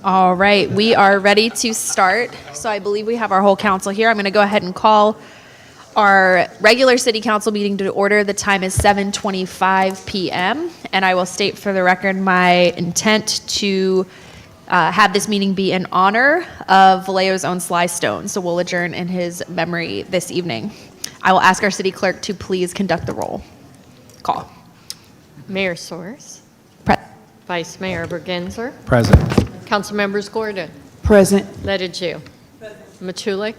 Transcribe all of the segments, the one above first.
All right, we are ready to start. So I believe we have our whole council here. I'm going to go ahead and call our regular city council meeting to order. The time is 7:25 p.m. and I will state for the record my intent to have this meeting be in honor of Vallejo's own Sly Stone. So we'll adjourn in his memory this evening. I will ask our city clerk to please conduct the roll call. Mayor Soares. Present. Vice Mayor Bergenser. Present. Council members Gordon. Present. Lettigiu. Machulik.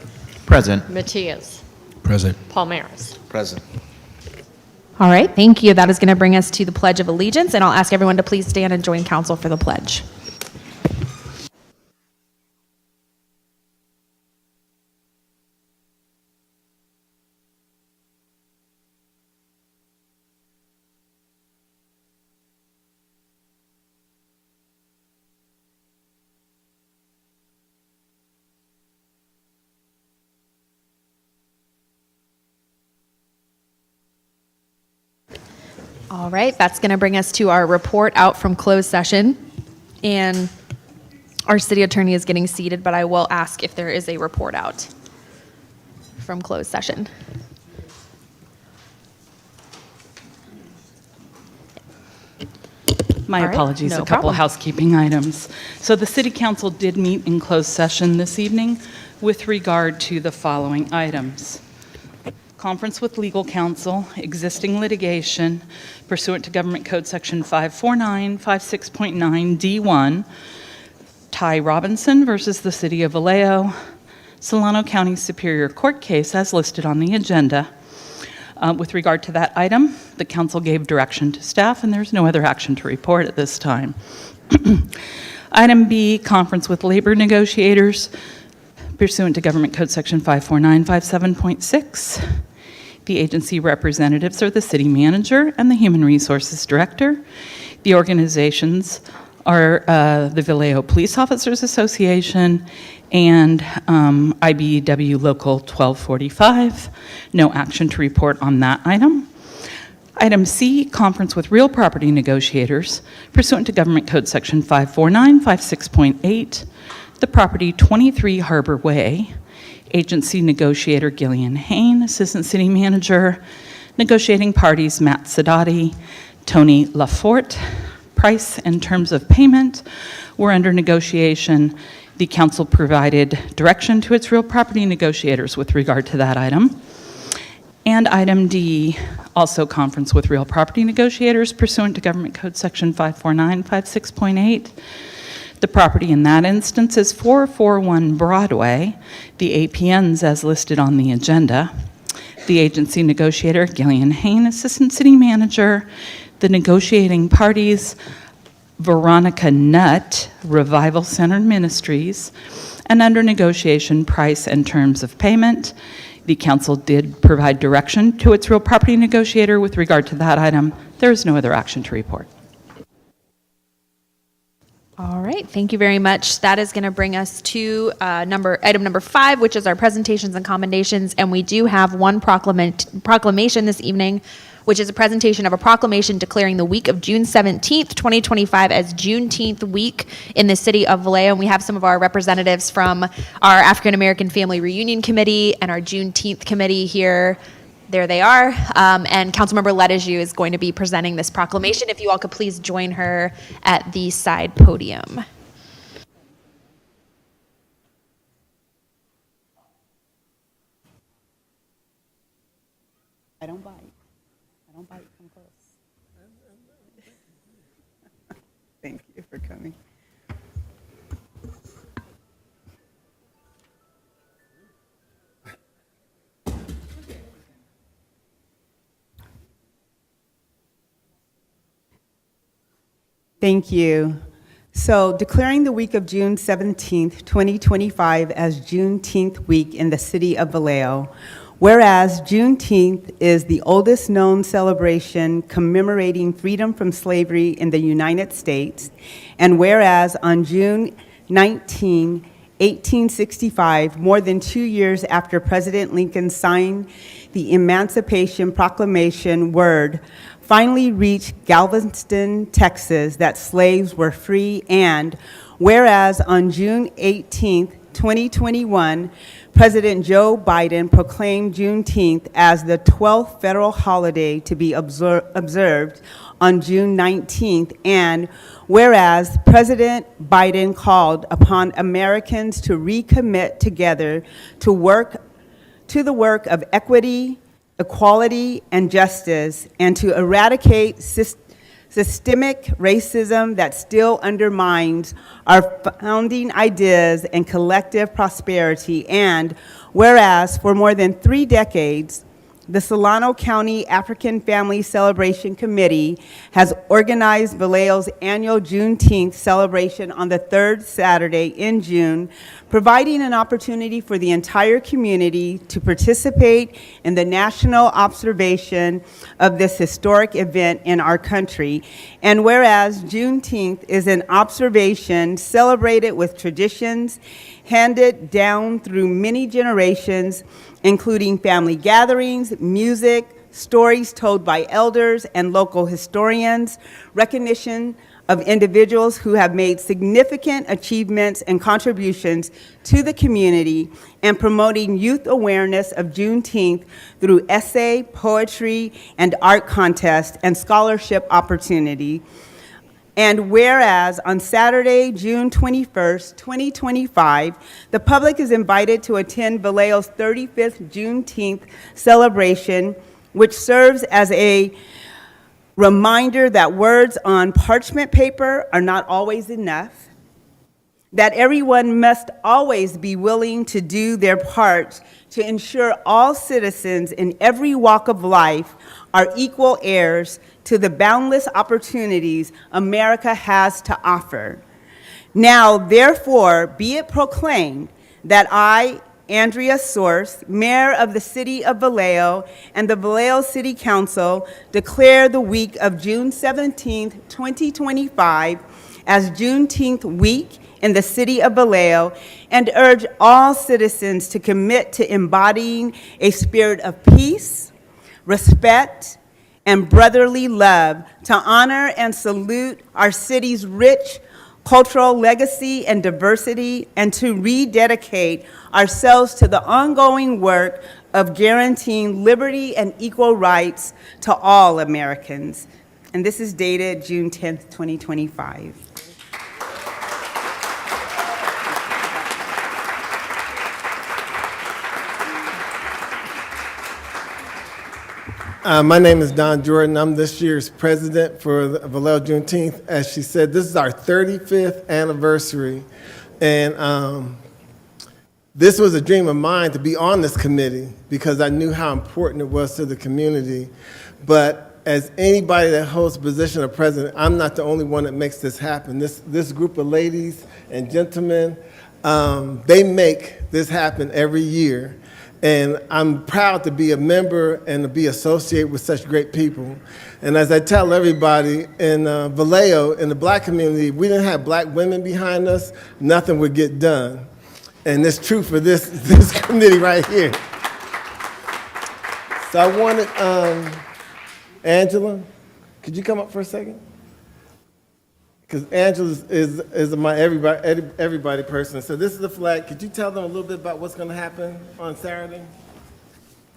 Present. Matias. Present. Palmaris. Present. All right, thank you. That is going to bring us to the Pledge of Allegiance, and I'll ask everyone to please stand and join council for the pledge. All right, that's going to bring us to our report out from closed session. And our city attorney is getting seated, but I will ask if there is a report out from closed session. My All right, apologies, no a couple problem. of housekeeping items. So the City Council did meet in closed session this evening with regard to the following items. Conference with legal counsel, existing litigation pursuant to Government Code Section 54956.9 D1, Ty Robinson versus the City of Vallejo, Solano County Superior Court case as listed on the agenda. With regard to that item, the council gave direction to staff, and there's no other action to report at this time. Item B, conference with labor negotiators pursuant to Government Code Section 54957.6. The agency representatives are the city manager and the human resources director. The organizations are the Vallejo Police Officers Association and IBEW Local 1245. No action to report on that item. Item C, conference with real property negotiators pursuant to Government Code Section 54956.8. The property 23 Harbor Way. Agency negotiator Gillian Hain, Assistant City Manager. Negotiating parties Matt Sadati, Tony Laforte. Price and terms of payment were under negotiation. The council provided direction to its real property negotiators with regard to that item. And item D, also conference with real property negotiators pursuant to Government Code Section 54956.8. The property in that instance is 441 Broadway, the APNs as listed on the agenda. The agency negotiator, Gillian Hain, Assistant City Manager. The negotiating parties, Veronica Nutt, Revival Center Ministries. And under negotiation, price and terms of payment. The council did provide direction to its real property negotiator with regard to that item. There is no other action to report. All right, thank you very much. That is going to bring us to item number 5, which is our presentations and commendations. And we do have one proclamation this evening, which is a presentation of a proclamation declaring the week of June 17th, 2025 as Juneteenth week in the city of Vallejo. And we have some of our representatives from our African American Family Reunion Committee and our Juneteenth committee here. There they are. And Councilmember Lettigiu is going to be presenting this proclamation. If you all could please join her at the side podium. I don't bite. I don't bite. Come close. Thank you for coming. Thank you. So, declaring the week of June 17th, 2025 as Juneteenth week in the city of Vallejo. Whereas Juneteenth is the oldest known celebration commemorating freedom from slavery in the United States, and whereas on June 19, 1865, more than 2 years after President Lincoln signed the Emancipation Proclamation, word finally reached Galveston, Texas, that slaves were free, and whereas on June 18, 2021, President Joe Biden proclaimed Juneteenth as the 12th federal holiday to be observed on June 19th, and whereas President Biden called upon Americans to recommit together to the work of equity, equality, and justice, and to eradicate systemic racism that still undermines our founding ideas and collective prosperity. And whereas for more than 3 decades, the Solano County African Family Celebration Committee has organized Vallejo's annual Juneteenth celebration on the 3rd Saturday in June, providing an opportunity for the entire community to participate in the national observation of this historic event in our country. And whereas Juneteenth is an observation celebrated with traditions handed down through many generations, including family gatherings, music, stories told by elders and local historians, recognition of individuals who have made significant achievements and contributions to the community, and promoting youth awareness of Juneteenth through essay, poetry, and art contests and scholarship opportunity. And whereas on Saturday, June 21st, 2025, the public is invited to attend Vallejo's 35th Juneteenth celebration, which serves as a reminder that words on parchment paper are not always enough, that everyone must always be willing to do their part to ensure all citizens in every walk of life are equal heirs to the boundless opportunities America has to offer. Now, therefore, be it proclaimed that I, Andrea Source, Mayor of the City of Vallejo, and the Vallejo City Council declare the week of June 17, 2025 as Juneteenth week in the City of Vallejo, and urge all citizens to commit to embodying a spirit of peace, respect, and brotherly love, to honor and salute our city's rich cultural legacy and diversity, and to rededicate ourselves to the ongoing work of guaranteeing liberty and equal rights to all Americans. And this is dated June 10th, 2025. My name is Don Jordan. I'm this year's president for the Vallejo Juneteenth. As she said, this is our 35th anniversary. And this was a dream of mine to be on this committee because I knew how important it was to the community. But as anybody that holds the position of president, I'm not the only one that makes this happen. This group of ladies and gentlemen, they make this happen every year. And I'm proud to be a member and to be associated with such great people. And as I tell everybody, in Vallejo, in the black community, if we didn't have black women behind us, nothing would get done. And it's true for this committee right here. So I wanted, Angela, could you come up for a second? Because Angela is my everybody person. So this is the flag. Could you tell them a little bit about what's going to happen on Saturday?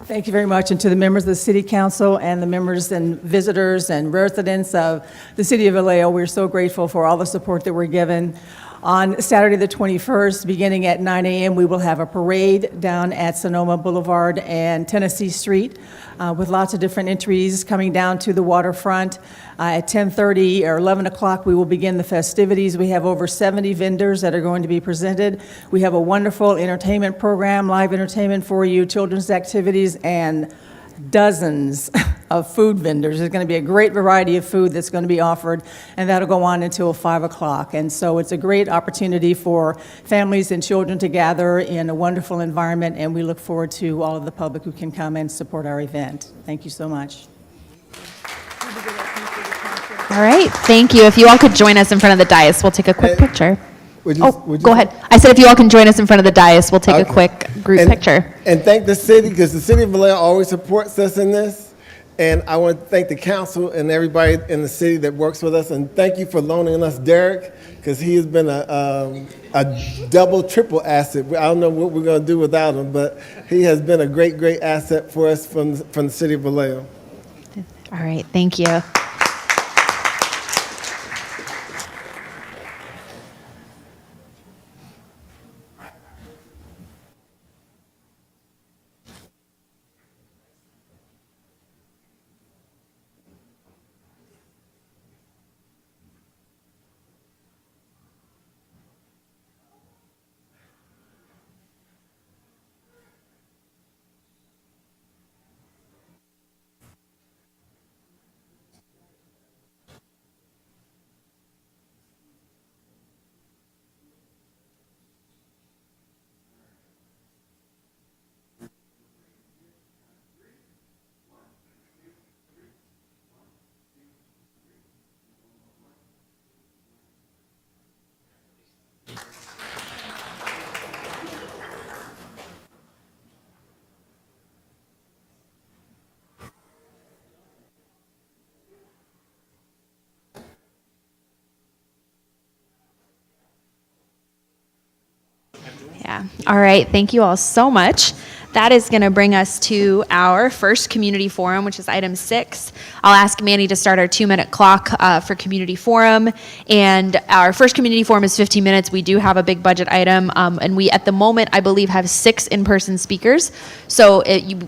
Thank you very much, and to the members of the City Council and the members and visitors and residents of the City of Vallejo, we're so grateful for all the support that we're given. On Saturday the 21st, beginning at 9 a.m., we will have a parade down at Sonoma Boulevard and Tennessee Street with lots of different entries coming down to the waterfront. At 10:30 or 11 o'clock, we will begin the festivities. We have over 70 vendors that are going to be presented. We have a wonderful entertainment program, live entertainment for you, children's activities, and dozens of food vendors. There's going to be a great variety of food that's going to be offered, and that'll go on until 5 o'clock. And so it's a great opportunity for families and children to gather in a wonderful environment, and we look forward to all of the public who can come and support our event. Thank you so much. All right, thank you. If you all could join us in front of the dais, we'll take a quick picture. Would Go you- ahead. I said if you all can join us in front of the dais, we'll take a Okay. quick group And- picture. And thank the city, because the city of Vallejo always supports us in this. And I want to thank the council and everybody in the city that works with us. And thank you for loaning us Derek, because he has been a double, triple asset. I don't know what we're going to do without him, but he has been a great, great asset for us from the city of Vallejo. All right, thank you. Yeah. All right. Thank you all so much. That is going to bring us to our first community forum, which is item 6. I'll ask Manny to start our 2-minute clock for community forum. And our first community forum is 15 minutes. We do have a big budget item. And we, at the moment, I believe, have 6 in-person speakers. So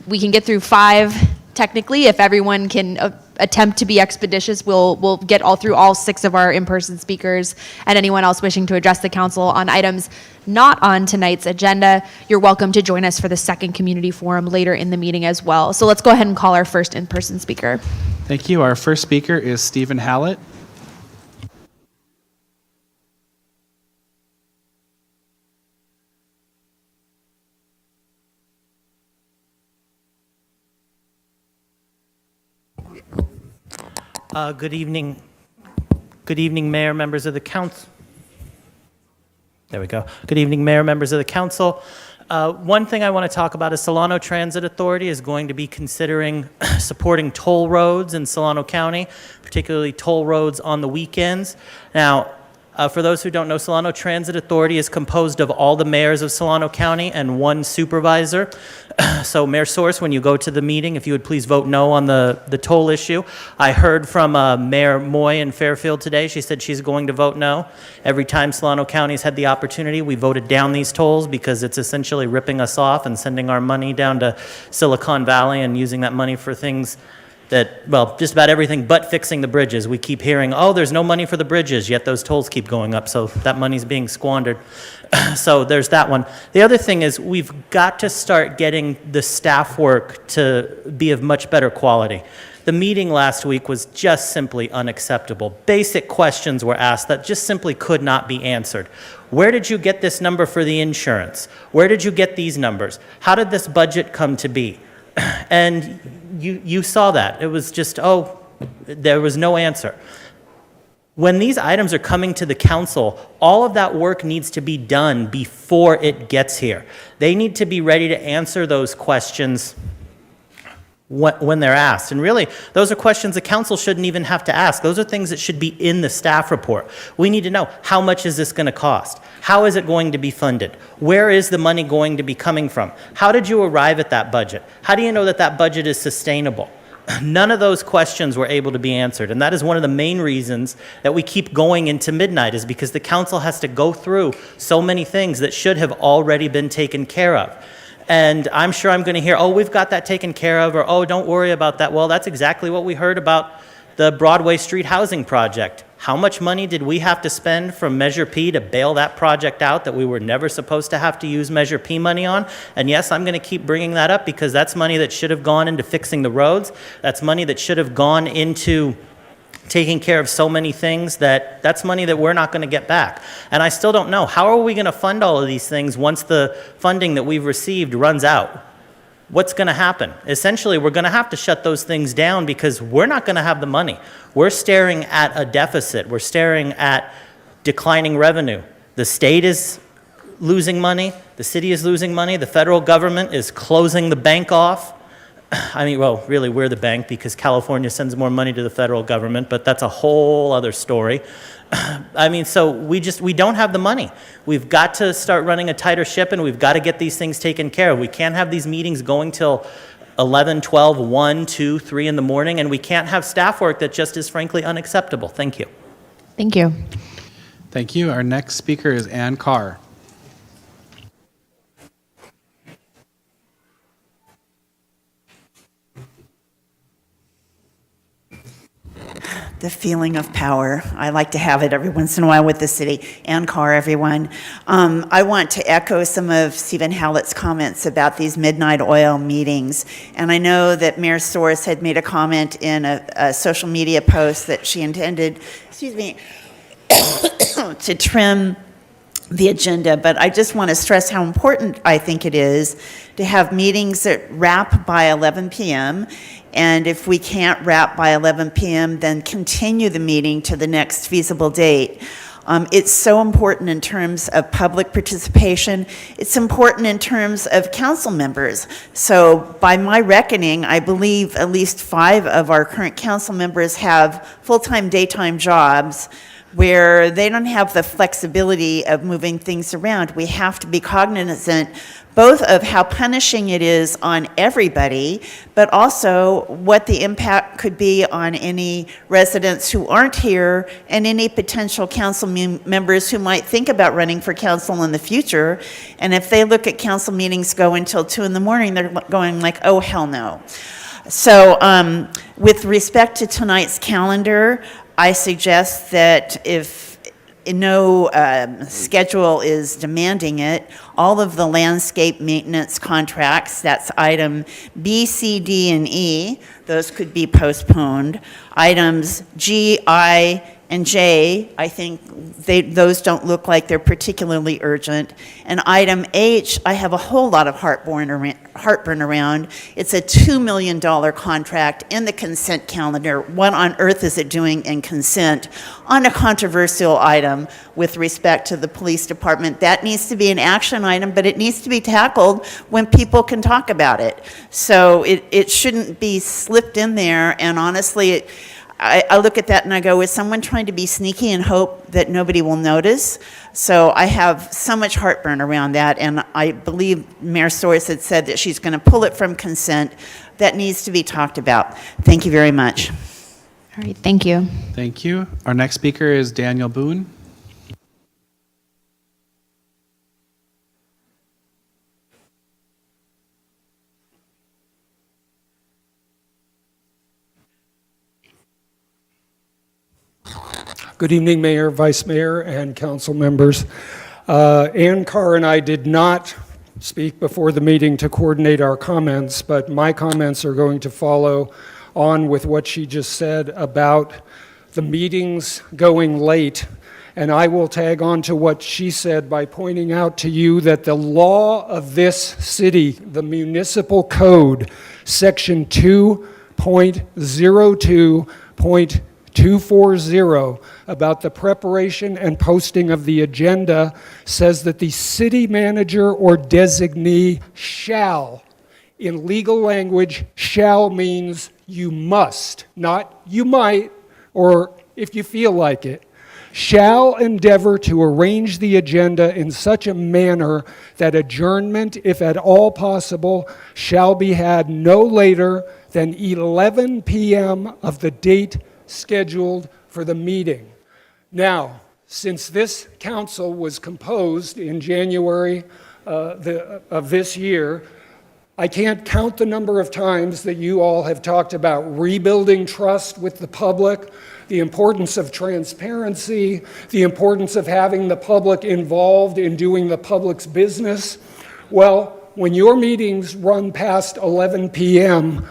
we can get through 5 technically. If everyone can attempt to be expeditious, we'll get through all 6 of our in-person speakers, and anyone else wishing to address the council on items not on tonight's agenda, you're welcome to join us for the second community forum later in the meeting as well. So let's go ahead and call our first in-person speaker. Thank you. Our first speaker is Stephen Hallett. Good evening. Good evening, Mayor, members of the council. There we go. Good evening, Mayor, members of the council. One thing I want to talk about is Solano Transit Authority is going to be considering supporting toll roads in Solano County, particularly toll roads on the weekends. Now, for those who don't know, Solano Transit Authority is composed of all the mayors of Solano County and 1 supervisor. So Mayor Source, when you go to the meeting, if you would please vote no on the toll issue. I heard from Mayor Moy in Fairfield today. She said she's going to vote no. Every time Solano County's had the opportunity, we voted down these tolls because it's essentially ripping us off and sending our money down to Silicon Valley and using that money for things that, well, just about everything but fixing the bridges. We keep hearing, oh, there's no money for the bridges, yet those tolls keep going up, so that money's being squandered. So there's that one. The other thing is we've got to start getting the staff work to be of much better quality. The meeting last week was just simply unacceptable. Basic questions were asked that just simply could not be answered. Where did you get this number for the insurance? Where did you get these numbers? How did this budget come to be? And you saw that. It was just, oh, there was no answer. When these items are coming to the council, all of that work needs to be done before it gets here. They need to be ready to answer those questions when they're asked. And really, those are questions the council shouldn't even have to ask. Those are things that should be in the staff report. We need to know, how much is this going to cost? How is it going to be funded? Where is the money going to be coming from? How did you arrive at that budget? How do you know that that budget is sustainable? None of those questions were able to be answered. And that is one of the main reasons that we keep going into midnight, is because the council has to go through so many things that should have already been taken care of. And I'm sure I'm going to hear, oh, we've got that taken care of, or, oh, don't worry about that. Well, that's exactly what we heard about the Broadway Street housing project. How much money did we have to spend from Measure P to bail that project out that we were never supposed to have to use Measure P money on? And yes, I'm going to keep bringing that up because that's money that should have gone into fixing the roads. That's money that should have gone into taking care of so many things that's money that we're not going to get back. And I still don't know, how are we going to fund all of these things once the funding that we've received runs out? What's going to happen? Essentially, we're going to have to shut those things down because we're not going to have the money. We're staring at a deficit. We're staring at declining revenue. The state is losing money. The city is losing money. The federal government is closing the bank off. I mean, well, really, we're the bank because California sends more money to the federal government, but that's a whole other story. I mean, so we don't have the money. We've got to start running a tighter ship, and we've got to get these things taken care of. We can't have these meetings going till 11, 12, 1, 2, 3 in the morning, and we can't have staff work that just is frankly unacceptable. Thank you. Thank you. Thank you. Our next speaker is Ann Carr. The feeling of power. I like to have it every once in a while with the city. Ann Carr, everyone. I want to echo some of Stephen Hallett's comments about these midnight oil meetings. And I know that Mayor Soares had made a comment in a social media post that she intended, to trim the agenda, but I just want to stress how important I think it is to have meetings that wrap by 11 p.m. And if we can't wrap by 11 p.m., then continue the meeting to the next feasible date. It's so important in terms of public participation. It's important in terms of council members. So by my reckoning, I believe at least 5 of our current council members have full-time daytime jobs where they don't have the flexibility of moving things around. We have to be cognizant both of how punishing it is on everybody, but also what the impact could be on any residents who aren't here and any potential council members who might think about running for council in the future. And if they look at council meetings go until 2 in the morning, they're going like, oh, hell no. So with respect to tonight's calendar, I suggest that if no schedule is demanding it, all of the landscape maintenance contracts, that's item B, C, D, and E, those could be postponed. Items G, I, and J, I think those don't look like they're particularly urgent. And item H, I have a whole lot of heartburn around. It's a $2 million contract in the consent calendar. What on earth is it doing in consent on a controversial item with respect to the police department? That needs to be an action item, but it needs to be tackled when people can talk about it. So it shouldn't be slipped in there, and honestly, I look at that and I go, is someone trying to be sneaky and hope that nobody will notice? So I have so much heartburn around that, and I believe Mayor Soares had said that she's going to pull it from consent. That needs to be talked about. Thank you very much. All right, thank you. Thank you. Our next speaker is Daniel Boone. Good evening, Mayor, Vice Mayor, and council members. Ann Carr and I did not speak before the meeting to coordinate our comments, but my comments are going to follow on with what she just said about the meetings going late. And I will tag on to what she said by pointing out to you that the law of this city, the municipal code, section 2.02.240, about the preparation and posting of the agenda, says that the city manager or designee shall, in legal language, shall means you must, not you might, or if you feel like it, shall endeavor to arrange the agenda in such a manner that adjournment, if at all possible, shall be had no later than 11 p.m. of the date scheduled for the meeting. Now, since this council was composed in January of this year, I can't count the number of times that you all have talked about rebuilding trust with the public, the importance of transparency, the importance of having the public involved in doing the public's business. Well, when your meetings run past 11 p.m.,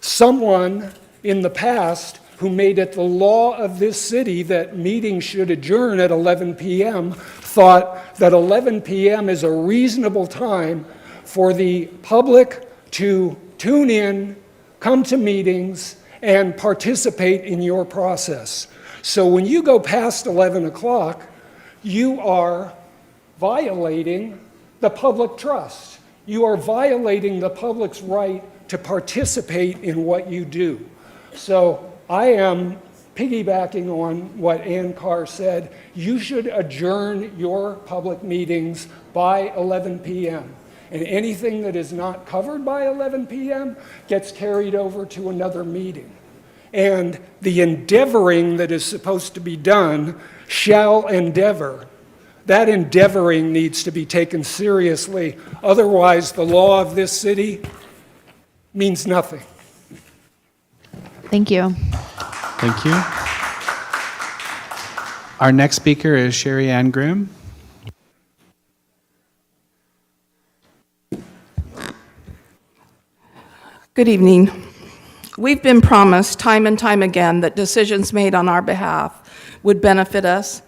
someone in the past who made it the law of this city that meetings should adjourn at 11 p.m., thought that 11 p.m. is a reasonable time for the public to tune in, come to meetings, and participate in your process. So when you go past 11 o'clock, you are violating the public trust. You are violating the public's right to participate in what you do. So I am piggybacking on what Ann Carr said. You should adjourn your public meetings by 11 p.m. And anything that is not covered by 11 p.m. gets carried over to another meeting. And the endeavoring that is supposed to be done shall endeavor. That endeavoring needs to be taken seriously. Otherwise, the law of this city means nothing. Thank you. Thank you. Our next speaker is Sherry Ann Grimm. Good evening. We've been promised time and time again that decisions made on our behalf would benefit us,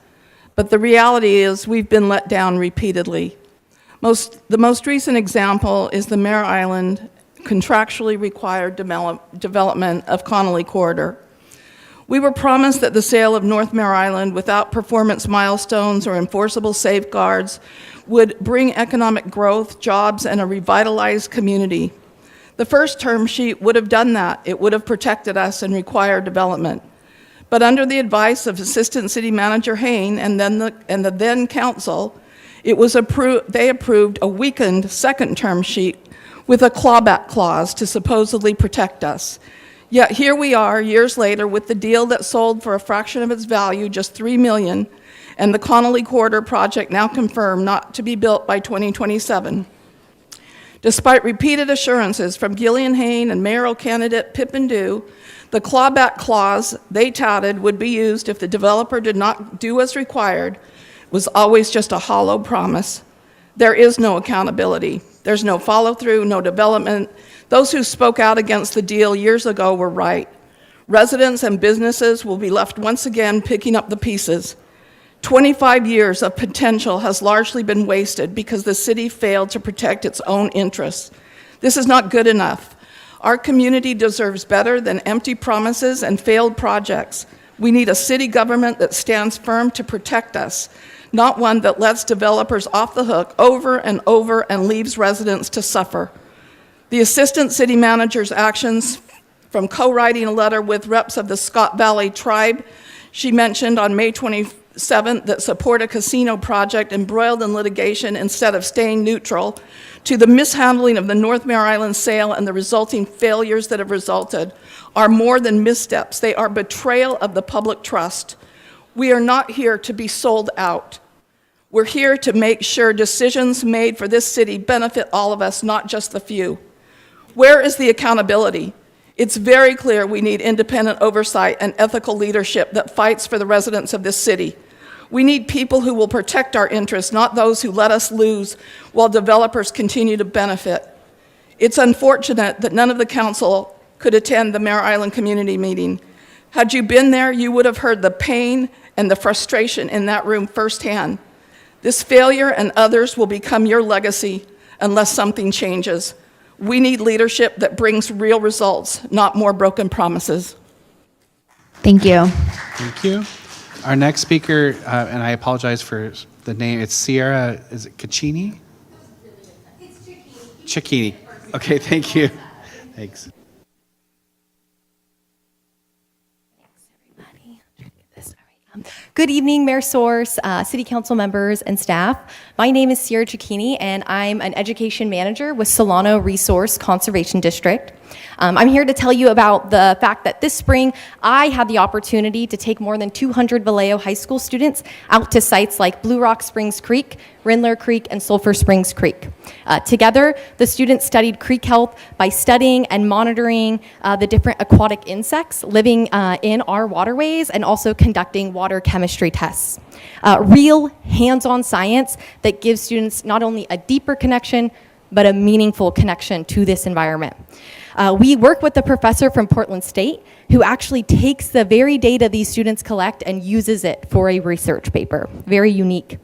but the reality is we've been let down repeatedly. The most recent example is the Mare Island contractually required development of Connolly Corridor. We were promised that the sale of North Mare Island without performance milestones or enforceable safeguards would bring economic growth, jobs, and a revitalized community. The first term sheet would have done that. It would have protected us and required development. But under the advice of Assistant City Manager Hain and the then council, they approved a weakened second term sheet with a clawback clause to supposedly protect us. Yet here we are, years later, with the deal that sold for a fraction of its value, just $3 million, and the Connolly Corridor project now confirmed not to be built by 2027. Despite repeated assurances from Gillian Hain and mayoral candidate Pippin Dew, the clawback clause they touted would be used if the developer did not do as required was always just a hollow promise. There is no accountability. There's no follow-through, no development. Those who spoke out against the deal years ago were right. Residents and businesses will be left once again picking up the pieces. 25 years of potential has largely been wasted because the city failed to protect its own interests. This is not good enough. Our community deserves better than empty promises and failed projects. We need a city government that stands firm to protect us, not one that lets developers off the hook over and over and leaves residents to suffer. The assistant city manager's actions, from co-writing a letter with reps of the Scott Valley tribe she mentioned on May 27th that support a casino project embroiled in litigation instead of staying neutral, to the mishandling of the North Mare Island sale and the resulting failures that have resulted, are more than missteps. They are betrayal of the public trust. We are not here to be sold out. We're here to make sure decisions made for this city benefit all of us, not just the few. Where is the accountability? It's very clear we need independent oversight and ethical leadership that fights for the residents of this city. We need people who will protect our interests, not those who let us lose while developers continue to benefit. It's unfortunate that none of the council could attend the Mare Island community meeting. Had you been there, you would have heard the pain and the frustration in that room firsthand. This failure and others will become your legacy unless something changes. We need leadership that brings real results, not more broken promises. Thank you. Thank you. Our next speaker, and I apologize for the name, it's Sierra, is it Cicchini? It's Cicchini. Okay, thank you. Thanks. Good evening, Mayor Source, City Council members, and staff. My name is Sierra Cicchini, and I'm an education manager with Solano Resource Conservation District. I'm here to tell you about the fact that this spring, I had the opportunity to take more than 200 Vallejo High School students out to sites like Blue Rock Springs Creek, Rindler Creek, and Sulphur Springs Creek. Together, the students studied creek health by studying and monitoring the different aquatic insects living in our waterways and also conducting water chemistry tests. Real hands-on science that gives students not only a deeper connection, but a meaningful connection to this environment. We work with a professor from Portland State who actually takes the very data these students collect and uses it for a research paper. Very unique.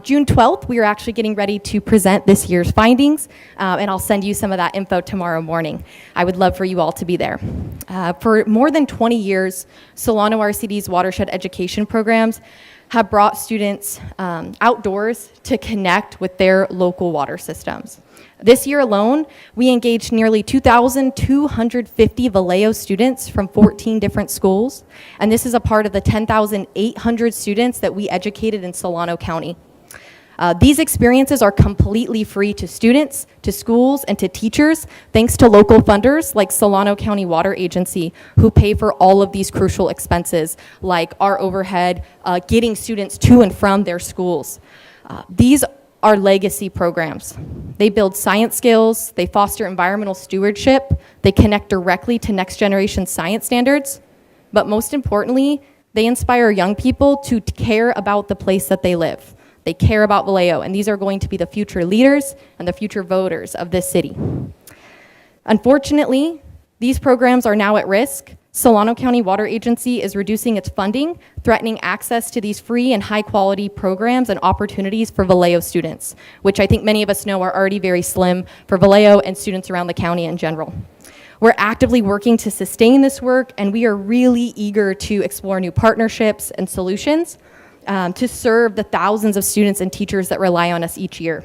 June 12th, we are actually getting ready to present this year's findings, and I'll send you some of that info tomorrow morning. I would love for you all to be there. For more than 20 years, Solano RCD's watershed education programs have brought students outdoors to connect with their local water systems. This year alone, we engaged nearly 2,250 Vallejo students from 14 different schools, and this is a part of the 10,800 students that we educated in Solano County. These experiences are completely free to students, to schools, and to teachers, thanks to local funders like Solano County Water Agency, who pay for all of these crucial expenses, like our overhead, getting students to and from their schools. These are legacy programs. They build science skills, they foster environmental stewardship, they connect directly to next generation science standards, but most importantly, they inspire young people to care about the place that they live. They care about Vallejo, and these are going to be the future leaders and the future voters of this city. Unfortunately, these programs are now at risk. Solano County Water Agency is reducing its funding, threatening access to these free and high-quality programs and opportunities for Vallejo students, which I think many of us know are already very slim for Vallejo and students around the county in general. We're actively working to sustain this work, and we are really eager to explore new partnerships and solutions to serve the thousands of students and teachers that rely on us each year.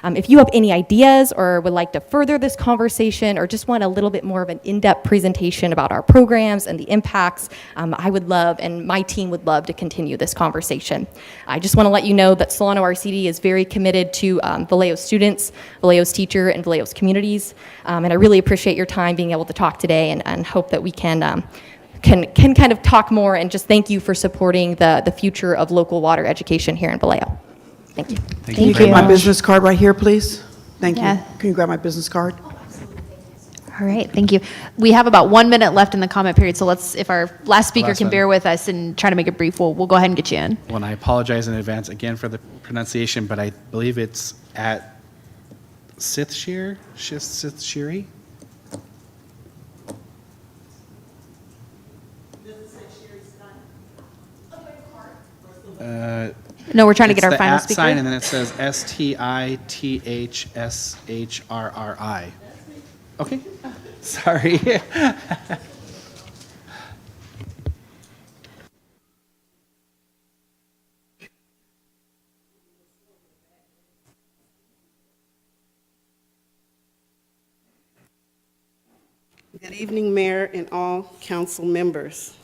If you have any ideas or would like to further this conversation or just want a little bit more of an in-depth presentation about our programs and the impacts, I would love, and my team would love to continue this conversation. I just want to let you know that Solano RCD is very committed to Vallejo students, Vallejo's teacher, and Vallejo's communities. And I really appreciate your time being able to talk today and hope that we can kind of talk more and just thank you for supporting the future of local water education here in Vallejo. Thank you. Thank Thank you very you. My much. business card right here, please. Thank you. Yeah. Can you grab my business card? All right, thank you. We have about 1 minute left in the comment period, so let's, if our last speaker Last can one. bear with us and try to make it brief, we'll go ahead and get you in. Well, and I apologize in advance again for the pronunciation, but I believe it's at Sithshire? Sithshiri? No, we're trying to get our It's the final at speaker. sign, and then it says STITHSHRRI. Okay, sorry. Good evening, Mayor and all council members.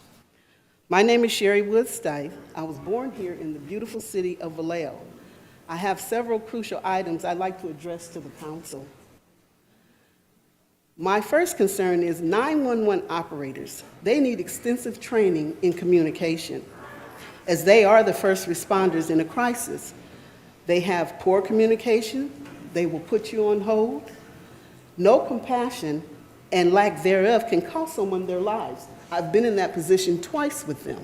My name is Sherry Woodstife. I was born here in the beautiful city of Vallejo. I have several crucial items I'd like to address to the council. My first concern is 911 operators. They need extensive training in communication, as they are the first responders in a crisis. They have poor communication, they will put you on hold. No compassion and lack thereof can cost someone their lives. I've been in that position twice with them.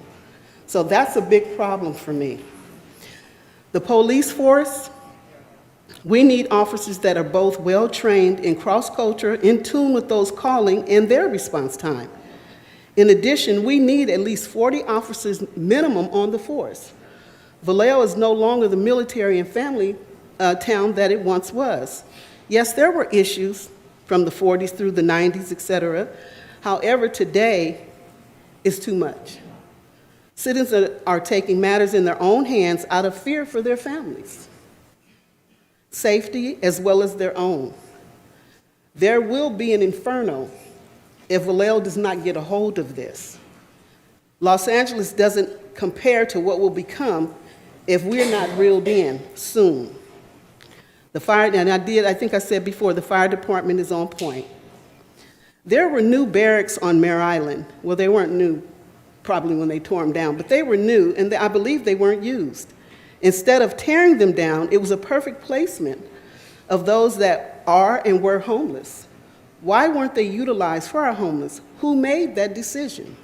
So that's a big problem for me. The police force, we need officers that are both well-trained in cross-culture, in tune with those calling and their response time. In addition, we need at least 40 officers minimum on the force. Vallejo is no longer the military and family town that it once was. Yes, there were issues from the 40s through the 90s, et cetera. However, today is too much. Citizens are taking matters in their own hands out of fear for their families, safety as well as their own. There will be an inferno if Vallejo does not get a hold of this. Los Angeles doesn't compare to what will become if we're not reeled in soon. The fire, and I think I said before, the fire department is on point. There were new barracks on Mare Island. Well, they weren't new probably when they tore them down, but they were new, and I believe they weren't used. Instead of tearing them down, it was a perfect placement of those that are and were homeless. Why weren't they utilized for our homeless? Who made that decision?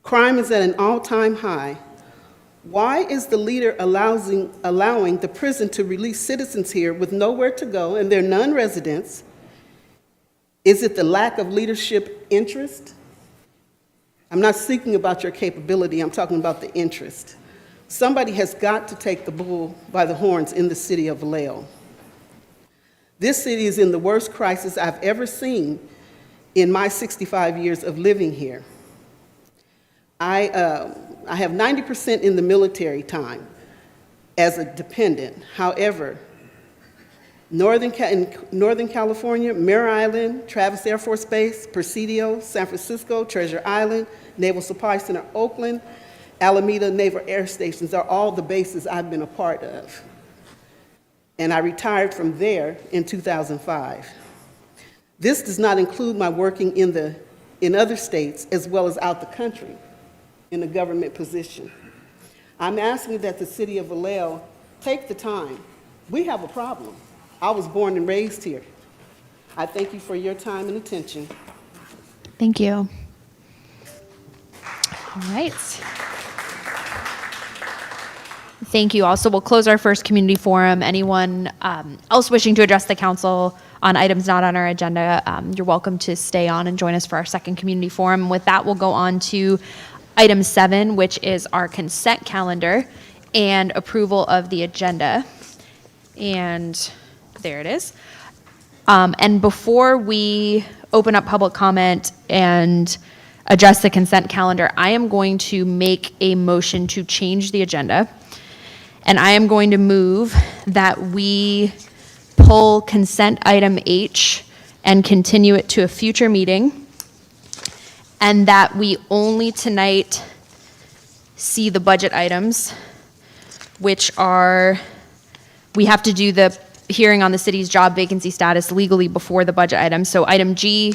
Crime is at an all-time high. Why is the leader allowing the prison to release citizens here with nowhere to go and they're non-residents? Is it the lack of leadership interest? I'm not speaking about your capability, I'm talking about the interest. Somebody has got to take the bull by the horns in the city of Vallejo. This city is in the worst crisis I've ever seen in my 65 years of living here. I have 90% in the military time as a dependent. However, In Northern California, Mare Island, Travis Air Force Base, Presidio, San Francisco, Treasure Island, Naval Supply Center, Oakland, Alameda Naval Air Stations are all the bases I've been a part of. And I retired from there in 2005. This does not include my working in other states as well as out the country in a government position. I'm asking that the city of Vallejo take the time. We have a problem. I was born and raised here. I thank you for your time and attention. Thank you. All right. Thank you. Also, we'll close our first community forum. Anyone else wishing to address the council on items not on our agenda, you're welcome to stay on and join us for our second community forum. With that, we'll go on to item 7, which is our consent calendar and approval of the agenda. And there it is. And before we open up public comment and address the consent calendar, I am going to make a motion to change the agenda. And I am going to move that we pull consent item H and continue it to a future meeting, and that we only tonight see the budget items, which are, we have to do the hearing on the city's job vacancy status legally before the budget items, so item G,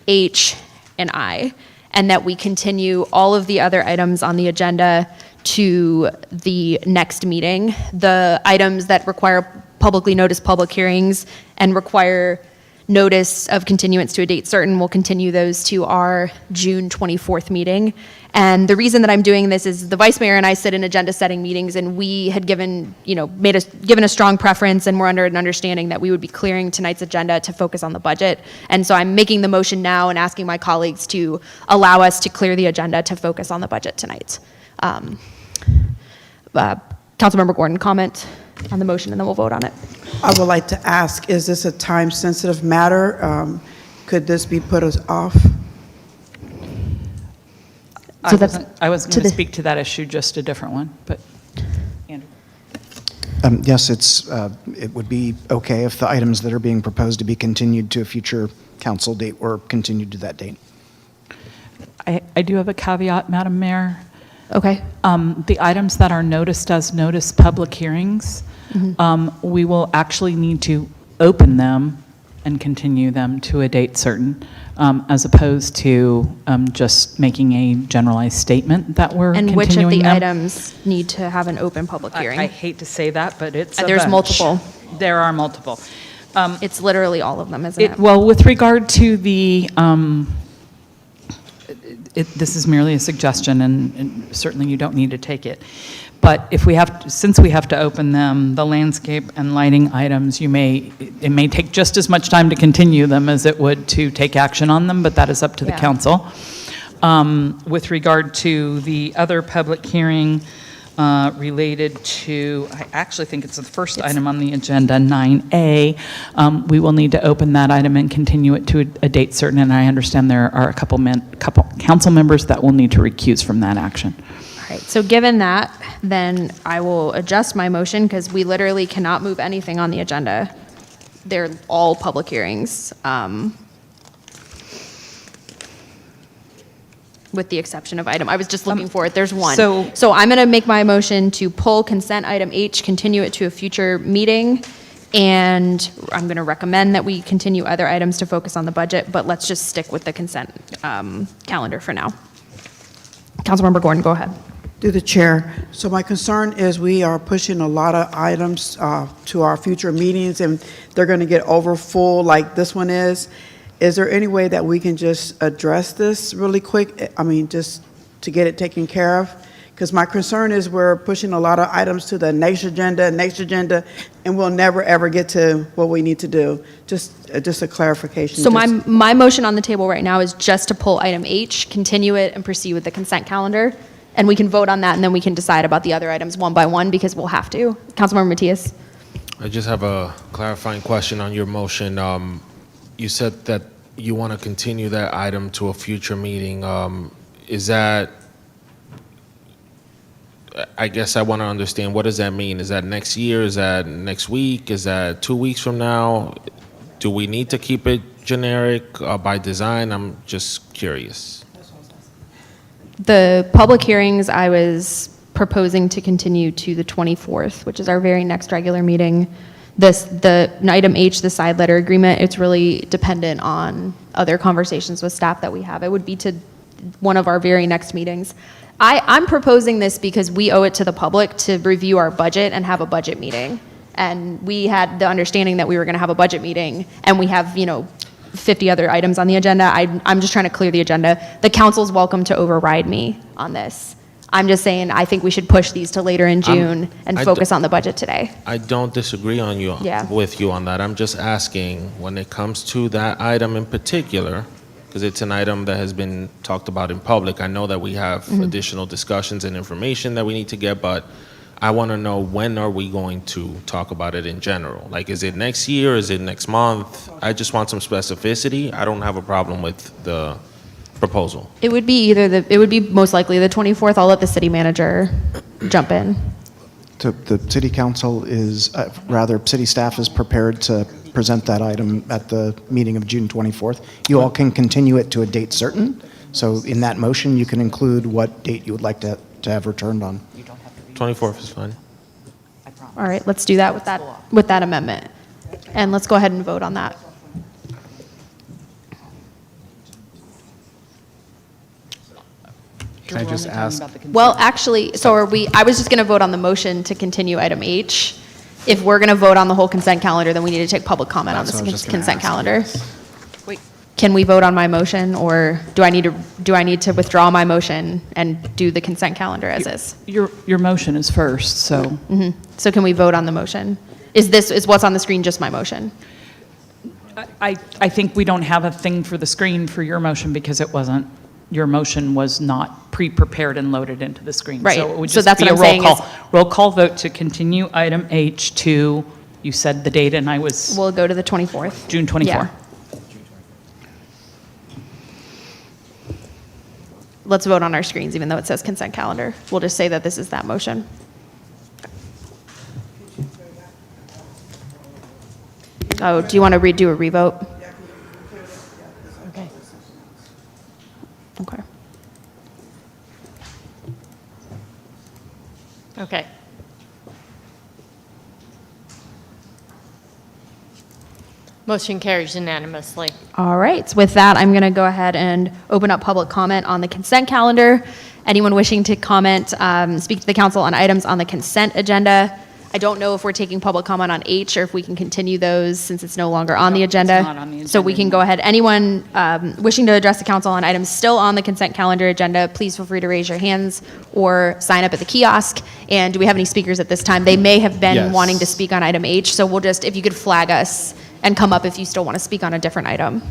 H, and I, and that we continue all of the other items on the agenda to the next meeting. The items that require publicly noticed public hearings and require notice of continuance to a date certain, we'll continue those to our June 24th meeting. And the reason that I'm doing this is the vice mayor and I sit in agenda setting meetings, and we had given a strong preference, and we're under an understanding that we would be clearing tonight's agenda to focus on the budget. And so I'm making the motion now and asking my colleagues to allow us to clear the agenda to focus on the budget tonight. Councilmember Gordon, comment on the motion, and then we'll vote on it. I would like to ask, is this a time-sensitive matter? Could this be put us off? I wasn't going to speak to that issue, just a different one, but Andrew. Yes, it would be okay if the items that are being proposed to be continued to a future council date were continued to that date. I do have a caveat, Madam Mayor. Okay. The items that are noticed as notice public hearings, we will actually need to open them and continue them to a date certain, as opposed to just making a generalized statement that we're And continuing which of the them. items need to have an open public hearing? I hate to say that, but it's a There's bunch. multiple. There are multiple. It's literally all of them, isn't it? Well, with regard to the, this is merely a suggestion, and certainly you don't need to take it. But if we have, since we have to open them, the landscape and lighting items, it may take just as much time to continue them as it would to take action on them, but that is up to the council. With regard to the other public hearing related to, I actually think it's the first item on the agenda, 9A, we will need to open that item and continue it to a date certain, and I understand there are a couple council members that will need to recuse from that action. All right, so given that, then I will adjust my motion, because we literally cannot move anything on the agenda. They're all public hearings, with the exception of item. I was just looking for it. There's one. So I'm going to make my motion to pull consent item H, continue it to a future meeting, and I'm going to recommend that we continue other items to focus on the budget, but let's just stick with the consent calendar for now. Councilmember Gordon, go ahead. Through the chair. So my concern is we are pushing a lot of items to our future meetings, and they're going to get over full like this one is. Is there any way that we can just address this really quick? I mean, just to get it taken care of? Because my concern is we're pushing a lot of items to the next agenda, and we'll never, ever get to what we need to do. Just a clarification. So my motion on the table right now is just to pull item H, continue it, and proceed with the consent calendar. And we can vote on that, and then we can decide about the other items one by one, because we'll have to. Councilmember Matias? I just have a clarifying question on your motion. You said that you want to continue that item to a future meeting. Is that I guess I want to understand, what does that mean? Is that next year? Is that next week? Is that 2 weeks from now? Do we need to keep it generic by design? I'm just curious. The public hearings, I was proposing to continue to the 24th, which is our very next regular meeting. The item H, the side letter agreement, it's really dependent on other conversations with staff that we have. It would be to one of our very next meetings. I'm proposing this because we owe it to the public to review our budget and have a budget meeting. And we had the understanding that we were going to have a budget meeting, and we have, 50 other items on the agenda. I'm just trying to clear the agenda. The council's welcome to override me on this. I'm just saying, I think we should push these to later in June and focus on the budget today. I don't disagree with you on that. I'm just asking, when it comes to that item in particular, because it's an item that has been talked about in public. I know that we have additional discussions and information that we need to get, but I want to know, when are we going to talk about it in general? Like, is it next year? Is it next month? I just want some specificity. I don't have a problem with the proposal. It would be it would be most likely the 24th. I'll let the city manager jump in. So the city council is, city staff is prepared to present that item at the meeting of June 24th. You all can continue it to a date certain. So in that motion, you can include what date you would like to have returned on. 24th is fine. All right, let's do that with that amendment. And let's go ahead and vote on that. Can I just ask? Well, actually, I was just going to vote on the motion to continue item H. If we're going to vote on the whole consent calendar, then we need to take public comment on this consent calendar. Wait. Can we vote on my motion, or do I need to withdraw my motion and do the consent calendar as is? Your motion is first, so. So can we vote on the motion? Is what's on the screen just my motion? I think we don't have a thing for the screen for your motion because your motion was not pre-prepared and loaded into the screen. Right. So it would So just that's be what a I'm saying roll call. Roll call vote to continue item H to, you said the date and I was. We'll go to the 24th. June 24th. Yeah. Let's vote on our screens, even though it says consent calendar. We'll just say that this is that motion. Oh, do you want to do a revote? Okay. Okay. Okay. Motion carries unanimously. All right. With that, I'm going to go ahead and open up public comment on the consent calendar. Anyone wishing to comment, speak to the council on items on the consent agenda. I don't know if we're taking public comment on H or if we can continue those since it's no longer on the agenda. not on the So we can go ahead. Anyone wishing to address the council on items still on the consent calendar agenda, please feel free to raise your hands or sign up at the kiosk. And do we have any speakers at this time? They may have been Yes. wanting to speak on item H, so we'll just, if you could flag us and come up if you still want to speak on a different item.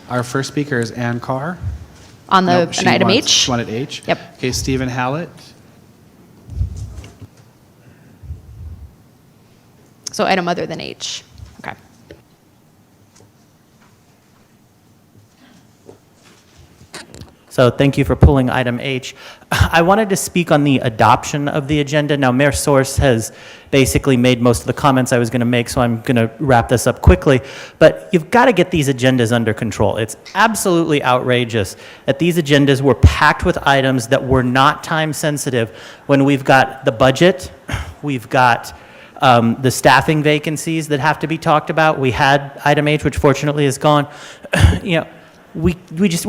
Our first speaker is Ann Carr. On the Nope, an item H? She wanted H? Yep. Okay, Stephen Hallett. So item other than H. Okay. So thank you for pulling item H. I wanted to speak on the adoption of the agenda. Now, Mayor Source has basically made most of the comments I was going to make, so I'm going to wrap this up quickly. But you've got to get these agendas under control. It's absolutely outrageous that these agendas were packed with items that were not time sensitive when we've got the budget, we've got the staffing vacancies that have to be talked about. We had item H, which fortunately is gone. We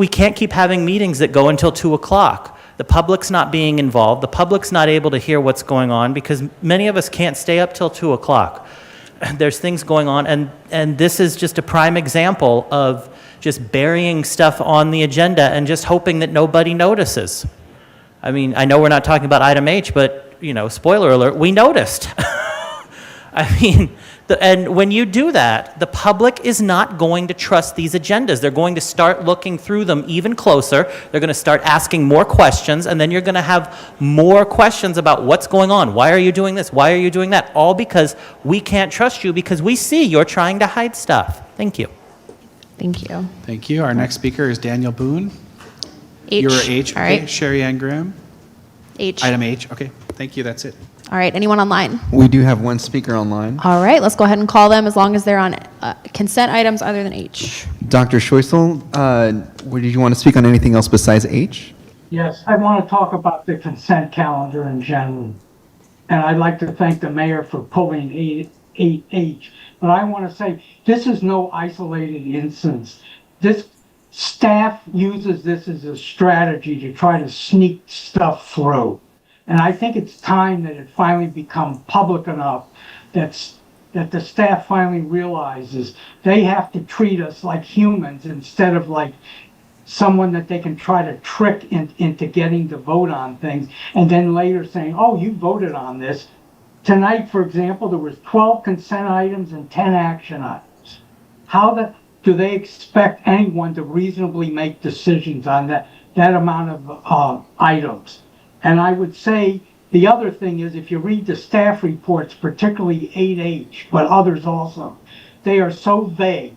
can't keep having meetings that go until 2 o'clock. The public's not being involved. The public's not able to hear what's going on because many of us can't stay up till 2 o'clock. There's things going on, and this is just a prime example of just burying stuff on the agenda and just hoping that nobody notices. I mean, I know we're not talking about item H, but, spoiler alert, we noticed. I mean, and when you do that, the public is not going to trust these agendas. They're going to start looking through them even closer. They're going to start asking more questions, and then you're going to have more questions about what's going on. Why are you doing this? Why are you doing that? All because we can't trust you because we see you're trying to hide stuff. Thank you. Thank you. Thank you. Our next speaker is Daniel Boone. H. You're H. All Okay. right. Sherry Ann Graham. H. Item H. Okay. Thank you, that's it. All right, anyone online? We do have one speaker online. All right, let's go ahead and call them as long as they're on consent items other than H. Dr. Scheusel, did you want to speak on anything else besides H? Yes, I want to talk about the consent calendar in general. And I'd like to thank the mayor for pulling 8H. But I want to say, this is no isolated instance. This staff uses this as a strategy to try to sneak stuff through. And I think it's time that it finally become public enough that the staff finally realizes they have to treat us like humans instead of like someone that they can try to trick into getting to vote on things, and then later saying, oh, you voted on this. Tonight, for example, there was 12 consent items and 10 action items. How do they expect anyone to reasonably make decisions on that amount of items? And I would say the other thing is, if you read the staff reports, particularly 8H, but others also, they are so vague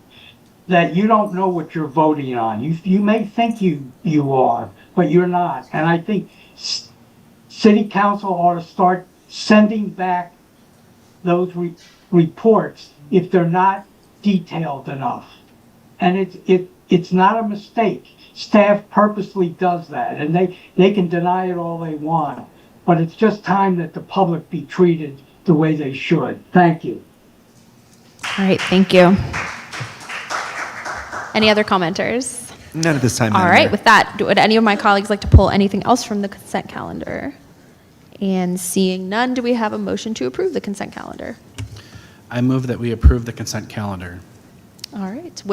that you don't know what you're voting on. You may think you are, but you're not. And I think city council ought to start sending back those reports if they're not detailed enough. And it's not a mistake. Staff purposely does that, and they can deny it all they want. But it's just time that the public be treated the way they should. Thank you. All right, thank you. Any other commenters? None at this time. All Madam right, Mayor. with that, would any of my colleagues like to pull anything else from the consent calendar? And seeing none, do we have a motion to approve the consent calendar? I move that we approve the consent calendar. All right,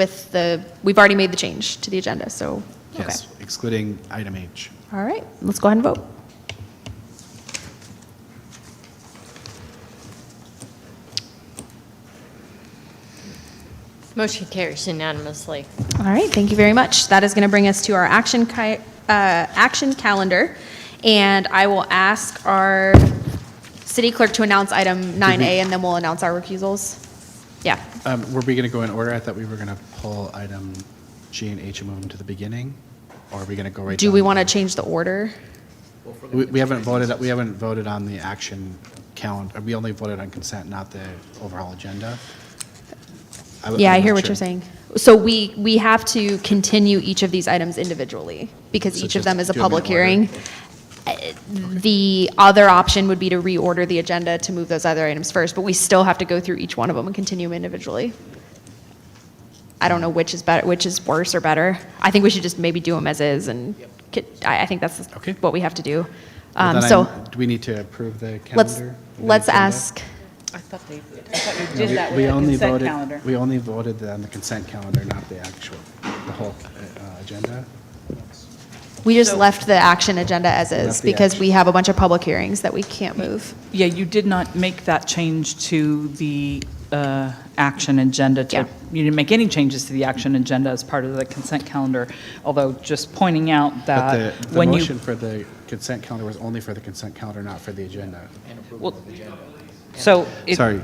we've already made the change to the agenda, so, okay. Yes, excluding item H. All right, let's go ahead and vote. Motion carries unanimously. All right, thank you very much. That is going to bring us to our action calendar. And I will ask our city clerk to announce item 9A, and then we'll announce our recusals. Yeah. Were we going to go in order? I thought we were going to pull item G and H and move them to the beginning, or are we going to go right? Do we want to change the order? We haven't voted. We haven't voted on the action calendar. We only voted on consent, not the overall agenda. Yeah, I hear what you're saying. So we have to continue each of these items individually because So each of just them is a do them in public order. hearing. The other option would be to reorder the agenda to move those other items first, but we still have to go through each one of them and continue them individually. I don't know which is better, which is worse or better. I think we should just maybe do them as is, and I think that's what we have to do. Well, then So do we need to approve the calendar? let's ask. I thought you No, did that with we the only consent voted. calendar. We only voted on the consent calendar, not the whole agenda. We just left the action agenda as is Left the because action. we have a bunch of public hearings that we can't move. Yeah, you did not make that change to the action agenda. Yeah. You didn't make any changes to the action agenda as part of the consent calendar, although just pointing out But that the when motion you... for the consent calendar was only for the consent calendar, not for the agenda. Well, so Sorry.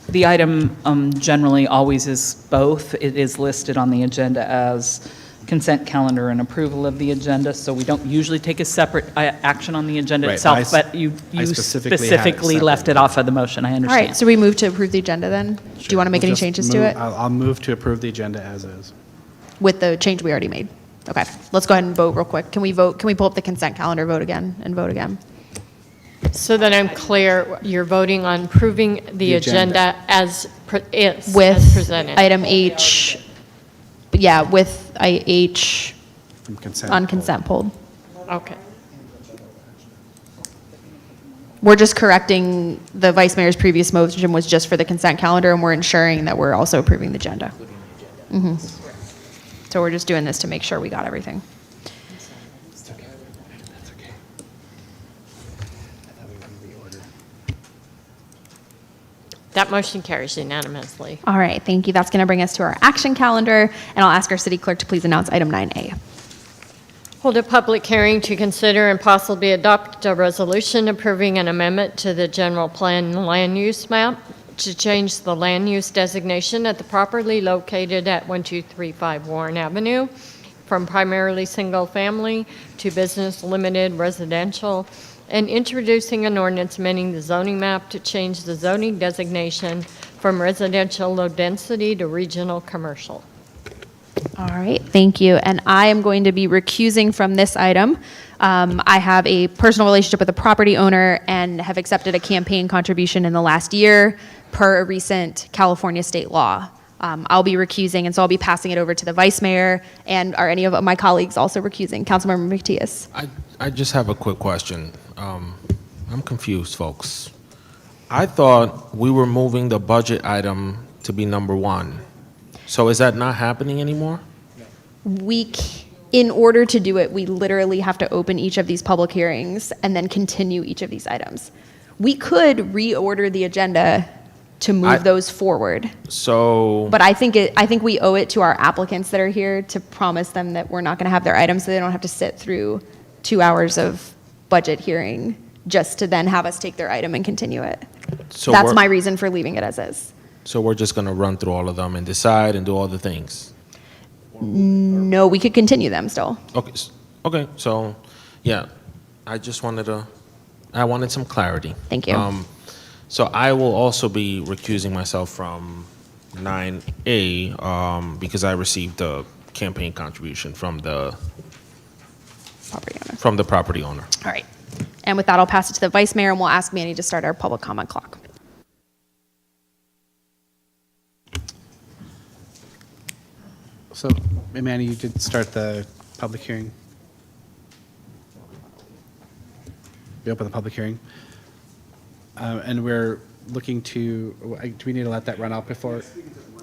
the item generally always is both. It is listed on the agenda as consent calendar and approval of the agenda, so we don't usually take a separate action on the agenda Right, itself, but but you I specifically had it specifically left it off of the motion, I All understand. right, so we move to approve the agenda then? Do you want to make We'll any just changes to move- it I'll move to approve the agenda as is. with the change we already made? Okay, let's go ahead and vote real quick. Can we pull up the consent calendar, vote again, and vote again? So that I'm clear, you're voting on approving the agenda as is, With as presented. item H, yeah, with H From consent. on consent pulled. Okay. We're just correcting the vice mayor's previous motion was just for the consent calendar, and we're ensuring that we're also approving the agenda. Mhm. So we're just doing this to make sure we got everything. That's okay. That's okay. I thought we were going to reorder. That motion carries unanimously. All right, thank you. That's going to bring us to our action calendar, and I'll ask our city clerk to please announce item 9A. Hold a public hearing to consider and possibly adopt a resolution approving an amendment to the general plan land use map to change the land use designation at the property located at 1235 Warren Avenue from primarily single family to business limited residential and introducing an ordinance amending the zoning map to change the zoning designation from residential low density to regional commercial. All right, thank you. And I am going to be recusing from this item. I have a personal relationship with a property owner and have accepted a campaign contribution in the last year per a recent California state law. I'll be recusing, and so I'll be passing it over to the vice mayor, and are any of my colleagues also recusing? Councilmember Matias. I just have a quick question. I'm confused, folks. I thought we were moving the budget item to be number 1. So is that not happening anymore? In order to do it, we literally have to open each of these public hearings and then continue each of these items. We could reorder the agenda to move those forward. So, But I think we owe it to our applicants that are here to promise them that we're not going to have their items, so they don't have to sit through 2 hours of budget hearing just to then have us take their item and continue it. So That's we're- my reason for leaving it as is. so we're just going to run through all of them and decide and do all the things? No, we could continue them still. Okay, so, yeah, I wanted some clarity. Thank you. So I will also be recusing myself from 9A because I received a campaign contribution from the property owner. All right. And with that, I'll pass it to the vice mayor, and we'll ask Manny to start our public comment clock. So, Manny, you did start the public hearing. We open the public hearing. And we're looking to, do we need to let that run out before?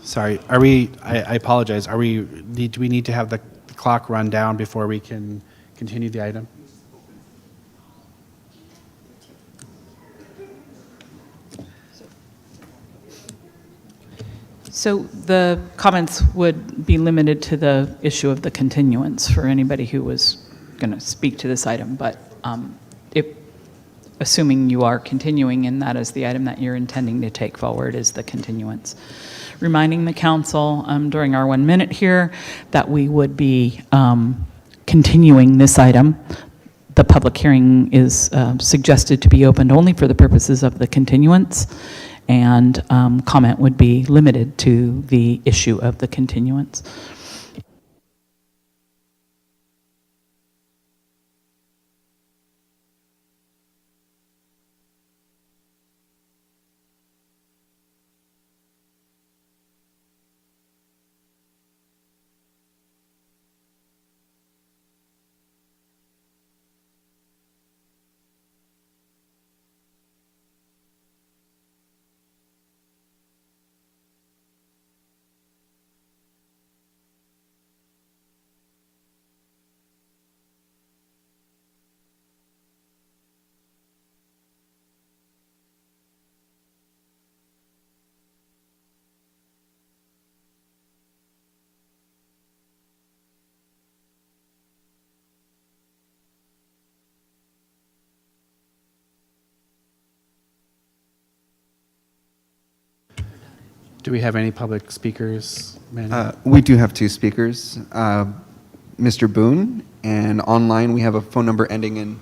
Sorry, I apologize, do we need to have the clock run down before we can continue the item? So the comments would be limited to the issue of the continuance for anybody who was going to speak to this item, but assuming you are continuing, and that is the item that you're intending to take forward, is the continuance. Reminding the council during our 1 minute here that we would be continuing this item. The public hearing is suggested to be opened only for the purposes of the continuance, and comment would be limited to the issue of the continuance. Do we have any public speakers, Manny? We do have 2 speakers, Mr. Boone, and online we have a phone number ending in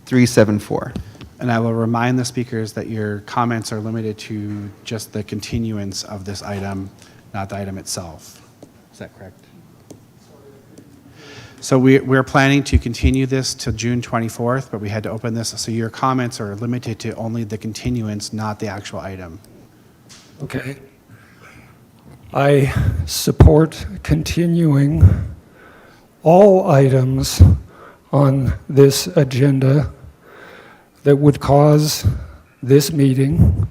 374. And I will remind the speakers that your comments are limited to just the continuance of this item, not the item itself. Is that correct? So we're planning to continue this to June 24th, but we had to open this, so your comments are limited to only the continuance, not the actual item. Okay. I support continuing all items on this agenda that would cause this meeting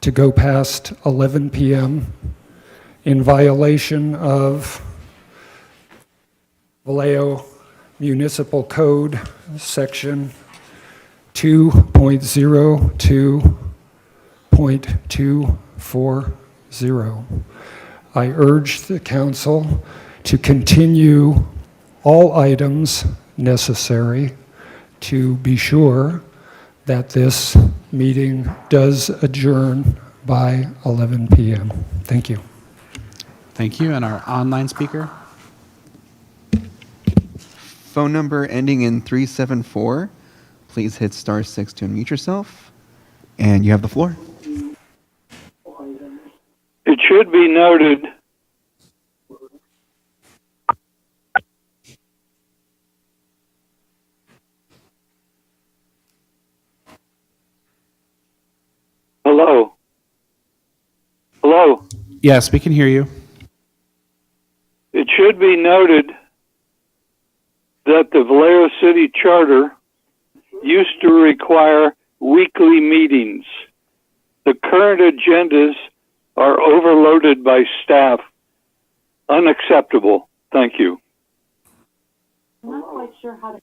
to go past 11 p.m. in violation of Vallejo Municipal Code, Section 2.02.240. I urge the council to continue all items necessary to be sure that this meeting does adjourn by 11 p.m. Thank you. Thank you. And our online speaker? Phone number ending in 374. Please please hit *6 to unmute yourself. And you have the floor. It should be noted Hello. Hello. Yes, we can hear you. It should be noted that the Vallejo City Charter used to require weekly meetings. The current agendas are overloaded by staff. Unacceptable. Thank you. I'm not quite sure how to.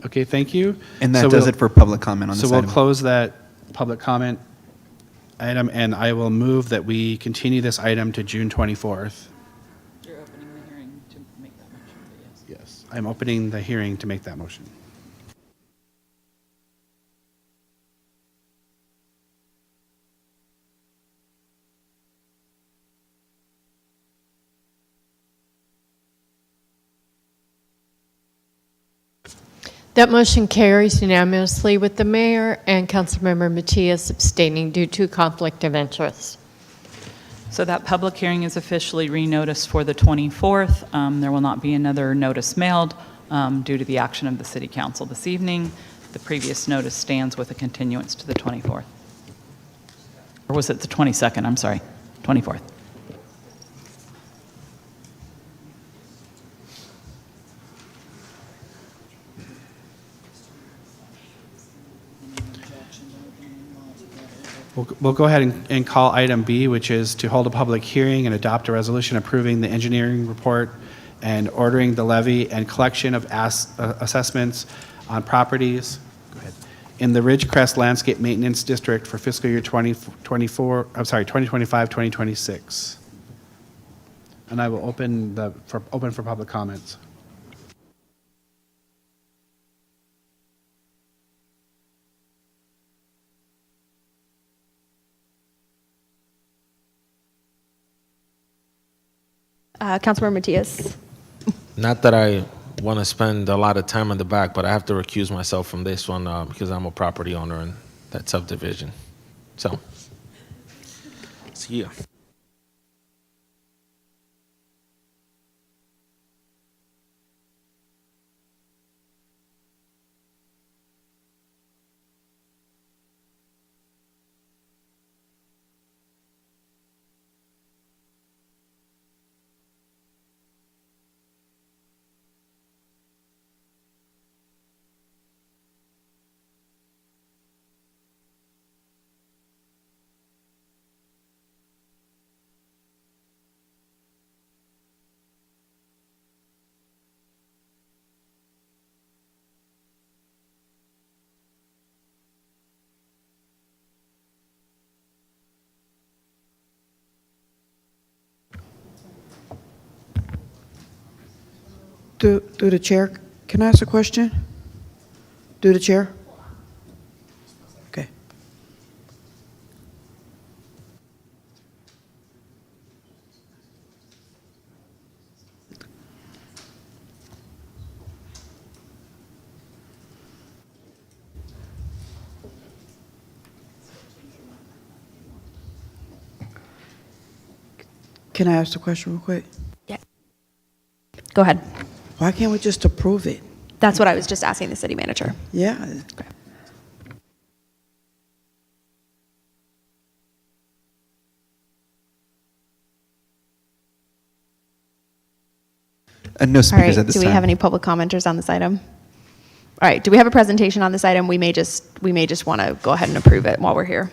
Okay, thank you. And that So does we'll- it for public comment on So this we'll item. close that public comment item, and I will move that we continue this item to June 24th. You're opening the hearing to make that motion, Yes. I'm opening the hearing to make that motion. That motion carries unanimously with the mayor and Councilmember Matias abstaining due to conflict of interest. So that public hearing is officially renoticed for the 24th. There will not be another notice mailed due to the action of the city council this evening. The previous notice stands with a continuance to the 24th. Or was it the 22nd? I'm sorry, 24th. We'll go ahead and call item B, which is to hold a public hearing and adopt a resolution approving the engineering report and ordering the levy and collection of assessments on properties in the Ridgecrest Landscape Maintenance District for fiscal year 2025, 2026. And I will open for public comments. Councilmember Matias. Not that I want to spend a lot of time in the back, but I have to recuse myself from this one because I'm a property owner in that subdivision. So, see ya. Through the chair, can I ask a question? Through the chair? Okay. Can I ask the question real quick? Yeah. Go ahead. Why can't we just approve it? That's what I was just asking the city manager. Yeah. Okay. No All speakers right, at this do we time. have any public commenters on this item? All right, do we have a presentation on this item? We may just want to go ahead and approve it while we're here.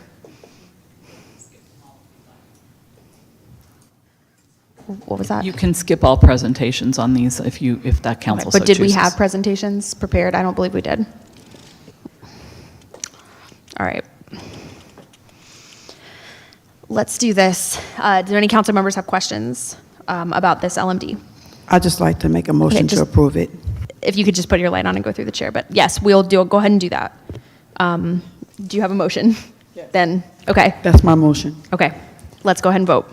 What was that? You can skip all presentations on these if that council so But did we chooses. have presentations prepared? I don't believe we did. All right. Let's do this. Do any council members have questions about this LMD? I'd just like to make a motion to just- approve it. If you could just put your light on and go through the chair. But yes, we'll go ahead and do that. Do you have a motion? Then, okay. That's my motion. Okay, let's go ahead and vote.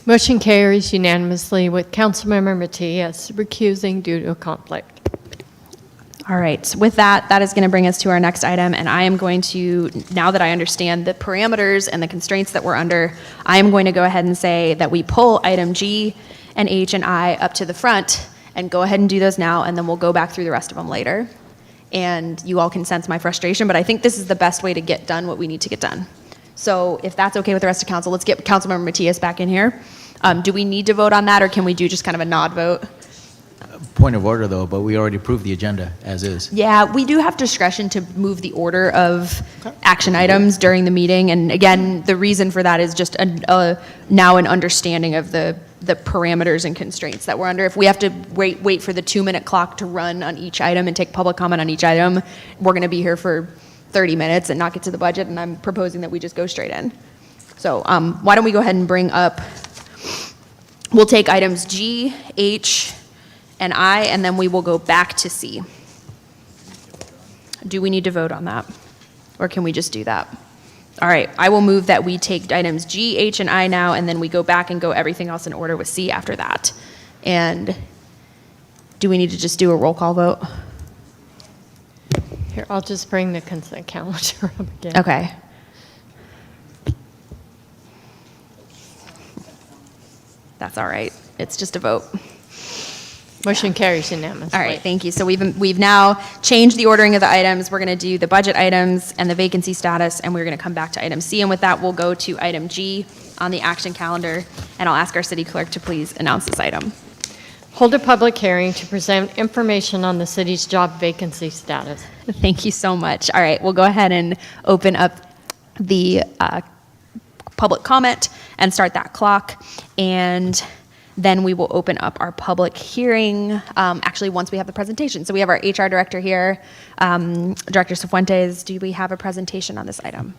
Motion carries unanimously with Councilmember Matias recusing due to a conflict. All right, with that, that is going to bring us to our next item, and I am going to, now that I understand the parameters and the constraints that we're under, I am going to go ahead and say that we pull item G and H and I up to the front and go ahead and do those now, and then we'll go back through the rest of them later. And you all can sense my frustration, but I think this is the best way to get done what we need to get done. So if that's okay with the rest of council, let's get Councilmember Matias back in here. Do we need to vote on that, or can we do just kind of a nod vote? Point of order, though, but we already approved the agenda as is. Yeah, we do have discretion to move the order of action items during the meeting. And again, the reason for that is just now an understanding of the parameters and constraints that we're under. If we have to wait for the 2-minute clock to run on each item and take public comment on each item, we're going to be here for 30 minutes and not get to the budget. And I'm proposing that we just go straight in. So why don't we go ahead and bring up, we'll take items G, H, and I, and then we will go back to C. Do we need to vote on that? Or can we just do that? All right, I will move that we take items G, H, and I now, and then we go back and go everything else in order with C after that. And do we need to just do a roll call vote? Here, I'll just bring the consent calendar up again. Okay. That's all right. It's just a vote. Motion carries unanimously. All right, thank you. So we've now changed the ordering of the items. We're going to do the budget items and the vacancy status, and we're going to come back to item C. And with that, we'll go to item G on the action calendar, and I'll ask our city clerk to please announce this item. Hold a public hearing to present information on the city's job vacancy status. Thank you so much. All right, we'll go ahead and open up the public comment and start that clock. And then we will open up our public hearing, actually, once we have the presentation. So we have our HR director here. Director Cifuentes, do we have a presentation on this item?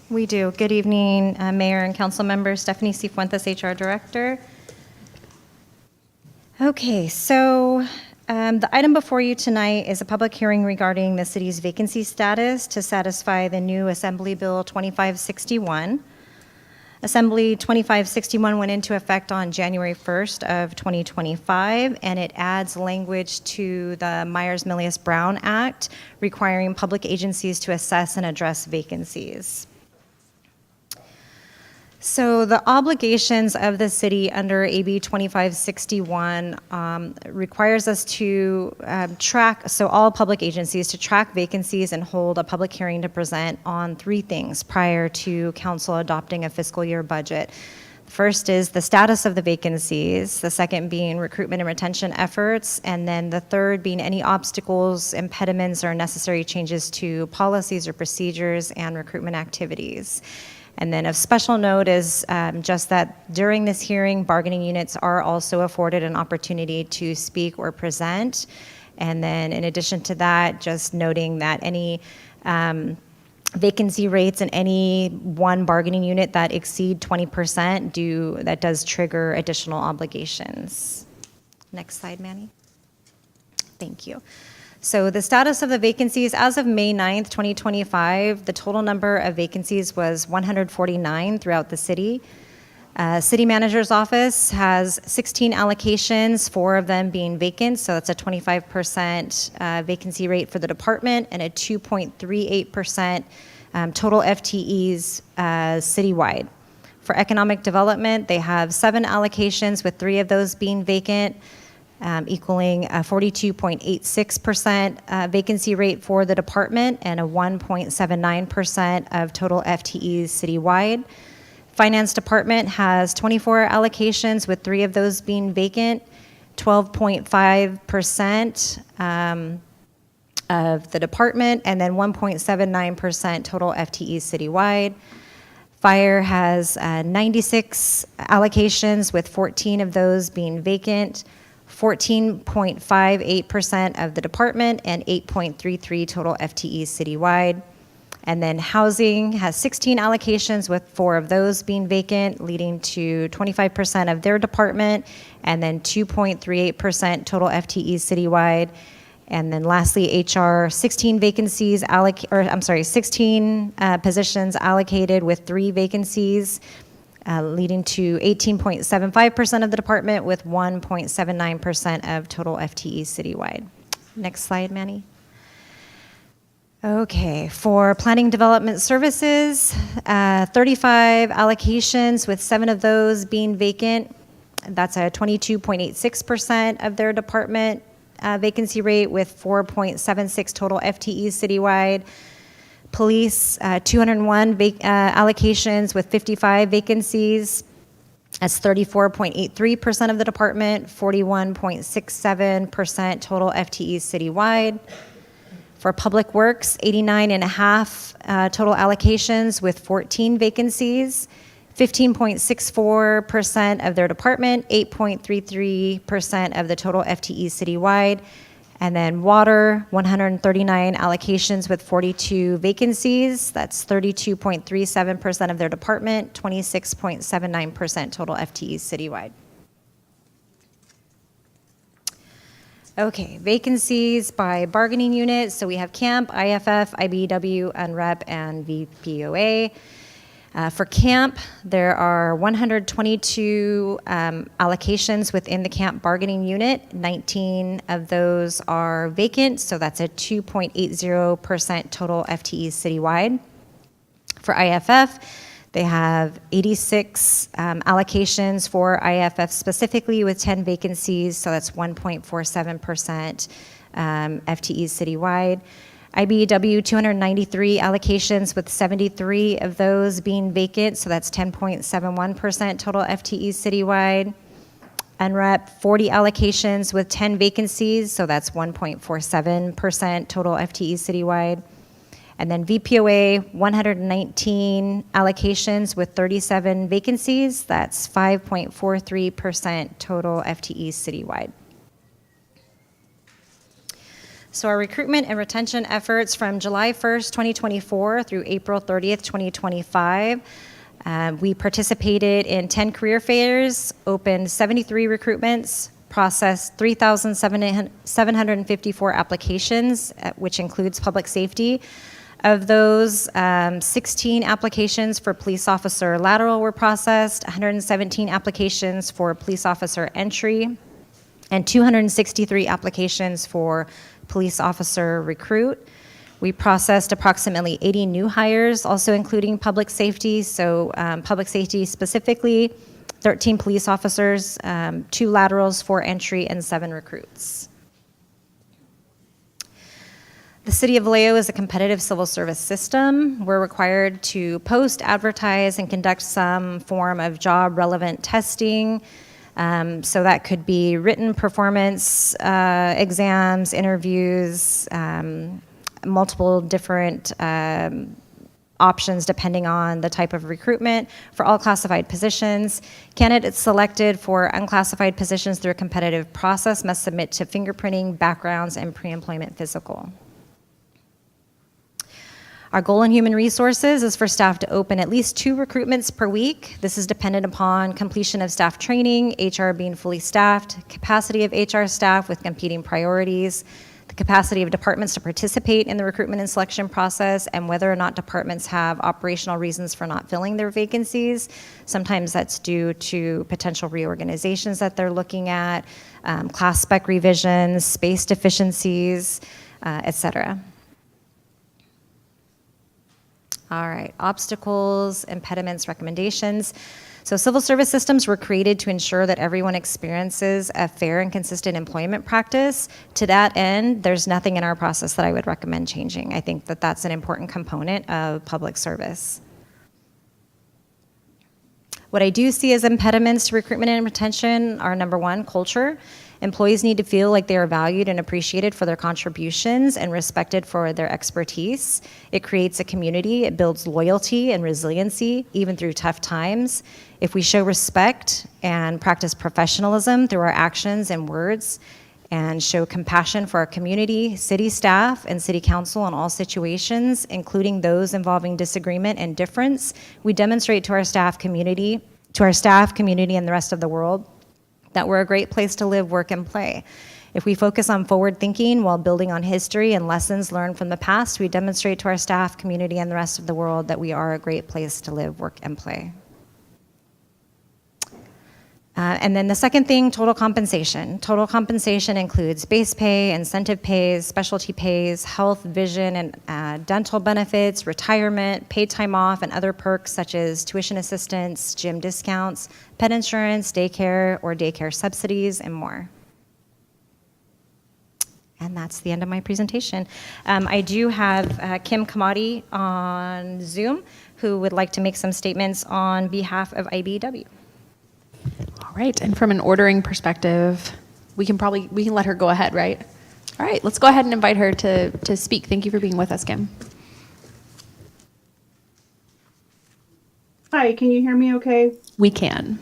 We do. Good evening, Mayor and council members. Stephanie Cifuentes, HR Director. Okay, so the item before you tonight is a public hearing regarding the city's vacancy status to satisfy the new Assembly Bill 2561. Assembly 2561 went into effect on January 1st of 2025, and it adds language to the Myers-Milius-Brown Act requiring public agencies to assess and address vacancies. So the obligations of the city under AB 2561 requires us to track, so all public agencies to track vacancies and hold a public hearing to present on 3 things prior to council adopting a fiscal year budget. The first is the status of the vacancies, the second being recruitment and retention efforts, and then the third being any obstacles, impediments, or necessary changes to policies or procedures and recruitment activities. And then of special note is just that during this hearing, bargaining units are also afforded an opportunity to speak or present. And then in addition to that, just noting that any vacancy rates in any one bargaining unit that exceed 20% that does trigger additional obligations. Next slide, Manny. Thank you. So the status of the vacancies, as of May 9th, 2025, the total number of vacancies was 149 throughout the city. City Manager's Office has 16 allocations, 4 of them being vacant, so that's a 25% vacancy rate for the department and a 2.38% total FTEs citywide. For economic development, they have 7 allocations, with 3 of those being vacant, equaling a 42.86% vacancy rate for the department and a 1.79% of total FTEs citywide. Finance department has 24 allocations, with 3 of those being vacant, 12.5% of the department, and then 1.79% total FTEs citywide. Fire has 96 allocations, with 14 of those being vacant, 14.58% of the department, and 8.33 total FTEs citywide. And then housing has 16 allocations, with 4 of those being vacant, leading to 25% of their department, and then 2.38% total FTEs citywide. And then lastly, HR, 16 vacancies, 16 positions allocated, with 3 vacancies, leading to 18.75% of the department with 1.79% of total FTE citywide. Next slide, Manny. Okay, for planning development services, 35 allocations with 7 of those being vacant. That's a 22.86% of their department vacancy rate with 4.76 total FTEs citywide. Police, 201 allocations with 55 vacancies. That's 34.83% of the department, 41.67% total FTEs citywide. For Public Works, 89.5 total allocations with 14 vacancies, 15.64% of their department, 8.33% of the total FTE citywide. And then Water, 139 allocations with 42 vacancies. That's 32.37% of their department, 26.79% total FTE citywide. Okay, vacancies by bargaining unit. So we have CAMP, IFF, IBEW, UNREP, and VPOA. For CAMP, there are 122 allocations within the CAMP bargaining unit. 19 of those are vacant, so that's a 2.80% total FTE citywide. For IFF, they have 86 allocations for IFF specifically with 10 vacancies, so that's 1.47% FTE citywide. IBEW, 293 allocations with 73 of those being vacant, so that's 10.71% total FTE citywide. UNREP, 40 allocations with 10 vacancies, so that's 1.47% total FTE citywide. And then VPOA, 119 allocations with 37 vacancies. That's 5.43% total FTE citywide. So our recruitment and retention efforts from July 1st, 2024 through April 30th, 2025. We participated in 10 career fairs, opened 73 recruitments, processed 3,754 applications, which includes public safety. Of those, 16 applications for police officer lateral were processed, 117 applications for police officer entry, and 263 applications for police officer recruit. We processed approximately 80 new hires, also including public safety. So public safety specifically, 13 police officers, 2 laterals, 4 entry, and 7 recruits. The City of Vallejo is a competitive civil service system. We're required to post, advertise, and conduct some form of job-relevant testing. So that could be written performance exams, interviews, multiple different options depending on the type of recruitment for all classified positions. Candidates selected for unclassified positions through a competitive process must submit to fingerprinting, backgrounds, and pre-employment physical. Our goal in human resources is for staff to open at least 2 recruitments per week. This is dependent upon completion of staff training, HR being fully staffed, capacity of HR staff with competing priorities, the capacity of departments to participate in the recruitment and selection process, and whether or not departments have operational reasons for not filling their vacancies. Sometimes that's due to potential reorganizations that they're looking at, class spec revisions, space deficiencies, et cetera. All right, obstacles, impediments, recommendations. So civil service systems were created to ensure that everyone experiences a fair and consistent employment practice. To that end, there's nothing in our process that I would recommend changing. I think that that's an important component of public service. What I do see as impediments to recruitment and retention are, number 1, culture. Employees need to feel like they are valued and appreciated for their contributions and respected for their expertise. It creates a community. It builds loyalty and resiliency, even through tough times. If we show respect and practice professionalism through our actions and words, and show compassion for our community, city staff, and city council in all situations, including those involving disagreement and difference, we demonstrate to our staff, community, and the rest of the world that we're a great place to live, work, and play. If we focus on forward thinking while building on history and lessons learned from the past, we demonstrate to our staff, community, and the rest of the world that we are a great place to live, work, and play. And then the second thing, total compensation. Total compensation includes base pay, incentive pays, specialty pays, health, vision, and dental benefits, retirement, paid time off, and other perks such as tuition assistance, gym discounts, pet insurance, daycare or daycare subsidies, and more. And that's the end of my presentation. I do have Kim Kamadi on Zoom, who would like to make some statements on behalf of IBEW. All right, and from an ordering perspective, we can let her go ahead, right? All right, let's go ahead and invite her to speak. Thank you for being with us, Kim. Hi, can you hear me okay? We can.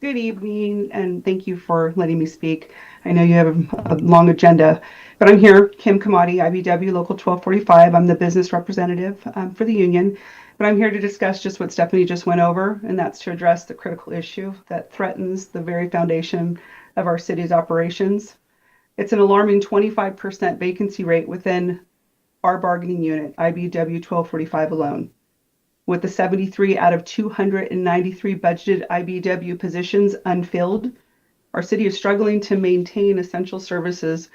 Good evening, and thank you for letting me speak. I know you have a long agenda, but I'm here, Kim Kamadi, IBW Local 1245. I'm the business representative for the union, but I'm here to discuss just what Stephanie just went over, and that's to address the critical issue that threatens the very foundation of our city's operations. It's an alarming 25% vacancy rate within our bargaining unit, IBW 1245 alone. With the 73 out of 293 budgeted IBW positions unfilled, our city is struggling to maintain essential services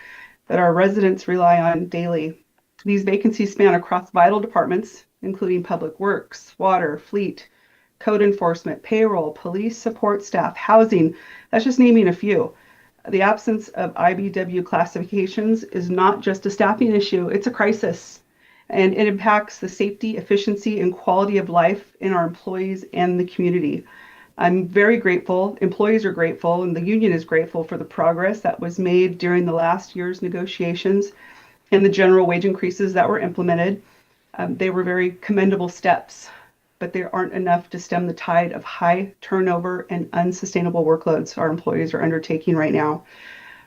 that our residents rely on daily. These vacancies span across vital departments, including public works, water, fleet, code enforcement, payroll, police support staff, housing. That's just naming a few. The absence of IBW classifications is not just a staffing issue, it's a crisis. And it impacts the safety, efficiency, and quality of life in our employees and the community. I'm very grateful, employees are grateful, and the union is grateful for the progress that was made during the last year's negotiations and the general wage increases that were implemented. They were very commendable steps, but they aren't enough to stem the tide of high turnover and unsustainable workloads our employees are undertaking right now.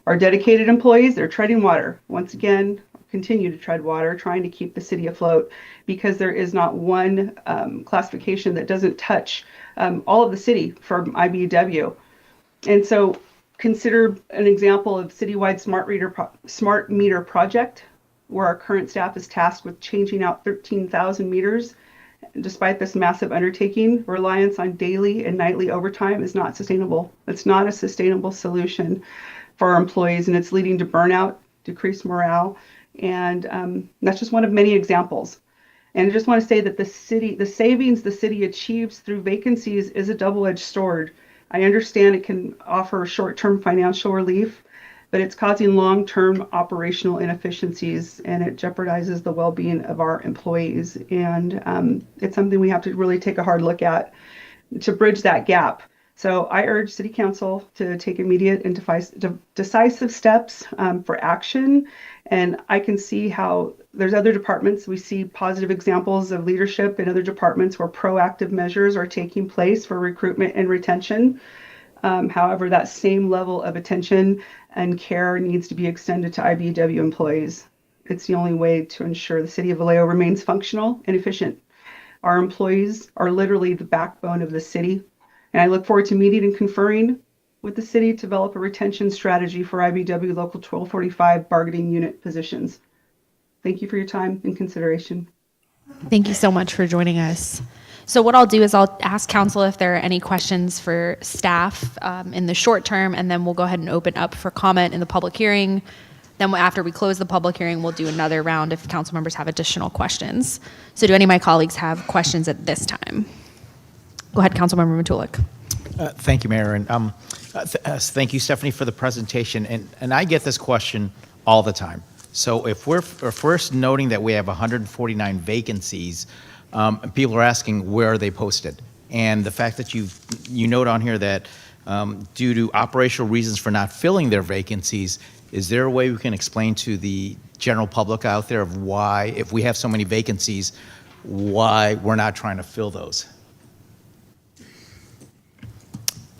Our dedicated employees, they're treading water. Once again, continue to tread water, trying to keep the city afloat because there is not one classification that doesn't touch all of the city from IBEW. And so consider an example of citywide smart meter project where our current staff is tasked with changing out 13,000 meters. Despite this massive undertaking, reliance on daily and nightly overtime is not sustainable. It's not a sustainable solution for our employees, and it's leading to burnout, decreased morale, and that's just one of many examples. And I just want to say that the savings the city achieves through vacancies is a double-edged sword. I understand it can offer short-term financial relief, but it's causing long-term operational inefficiencies, and it jeopardizes the well-being of our employees. And it's something we have to really take a hard look at to bridge that gap. So I urge City Council to take immediate and decisive steps for action. And I can see how there's other departments. We see positive examples of leadership in other departments where proactive measures are taking place for recruitment and retention. However, that same level of attention and care needs to be extended to IBEW employees. It's the only way to ensure the city of Vallejo remains functional and efficient. Our employees are literally the backbone of the city. And I look forward to meeting and conferring with the city to develop a retention strategy for IBEW Local 1245 bargaining unit positions. Thank you for your time and consideration. Thank you so much for joining us. So what I'll do is I'll ask council if there are any questions for staff in the short term, and then we'll go ahead and open up for comment in the public hearing. Then after we close the public hearing, we'll do another round if council members have additional questions. So do any of my colleagues have questions at this time? Go ahead, Councilmember Matulik. Thank you, Mayor. And thank you, Stephanie, for the presentation. And I get this question all the time. So if we're first noting that we have 149 vacancies, people are asking where are they posted? And the fact that you note on here that due to operational reasons for not filling their vacancies, is there a way we can explain to the general public out there of why, if we have so many vacancies, why we're not trying to fill those?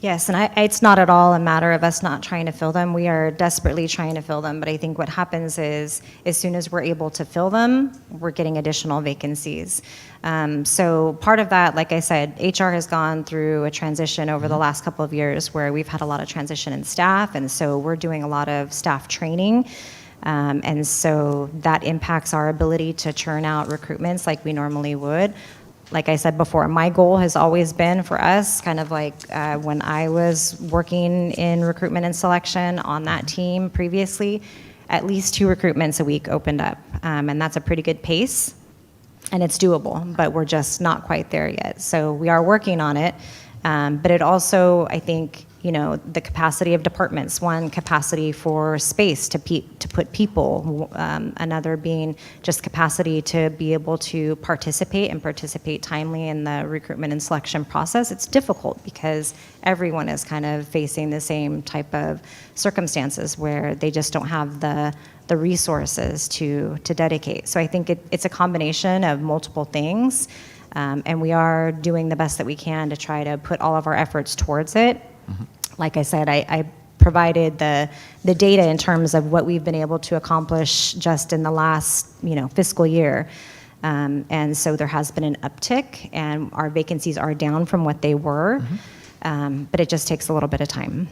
Yes, and it's not at all a matter of us not trying to fill them. We are desperately trying to fill them, but I think what happens is as soon as we're able to fill them, we're getting additional vacancies. So part of that, like I said, HR has gone through a transition over the last couple of years where we've had a lot of transition in staff, and so we're doing a lot of staff training. And so that impacts our ability to churn out recruitments like we normally would. like I said before, my goal has always been for us, kind of like when I was working in recruitment and selection on that team previously, at least 2 recruitments a week opened up. And that's a pretty good pace, and it's doable, but we're just not quite there yet. So we are working on it. But it also, I think, the capacity of departments, one, capacity for space to put people, another being just capacity to be able to participate timely in the recruitment and selection process. It's difficult because everyone is kind of facing the same type of circumstances where they just don't have the resources to dedicate. So I think it's a combination of multiple things. And we are doing the best that we can to try to put all of our efforts towards it. Like I said, I provided the data in terms of what we've been able to accomplish just in the last fiscal year. And so there has been an uptick, and our vacancies are down from what they were. But it just takes a little bit of time.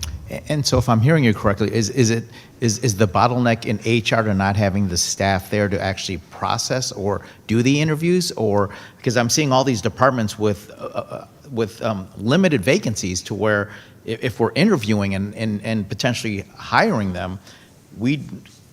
And so if I'm hearing you correctly, is the bottleneck in HR to not having the staff there to actually process or do the interviews? Or, because I'm seeing all these departments with limited vacancies to where if we're interviewing and potentially hiring them, we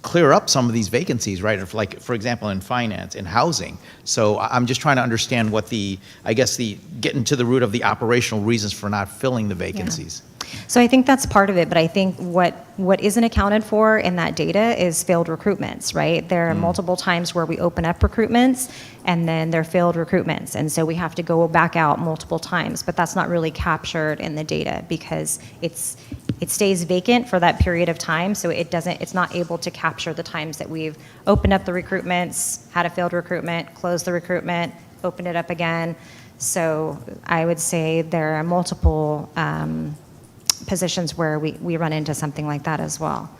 clear up some of these vacancies, right? If, like, for example, in finance, in housing. So I'm just trying to understand what getting to the root of the operational reasons for not filling the vacancies. Yeah. So I think that's part of it, but I think what isn't accounted for in that data is failed recruitments, right? There are multiple times where we open up recruitments and then they're failed recruitments, and so we have to go back out multiple times, but that's not really captured in the data because it stays vacant for that period of time, so it's not able to capture the times that we've opened up the recruitments, had a failed recruitment, closed the recruitment, opened it up again. So I would say there are multiple positions where we run into something like that as well.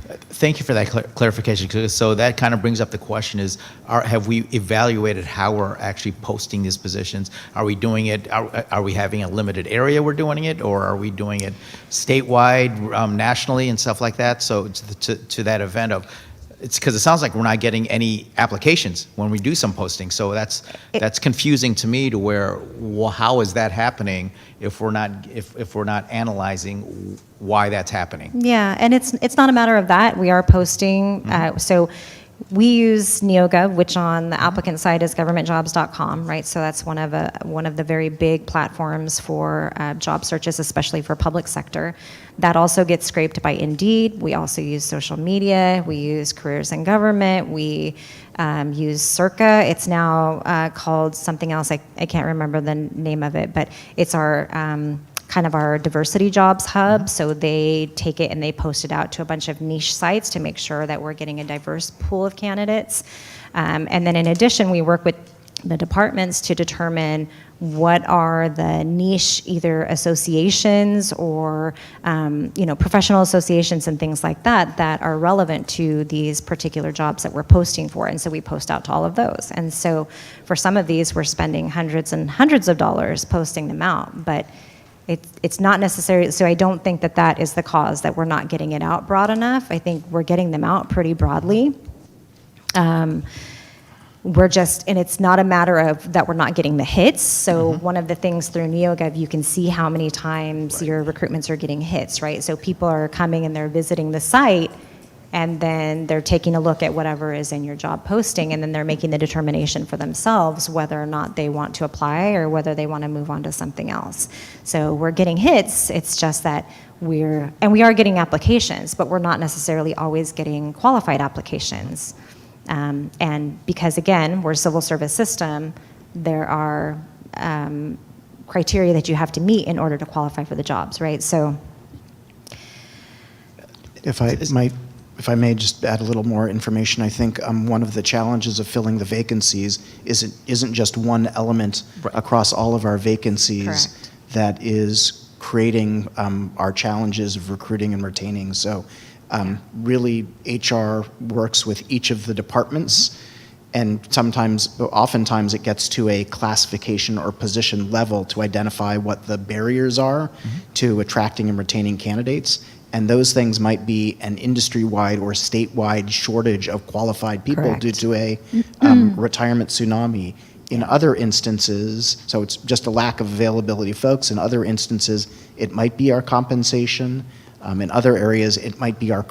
Thank you for that clarification. So that kind of brings up the question is, have we evaluated how we're actually posting these positions? Are we doing it, are we having a limited area we're doing it, or are we doing it statewide, nationally, and stuff like that? So to that event of, it's because it sounds like we're not getting any applications when we do some posting. So that's confusing to me to where, well, how is that happening if we're not analyzing why that's happening? Yeah, and it's not a matter of that. We are posting. So we use NeoGov, which on the applicant side is governmentjobs.com, right? So that's one of the very big platforms for job searches, especially for public sector. That also gets scraped by Indeed. We also use social media. We use Careers in Government. We use Circa. It's now called something else. I can't remember the name of it, but it's our kind of our diversity jobs hub. So they take it and they post it out to a bunch of niche sites to make sure that we're getting a diverse pool of candidates. And then in addition, we work with the departments to determine what are the niche either associations or professional associations and things like that are relevant to these particular jobs that we're posting for. And so we post out to all of those. And so for some of these, we're spending hundreds and hundreds of dollars posting them out. But it's not necessary, so I don't think that is the cause, that we're not getting it out broad enough. I think we're getting them out pretty broadly. And it's not a matter of that we're not getting the hits. So one of the things through NeoGov, you can see how many times your recruitments are getting hits, right? So people are coming and they're visiting the site, and then they're taking a look at whatever is in your job posting, and then they're making the determination for themselves whether or not they want to apply or whether they want to move on to something else. So we're getting hits. It's just that we are getting applications, but we're not necessarily always getting qualified applications. And because, again, we're a civil service system, there are criteria that you have to meet in order to qualify for the jobs, right? So if I may just add a little more information, I think one of the challenges of filling the vacancies isn't just one element across all of our vacancies. Correct. That is creating our challenges of recruiting and retaining. So really, HR works with each of the departments, and oftentimes it gets to a classification or position level to identify what the barriers are to attracting and retaining candidates. And those things might be an industry-wide or statewide shortage of qualified people. Correct. Due to a retirement tsunami, In other instances, so it's just a lack of availability of folks. In other instances, it might be our compensation. In other areas, it might be our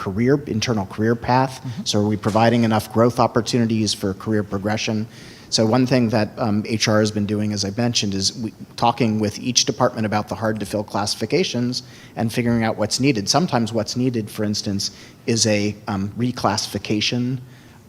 internal career path. So are we providing enough growth opportunities for career progression? So one thing that HR has been doing, as I mentioned, is talking with each department about the hard-to-fill classifications and figuring out what's needed. Sometimes what's needed, for instance, is a reclassification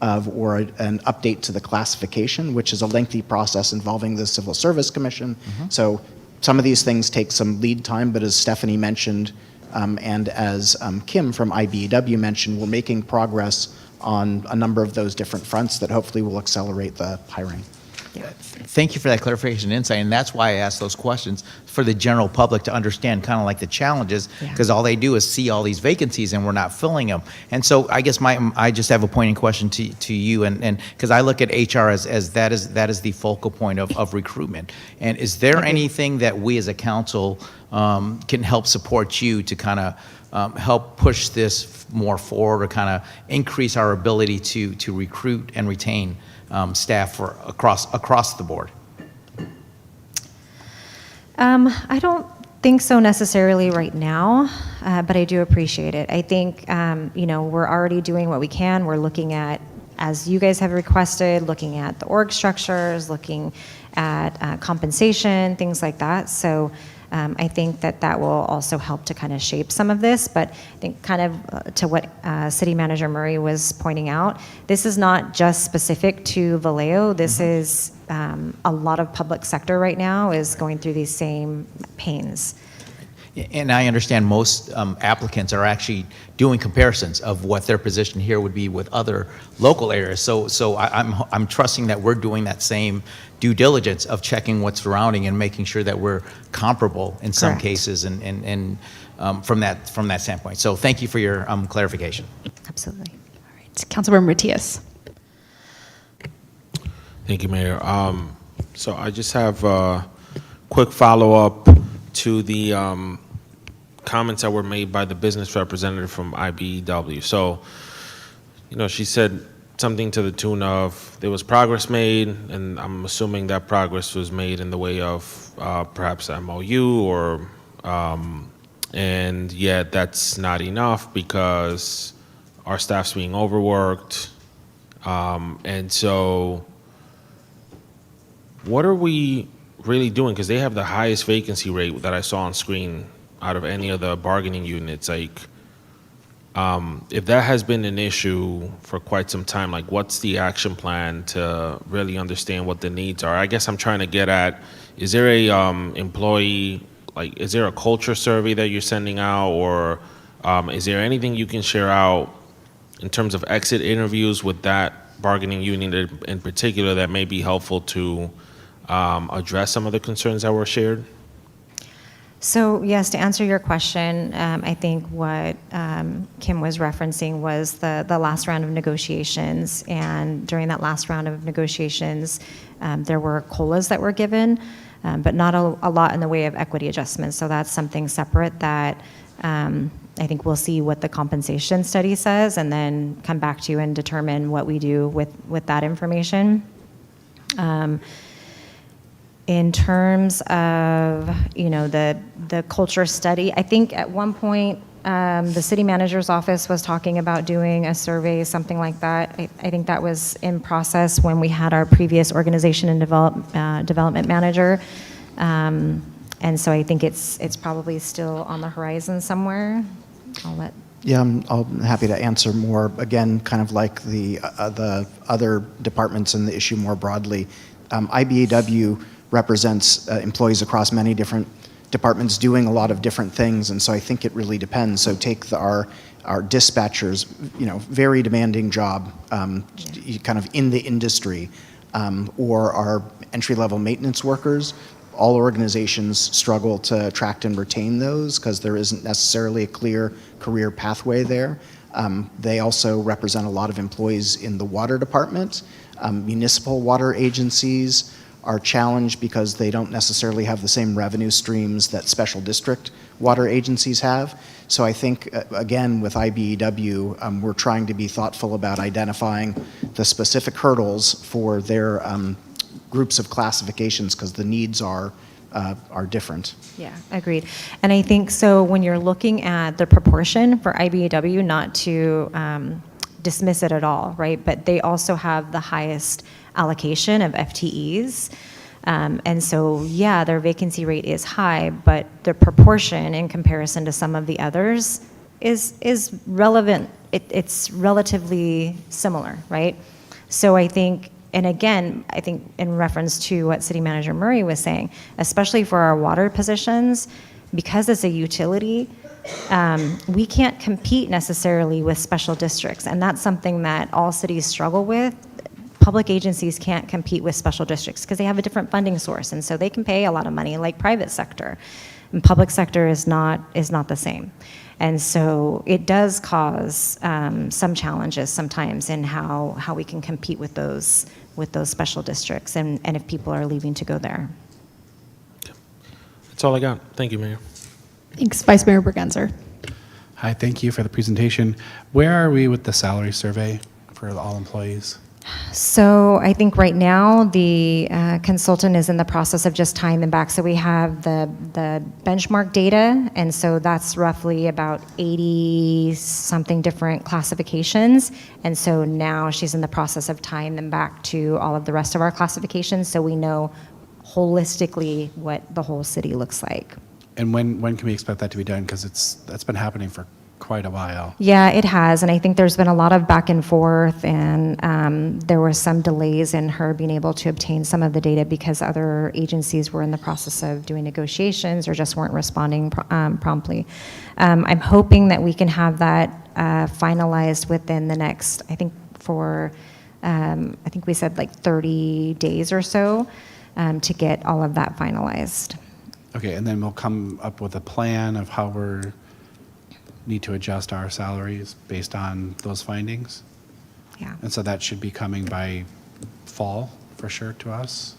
or an update to the classification, which is a lengthy process involving the Civil Service Commission. So some of these things take some lead time, but as Stephanie mentioned, and as Kim from IBEW mentioned, we're making progress on a number of those different fronts that hopefully will accelerate the hiring. Thank you for that clarification and insight, and that's why I asked those questions for the general public to understand kind of like the challenges, because all they do is see all these vacancies and we're not filling them. And so I guess I just have a pointing question to you, and because I look at HR as that is the focal point of recruitment. And is there anything that we as a council can help support you to kind of help push this more forward, or kind of increase our ability to recruit and retain staff for across the board? I don't think so necessarily right now, but I do appreciate it. I think, we're already doing what we can. We're looking at, as you guys have requested, looking at the org structures, looking at compensation, things like that. So I think that will also help to kind of shape some of this. But I think kind of to what City Manager Murray was pointing out, this is not just specific to Vallejo. This is a lot of public sector right now is going through these same pains. And I understand most applicants are actually doing comparisons of what their position here would be with other local areas. So I'm trusting that we're doing that same due diligence of checking what's surrounding and making sure that we're comparable in some cases, and from that standpoint. So thank you for your clarification. Absolutely. All right, Councilmember Matias. Thank you, Mayor. So I just have a quick follow-up to the comments that were made by the business representative from IBEW. So, she said something to the tune of there was progress made, and I'm assuming that progress was made in the way of perhaps MOU or, and yet that's not enough because our staff's being overworked. And so what are we really doing? Because they have the highest vacancy rate that I saw on screen out of any of the bargaining units. Like, if that has been an issue for quite some time, like what's the action plan to really understand what the needs are? I guess I'm trying to get at, is there a employee, like, is there a culture survey that you're sending out, or is there anything you can share out in terms of exit interviews with that bargaining union in particular that may be helpful to address some of the concerns that were shared? So yes, to answer your question, I think what Kim was referencing was the last round of negotiations, and during that last round of negotiations, there were COLAs that were given, but not a lot in the way of equity adjustments. So that's something separate that I think we'll see what the compensation study says, and then come back to you and determine what we do with that information. In terms of, the culture study, I think at one point the city manager's office was talking about doing a survey, something like that. I think that was in process when we had our previous organization and development manager. And so I think it's probably still on the horizon somewhere. Yeah, I'm happy to answer more. Again, kind of like the other departments and the issue more broadly. IBEW represents employees across many different departments doing a lot of different things, and so I think it really depends. So take our dispatchers, very demanding job, kind of in the industry, or our entry-level maintenance workers. All organizations struggle to attract and retain those because there isn't necessarily a clear career pathway there. They also represent a lot of employees in the water department. Municipal water agencies are challenged because they don't necessarily have the same revenue streams that special district water agencies have. So I think, again, with IBEW, we're trying to be thoughtful about identifying the specific hurdles for their groups of classifications because the needs are different. Yeah, agreed. And I think so when you're looking at the proportion for IBEW, not to dismiss it at all, right? But they also have the highest allocation of FTEs. And so, yeah, their vacancy rate is high, but the proportion in comparison to some of the others is relevant. It's relatively similar, right? So I think, and again, I think in reference to what City Manager Murray was saying, especially for our water positions, because it's a utility, we can't compete necessarily with special districts. And that's something that all cities struggle with. Public agencies can't compete with special districts because they have a different funding source. And so they can pay a lot of money like private sector. And public sector is not the same. And so it does cause some challenges sometimes in how we can compete with those special districts and if people are leaving to go there. That's all I got. Thank you, Mayor. Thanks, Vice Mayor Bergenser. Hi, thank you for the presentation. Where are we with the salary survey for all employees? So I think right now the consultant is in the process of just tying them back. So we have the benchmark data, and so that's roughly about 80 something different classifications. And so now she's in the process of tying them back to all of the rest of our classifications, so we know holistically what the whole city looks like. And when can we expect that to be done? Because that's been happening for quite a while. Yeah, it has, and I think there's been a lot of back and forth, and there were some delays in her being able to obtain some of the data because other agencies were in the process of doing negotiations or just weren't responding promptly. I'm hoping that we can have that finalized within the next, I think we said like 30 days or so to get all of that finalized. Okay, and then we'll come up with a plan of how we need to adjust our salaries based on those findings? Yeah. And so that should be coming by fall, for sure, to us?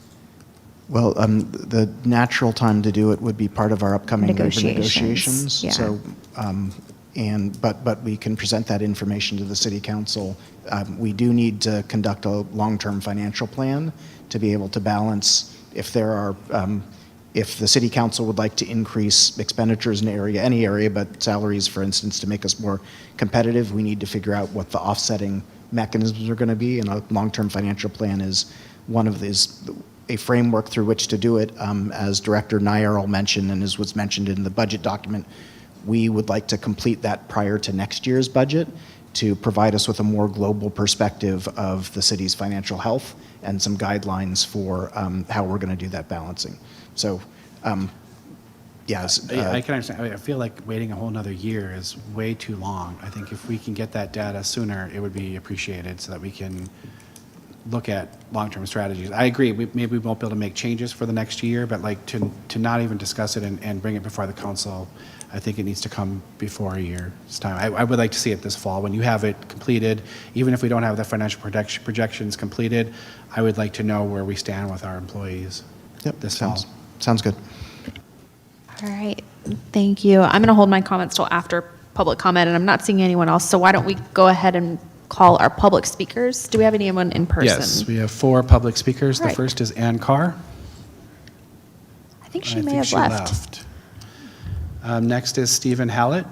Well, the natural time to do it would be part of our upcoming labor negotiations. Yeah. So, but we can present that information to the city council. We do need to conduct a long-term financial plan to be able to balance if there are, if the city council would like to increase expenditures in any area, but salaries, for instance, to make us more competitive, we need to figure out what the offsetting mechanisms are going to be, and a long-term financial plan is one of these, a framework through which to do it. As Director Nyarl mentioned, and as was mentioned in the budget document, we would like to complete that prior to next year's budget to provide us with a more global perspective of the city's financial health and some guidelines for how we're going to do that balancing. So, yes. I can understand. I feel like waiting a whole nother year is way too long. I think if we can get that data sooner, it would be appreciated so that we can look at long-term strategies. I agree. Maybe we won't be able to make changes for the next year, but like to not even discuss it and bring it before the council, I think it needs to come before a year's time. I would like to see it this fall when you have it completed. Even if we don't have the financial projections completed, I would like to know where we stand with our employees this fall. Sounds good. All right, thank you. I'm going to hold my comments till after public comment, and I'm not seeing anyone else, so why don't we go ahead and call our public speakers? Do we have anyone in person? Yes, we have 4 public speakers. All right. The first is Ann Carr. I think she may have left. Next is Stephen Hallett.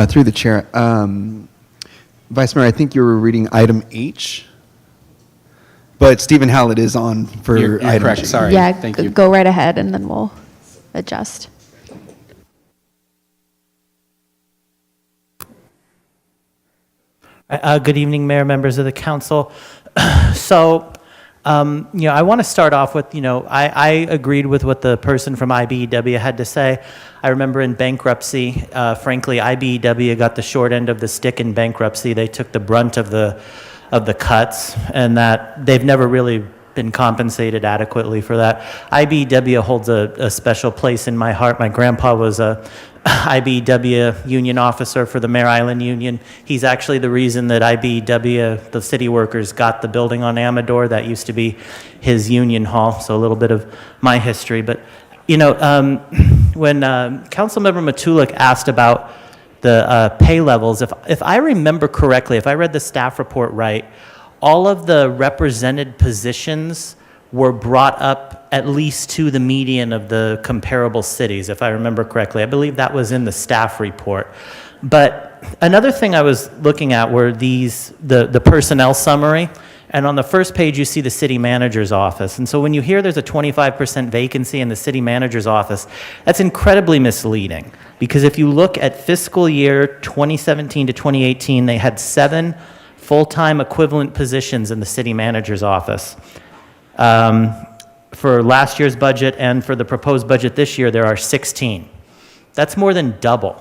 Through the chair, Vice Mayor, I think you were reading item H, but Stephen Hallett is on for You're item correct. G. Sorry. Yeah, Thank you. go right ahead, and then we'll adjust. Good evening, Mayor, members of the council. So, I want to start off with, I agreed with what the person from IBEW had to say. I remember in bankruptcy, frankly, IBEW got the short end of the stick in bankruptcy. They took the brunt of the cuts, and that they've never really been compensated adequately for that. IBEW holds a special place in my heart. My grandpa was a IBEW union officer for the Mare Island Union. He's actually the reason that IBEW, the city workers, got the building on Amador. That used to be his union hall, so a little bit of my history. But, when Councilmember Matulik asked about the pay levels, if I remember correctly, if I read the staff report right, all of the represented positions were brought up at least to the median of the comparable cities, if I remember correctly. I believe that was in the staff report. But another thing I was looking at were the personnel summary. And on the first page, you see the city manager's office. And so when you hear there's a 25% vacancy in the city manager's office, that's incredibly misleading. Because if you look at fiscal year 2017 to 2018, they had 7 full-time equivalent positions in the city manager's office. For last year's budget and for the proposed budget this year, there are 16. That's more than double.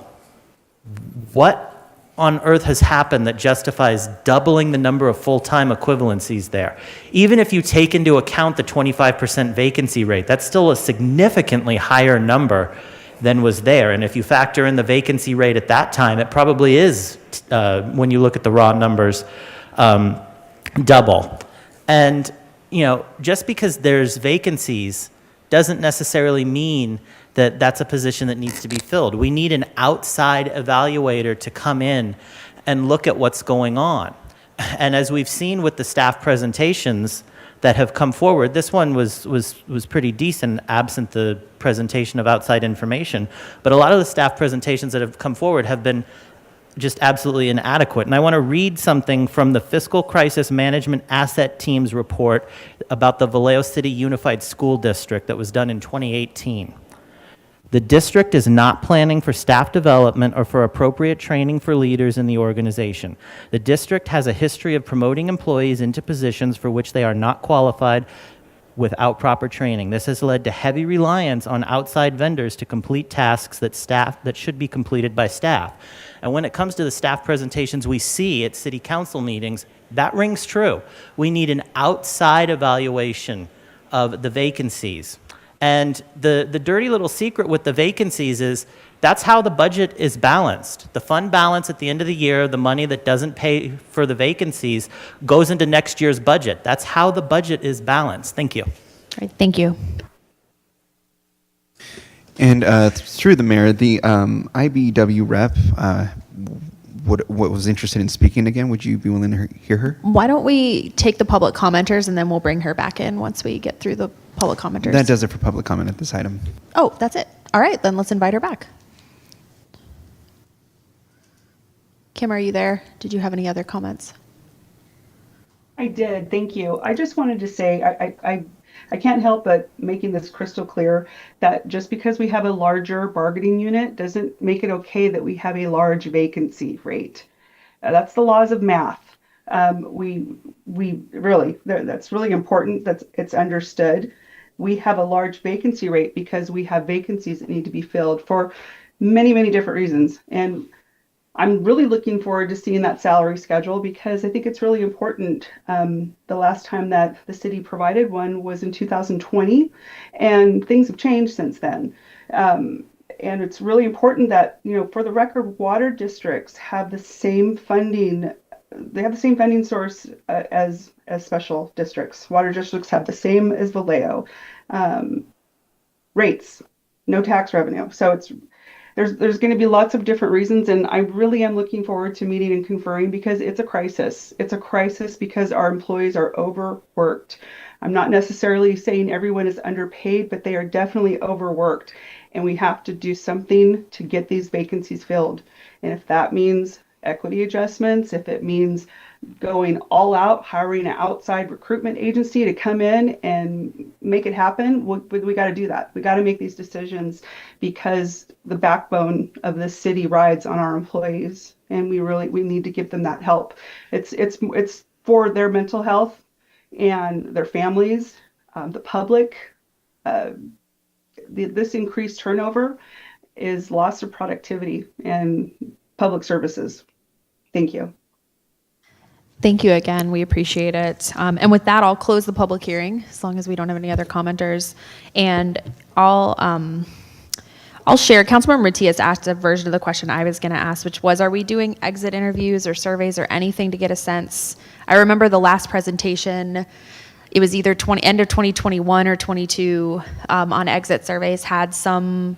What on earth has happened that justifies doubling the number of full-time equivalencies there? Even if you take into account the 25% vacancy rate, that's still a significantly higher number than was there. And if you factor in the vacancy rate at that time, it probably is, when you look at the raw numbers, double. And just because there's vacancies doesn't necessarily mean that that's a position that needs to be filled. We need an outside evaluator to come in and look at what's going on. And as we've seen with the staff presentations that have come forward, this one was pretty decent, absent the presentation of outside information. But a lot of the staff presentations that have come forward have been just absolutely inadequate. And I want to read something from the Fiscal Crisis Management Asset Team's report about the Vallejo City Unified School District that was done in 2018. The district is not planning for staff development or for appropriate training for leaders in the organization. The district has a history of promoting employees into positions for which they are not qualified without proper training. This has led to heavy reliance on outside vendors to complete tasks that should be completed by staff. And when it comes to the staff presentations we see at city council meetings, that rings true. We need an outside evaluation of the vacancies. And the dirty little secret with the vacancies is that's how the budget is balanced. The fund balance at the end of the year, the money that doesn't pay for the vacancies, goes into next year's budget. That's how the budget is balanced. Thank you. All right, thank you. And through the mayor, the IBEW rep, what was interested in speaking again, would you be willing to hear her? Why don't we take the public commenters and then we'll bring her back in once we get through the public commenters. That does it for public comment at this item. Oh, that's it. All right, then let's invite her back. Kim, are you there? Did you have any other comments? I did, thank you. I just wanted to say, I can't help but making this crystal clear that just because we have a larger bargaining unit doesn't make it okay that we have a large vacancy rate. That's the laws of math. We really, that's really important that it's understood. We have a large vacancy rate because we have vacancies that need to be filled for many, many different reasons. And I'm really looking forward to seeing that salary schedule because I think it's really important. The last time that the city provided one was in 2020, and things have changed since then. And it's really important that, for the record, water districts have the same funding. They have the same funding source as special districts. Water districts have the same as Vallejo rates, no tax revenue. So there's going to be lots of different reasons, and I really am looking forward to meeting and conferring because it's a crisis. It's a crisis because our employees are overworked. I'm not necessarily saying everyone is underpaid, but they are definitely overworked, and we have to do something to get these vacancies filled. And if that means equity adjustments, if it means going all out, hiring an outside recruitment agency to come in and make it happen, we got to do that. We got to make these decisions because the backbone of this city rides on our employees, and we need to give them that help. It's for their mental health and their families, the public. This increased turnover is loss of productivity and public services. Thank you. Thank you again. We appreciate it. And with that, I'll close the public hearing as long as we don't have any other commenters. And I'll share. Councilmember Matias asked a version of the question I was going to ask, which was, are we doing exit interviews or surveys or anything to get a sense? I remember the last presentation, it was either end of 2021 or 22 on exit surveys had some,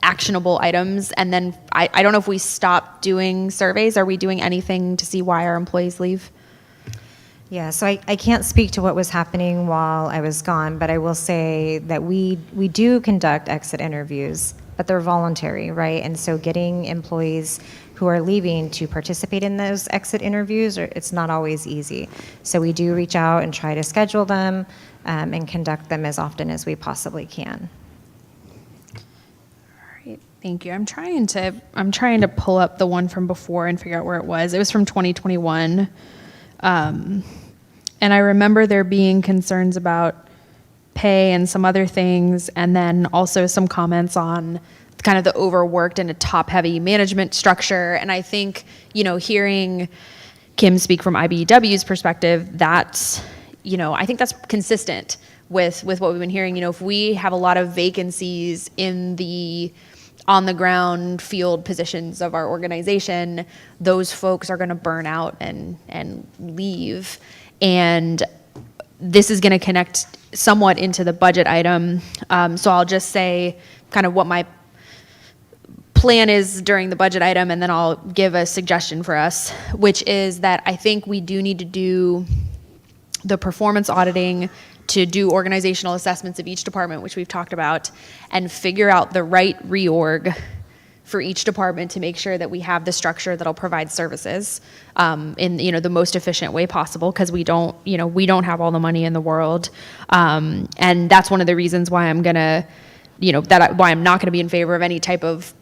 actionable items. And then I don't know if we stopped doing surveys. Are we doing anything to see why our employees leave? Yeah, so I can't speak to what was happening while I was gone, but I will say that we do conduct exit interviews, but they're voluntary, right? And so getting employees who are leaving to participate in those exit interviews, it's not always easy. So we do reach out and try to schedule them and conduct them as often as we possibly can. Thank you. I'm trying to pull up the one from before and figure out where it was. It was from 2021. And I remember there being concerns about pay and some other things, and then also some comments on kind of the overworked and a top-heavy management structure. And I think, hearing Kim speak from IBEW's perspective, that's, I think that's consistent with what we've been hearing. If we have a lot of vacancies in the on-the-ground field positions of our organization, those folks are going to burn out and leave. And this is going to connect somewhat into the budget item. So I'll just say kind of what my plan is during the budget item, and then I'll give a suggestion for us, which is that I think we do need to do the performance auditing to do organizational assessments of each department, which we've talked about, and figure out the right reorg for each department to make sure that we have the structure that'll provide services in the most efficient way possible, because we don't have all the money in the world, and that's one of the reasons why I'm gonna why I'm not gonna be in favor of any type of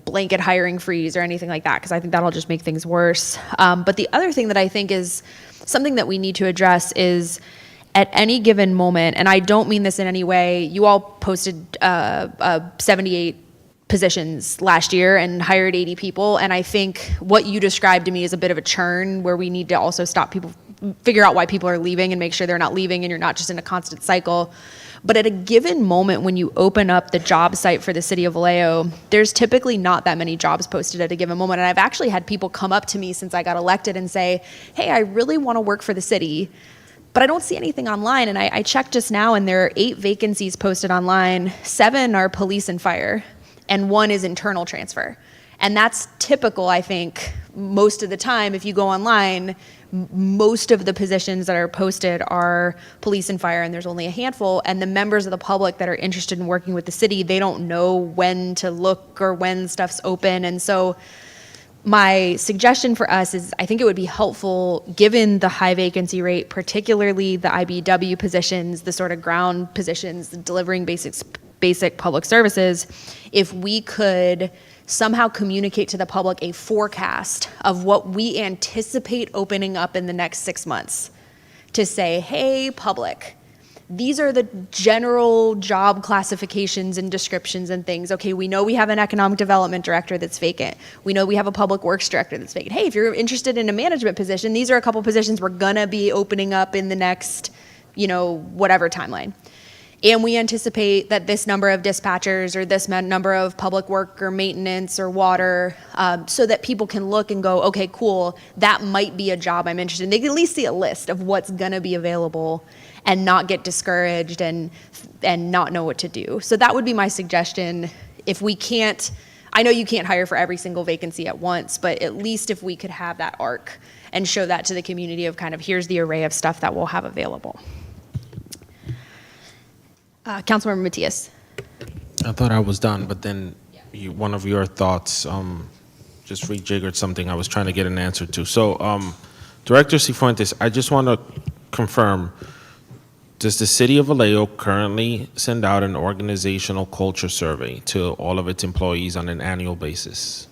blanket hiring freeze or anything like that, because I think that'll just make things worse. But the other thing that I think is something that we need to address is, at any given moment, and I don't mean this in any way, you all posted 78 positions last year and hired 80 people, and I think what you described to me is a bit of a churn where we need to also stop people, figure out why people are leaving and make sure they're not leaving and you're not just in a constant cycle. But at a given moment, when you open up the job site for the city of Vallejo, there's typically not that many jobs posted at a given moment. And I've actually had people come up to me since I got elected and say, hey, I really want to work for the city, but I don't see anything online. And I checked just now, and there are 8 vacancies posted online. 7 are police and fire, and 1 is internal transfer. And that's typical, I think, most of the time. If you go online, most of the positions that are posted are police and fire, and there's only a handful. And the members of the public that are interested in working with the city, they don't know when to look or when stuff's open. And so my suggestion for us is, I think it would be helpful, given the high vacancy rate, particularly the IBW positions, the sort of ground positions, delivering basic public services, if we could somehow communicate to the public a forecast of what we anticipate opening up in the next 6 months, to say, hey, public, these are the general job classifications and descriptions and things. Okay, we know we have an economic development director that's vacant. We know we have a public works director that's vacant. Hey, if you're interested in a management position, these are a couple positions we're gonna be opening up in the next, whatever timeline. And we anticipate that this number of dispatchers or this number of public work or maintenance or water, so that people can look and go, okay, cool, that might be a job I'm interested in. They can at least see a list of what's gonna be available and not get discouraged and not know what to do. So that would be my suggestion. If we can't, I know you can't hire for every single vacancy at once, but at least if we could have that arc and show that to the community of kind of, here's the array of stuff that we'll have available. Councilmember Matias. I thought I was done, but then one of your thoughts just rejiggered something I was trying to get an answer to. So, Director Cifuentes, I just want to confirm, does the city of Vallejo currently send out an organizational culture survey to all of its employees on an annual basis?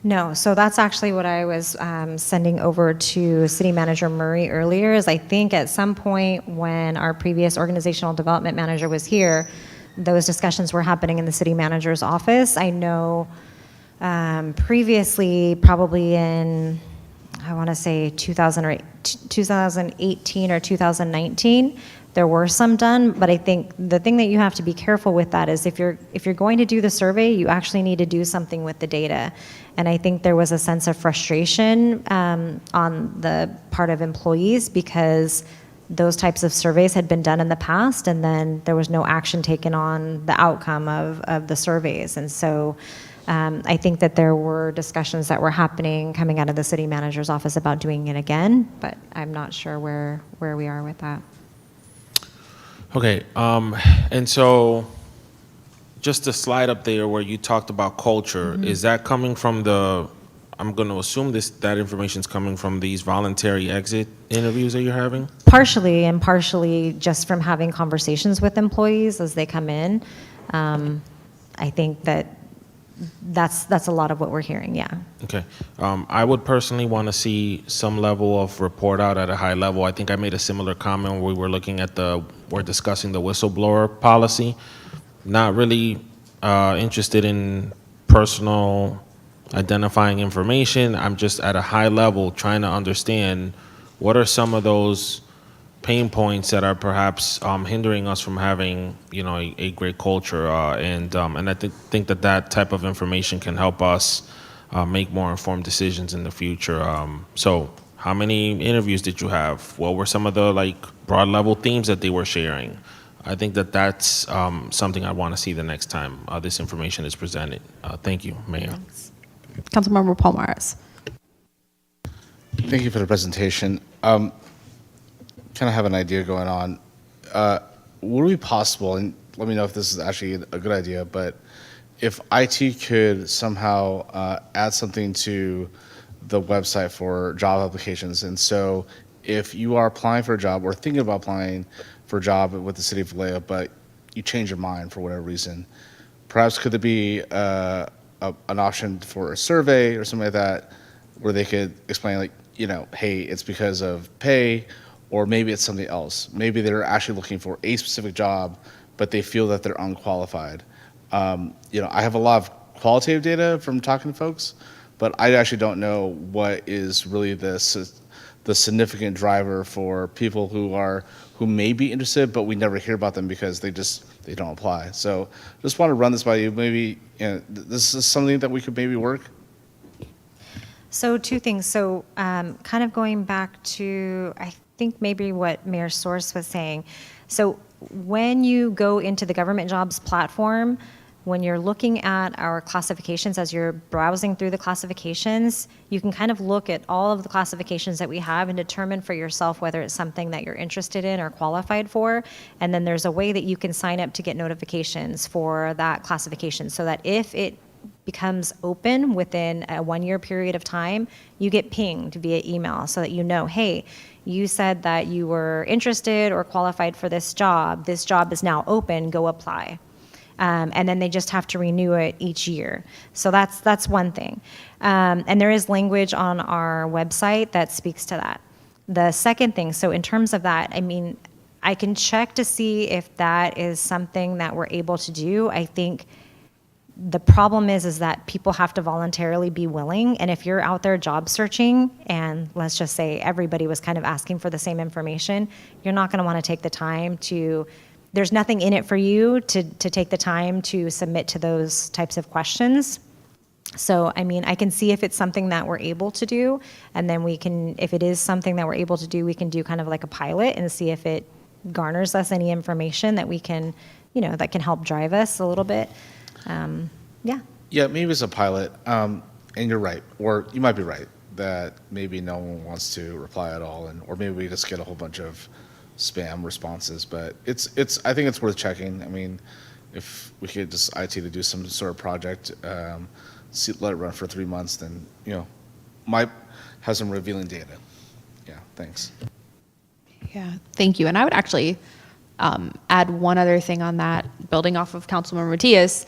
No, so that's actually what I was sending over to City Manager Murray earlier, is I think at some point when our previous organizational development manager was here, those discussions were happening in the city manager's office. I know previously, probably in, I want to say 2018 or 2019, there were some done, but I think the thing that you have to be careful with that is if you're going to do the survey, you actually need to do something with the data. And I think there was a sense of frustration on the part of employees because those types of surveys had been done in the past, and then there was no action taken on the outcome of the surveys. And so I think that there were discussions that were happening coming out of the city manager's office about doing it again, but I'm not sure where we are with that. Okay, and so just the slide up there where you talked about culture, is that coming from I'm going to assume that information is coming from these voluntary exit interviews that you're having? Partially, and partially just from having conversations with employees as they come in. I think that's a lot of what we're hearing, yeah. Okay. I would personally want to see some level of report out at a high level. I think I made a similar comment when we were we're discussing the whistleblower policy. Not really interested in personal identifying information. I'm just at a high level trying to understand what are some of those pain points that are perhaps hindering us from having, a great culture, and I think that type of information can help us make more informed decisions in the future. So, how many interviews did you have? What were some of the broad level themes that they were sharing? I think that's something I want to see the next time this information is presented. Thank you, Mayor. Councilmember Palmares. Thank you for the presentation. Kind of have an idea going on. Would it be possible, and let me know if this is actually a good idea, but if IT could somehow add something to the website for job applications, and so if you are applying for a job or thinking about applying for a job with the city of Vallejo, but you change your mind for whatever reason, perhaps could there be an option for a survey or something like that where they could explain hey, it's because of pay, or maybe it's something else. Maybe they're actually looking for a specific job, but they feel that they're unqualified. I have a lot of qualitative data from talking to folks, but I actually don't know what is really the significant driver for people who may be interested, but we never hear about them because they don't apply. So just want to run this by you. Maybe this is something that we could maybe work. So two things. So kind of going back to, I think maybe what Mayor Source was saying. So when you go into the government jobs platform, when you're looking at our classifications, as you're browsing through the classifications, you can kind of look at all of the classifications that we have and determine for yourself whether it's something that you're interested in or qualified for. And then there's a way that you can sign up to get notifications for that classification, so that if it becomes open within a 1-year period of time, you get pinged via email so that you know, hey, you said that you were interested or qualified for this job. This job is now open, go apply. And then they just have to renew it each year. So that's one thing. And there is language on our website that speaks to that. The second thing, so in terms of that, I can check to see if that is something that we're able to do. I think the problem is that people have to voluntarily be willing. And if you're out there job searching, and let's just say everybody was kind of asking for the same information, you're not going to want to take the time to, there's nothing in it for you to take the time to submit to those types of questions. So, I can see if it's something that we're able to do, and then we can, if it is something that we're able to do, we can do kind of like a pilot and see if it garners us any information that we can, that can help drive us a little bit. Yeah, maybe it's a pilot. And you're right, or you might be right that maybe no one wants to reply at all, or maybe we just get a whole bunch of spam responses. But I think it's worth checking. If we could just IT to do some sort of project, let it run for 3 months, then might have some revealing data. Yeah, thanks. Yeah, thank you. And I would actually add one other thing on that, building off of Councilmember Matias.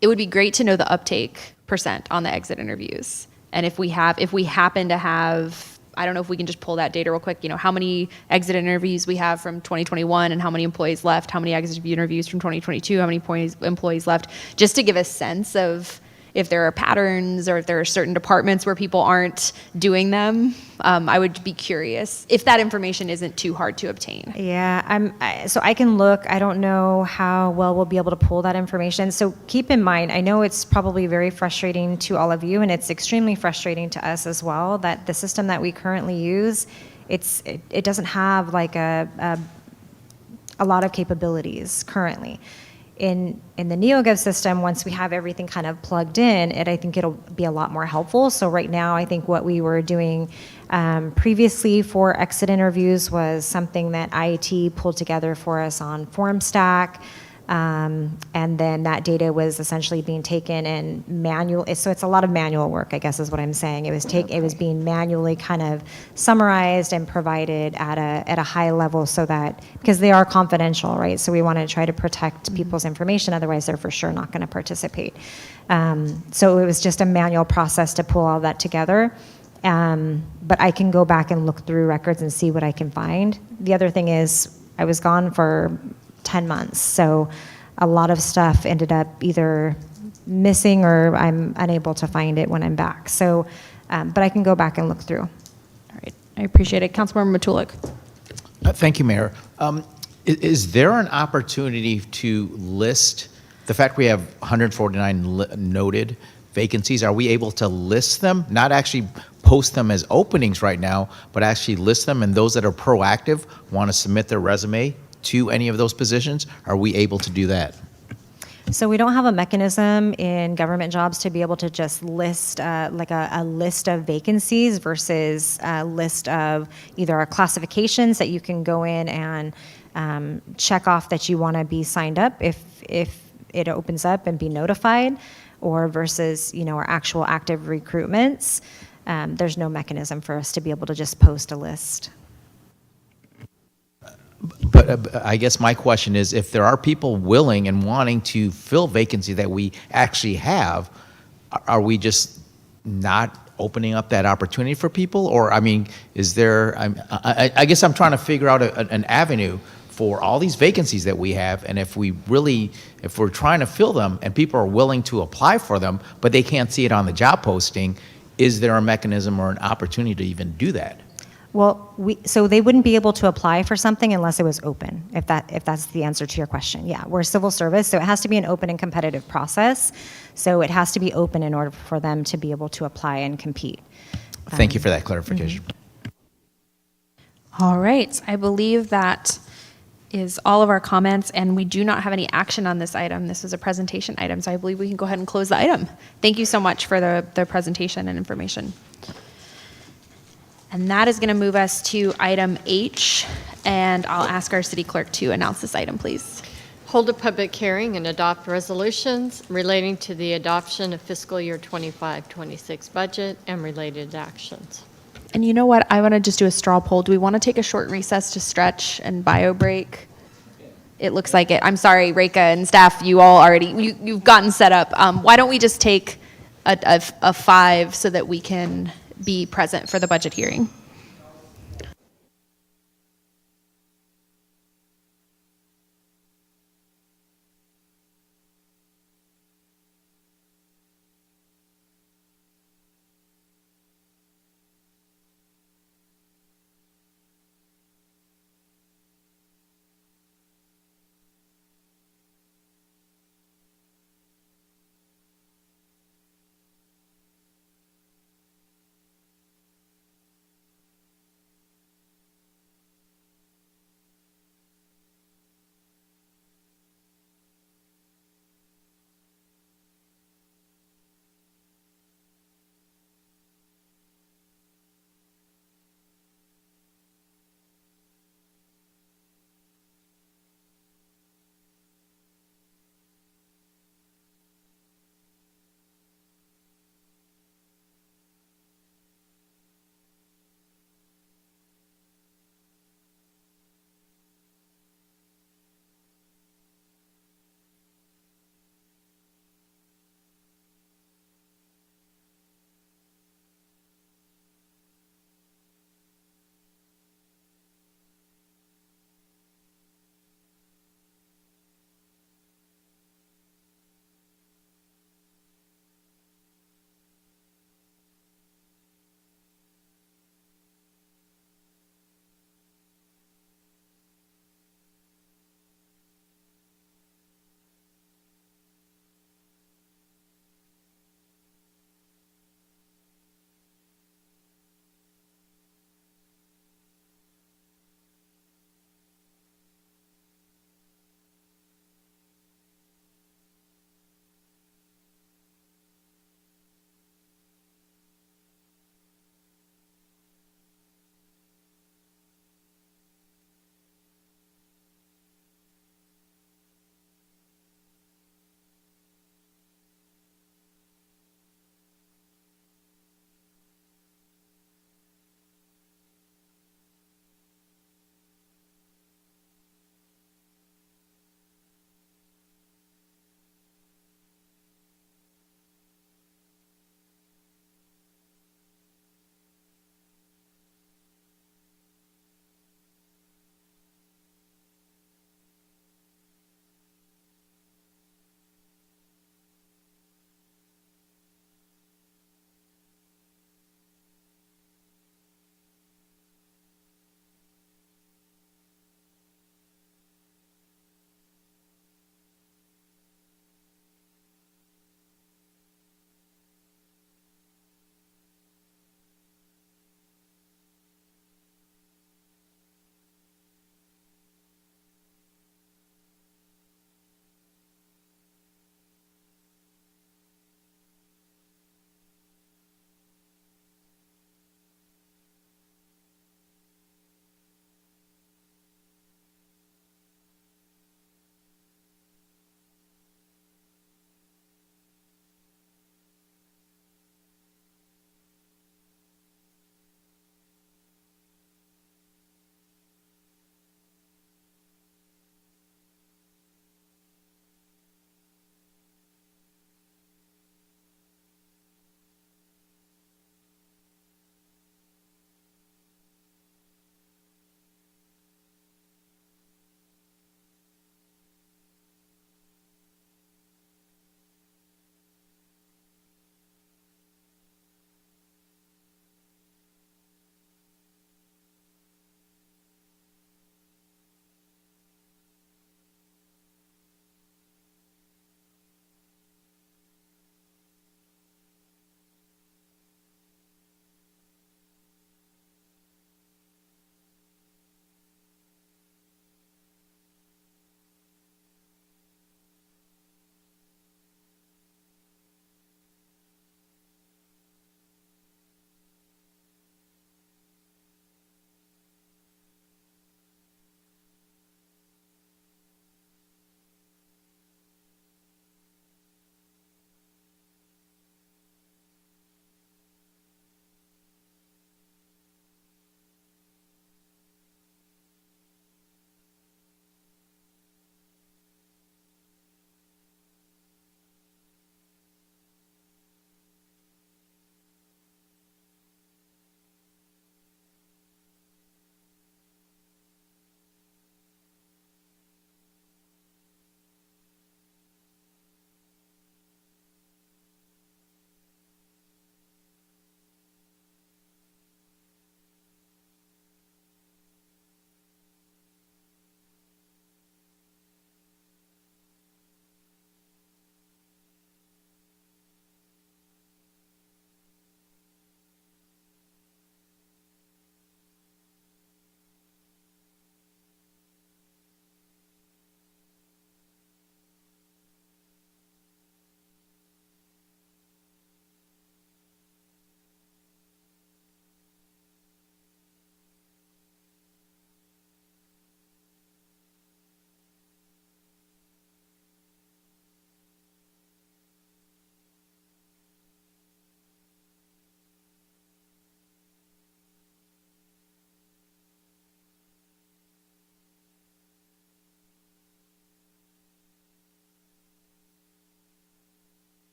It would be great to know the uptake % on the exit interviews. And if we happen to have, I don't know if we can just pull that data real quick, how many exit interviews we have from 2021 and how many employees left, how many exit interviews from 2022, how many employees left, just to give a sense of if there are patterns or if there are certain departments where people aren't doing them. I would be curious if that information isn't too hard to obtain. Yeah, so I can look. I don't know how well we'll be able to pull that information. So keep in mind, I know it's probably very frustrating to all of you, and it's extremely frustrating to us as well, that the system that we currently use it doesn't have like a lot of capabilities currently. In the NeoGov system, once we have everything kind of plugged in, I think it'll be a lot more helpful. So right now, I think what we were doing previously for exit interviews was something that IET pulled together for us on FormStack. And then that data was essentially being taken and so it's a lot of manual work, I guess is what I'm saying. It was being manually kind of summarized and provided at a high level so that, because they are confidential, right? So we want to try to protect people's information, otherwise they're for sure not going to participate. So it was just a manual process to pull all that together. But I can go back and look through records and see what I can find. The other thing is I was gone for 10 months. So a lot of stuff ended up either missing or I'm unable to find it when I'm back. So, but I can go back and look through. All right, I appreciate it. Councilmember Matulik. Thank you, Mayor. Is there an opportunity to list, the fact we have 149 noted vacancies, are we able to list them, not actually post them as openings right now, but actually list them, and those that are proactive want to submit their resume to any of those positions? Are we able to do that? So we don't have a mechanism in government jobs to be able to just list like a list of vacancies versus a list of either our classifications that you can go in and check off that you want to be signed up if it opens up and be notified, or versus our actual active recruitments. There's no mechanism for us to be able to just post a list. But I guess my question is, if there are people willing and wanting to fill vacancy that we actually have, are we just not opening up that opportunity for people? Or, I mean, is there, I guess I'm trying to figure out an avenue for all these vacancies that we have, and if we're trying to fill them and people are willing to apply for them, but they can't see it on the job posting, is there a mechanism or an opportunity to even do that? Well, so they wouldn't be able to apply for something unless it was open, if that's the answer to your question. Yeah, we're civil service, so it has to be an open and competitive process. So it has to be open in order for them to be able to apply and compete. Thank you for that clarification. All right, I believe that is all of our comments, and we do not have any action on this item. This is a presentation item, so I believe we can go ahead and close the item. Thank you so much for the presentation and information. And that is going to move us to item H, and I'll ask our city clerk to announce this item, please. Hold a public hearing and adopt resolutions relating to the adoption of fiscal year 25-26 budget and related actions. And you know what? I want to just do a straw poll. Do we want to take a short recess to stretch and bio break? It looks like it. I'm sorry, Reka and staff, you all already, you've gotten set up. Why don't we just take a 5 so that we can be present for the budget hearing?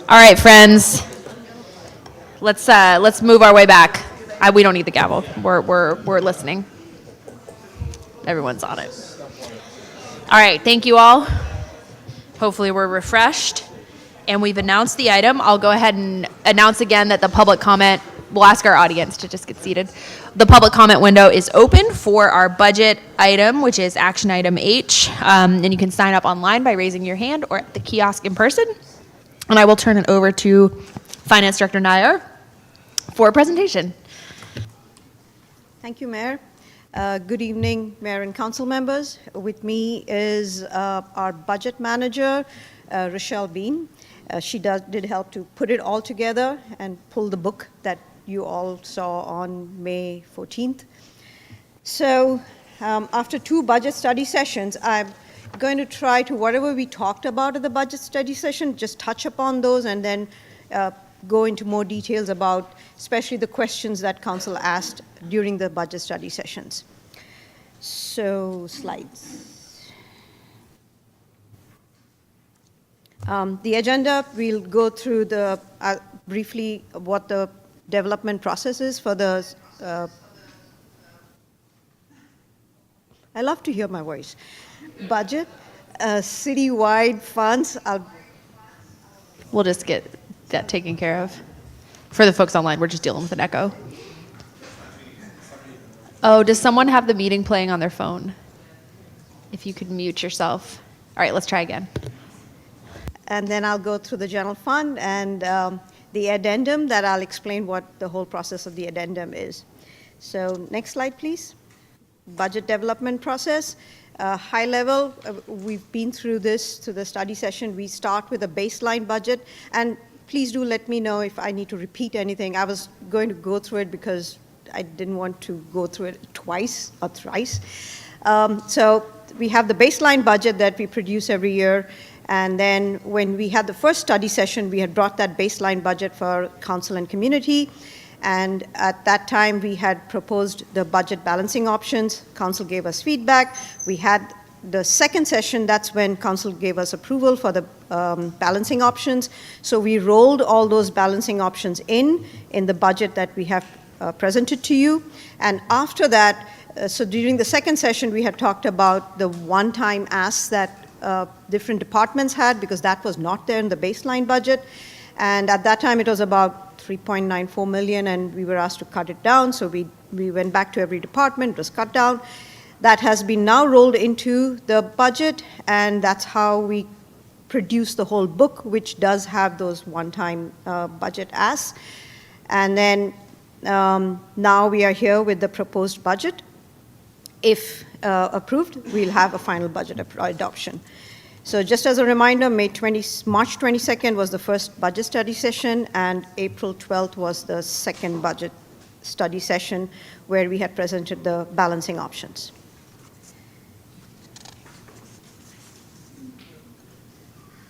All right, friends. Let's move our way back. We don't need the gavel. We're listening. Everyone's on it. All right, thank you all. Hopefully we're refreshed. And we've announced the item. I'll go ahead and announce again that the public comment, we'll ask our audience to just get seated. The public comment window is open for our budget item, which is action item H. And you can sign up online by raising your hand or at the kiosk in person. And I will turn it over to Finance Director Nair for a presentation. Thank you, Mayor. Good evening, Mayor and Council members. With me is our budget manager, Rochelle Bean. She did help to put it all together and pull the book that you all saw on May 14th. So after 2 budget study sessions, I'm going to try to, whatever we talked about at the budget study session, just touch upon those and then go into more details about especially the questions that Council asked during the budget study sessions. So slides. The agenda, we'll go through the briefly what the development process is for the I love to hear my voice. Budget, citywide funds. We'll just get that taken care of. For the folks online, we're just dealing with an echo. Oh, does someone have the meeting playing on their phone? If you could mute yourself. All right, let's try again. And then I'll go through the general fund and the addendum that I'll explain what the whole process of the addendum is. So next slide, please. Budget development process. High level, we've been through this to the study session. We start with a baseline budget, and please do let me know if I need to repeat anything. I was going to go through it because I didn't want to go through it twice or thrice. So we have the baseline budget that we produce every year. And then when we had the first study session, we had brought that baseline budget for council and community. And at that time, we had proposed the budget balancing options. Council gave us feedback. We had the second session, that's when council gave us approval for the balancing options. So we rolled all those balancing options in the budget that we have presented to you. And after that, so during the second session, we had talked about the one-time asks that different departments had, because that was not there in the baseline budget. And at that time, it was about 3.94 million, and we were asked to cut it down. So we went back to every department, it was cut down. That has been now rolled into the budget, and that's how we produce the whole book, which does have those one-time budget asks. And then now we are here with the proposed budget. If approved, we'll have a final budget adoption. So just as a reminder, March 22nd was the first budget study session, and April 12th was the second budget study session where we had presented the balancing options.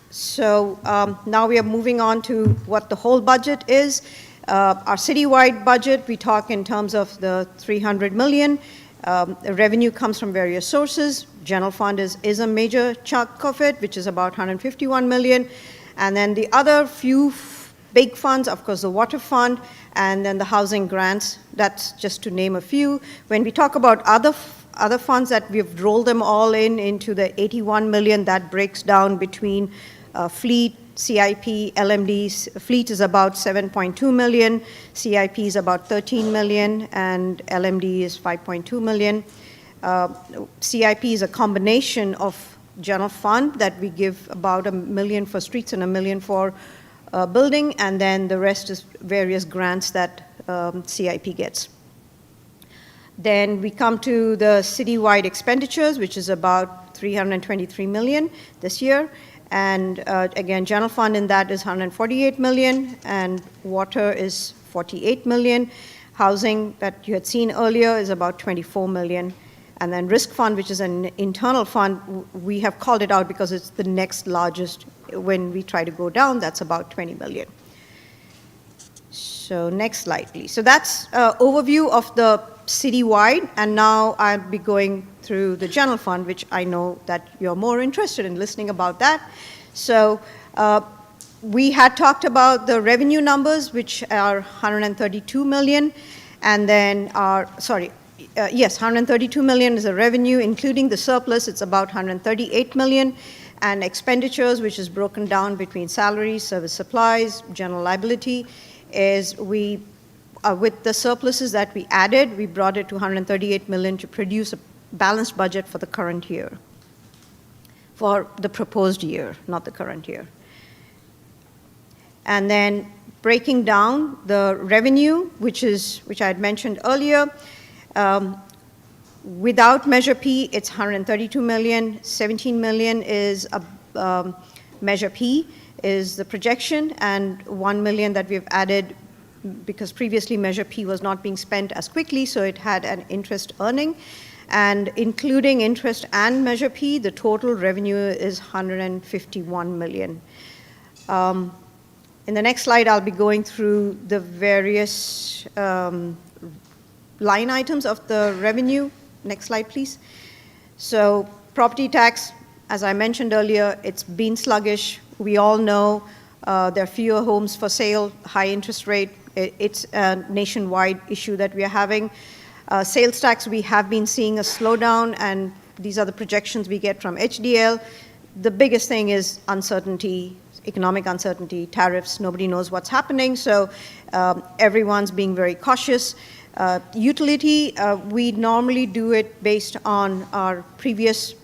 So now we are moving on to what the whole budget is. Our citywide budget, we talk in terms of the 300 million. The revenue comes from various sources. General fund is a major chunk of it, which is about 151 million. And then the other few big funds, of course, the water fund, and then the housing grants. That's just to name a few. When we talk about other funds that we've rolled them all into the 81 million, that breaks down between fleet, CIP, LMDs. Fleet is about 7.2 million, CIP is about 13 million, and LMD is 5.2 million. CIP is a combination of general fund that we give about $1 million for streets and $1 million for building, and then the rest is various grants that CIP gets. Then we come to the citywide expenditures, which is about 323 million this year. And again, general fund in that is 148 million, and water is 48 million. Housing that you had seen earlier is about 24 million. And then risk fund, which is an internal fund, we have called it out because it's the next largest. When we try to go down, that's about 20 million. So next slide, please. So that's overview of the citywide, and now I'll be going through the general fund, which I know that you're more interested in listening about that. So We had talked about the revenue numbers, which are 132 million, and then yes, 132 million is the revenue, including the surplus, it's about 138 million, and expenditures, which is broken down between salaries, service supplies, general liability, is with the surpluses that we added, we brought it to 138 million to produce a balanced budget for the current year, for the proposed year, not the current year. And then breaking down the revenue, which I had mentioned earlier, without Measure P, it's 132 million. 17 million is Measure P is the projection, and 1 million that we've added because previously Measure P was not being spent as quickly, so it had an interest earning. And including interest and Measure P, the total revenue is 151 million. In the next slide, I'll be going through the various line items of the revenue. Next slide, please. So property tax, as I mentioned earlier, it's been sluggish. We all know there are fewer homes for sale, high interest rate. It's a nationwide issue that we are having. Sales tax, we have been seeing a slowdown, and these are the projections we get from HDL. The biggest thing is uncertainty, economic uncertainty, tariffs. Nobody knows what's happening, so everyone's being very cautious. Utility, we normally do it based on our previous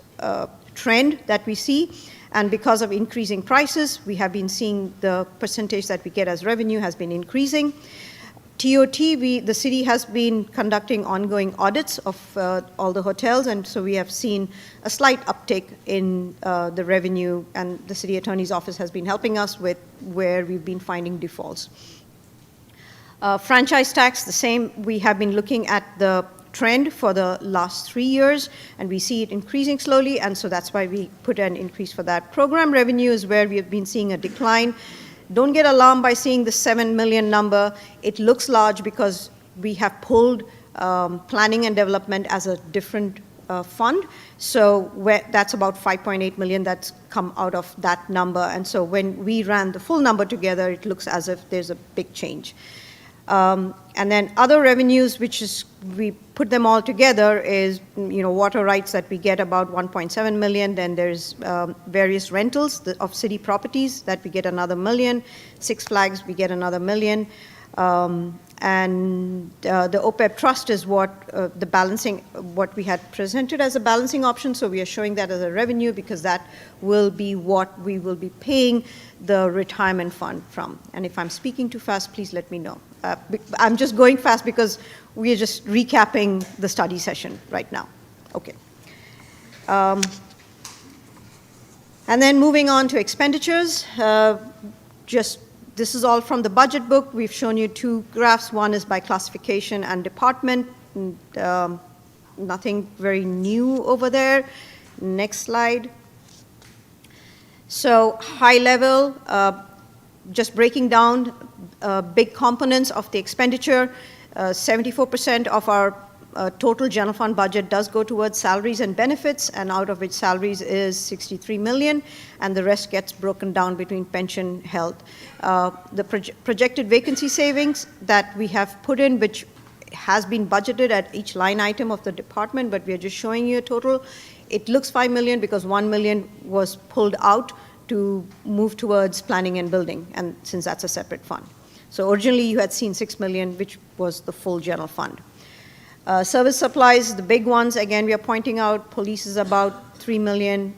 trend that we see, and because of increasing prices, we have been seeing the percentage that we get as revenue has been increasing. TOT, the city has been conducting ongoing audits of all the hotels, and so we have seen a slight uptick in the revenue, and the city attorney's office has been helping us with where we've been finding defaults. Franchise tax, the same. We have been looking at the trend for the last 3 years, and we see it increasing slowly, and so that's why we put an increase for that. Program revenue is where we have been seeing a decline. Don't get alarmed by seeing the 7 million number. It looks large because we have pulled planning and development as a different fund. So that's about 5.8 million that's come out of that number. And so when we ran the full number together, it looks as if there's a big change. And then other revenues, which is, we put them all together, is water rights that we get about 1.7 million. Then there's various rentals of city properties that we get another 1 million. Six Flags, we get another 1 million. And the OPEB trust is what what we had presented as a balancing option. So we are showing that as a revenue because that will be what we will be paying the retirement fund from. And if I'm speaking too fast, please let me know. I'm just going fast because we are just recapping the study session right now. Okay. And then moving on to expenditures, this is all from the budget book. We've shown you two graphs. One is by classification and department. And, nothing very new over there. Next slide. So high level, just breaking down big components of the expenditure. 74% of our total general fund budget does go towards salaries and benefits, and out of which salaries is 63 million, and the rest gets broken down between pension, health. The projected vacancy savings that we have put in, which has been budgeted at each line item of the department, but we are just showing you a total. It looks 5 million because 1 million was pulled out to move towards planning and building, and since that's a separate fund. So originally you had seen 6 million, which was the full general fund. Service supplies, the big ones, again, we are pointing out, police is about 3 million,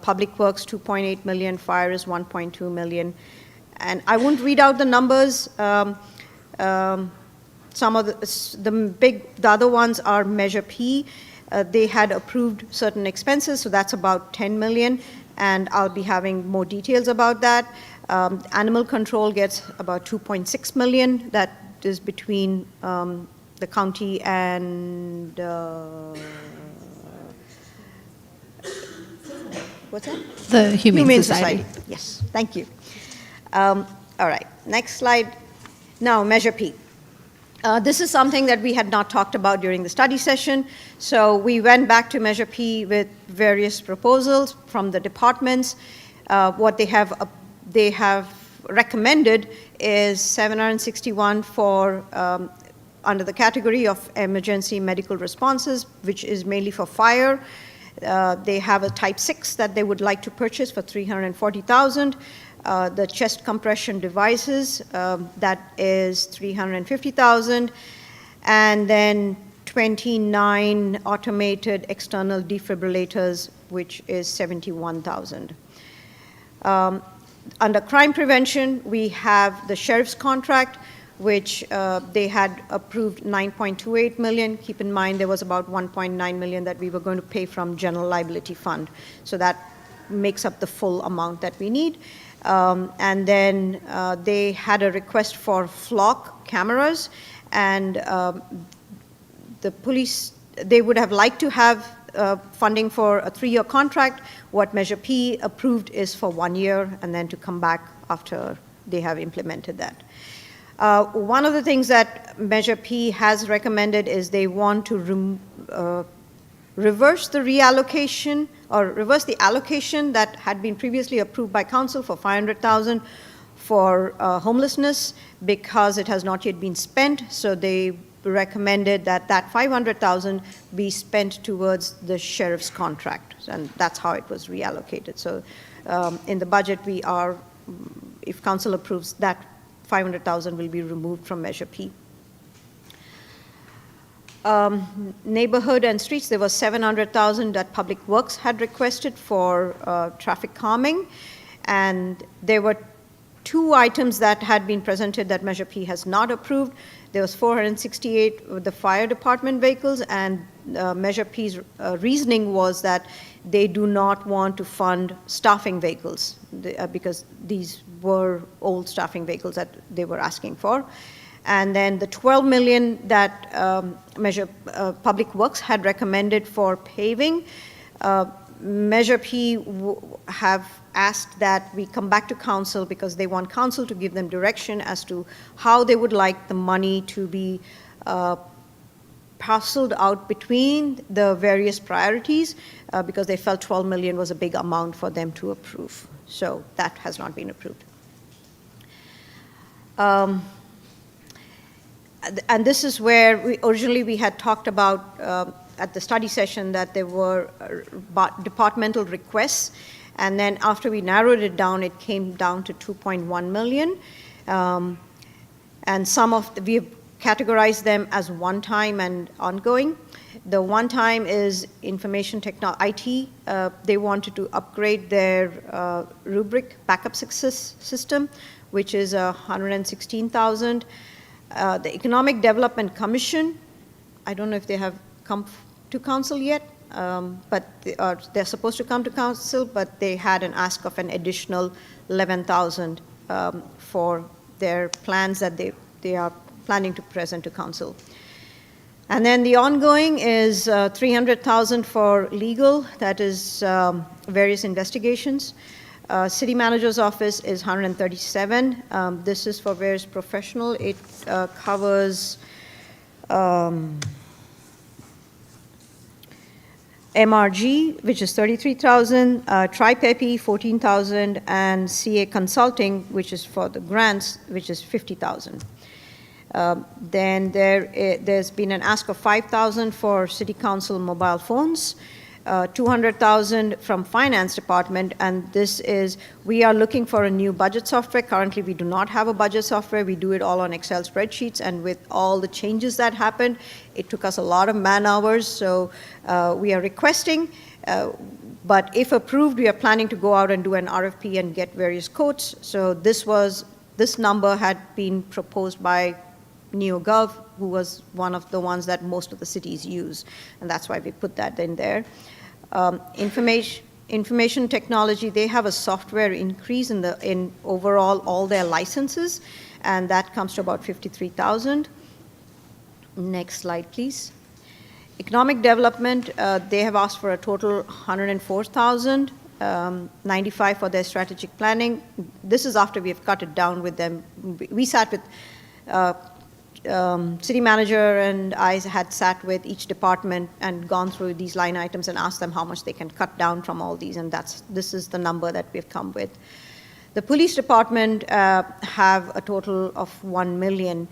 public works 2.8 million, fire is 1.2 million. And I won't read out the numbers. Some of the other ones are Measure P. They had approved certain expenses, so that's about 10 million, and I'll be having more details about that. Animal control gets about 2.6 million. That is between the county and what's that? The Humane Society. Yes, thank you. All right, next slide. Now, Measure P. This is something that we had not talked about during the study session. So we went back to Measure P with various proposals from the departments. What they have recommended is 761 for under the category of emergency medical responses, which is mainly for fire. They have a type 6 that they would like to purchase for 340,000. The chest compression devices, that is 350,000. And then 29 automated external defibrillators, which is 71,000. Under crime prevention, we have the sheriff's contract, which they had approved 9.28 million. Keep in mind, there was about 1.9 million that we were going to pay from general liability fund. So that makes up the full amount that we need. And then they had a request for flock cameras, and the police, they would have liked to have funding for a 3-year contract. What Measure P approved is for 1 year, and then to come back after they have implemented that. One of the things that Measure P has recommended is they want to reverse the reallocation or reverse the allocation that had been previously approved by council for 500,000 for homelessness, because it has not yet been spent. So they recommended that that 500,000 be spent towards the sheriff's contract, and that's how it was reallocated. So in the budget, we are, if council approves, that 500,000 will be removed from Measure P. Neighborhood and streets, there was 700,000 that Public Works had requested for traffic calming, and there were 2 items that had been presented that Measure P has not approved. There was 468 with the fire department vehicles, and Measure P's reasoning was that they do not want to fund staffing vehicles because these were old staffing vehicles that they were asking for. And then the 12 million that Public Works had recommended for paving, Measure P have asked that we come back to council because they want council to give them direction as to how they would like the money to be parceled out between the various priorities, because they felt 12 million was a big amount for them to approve. So that has not been approved. And this is where originally we had talked about at the study session that there were departmental requests, and then after we narrowed it down, it came down to 2.1 million. And some of we have categorized them as one-time and ongoing. The one-time is information technology, IT. They wanted to upgrade their rubric backup success system, which is 116,000. The Economic Development Commission, I don't know if they have come to council yet, but they're supposed to come to council, but they had an ask of an additional 11,000 for their plans that they are planning to present to council. And then the ongoing is 300,000 for legal, that is various investigations. City manager's office is 137. This is for various professional. It covers MRG, which is 33,000, TriPepi, 14,000, and CA Consulting, which is for the grants, which is 50,000. Then there's been an ask of 5,000 for City Council mobile phones, 200,000 from Finance Department, and this is, we are looking for a new budget software. Currently, we do not have a budget software. We do it all on Excel spreadsheets, and with all the changes that happened, it took us a lot of man hours, so we are requesting, but if approved, we are planning to go out and do an RFP and get various quotes. So this number had been proposed by NeoGov, who was one of the ones that most of the cities use, and that's why we put that in there. Information technology, they have a software increase in overall all their licenses, and that comes to about 53,000. Next slide, please. Economic development, they have asked for a total 104,000, 95 for their strategic planning. This is after we have cut it down with them. We sat with city manager and I had sat with each department and gone through these line items and asked them how much they can cut down from all these, and this is the number that we've come with. The police department have a total of 1 million.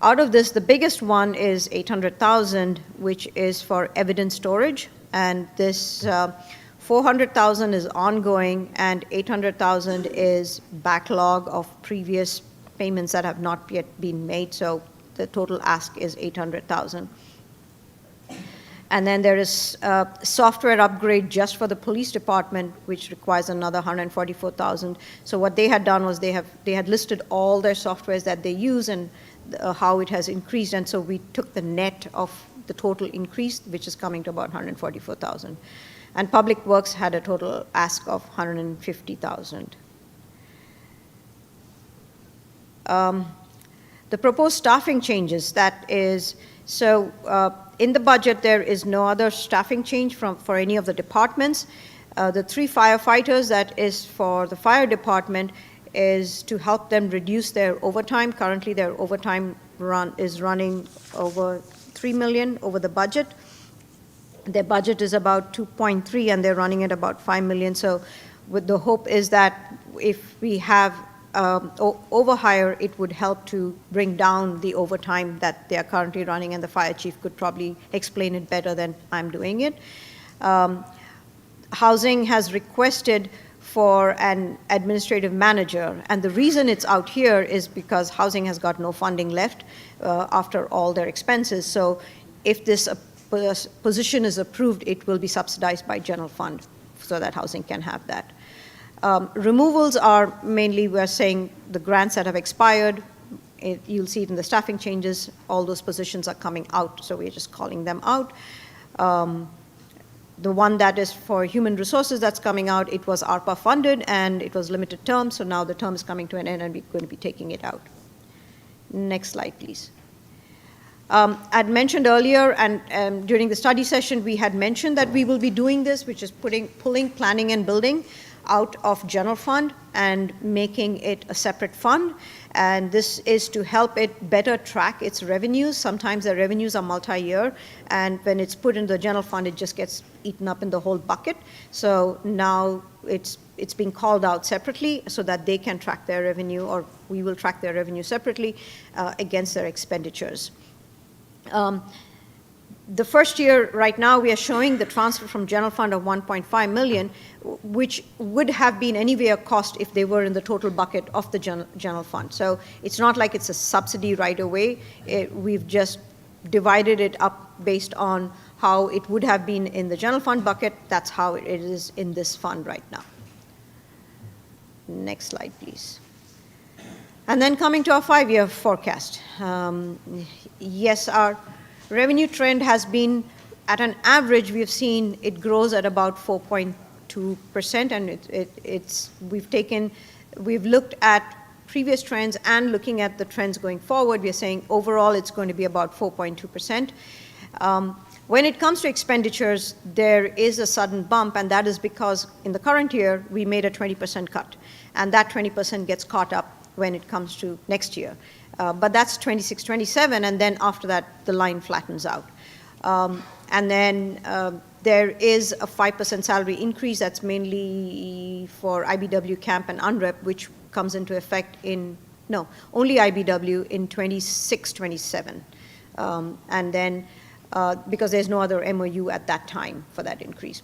Out of this, the biggest one is 800,000, which is for evidence storage, and this 400,000 is ongoing, and 800,000 is backlog of previous payments that have not yet been made. So the total ask is 800,000. And then there is a software upgrade just for the police department, which requires another 144,000. So what they had done was they had listed all their softwares that they use and how it has increased. And so we took the net of the total increase, which is coming to about 144,000. And Public Works had a total ask of 150,000. The proposed staffing changes, that is, so in the budget, there is no other staffing change for any of the departments. The 3 firefighters, that is for the fire department, is to help them reduce their overtime. Currently, their overtime is running over 3 million over the budget. Their budget is about 2.3, and they're running at about 5 million. So with the hope is that if we have overhire, it would help to bring down the overtime that they are currently running, and the fire chief could probably explain it better than I'm doing it. Housing has requested for an administrative manager, and the reason it's out here is because housing has got no funding left after all their expenses. So if this position is approved, it will be subsidized by general fund so that housing can have that. Removals are mainly, we're saying, the grants that have expired. You'll see it in the staffing changes. All those positions are coming out, so we're just calling them out. The one that is for human resources that's coming out, it was ARPA funded, and it was limited term, so now the term is coming to an end, and we're going to be taking it out. Next slide, please. I'd mentioned earlier, and during the study session, we had mentioned that we will be doing this, which is pulling planning and building out of general fund and making it a separate fund. And this is to help it better track its revenues. Sometimes the revenues are multi-year, and when it's put in the general fund, it just gets eaten up in the whole bucket. So now it's being called out separately so that they can track their revenue, or we will track their revenue separately against their expenditures. The first year, right now, we are showing the transfer from general fund of 1.5 million, which would have been anyway a cost if they were in the total bucket of the general fund. So it's not like it's a subsidy right away. We've just divided it up based on how it would have been in the general fund bucket. That's how it is in this fund right now. Next slide, please. And then coming to our 5-year forecast. Yes, our revenue trend has been, at an average, we've seen it grows at about 4.2%, and we've looked at previous trends and looking at the trends going forward. We're saying overall it's going to be about 4.2%. When it comes to expenditures, there is a sudden bump, and that is because in the current year, we made a 20% cut, and that 20% gets caught up when it comes to next year. But that's 26, 27, and then after that, the line flattens out. And then there is a 5% salary increase that's mainly for IBW, camp, and UNREP, which comes into effect only IBW in 26, 27. And then, because there's no other MOU at that time for that increase.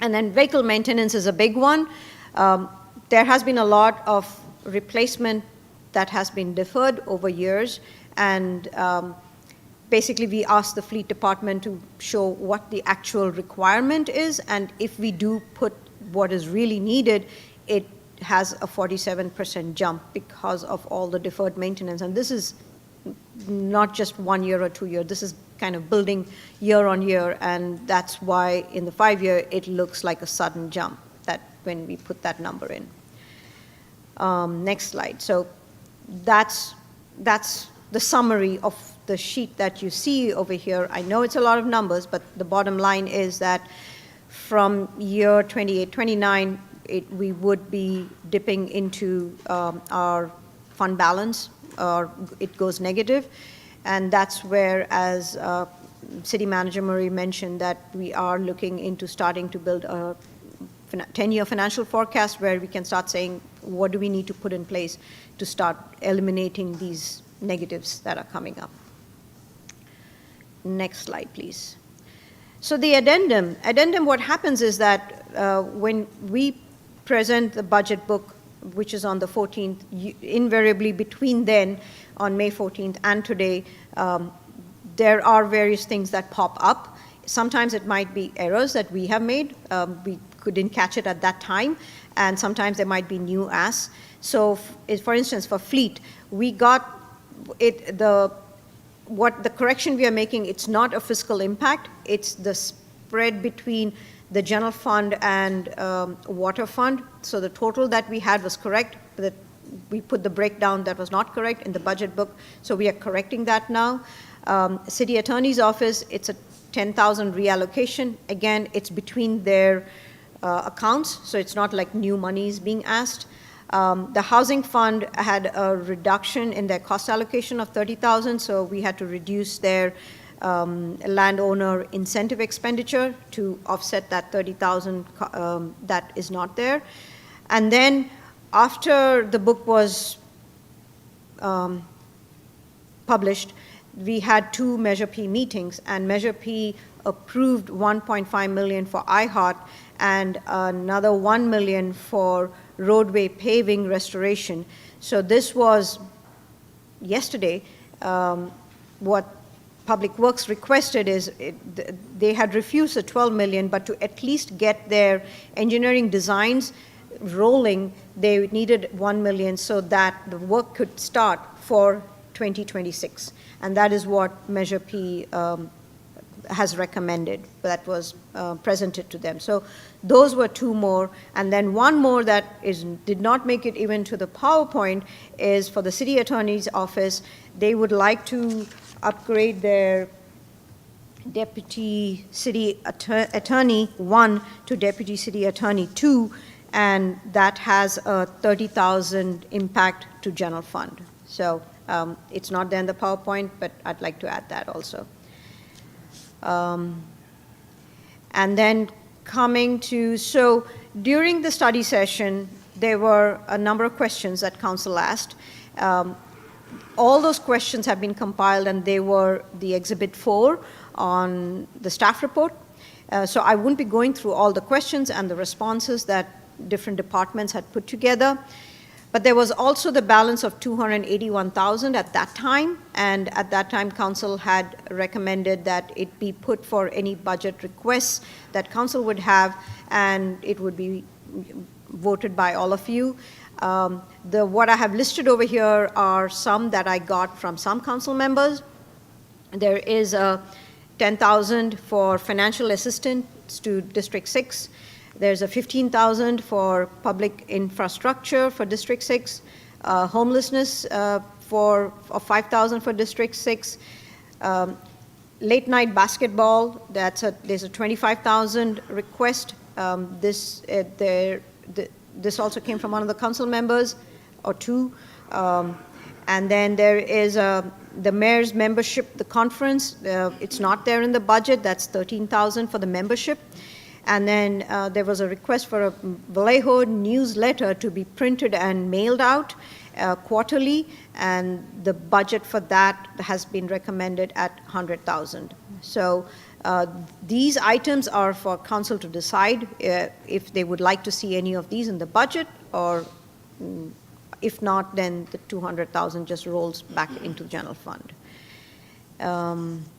And then vehicle maintenance is a big one. There has been a lot of replacement that has been deferred over years, and basically we asked the fleet department to show what the actual requirement is, and if we do put what is really needed, it has a 47% jump because of all the deferred maintenance. And this is not just 1 year or 2 years, this is kind of building year on year, and that's why in the 5-year it looks like a sudden jump that when we put that number in. Next slide. So that's the summary of the sheet that you see over here. I know it's a lot of numbers, but the bottom line is that from year 28, 29, we would be dipping into our fund balance, or it goes negative. And that's where, as City Manager Murray mentioned, that we are looking into starting to build a 10-year financial forecast where we can start saying what do we need to put in place to start eliminating these negatives that are coming up. Next slide, please. So the addendum, what happens is that when we present the budget book, which is on the 14th, invariably between then, on May 14th and today, there are various things that pop up. Sometimes it might be errors that we have made. We couldn't catch it at that time. And sometimes there might be new asks. So for instance, for fleet, we got it, what the correction we are making, it's not a fiscal impact. It's the spread between the general fund and water fund. So the total that we had was correct, but we put the breakdown that was not correct in the budget book. So we are correcting that now. City Attorney's Office, it's a 10,000 reallocation. Again, it's between their accounts, so it's not like new money is being asked. The housing fund had a reduction in their cost allocation of 30,000, so we had to reduce their landowner incentive expenditure to offset that 30,000 that is not there. And then after the book was published, we had 2 Measure P meetings, and Measure P approved 1.5 million for IHOT and another 1 million for roadway paving restoration. So this was yesterday. What Public Works requested is they had refused the 12 million, but to at least get their engineering designs rolling, they needed 1 million so that the work could start for 2026. And that is what Measure P has recommended, that was presented to them. So those were 2 more. And then 1 more that did not make it even to the PowerPoint is for the City Attorney's Office. They would like to upgrade their Deputy City Attorney 1 to Deputy City Attorney 2, and that has a 30,000 impact to general fund. So it's not there in the PowerPoint, but I'd like to add that also. And then coming to, so during the study session, there were a number of questions that council asked. All those questions have been compiled, and they were the Exhibit 4 on the staff report. So I wouldn't be going through all the questions and the responses that different departments had put together. But there was also the balance of 281,000 at that time, and at that time council had recommended that it be put for any budget requests that council would have, and it would be voted by all of you. What I have listed over here are some that I got from some council members. There is a 10,000 for financial assistance to District 6. There's a 15,000 for public infrastructure for District 6, homelessness for 5,000 for District 6, late night basketball. There's a 25,000 request. This also came from one of the council members or 2. And then there is the mayor's membership, the conference. It's not there in the budget. That's 13,000 for the membership. And then there was a request for a Vallejo newsletter to be printed and mailed out quarterly, and the budget for that has been recommended at 100,000. So these items are for council to decide if they would like to see any of these in the budget, or if not, then the 200,000 just rolls back into the general fund.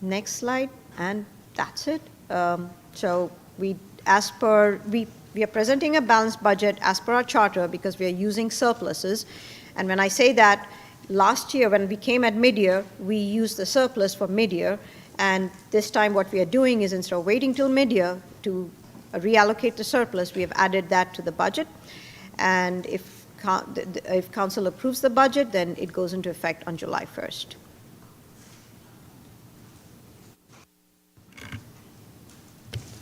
Next slide, and that's it. So we are presenting a balanced budget as per our charter because we are using surpluses. And when I say that, last year when we came at mid-year, we used the surplus for mid-year. And this time what we are doing is, instead of waiting till mid-year to reallocate the surplus, we have added that to the budget. And if council approves the budget, then it goes into effect on July 1st.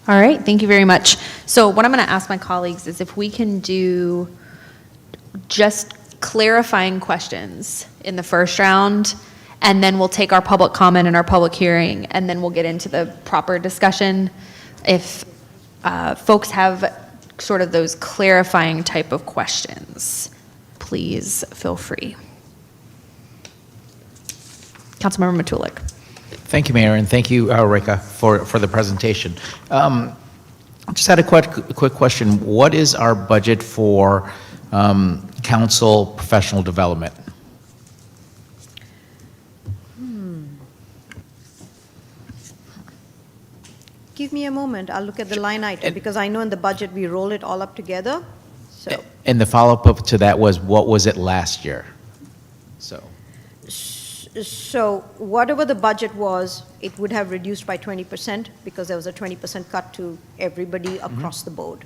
All right, thank you very much. So what I'm going to ask my colleagues is if we can do just clarifying questions in the first round, and then we'll take our public comment and our public hearing, and then we'll get into the proper discussion. If folks have sort of those clarifying type of questions, please feel free. Councilmember Matulik. Thank you, Mayor, and thank you, Reka, for the presentation. Just had a quick question. What is our budget for council professional development? Give me a moment. I'll look at the line item because I know in the budget we roll it all up together. So, And the follow-up to that was, what was it last year? so whatever the budget was, it would have reduced by 20% because there was a 20% cut to everybody across the board.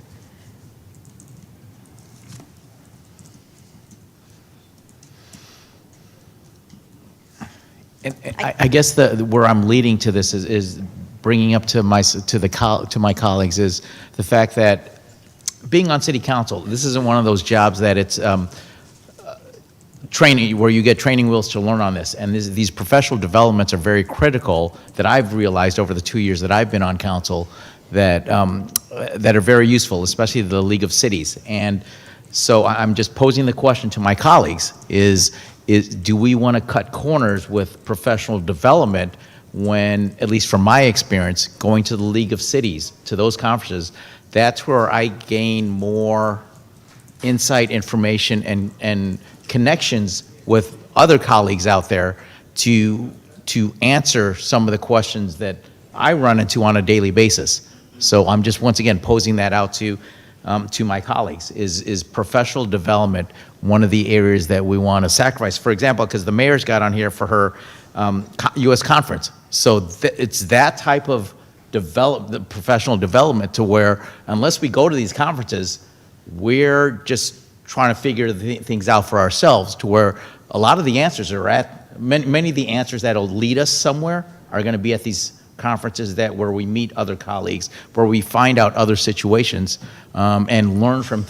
And I guess where I'm leading to this is bringing up to my colleagues is the fact that being on city council, this isn't one of those jobs that it's training where you get training wheels to learn on this. And these professional developments are very critical that I've realized over the 2 years that I've been on council that are very useful, especially the League of Cities. And so I'm just posing the question to my colleagues is do we want to cut corners with professional development when, at least from my experience, going to the League of Cities, to those conferences, that's where I gain more insight, information, and connections with other colleagues out there to answer some of the questions that I run into on a daily basis. So I'm just once again posing that out to my colleagues. Is professional development one of the areas that we want to sacrifice? For example, because the mayor's got on here for her U.S. conference. So it's that type of professional development to where unless we go to these conferences, we're just trying to figure things out for ourselves to where a lot of the answers are at, many of the answers that will lead us somewhere are going to be at these conferences where we meet other colleagues, where we find out other situations and learn from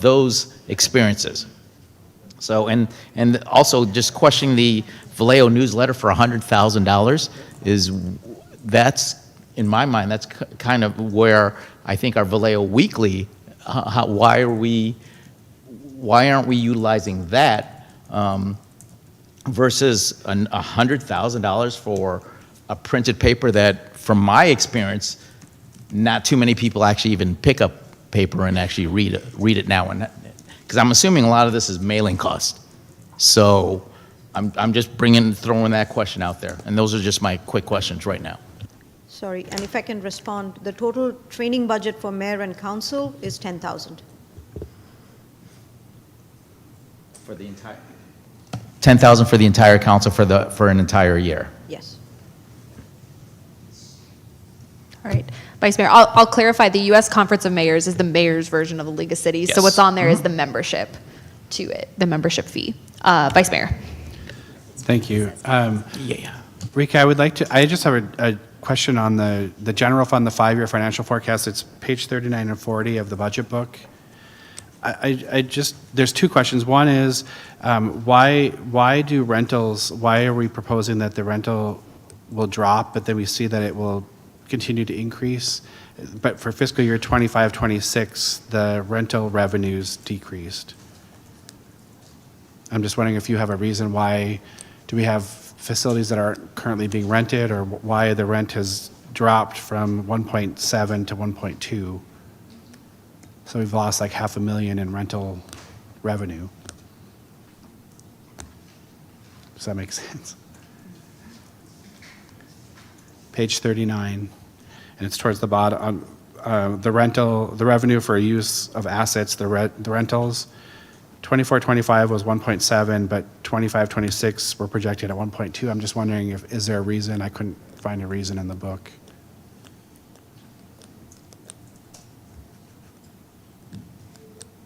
those experiences. So, and also just questioning the Vallejo newsletter for $100,000 that's, in my mind, that's kind of where I think our Vallejo Weekly, why aren't we utilizing that versus $100,000 for a printed paper that, from my experience, not too many people actually even pick up paper and actually read it now, and because I'm assuming a lot of this is mailing cost. So I'm just throwing that question out there, and those are just my quick questions right now. Sorry, and if I can respond, the total training budget for mayor and council is $10,000. For the entire $10,000 for the entire council for an entire year. Yes. All right. Vice Mayor, I'll clarify. The U.S. Conference of Mayors is the mayor's version of the League of Cities. Yes. So what's on there is the membership to it, the membership fee. Vice Mayor. Thank you. Rika, I just have a question on the general fund, the 5-year financial forecast. It's page 39 and 40 of the budget book. There's two questions. One is, why are we proposing that the rental will drop, but then we see that it will continue to increase? But for fiscal year 25-26, the rental revenues decreased. I'm just wondering if you have a reason why. Do we have facilities that aren't currently being rented, or why the rent has dropped from 1.7 to 1.2? So we've lost like $500,000 in rental revenue. Does that make sense? Page 39, and it's towards the bottom. The revenue for use of assets, the rentals. 24-25 was 1.7, but 25-26 we're projected at 1.2. I'm just wondering is there a reason? I couldn't find a reason in the book.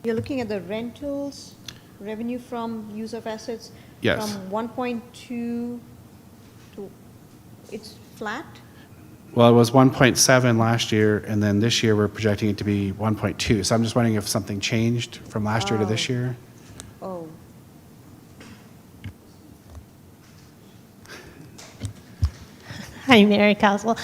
You're looking at the rentals revenue from use of assets? Yes. From 1.2 to, it's flat? Well, it was 1.7 last year, and then this year we're projecting it to be 1.2. So I'm just wondering if something changed from last year to this year. Oh. Hi, Mary Castle.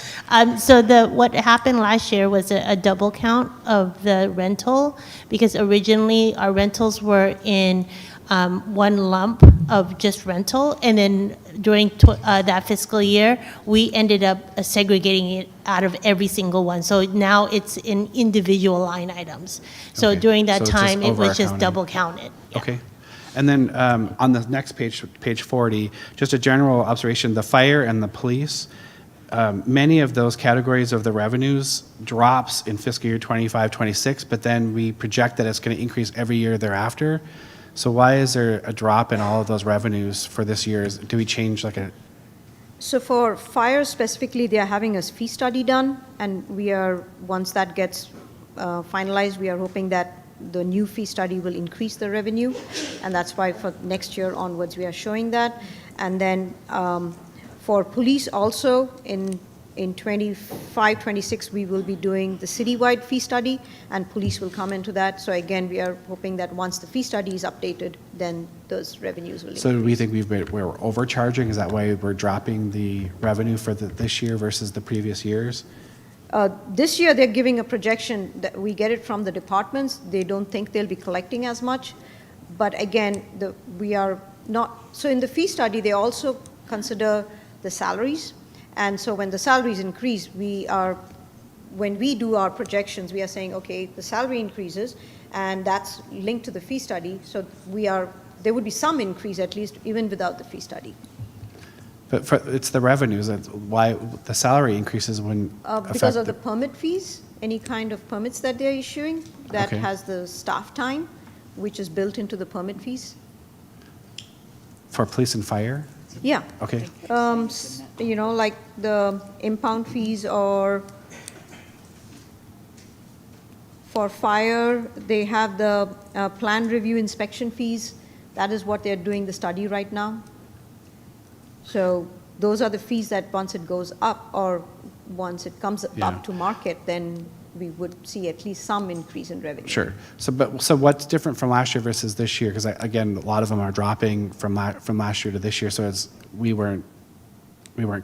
So what happened last year was a double count of the rental, because originally our rentals were in one lump of just rental, and then during that fiscal year, we ended up segregating it out of every single one. So now it's in individual line items. So Okay. during that So it's just time, it was just over-accounting. double counted. Okay. And then on the next page, page 40, just a general observation, the fire and the police, many of those categories of the revenues drops in fiscal year 25, 26, but then we project that it's going to increase every year thereafter. So why is there a drop in all of those revenues for this year? Do we change like a... So for fire specifically, they are having a fee study done, and once that gets finalized, we are hoping that the new fee study will increase the revenue, and that's why for next year onwards, we are showing that. And then for police also, in 25, 26, we will be doing the citywide fee study, and police will come into that. So again, we are hoping that once the fee study is updated, then those revenues will increase. So do we think we're overcharging? Is that why we're dropping the revenue for this year versus the previous years? This year, they're giving a projection that we get it from the departments. They don't think they'll be collecting as much. But again, we are not, so in the fee study, they also consider the salaries. And so when the salaries increase, when we do our projections, we are saying, okay, the salary increases, and that's linked to the fee study. So there would be some increase at least, even without the fee study. But it's the revenues, that's why the salary increases when... Because of the permit fees, any kind of permits that they're issuing, that Okay. has the staff time, which is built into the permit fees. For police and fire? Yeah. Okay. Like the impound fees, or for fire, they have the plan review inspection fees. That is what they're doing the study right now. So those are the fees that once it goes up, or once it comes up to market, then we would see at least some increase in revenue. Sure. So what's different from last year versus this year? Because again, a lot of them are dropping from last year to this year. So we weren't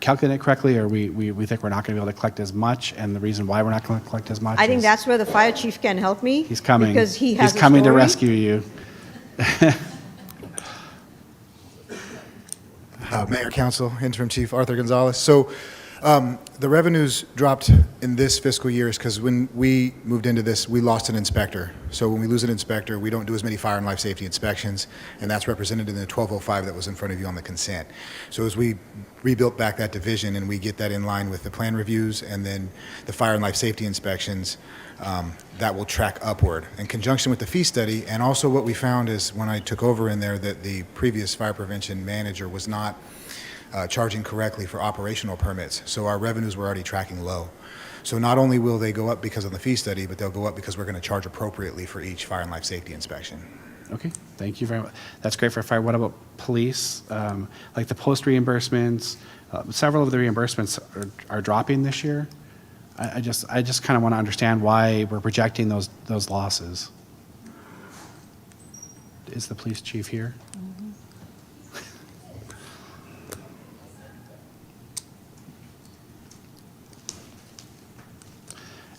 calculating it correctly, or we think we're not going to be able to collect as much. And the reason why we're not going to collect as much, I think that's where the fire chief can help me. He's coming. Because he has He's coming to story. rescue you. Mayor, Council, Interim Chief Arthur Gonzalez. So the revenues dropped in this fiscal year is because when we moved into this, we lost an inspector. So when we lose an inspector, we don't do as many fire and life safety inspections, and that's represented in the 1205 that was in front of you on the consent. So as we rebuilt back that division and we get that in line with the plan reviews and then the fire and life safety inspections, that will track upward in conjunction with the fee study. And also what we found is when I took over in there that the previous fire prevention manager was not charging correctly for operational permits. So our revenues were already tracking low. So not only will they go up because of the fee study, but they'll go up because we're going to charge appropriately for each fire and life safety inspection. Okay, thank you very much. That's great for fire. What about police? Like the post reimbursements, several of the reimbursements are dropping this year. I just kind of want to understand why we're projecting those losses. Is the police chief here?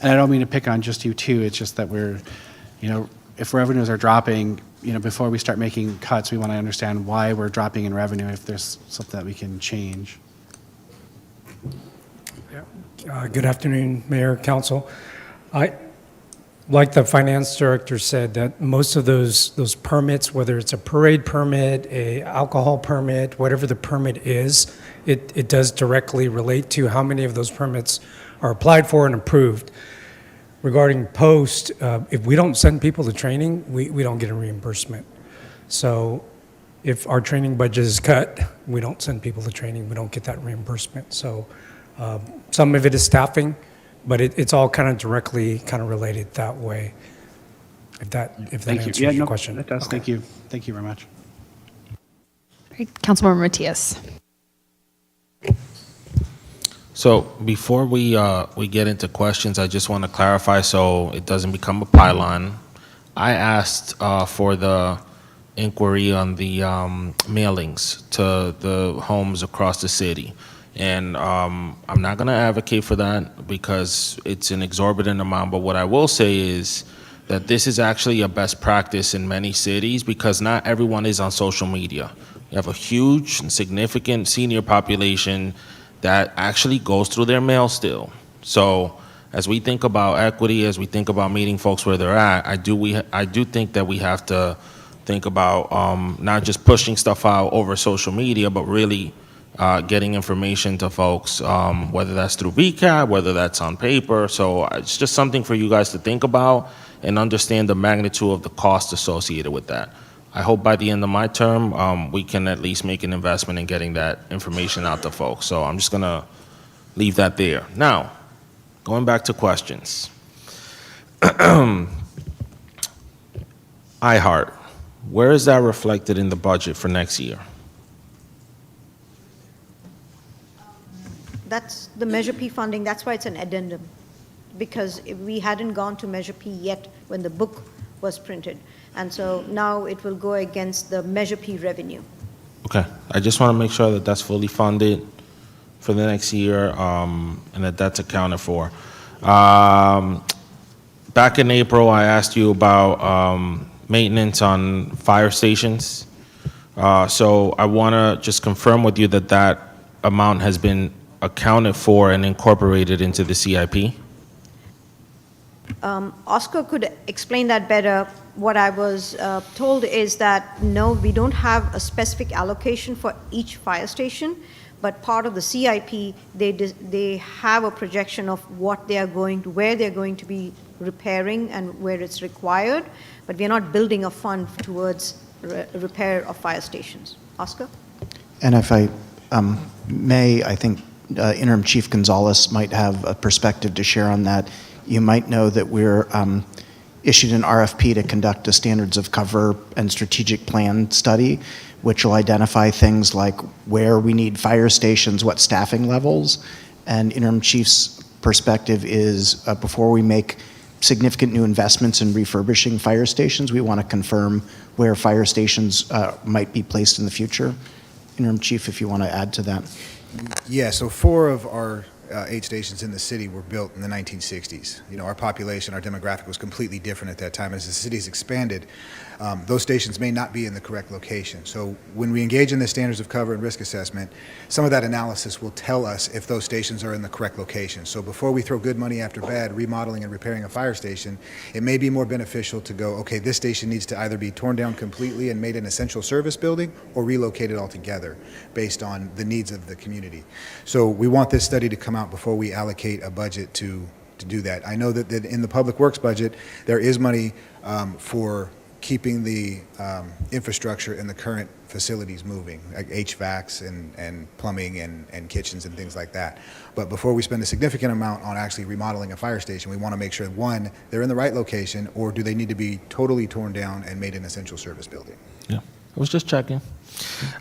And I don't mean to pick on just you too. It's just that if revenues are dropping, before we start making cuts, we want to understand why we're dropping in revenue, if there's something that we can change. Good afternoon, Mayor, Council. Like the finance director said, that most of those permits, whether it's a parade permit, a alcohol permit, whatever the permit is, it does directly relate to how many of those permits are applied for and approved. Regarding post, if we don't send people to training, we don't get a reimbursement. So if our training budget is cut, we don't send people to training, we don't get that reimbursement. So some of it is staffing, but it's all kind of directly kind of related that way. If that answers your question. It does. Okay. Thank you. Thank you very much. Great. Councilmember Matias. So before we get into questions, I just want to clarify so it doesn't become a pylon. I asked for the inquiry on the mailings to the homes across the city. And I'm not going to advocate for that because it's an exorbitant amount. But what I will say is that this is actually a best practice in many cities because not everyone is on social media. You have a huge and significant senior population that actually goes through their mail still. So as we think about equity, as we think about meeting folks where they're at, I do think that we have to think about not just pushing stuff out over social media, but really getting information to folks, whether that's through VCAT, whether that's on paper. So it's just something for you guys to think about and understand the magnitude of the cost associated with that. I hope by the end of my term, we can at least make an investment in getting that information out to folks. So I'm just gonna leave that there. Now, going back to questions. iHeart, where is that reflected in the budget for next year? That's the Measure P funding, that's why it's an addendum, because we hadn't gone to Measure P yet when the book was printed. And so now it will go against the Measure P revenue. Okay, I just want to make sure that that's fully funded for the next year and that that's accounted for. Back in April, I asked you about maintenance on fire stations. So I want to just confirm with you that that amount has been accounted for and incorporated into the CIP. Oscar could explain that better. What I was told is that, no, we don't have a specific allocation for each fire station, but part of the CIP, they have a projection of what they are going to, where they're going to be repairing and where it's required, but we're not building a fund towards repair of fire stations. Oscar? And if I may, I think Interim Chief Gonzalez might have a perspective to share on that. You might know that we're issued an RFP to conduct a standards of cover and strategic plan study, which will identify things like where we need fire stations, what staffing levels. And Interim Chief's perspective is before we make significant new investments in refurbishing fire stations, we want to confirm where fire stations might be placed in the future. Interim Chief, if you want to add to that. Yeah, so 4 of our 8 stations in the city were built in the 1960s. You know, our population, our demographic was completely different at that time. As the city's expanded, those stations may not be in the correct location. So when we engage in the standards of cover and risk assessment, some of that analysis will tell us if those stations are in the correct location. So before we throw good money after bad, remodeling and repairing a fire station, it may be more beneficial to go, okay, this station needs to either be torn down completely and made an essential service building or relocated altogether based on the needs of the community. So we want this study to come out before we allocate a budget to do that. I know that in the Public Works budget, there is money for keeping the infrastructure in the current facilities moving, like HVACs and plumbing and kitchens and things like that. But before we spend a significant amount on actually remodeling a fire station, we want to make sure, one, they're in the right location, or do they need to be totally torn down and made an essential service building? Yeah, I was just checking.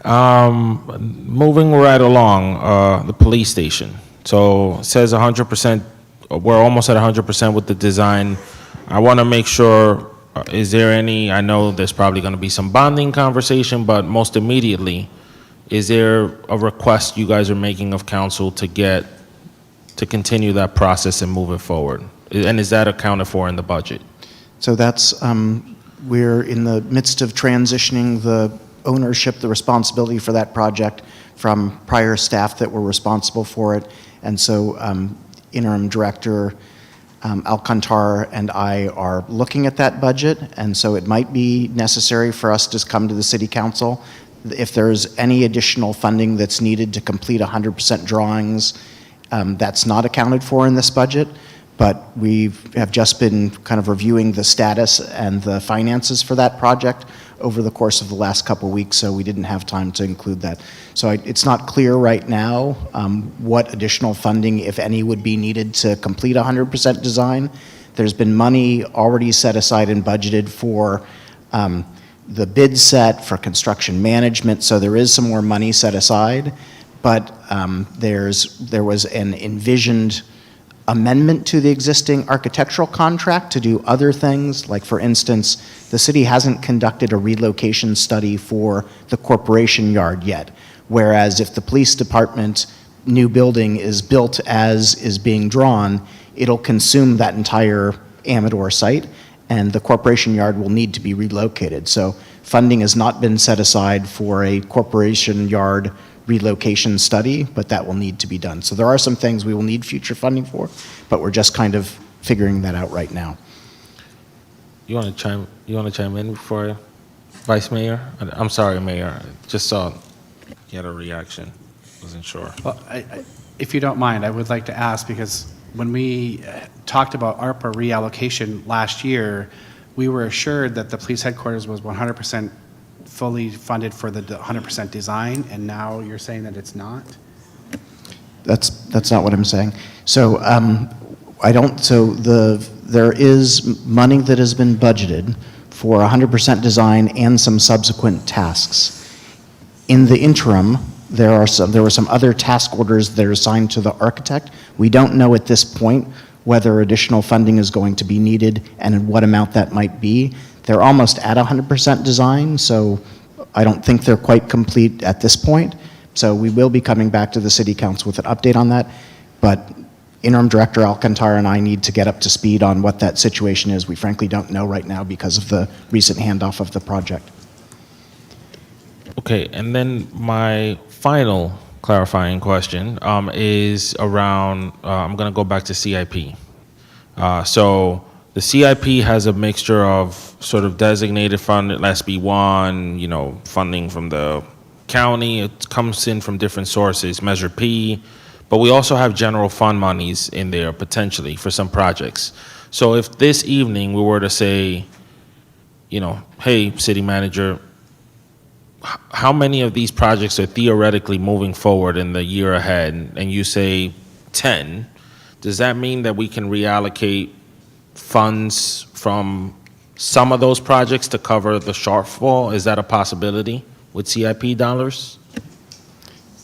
Moving right along, the police station. So it says 100%, we're almost at 100% with the design. I want to make sure, is there any, I know there's probably going to be some bonding conversation, but most immediately, is there a request you guys are making of council to continue that process and move it forward? And is that accounted for in the budget? So that's, we're in the midst of transitioning the ownership, the responsibility for that project from prior staff that were responsible for it. And so Interim Director Alcantar and I are looking at that budget, and so it might be necessary for us to come to the City Council if there's any additional funding that's needed to complete 100% drawings. That's not accounted for in this budget, but we have just been kind of reviewing the status and the finances for that project over the course of the last couple weeks, so we didn't have time to include that. So it's not clear right now what additional funding, if any, would be needed to complete 100% design. There's been money already set aside and budgeted for the bid set, for construction management, so there is some more money set aside, but there was an envisioned amendment to the existing architectural contract to do other things. Like, for instance, the city hasn't conducted a relocation study for the corporation yard yet, whereas if the police department new building is built as is being drawn, it'll consume that entire Amador site, and the corporation yard will need to be relocated. So funding has not been set aside for a corporation yard relocation study, but that will need to be done. So there are some things we will need future funding for, but we're just kind of figuring that out right now. You want to chime in before Vice Mayor? I'm sorry, Mayor. Just saw you had a reaction. Wasn't sure. Well, if you don't mind, I would like to ask, because when we talked about ARPA reallocation last year, we were assured that the police headquarters was 100% fully funded for the 100% design, and now you're saying that it's not? That's not what I'm saying. So there is money that has been budgeted for 100% design and some subsequent tasks. In the interim, there were some other task orders that are assigned to the architect. We don't know at this point whether additional funding is going to be needed and what amount that might be. They're almost at 100% design, so I don't think they're quite complete at this point. So we will be coming back to the City Council with an update on that, but Interim Director Alcantara and I need to get up to speed on what that situation is. We frankly don't know right now because of the recent handoff of the project. Okay, and then my final clarifying question is around, I'm going to go back to CIP. So the CIP has a mixture of sort of designated fund, SB1, funding from the county. It comes in from different sources, Measure P, but we also have general fund monies in there potentially for some projects. So if this evening we were to say, hey, city manager, how many of these projects are theoretically moving forward in the year ahead, and you say 10, does that mean that we can reallocate funds from some of those projects to cover the shortfall? Is that a possibility with CIP dollars?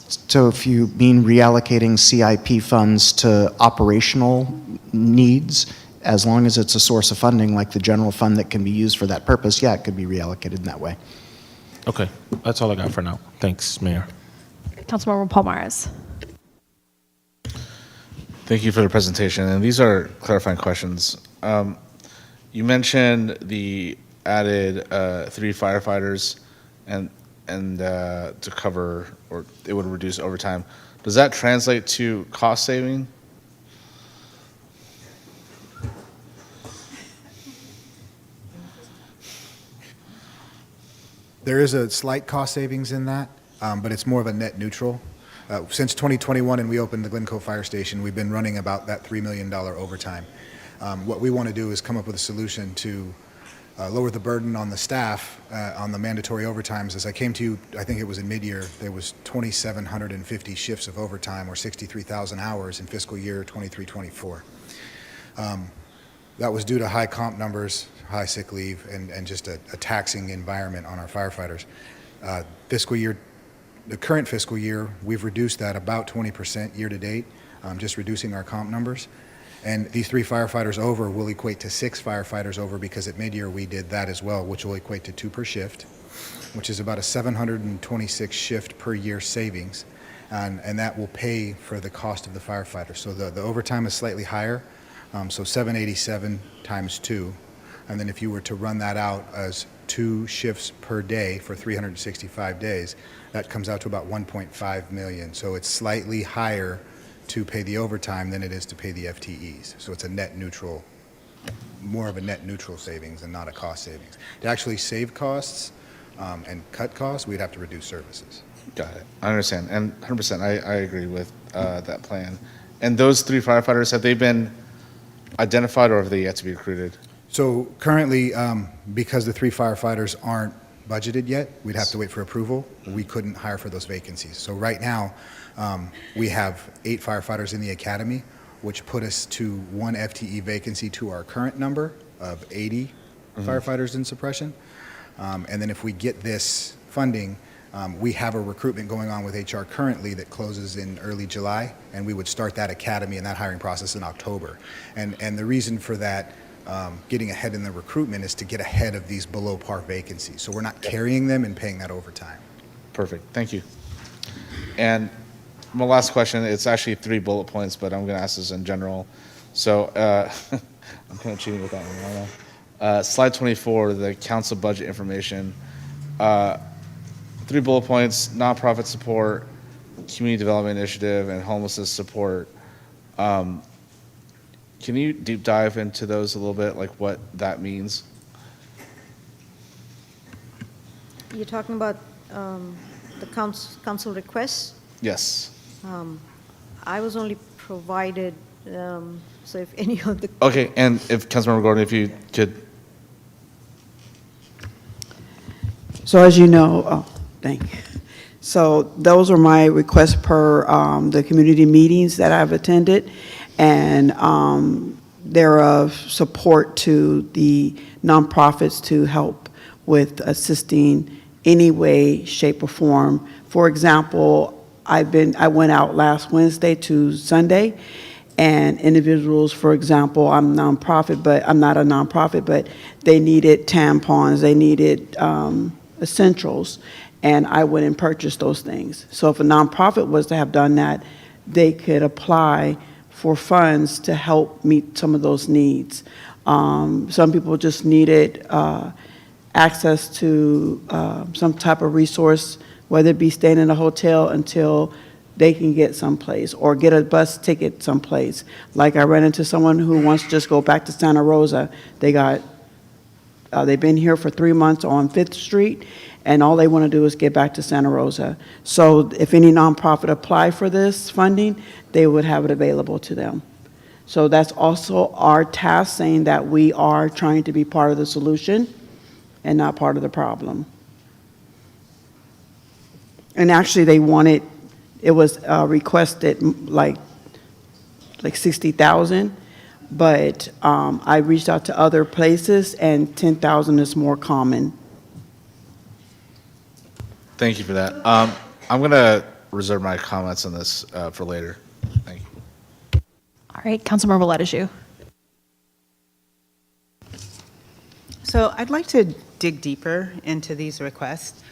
So if you mean reallocating CIP funds to operational needs, as long as it's a source of funding like the general fund that can be used for that purpose, yeah, it could be reallocated in that way. Okay, that's all I got for now. Thanks, Mayor. Councilmember Palmares. Thank you for the presentation, and these are clarifying questions. You mentioned the added 3 firefighters and to cover, or it would reduce overtime. Does that translate to cost saving? There is a slight cost savings in that, but it's more of a net neutral. Since 2021 and we opened the Glencoe Fire Station, we've been running about that $3 million overtime. What we want to do is come up with a solution to lower the burden on the staff on the mandatory overtimes. As I came to you, I think it was in mid-year, there was 2,750 shifts of overtime, or 63,000 hours in fiscal year 23-24. That was due to high comp numbers, high sick leave, and just a taxing environment on our firefighters. The current fiscal year, we've reduced that about 20% year to date, just reducing our comp numbers. And these 3 firefighters over will equate to 6 firefighters over, because at mid-year we did that as well, which will equate to 2 per shift, which is about a 726 shift per year savings. And that will pay for the cost of the firefighters. So the overtime is slightly higher, so 787 times 2. And then if you were to run that out as 2 shifts per day for 365 days, that comes out to about 1.5 million. So it's slightly higher to pay the overtime than it is to pay the FTEs. So it's a net neutral, more of a net neutral savings and not a cost savings. To actually save costs and cut costs, we'd have to reduce services. Got it. I understand. And 100%, I agree with that plan. And those 3 firefighters, have they been identified, or have they yet to be recruited? So currently, because the 3 firefighters aren't budgeted yet, we'd have to wait for approval. We couldn't hire for those vacancies. So right now, we have 8 firefighters in the academy, which put us to 1 FTE vacancy to our current number of 80 firefighters in suppression. And then if we get this funding, we have a recruitment going on with HR currently that closes in early July, and we would start that academy and that hiring process in October. And the reason for that, getting ahead in the recruitment, is to get ahead of these below par vacancies. So we're not carrying them and paying that overtime. Perfect. Thank you. And my last question, it's actually 3 bullet points, but I'm going to ask this in general. So I'm kind of cheating with that one. slide 24, the council budget information. 3 bullet points: nonprofit support, community development initiative, and homelessness support. Can you deep dive into those a little bit, like what that means? You're talking about the council requests? Yes. I was only provided, so if any of the... Okay, and if Councilmember Gordon, if you could. So as you know, thank you. So those are my requests per the community meetings that I've attended, and they're of support to the nonprofits to help with assisting any way, shape, or form. For example, I went out last Wednesday to Sunday, and individuals, for example, I'm not a nonprofit, but they needed tampons, they needed essentials, and I went and purchased those things. So if a nonprofit was to have done that, they could apply for funds to help meet some of those needs. Some people just needed access to some type of resource, whether it be staying in a hotel until they can get someplace or get a bus ticket someplace. Like I ran into someone who wants to just go back to Santa Rosa. They've been here for 3 months on 5th Street, and all they want to do is get back to Santa Rosa. So if any nonprofit apply for this funding, they would have it available to them. So that's also our task, saying that we are trying to be part of the solution and not part of the problem. And actually it was requested like 60,000, but I reached out to other places and 10,000 is more common. Thank you for that. I'm going to reserve my comments on this for later. Thank you. All right, Councilmember Lettigiou. So I'd like to dig deeper into these requests.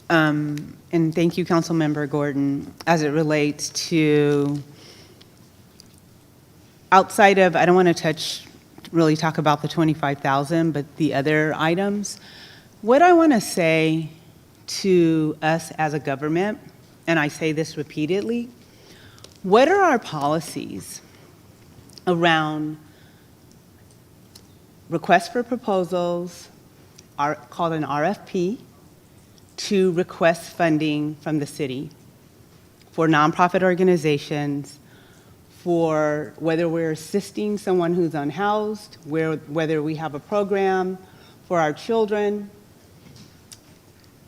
And thank you, Councilmember Gordon, as it relates to outside of, I don't want to really talk about the 25,000, but the other items. What I want to say to us as a government, and I say this repeatedly, what are our policies around requests for proposals, called an RFP, to request funding from the city for nonprofit organizations, for whether we're assisting someone who's unhoused, whether we have a program for our children,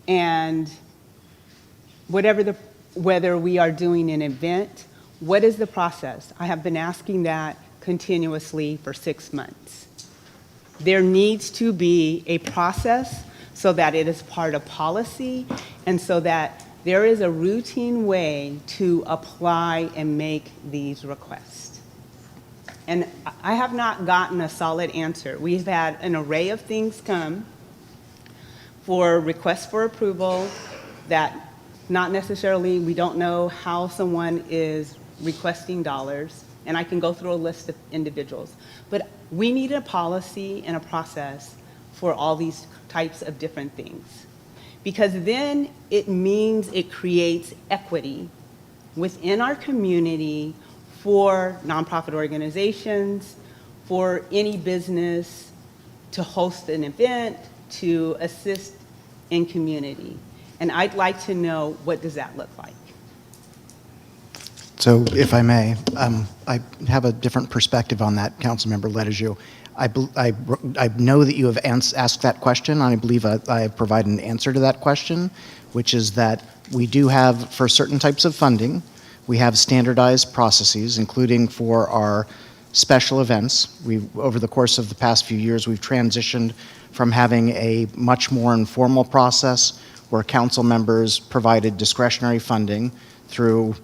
and whether we are doing an event, what is the process? I have been asking that continuously for 6 months. There needs to be a process so that it is part of policy and so that there is a routine way to apply and make these requests. And I have not gotten a solid answer. We've had an array of things come for requests for approval that not necessarily, we don't know how someone is requesting dollars, and I can go through a list of individuals. But we need a policy and a process for all these types of different things. Because then it means it creates equity within our community for nonprofit organizations, for any business to host an event, to assist in community. And I'd like to know, what does that look like? So if I may, I have a different perspective on that, Councilmember Lettigiou. I know that you have asked that question, and I believe I have provided an answer to that question, which is that we do have, for certain types of funding, we have standardized processes, including for our special events. Over the course of the past few years, we've transitioned from having a much more informal process where council members provided discretionary funding through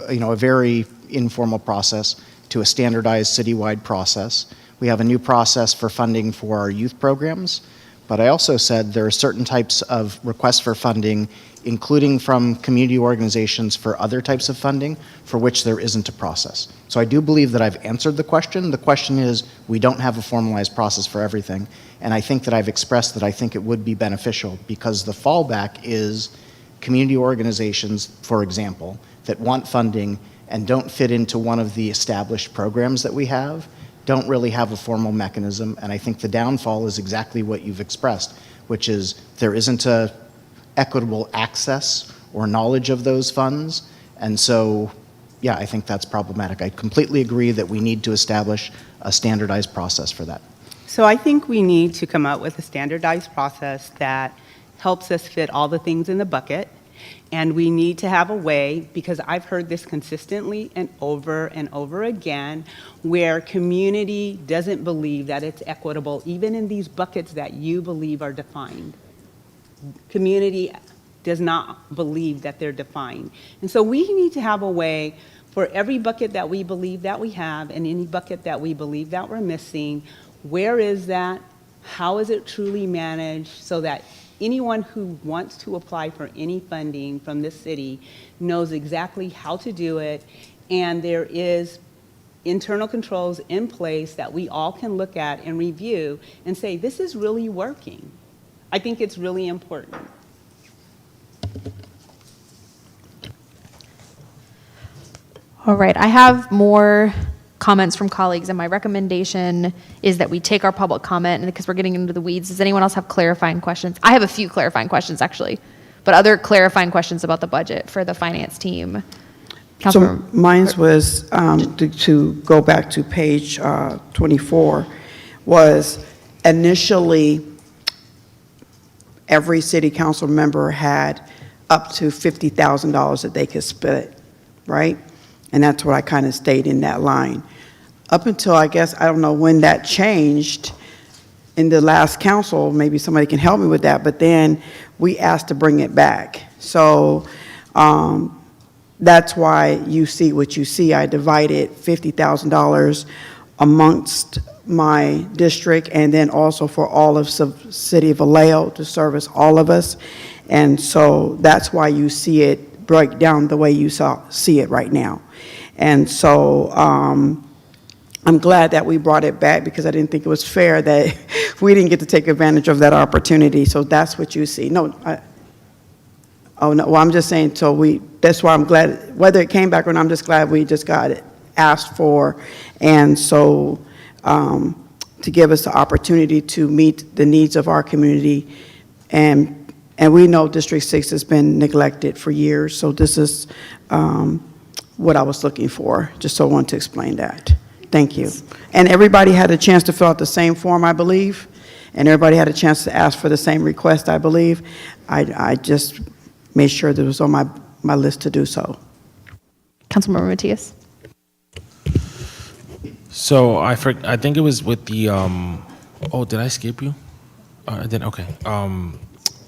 a very informal process to a standardized citywide process. We have a new process for funding for our youth programs. But I also said there are certain types of requests for funding, including from community organizations for other types of funding, for which there isn't a process. So I do believe that I've answered the question. The question is, we don't have a formalized process for everything. And I think that I've expressed that I think it would be beneficial, because the fallback is community organizations, for example, that want funding and don't fit into one of the established programs that we have, don't really have a formal mechanism. And I think the downfall is exactly what you've expressed, which is there isn't a equitable access or knowledge of those funds. And so, yeah, I think that's problematic. I completely agree that we need to establish a standardized process for that. So I think we need to come up with a standardized process that helps us fit all the things in the bucket. And we need to have a way, because I've heard this consistently and over again, where community doesn't believe that it's equitable, even in these buckets that you believe are defined. Community does not believe that they're defined. And so we need to have a way for every bucket that we believe that we have and any bucket that we believe that we're missing, where is that? How is it truly managed so that anyone who wants to apply for any funding from this city knows exactly how to do it, and there is internal controls in place that we all can look at and review and say, this is really working. I think it's really important. All right, I have more comments from colleagues, and my recommendation is that we take our public comment, and because we're getting into the weeds, does anyone else have clarifying questions? I have a few clarifying questions, actually, but other clarifying questions about the budget for the finance team. So mine was, to go back to page 24, was initially every city council member had up to $50,000 that they could split, right? And that's what I kind of stayed in that line. Up until, I guess, I don't know when that changed in the last council, maybe somebody can help me with that, but then we asked to bring it back. So that's why you see what you see. I divided $50,000 amongst my district, and then also for all of City of Vallejo to service all of us. And so that's why you see it break down the way you see it right now. And so I'm glad that we brought it back, because I didn't think it was fair that we didn't get to take advantage of that opportunity. So that's what you see. No, oh no, well, I'm just saying, so that's why I'm glad, whether it came back or not, I'm just glad we just got it asked for. And so to give us the opportunity to meet the needs of our community. And we know District 6 has been neglected for years, so this is what I was looking for, just so I wanted to explain that. Thank you. And everybody had a chance to fill out the same form, I believe, and everybody had a chance to ask for the same request, I believe. I just made sure that it was on my list to do so. Councilmember Matias. So I think it was with the, oh, did I skip you? I didn't, okay.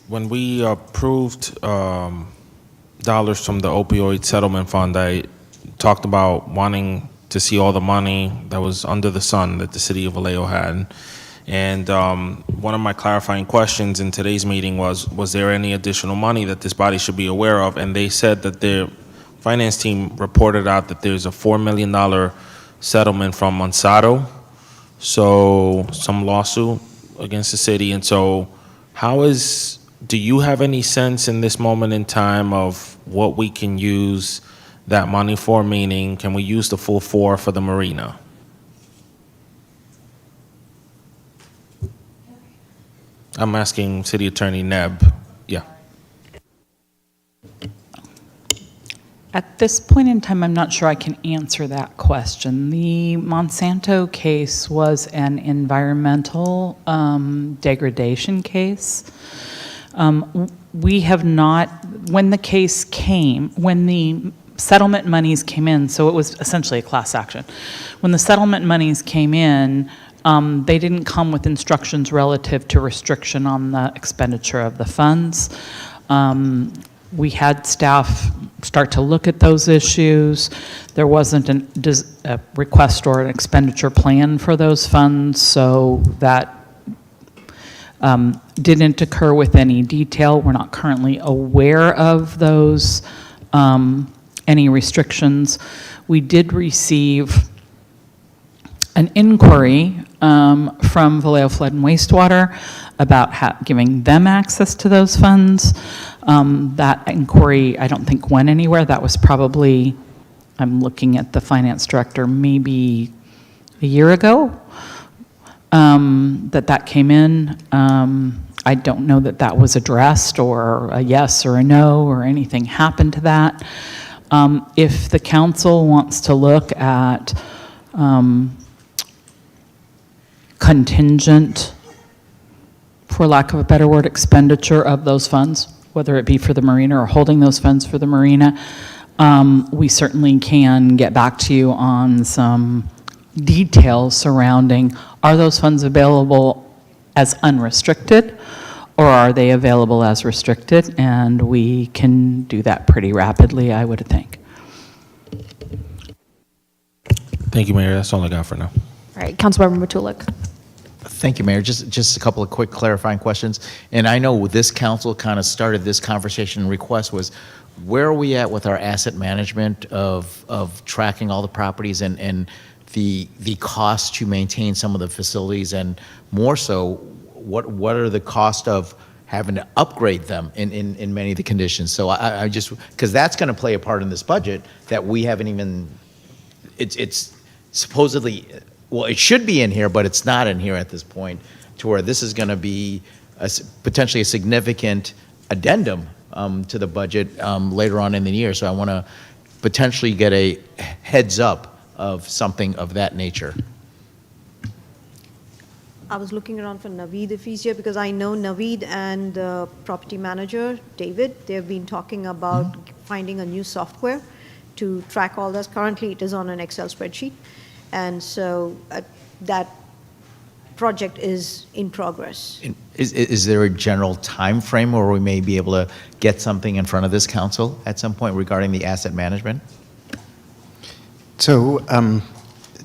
When we approved dollars from the opioid settlement fund, I talked about wanting to see all the money that was under the sun that the city of Vallejo had. And one of my clarifying questions in today's meeting was there any additional money that this body should be aware of? And they said that their finance team reported out that there's a $4 million settlement from Monsanto, so some lawsuit against the city. And so do you have any sense in this moment in time of what we can use that money for? Meaning, can we use the full $4 for the marina? I'm asking City Attorney Nebb. Yeah. At this point in time, I'm not sure I can answer that question. The Monsanto case was an environmental degradation case. We have not, when the settlement monies came in, so it was essentially a class action. When the settlement monies came in, they didn't come with instructions relative to restriction on the expenditure of the funds. We had staff start to look at those issues. There wasn't a request or an expenditure plan for those funds, so that didn't occur with any detail. We're not currently aware of those, any restrictions. We did receive an inquiry from Vallejo Flood and Wastewater about giving them access to those funds. That inquiry, I don't think went anywhere. That was probably, I'm looking at the finance director, maybe a year ago that came in. I don't know that that was addressed or a yes or a no or anything happened to that. If the council wants to look at contingent, for lack of a better word, expenditure of those funds, whether it be for the marina or holding those funds for the marina, we certainly can get back to you on some details surrounding, are those funds available as unrestricted or are they available as restricted? And we can do that pretty rapidly, I would think. Thank you, Mayor. That's all I got for now. All right, Councilmember Matulik. Thank you, Mayor. Just a couple of quick clarifying questions. And I know this council kind of started this conversation request was, where are we at with our asset management of tracking all the properties and the cost to maintain some of the facilities, and more so, what are the cost of having to upgrade them in many of the conditions? So I just, because that's going to play a part in this budget that we haven't even, it's supposedly, well, it should be in here, but it's not in here at this point, to where this is going to be potentially a significant addendum to the budget later on in the year. So I want to potentially get a heads up of something of that nature. I was looking around for Naveed if he's here, because I know Naveed and the property manager, David, they've been talking about finding a new software to track all this. Currently, it is on an Excel spreadsheet. And so that project is in progress. Is there a general time frame where we may be able to get something in front of this council at some point regarding the asset management? So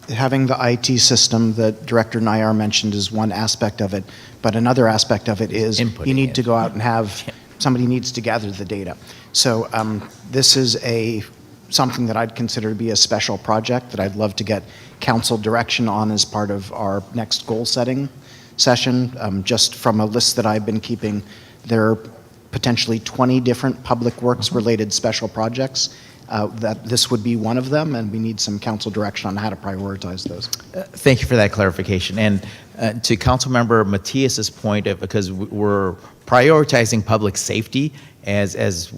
having the IT system that Director Nayar mentioned is one aspect of it, but another aspect of it is you need to go out and have, somebody needs to gather the data. So this is something that I'd consider to be a special project that I'd love to get council direction on as part of our next goal setting session. Just from a list that I've been keeping, there are potentially 20 different public works related special projects. That this would be one of them, and we need some council direction on how to prioritize those. Thank you for that clarification. And to Councilmember Matias's point, because we're prioritizing public safety as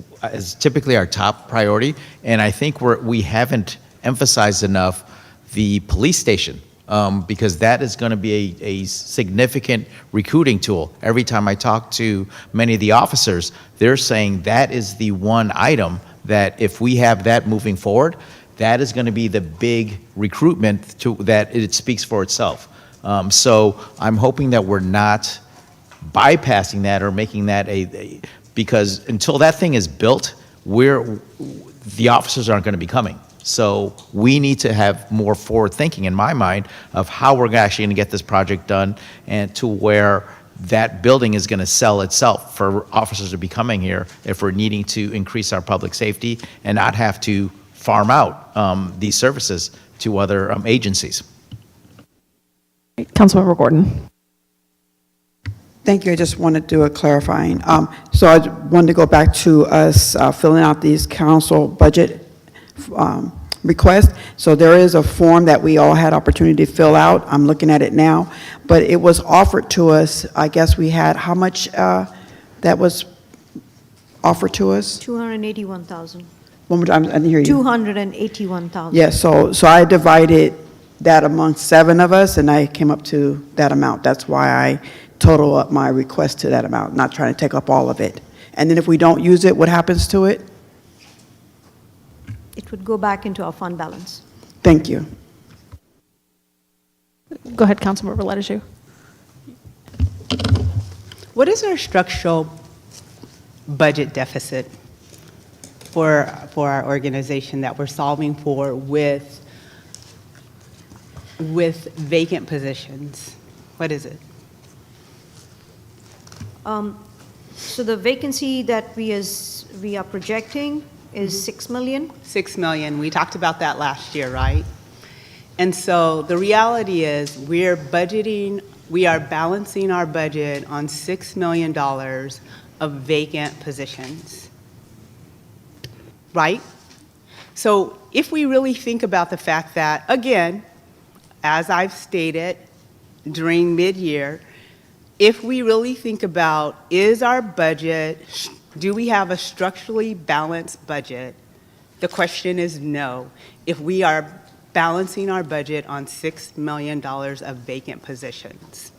typically our top priority, and I think we haven't emphasized enough the police station, because that is going to be a significant recruiting tool. Every time I talk to many of the officers, they're saying that is the one item that if we have that moving forward, that is going to be the big recruitment that it speaks for itself. So I'm hoping that we're not bypassing that or making that because until that thing is built, the officers aren't going to be coming. So we need to have more forward thinking in my mind of how we're actually going to get this project done, and to where that building is going to sell itself for officers to be coming here if we're needing to increase our public safety and not have to farm out these services to other agencies. Councilmember Gordon. Thank you. I just wanted to do a clarifying. So I wanted to go back to us filling out these council budget request. So there is a form that we all had opportunity to fill out. I'm looking at it now, but it was offered to us. I guess we had how much that was offered to us? 281,000. One more time, I didn't hear you. 281,000. Yes, so I divided that among 7 of us, and I came up to that amount. That's why I total up my request to that amount, not trying to take up all of it. And then if we don't use it, what happens to it? It would go back into our fund balance. Thank you. Go ahead, Councilmember Lettichu. What is our structural budget deficit for our organization that we're solving for with vacant positions? What is it? So the vacancy that we are projecting is 6 million? 6 million. We talked about that last year, right? And so the reality is we are balancing our budget on $6 million of vacant positions, right? So if we really think about the fact that, again, as I've stated during mid-year, if we really think about, is our budget, do we have a structurally balanced budget? The question is no. If we are balancing our budget on $6 million of vacant positions.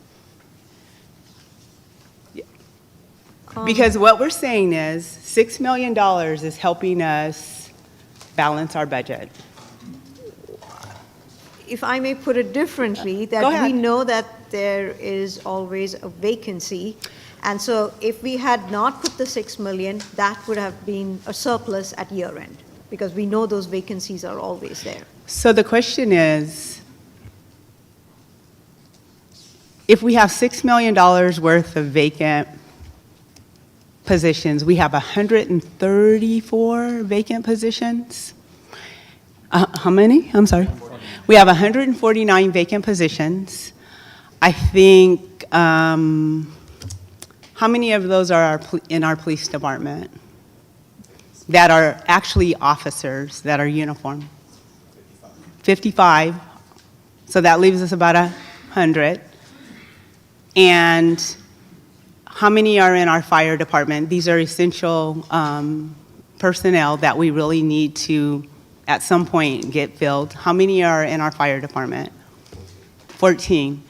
Because what we're saying is $6 million is helping us balance our budget. If I may put it differently, Go that ahead. we know that there is always a vacancy, and so if we had not put the 6 million, that would have been a surplus at year end, because we know those vacancies are always there. So the question is, if we have $6 million worth of vacant positions, we have 134 vacant positions. How many? I'm sorry. We have 149 vacant positions. I think, how many of those are in our police department that are actually officers that are uniformed? 55. So that leaves us about 100. And how many are in our fire department? These are essential personnel that we really need to, at some point, get filled. How many are in our fire department? 14.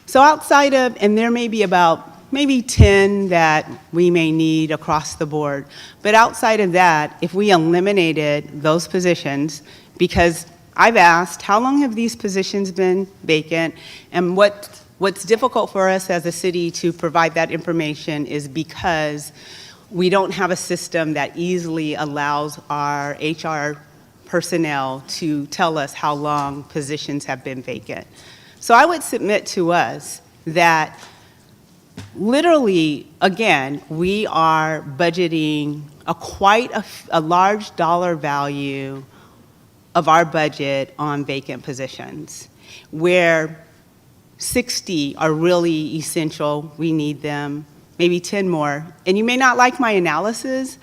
So outside of, and there may be about maybe 10 that we may need across the board. But outside of that, if we eliminated those positions, because I've asked, how long have these positions been vacant? And what's difficult for us as a city to provide that information is because we don't have a system that easily allows our HR personnel to tell us how long positions have been vacant. So I would submit to us that literally, again, we are budgeting quite a large dollar value of our budget on vacant positions, where 60 are really essential, we need them, maybe 10 more. And you may not like my analysis,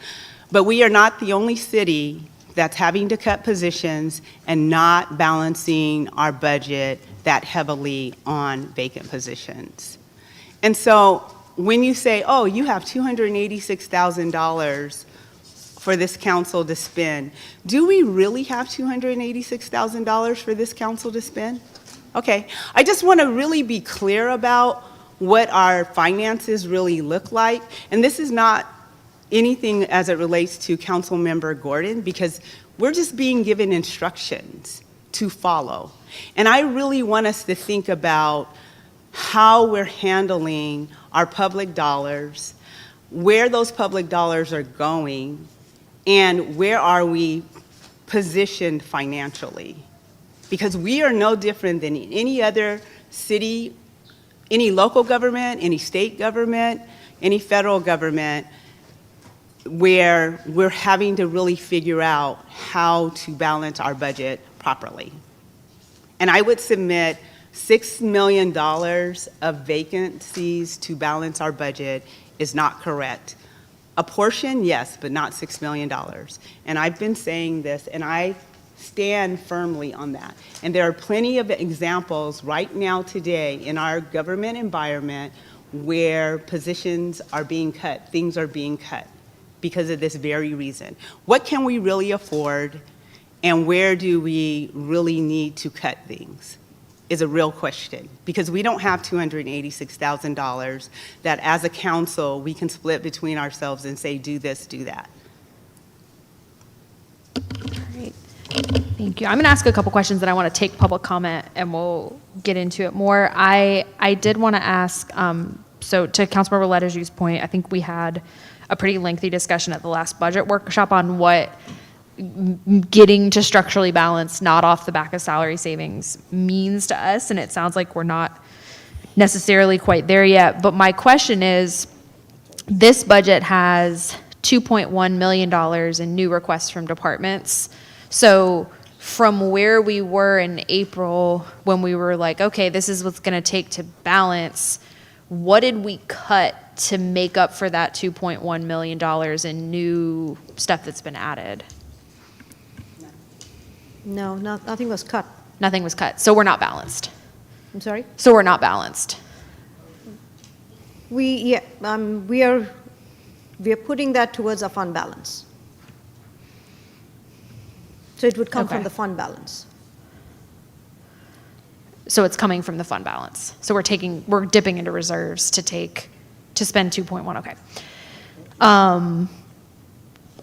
but we are not the only city that's having to cut positions and not balancing our budget that heavily on vacant positions. And so when you say, oh, you have $286,000 for this council to spend, do we really have $286,000 for this council to spend? Okay, I just want to really be clear about what our finances really look like. And this is not anything as it relates to Councilmember Gordon, because we're just being given instructions to follow. And I really want us to think about how we're handling our public dollars, where those public dollars are going, and where are we positioned financially. Because we are no different than any other city, any local government, any state government, any federal government, where we're having to really figure out how to balance our budget properly. And I would submit $6 million of vacancies to balance our budget is not correct. A portion, yes, but not $6 million. And I've been saying this, and I stand firmly on that. And there are plenty of examples right now today in our government environment where positions are being cut, things are being cut because of this very reason. What can we really afford, and where do we really need to cut things is a real question, because we don't have $286,000 that as a council we can split between ourselves and say, do this, do that. Great. Thank you. I'm going to ask a couple questions, and I want to take public comment, and we'll get into it more. I did want to ask, so to Councilmember Lederger's point, I think we had a pretty lengthy discussion at the last budget workshop on what getting to structurally balanced, not off the back of salary savings, means to us, and it sounds like we're not necessarily quite there yet. But my question is, This budget has $2.1 million in new requests from departments. So from where we were in April, when we were like, okay, this is what's gonna take to balance, what did we cut to make up for that $2.1 million in new stuff that's been added? No, nothing was cut. Nothing was cut, so we're not balanced. I'm sorry? So we're not balanced. We are putting that towards a fund balance. So it would come from Okay. the fund balance. So it's coming from the fund balance. So we're dipping into reserves to spend 2.1, okay.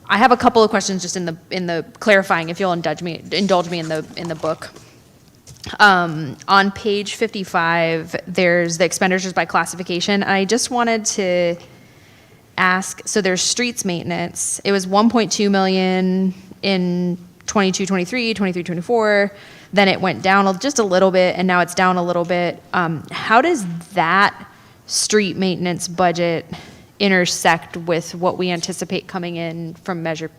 I have a couple of questions just in the clarifying, if you'll indulge me in the book. On page 55, there's the expenditures by classification. I just wanted to ask, so there's streets maintenance. It was 1.2 million in 22-23, 23-24. Then it went down just a little bit, and now it's down a little bit. How does that street maintenance budget intersect with what we anticipate coming in from Measure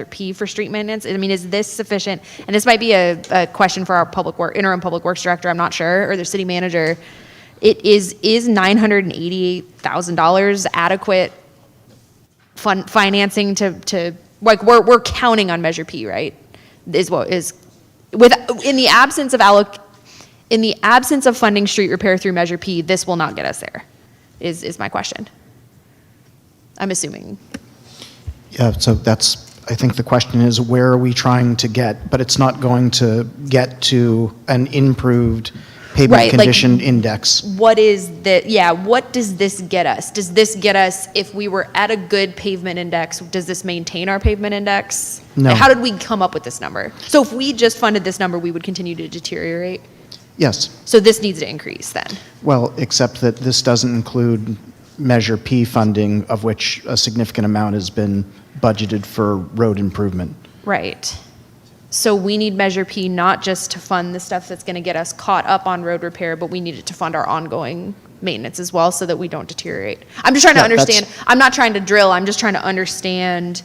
P for street maintenance? I mean, is this sufficient? And this might be a question for our interim public works director, I'm not sure, or the city manager. Is $988,000 adequate financing to like we're counting on Measure P, right? In the absence of funding street repair through Measure P, this will not get us there. Is my question. I'm assuming. Yeah, so I think the question is, where are we trying to get? But it's not going to get to an improved pavement Right, like, condition index. What does this get us? Does this get us, if we were at a good pavement index, does this maintain our pavement index? No. Like, how did we come up with this number? So if we just funded this number, we would continue to deteriorate? Yes. So this needs to increase then? Well, except that this doesn't include Measure P funding, of which a significant amount has been budgeted for road improvement. Right. So we need Measure P not just to fund the stuff that's going to get us caught up on road repair, but we need it to fund our ongoing maintenance as well so that we don't deteriorate. I'm just trying to understand. I'm not trying to drill. I'm just trying to understand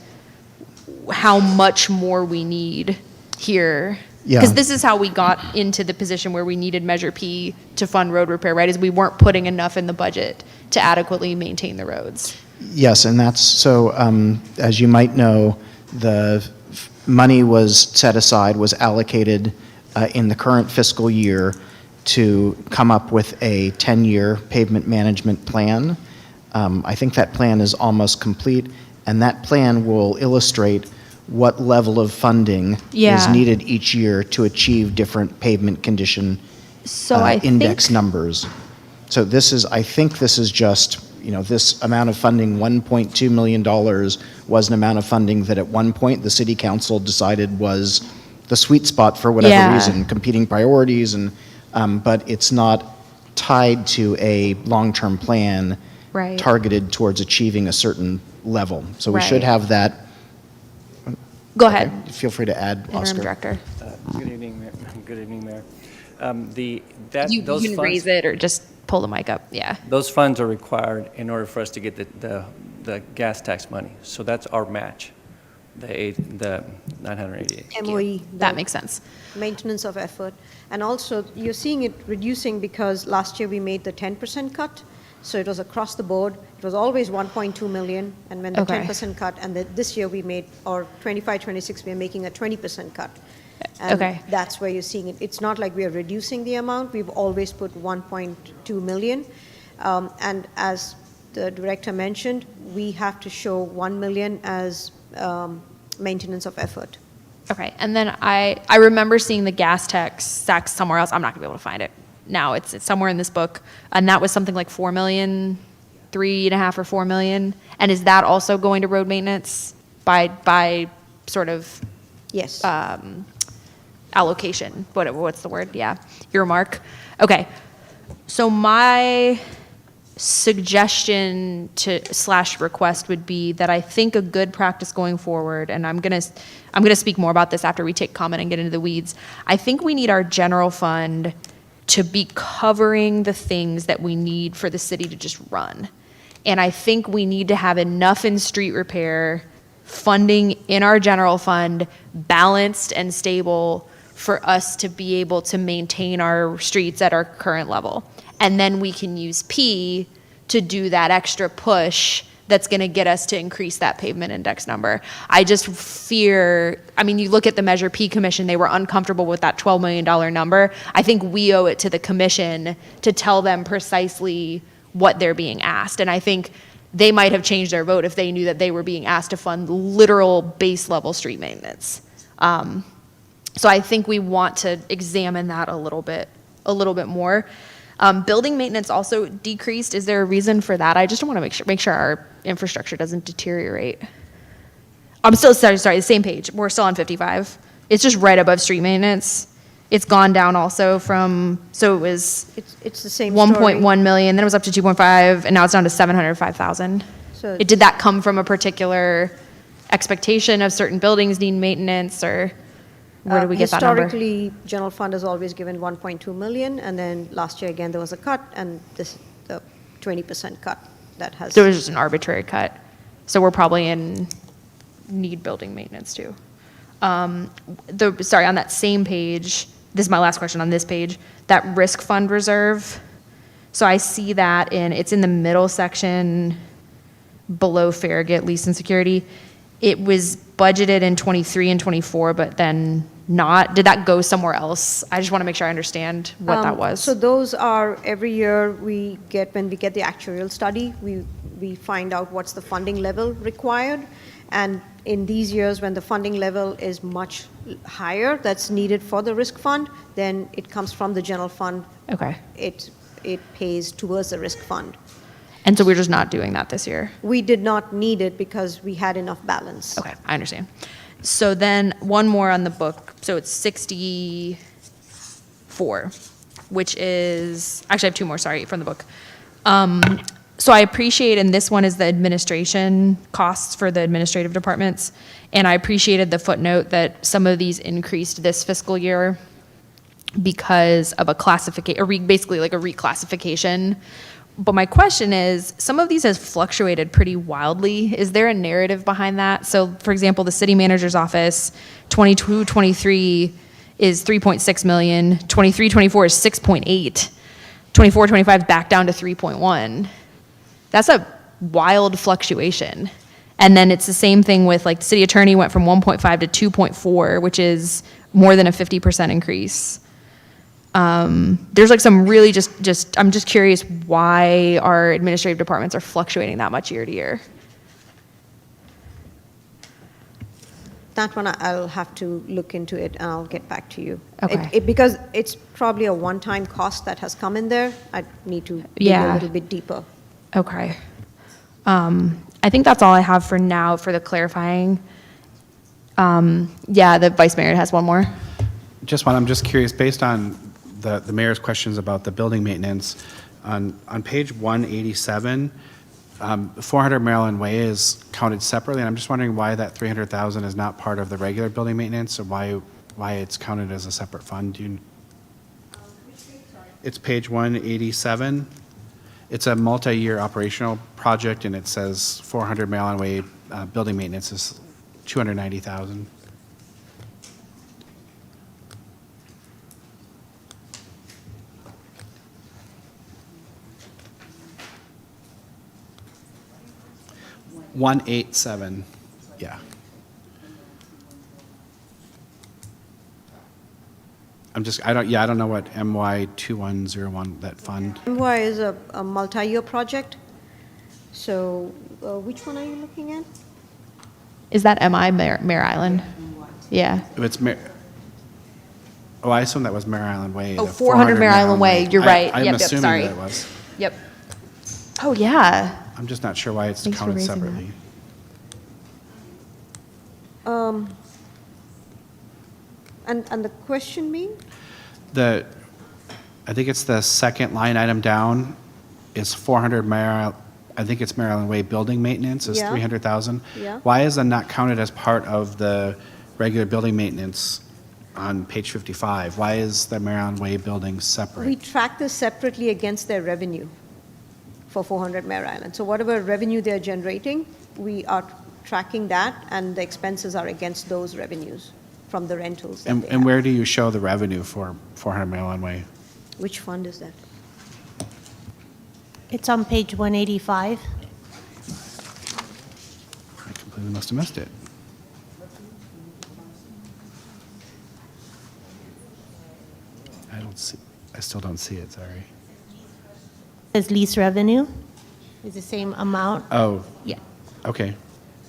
how much more we need here. Yeah. Because this is how we got into the position where we needed Measure P to fund road repair, right? Is we weren't putting enough in the budget to adequately maintain the roads. Yes, and that's so, as you might know, the money was set aside, was allocated in the current fiscal year to come up with a 10-year pavement management plan. I think that plan is almost complete, and that plan will illustrate what level of funding is Yeah. needed each year to achieve different pavement condition So I index think, numbers. So I think this is just, this amount of funding, $1.2 million, was an amount of funding that at one point the city council decided was the sweet spot for whatever Yeah. reason, competing priorities, and but it's not tied to a long-term plan Right. targeted towards achieving a certain level. So we should Right. have that. Go ahead. Feel free to add, Interim Oscar. Director. Good evening, Mayor. Good evening, Mayor. You Those can funds, raise it or just pull the mic up, yeah. those funds are required in order for us to get the gas tax money. So that's our match, the 988. MOE. That makes sense. Maintenance of effort. And also, you're seeing it reducing because last year we made the 10% cut. So it was across the board. It was always 1.2 million. And when the Okay. 10% cut, and this year we made, or 25, 26, we're making a 20% cut. And Okay. that's where you're seeing it. It's not like we are reducing the amount. We've always put 1.2 million. And as the director mentioned, we have to show 1 million as maintenance of effort. Okay, and then I remember seeing the gas tax somewhere else. I'm not gonna be able to find it now. It's somewhere in this book, and that was something like 4 million, 3.5 or 4 million. And is that also going to road maintenance by sort of Yes. allocation? What's the word? Yeah, earmark. Okay, so my suggestion / request would be that I think a good practice going forward, and I'm gonna speak more about this after we take comment and get into the weeds. I think we need our general fund to be covering the things that we need for the city to just run. And I think we need to have enough in street repair funding in our general fund, balanced and stable, for us to be able to maintain our streets at our current level. And then we can use P to do that extra push that's going to get us to increase that pavement index number. I just fear, I mean, you look at the Measure P Commission, they were uncomfortable with that $12 million number. I think we owe it to the commission to tell them precisely what they're being asked. And I think they might have changed their vote if they knew that they were being asked to fund literal base level street maintenance. So I think we want to examine that a little bit more. Building maintenance also decreased. Is there a reason for that? I just want to make sure our infrastructure doesn't deteriorate. I'm still sorry, the same page. We're still on 55. It's just right above street maintenance. It's gone down also from, so it was It's the same 1.1 million, then it was up to 2.5, and now it's down to 705,000. So Did that come from a particular expectation of certain buildings need maintenance, or where did we get that number? Historically, general fund has always given 1.2 million, and then last year again there was a cut, and this the 20% cut that has. So it was just an arbitrary cut. So we're probably in need building maintenance too. Sorry, on that same page, this is my last question on this page, that risk fund reserve. So I see that it's in the middle section below Farragut lease and security. It was budgeted in 23 and 24, but then not. Did that go somewhere else? I just want to make sure I understand what that was. So those are, every year when we get the actuarial study, we find out what's the funding level required. And in these years, when the funding level is much higher that's needed for the risk fund, then it comes from the general fund. Okay. It pays towards the risk fund. And so we're just not doing that this year? We did not need it because we had enough balance. Okay, I understand. So then one more on the book. So it's 64, which is, actually I have two more, sorry, from the book. So I appreciate, and this one is the administration costs for the administrative departments. And I appreciated the footnote that some of these increased this fiscal year because of a classification, or basically like a reclassification. But my question is, some of these has fluctuated pretty wildly. Is there a narrative behind that? So for example, the city manager's office, 22-23 is 3.6 million, 23-24 is 6.8, 24-25 back down to 3.1. That's a wild fluctuation. And then it's the same thing with, like, the city attorney went from 1.5 to 2.4, which is more than a 50% increase. There's like some really I'm just curious why our administrative departments are fluctuating that much year to year. That one, I'll have to look into it and I'll get back to you. Okay. Because it's probably a one-time cost that has come in there. I need to dig a little bit deeper. Okay. I think that's all I have for now for the clarifying. The vice mayor has one more. I'm just curious, based on the mayor's questions about the building maintenance, on page 187, 400 Maryland Way is counted separately, and I'm just wondering why that 300,000 is not part of the regular building maintenance, or why it's counted as a separate fund. It's page 187. It's a multi-year operational project, and it says 400 Maryland Way building maintenance is 290,000. $187, yeah. I don't know what MY2101, that fund. MY is a multi-year project. So which one are you looking at? Is that MI Mare Island? Yeah. It's I assume that was Mare Island Way. Oh, the 400 Mare Island Way. You're right. I'm Yep, assuming sorry. that it was. Yep. Oh, yeah. I'm just not sure why it's Thanks for counted raising separately. And the question being? I think it's the second line item down is 400 I think it's Maryland Way building maintenance is Yeah. 300,000. Yeah. Why is that not counted as part of the regular building maintenance on page 55? Why is the Maryland Way building separate? We track this separately against their revenue for 400 Mare Island. So whatever revenue they're generating, we are tracking that, and the expenses are against those revenues from the rentals that they And have. where do you show the revenue for 400 Maryland Way? Which fund is that? It's on page 185. I completely must have missed it. I still don't see it, sorry. Says lease revenue. It's the same amount. Oh, Yeah. okay.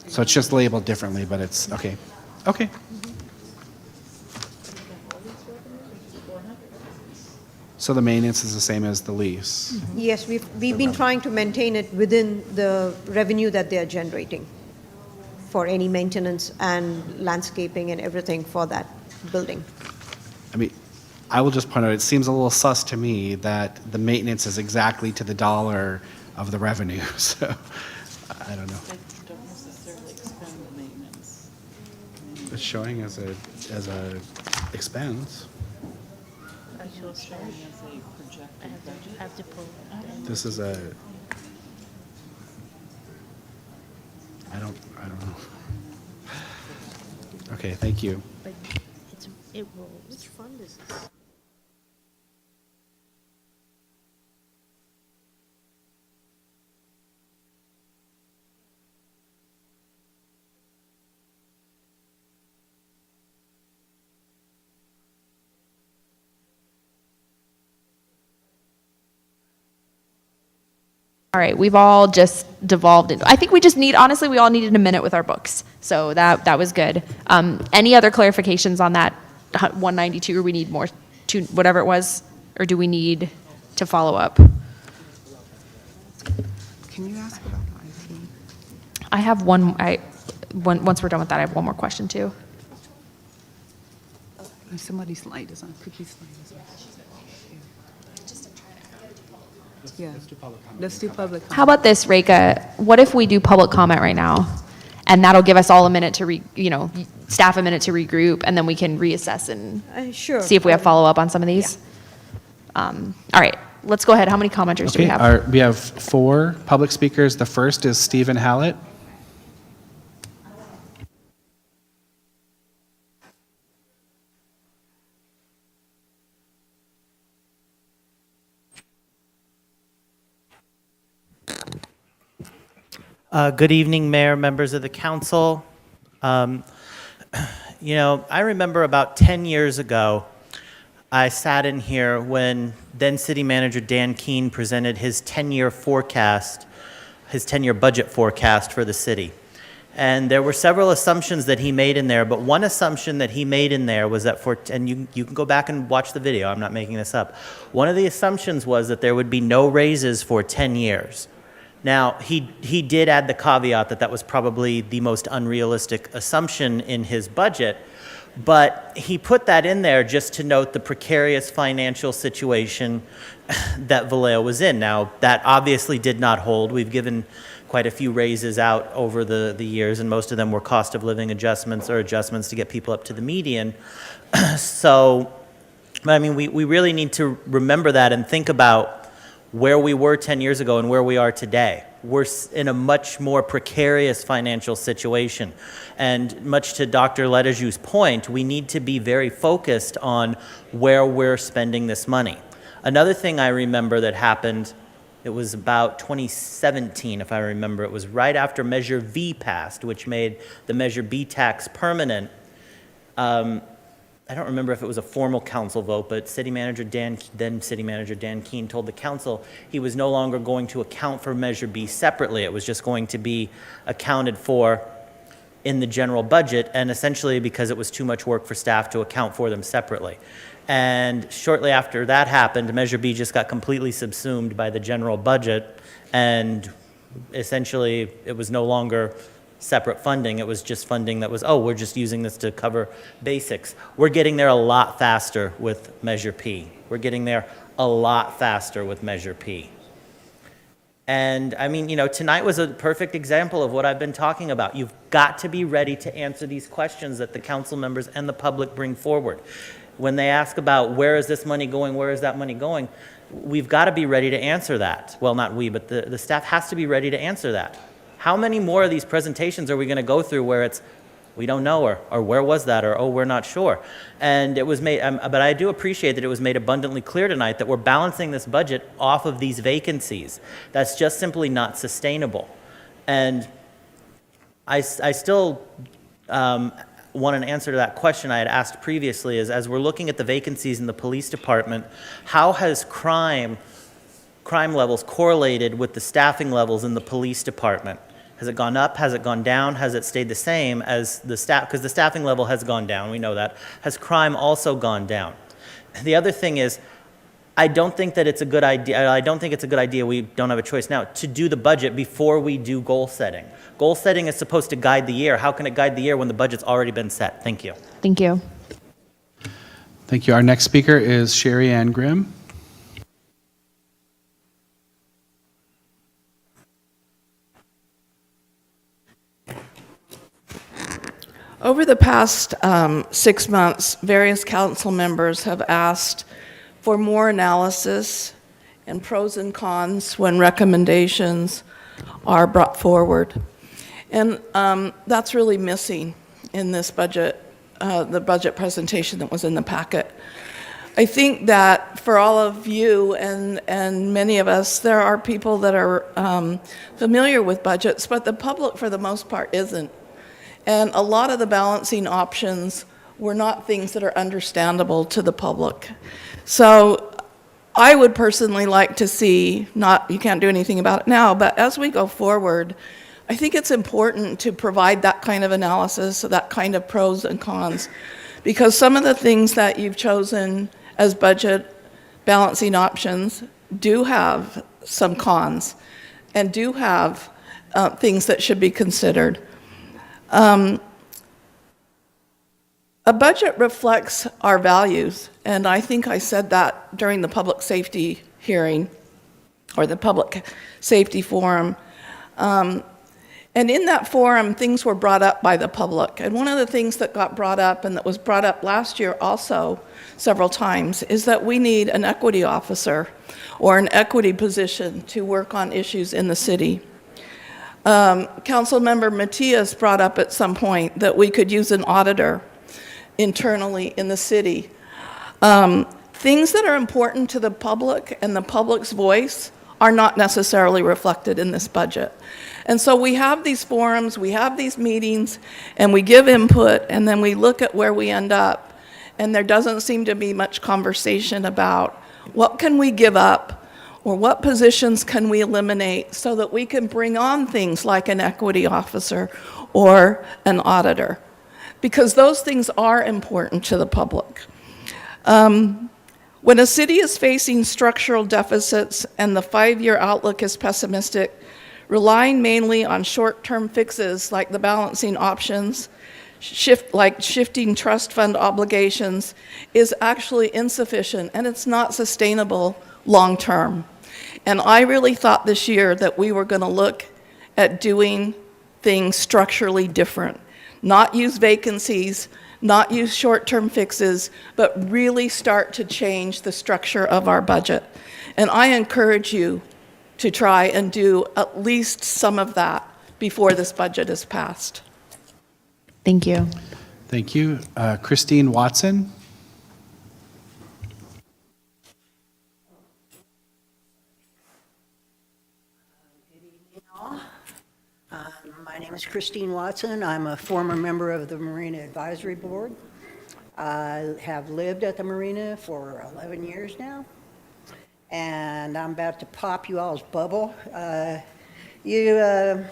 So it's just labeled differently, but it's, okay. Okay. So the maintenance is the same as the lease? Yes, we've been trying to maintain it within the revenue that they are generating for any maintenance and landscaping and everything for that building. I mean, I will just point out, it seems a little sus to me that the maintenance is exactly to the dollar of the revenue, so, I don't know. Don't necessarily expend the maintenance. It's showing as a expense. This is a, I don't know. Okay, thank you. But it rolls. Which fund is this? All right, we've all just devolved into, I think we just need, honestly, we all needed a minute with our books. So that was good. Any other clarifications on that 192, or we need more, to whatever it was? Or do we need to follow up? Can you ask about the IT? I have once we're done with that, I have one more question too. Somebody's light is on, Cookie's light is on. Yeah. Let's do public comment. How about this, Reka? What if we do public comment right now? And that'll give us all a minute to staff a minute to regroup, and then we can reassess and Sure. see if we have follow-up on some of these. All right, let's go ahead. How many commenters do we have? We have 4 public speakers. The first is Stephen Hallett. Good evening, Mayor, members of the council. I remember about 10 years ago, I sat in here when then City Manager Dan Keene presented his 10-year forecast, his 10-year budget forecast for the city. And there were several assumptions that he made in there, but one assumption that he made in there was that and you can go back and watch the video, I'm not making this up. One of the assumptions was that there would be no raises for 10 years. Now, he did add the caveat that that was probably the most unrealistic assumption in his budget, but he put that in there just to note the precarious financial situation that Vallejo was in. Now, that obviously did not hold. We've given quite a few raises out over the years, and most of them were cost of living adjustments or adjustments to get people up to the median. So, I mean, we really need to remember that and think about where we were 10 years ago and where we are today. We're in a much more precarious financial situation. And much to Dr. Letaju's point, we need to be very focused on where we're spending this money. Another thing I remember that happened, it was about 2017, if I remember. It was right after Measure V passed, which made the Measure B tax permanent. I don't remember if it was a formal council vote, but then City Manager Dan Keene told the council he was no longer going to account for Measure B separately. It was just going to be accounted for in the general budget, and essentially because it was too much work for staff to account for them separately. And shortly after that happened, Measure B just got completely subsumed by the general budget, and essentially it was no longer separate funding. It was just funding that was, we're just using this to cover basics. We're getting there a lot faster with Measure P. We're getting there a lot faster with Measure P. And I mean, tonight was a perfect example of what I've been talking about. You've got to be ready to answer these questions that the council members and the public bring forward. when they ask about where is this money going, where is that money going, we've got to be ready to answer that. Well, not we, but the staff has to be ready to answer that. How many more of these presentations are we going to go through where it's, we don't know, or where was that, or oh, we're not sure. And it was made, but I do appreciate that it was made abundantly clear tonight that we're balancing this budget off of these vacancies. That's just simply not sustainable. And I still want an answer to that question I had asked previously, is as we're looking at the vacancies in the police department, how has crime levels correlated with the staffing levels in the police department? Has it gone up? Has it gone down? Has it stayed the same as the staff? Because the staffing level has gone down, we know that. Has crime also gone down? The other thing is, I don't think that it's a good idea. I don't think it's a good idea, we don't have a choice now, to do the budget before we do goal setting. Goal setting is supposed to guide the year. How can it guide the year when the budget's already been set? Thank you. Thank you. Thank you. Our next speaker is Sherry Ann Grimm. Over the past 6 months, various council members have asked for more analysis and pros and cons when recommendations are brought forward. And that's really missing in this budget, the budget presentation that was in the packet. I think that for all of you and many of us, there are people that are familiar with budgets, but the public for the most part isn't. And a lot of the balancing options were not things that are understandable to the public. So I would personally like to see, you can't do anything about it now, but as we go forward, I think it's important to provide that kind of analysis, that kind of pros and cons, because some of the things that you've chosen as budget balancing options do have some cons and do have things that should be considered. A budget reflects our values, and I think I said that during the public safety hearing or the public safety forum. And in that forum, things were brought up by the public. And one of the things that got brought up, and that was brought up last year also several times, is that we need an equity officer or an equity position to work on issues in the city. Councilmember Matias brought up at some point that we could use an auditor internally in the city. Things that are important to the public and the public's voice are not necessarily reflected in this budget. And so we have these forums, we have these meetings, and we give input, and then we look at where we end up. And there doesn't seem to be much conversation about what can we give up, or what positions can we eliminate so that we can bring on things like an equity officer or an auditor, because those things are important to the public. When a city is facing structural deficits and the 5-year outlook is pessimistic, relying mainly on short-term fixes like the balancing options, shifting trust fund obligations, is actually insufficient, and it's not sustainable long-term. And I really thought this year that we were going to look at doing things structurally different, not use vacancies, not use short-term fixes, but really start to change the structure of our budget. And I encourage you to try and do at least some of that before this budget is passed. Thank you. Thank you. Christine Watson. My name is Christine Watson. I'm a former member of the Marina Advisory Board. I have lived at the marina for 11 years now, and I'm about to pop you all's bubble. You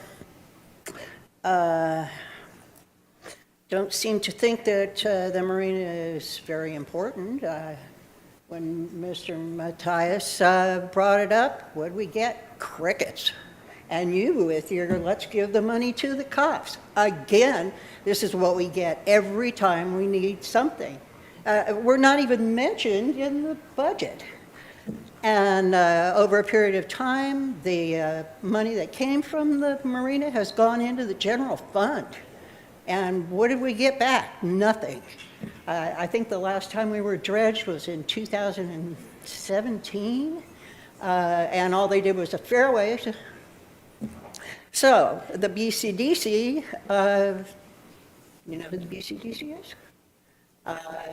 don't seem to think that the marina is very important. When Mr. Matthias brought it up, what did we get? Crickets. And you with your, let's give the money to the cops. Again, this is what we get every time we need something. We're not even mentioned in the budget. And over a period of time, the money that came from the marina has gone into the general fund. And what did we get back? Nothing. I think the last time we were dredged was in 2017, and all they did was a fairway. So the BCDC, you know who the BCDC is?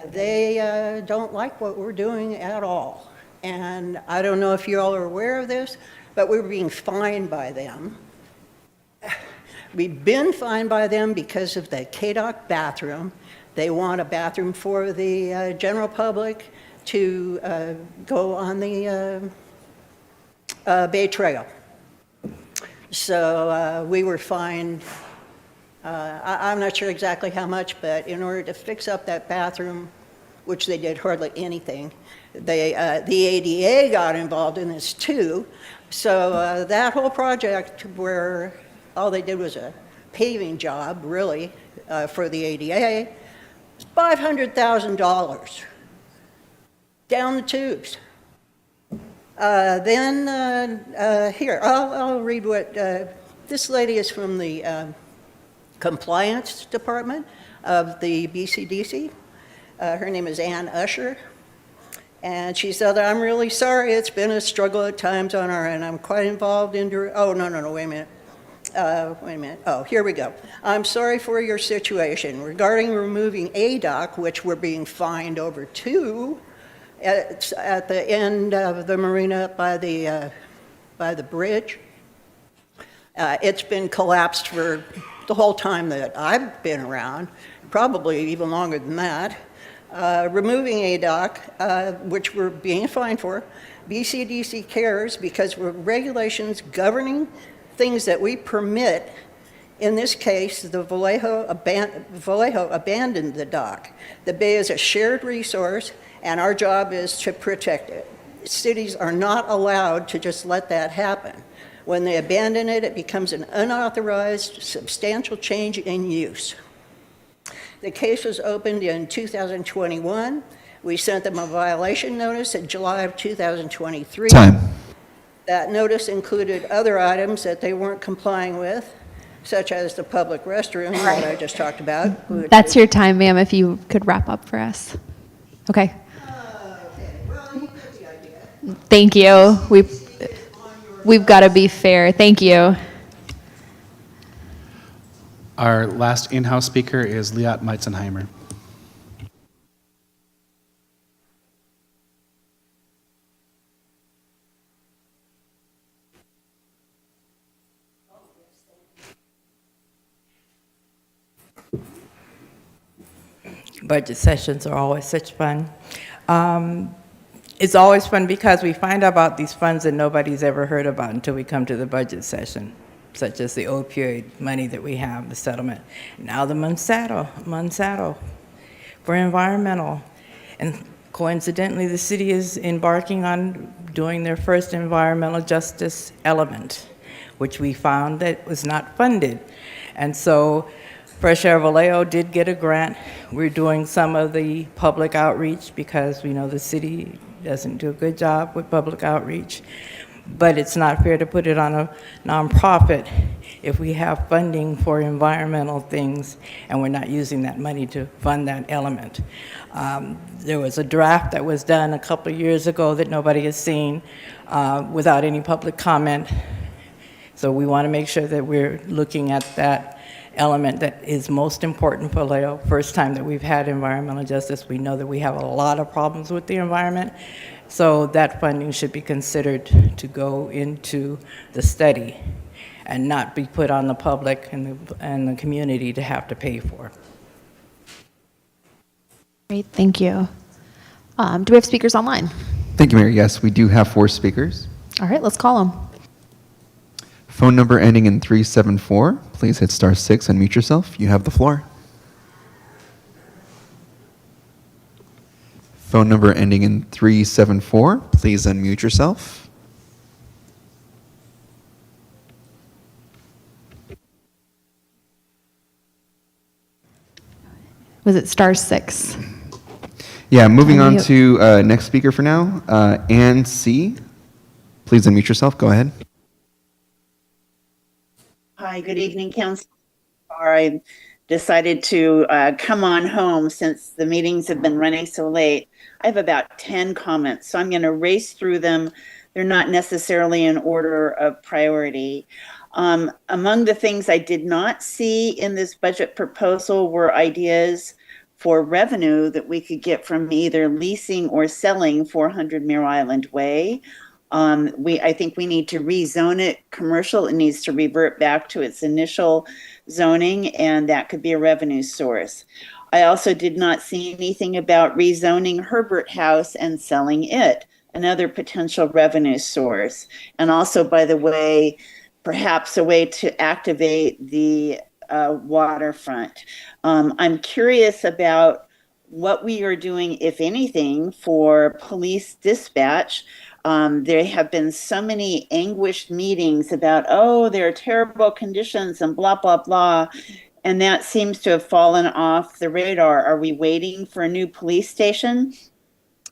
They don't like what we're doing at all. And I don't know if you all are aware of this, but we're being fined by them. We've been fined by them because of the KDOC bathroom. They want a bathroom for the general public to go on the Bay Trail. So we were fined, I'm not sure exactly how much, but in order to fix up that bathroom, which they did hardly anything, the ADA got involved in this too. So that whole project where all they did was a paving job, really, for the ADA, was $500,000 down the tubes. Here, I'll read what, this lady is from the compliance department of the BCDC. Her name is Ann Usher. And she said, I'm really sorry, it's been a struggle at times on our end. I'm quite involved in, oh, no, wait a minute. Oh, here we go. I'm sorry for your situation. Regarding removing ADOC, which we're being fined over to, at the end of the marina by the bridge. It's been collapsed for the whole time that I've been around, probably even longer than that. Removing ADOC, which we're being fined for, BCDC cares because we're regulations governing things that we permit. In this case, the Vallejo abandoned the dock. The bay is a shared resource, and our job is to protect it. Cities are not allowed to just let that happen. When they abandon it, it becomes an unauthorized, substantial change in use. The case was opened in 2021. We sent them a violation notice in July of 2023. Time. That notice included other items that they weren't complying with, such as the public restroom that I just talked about. That's your time, ma'am, if you could wrap up for us. Okay. Thank you. We've got to be fair. Thank you. Our last in-house speaker is Liat Meitzenheimer. Budget sessions are always such fun. It's always fun because we find out about these funds that nobody's ever heard about until we come to the budget session, such as the opioid money that we have, the settlement. Now the Monsanto for environmental. And coincidentally, the city is embarking on doing their first environmental justice element, which we found that was not funded. And so Fresh Air Vallejo did get a grant. We're doing some of the public outreach because we know the city doesn't do a good job with public outreach. But it's not fair to put it on a nonprofit if we have funding for environmental things and we're not using that money to fund that element. There was a draft that was done a couple of years ago that nobody has seen without any public comment. So we want to make sure that we're looking at that element that is most important for Vallejo. First time that we've had environmental justice, we know that we have a lot of problems with the environment. So that funding should be considered to go into the study and not be put on the public and the community to have to pay for. Great, thank you. Do we have speakers online? Thank you, Mayor. Yes, we do have 4 speakers. All right, let's call them. Phone number ending in 374. Please hit star 6, unmute yourself. You have the floor. Phone number ending in 374. Please unmute yourself. Was it star 6? Yeah, moving on to next speaker for now, Ann C. Please unmute yourself. Go ahead. Hi, good evening, Council. I'm decided to come on home since the meetings have been running so late. I have about 10 comments, so I'm going to race through them. They're not necessarily in order of priority. Among the things I did not see in this budget proposal were ideas for revenue that we could get from either leasing or selling 400 Mirror Island Way. I think we need to rezone it commercial. It needs to revert back to its initial zoning, and that could be a revenue source. I also did not see anything about rezoning Herbert House and selling it, another potential revenue source. And also, by the way, perhaps a way to activate the waterfront. I'm curious about what we are doing, if anything, for police dispatch. There have been so many anguished meetings about, oh, there are terrible conditions and blah, blah, blah. And that seems to have fallen off the radar. Are we waiting for a new police station?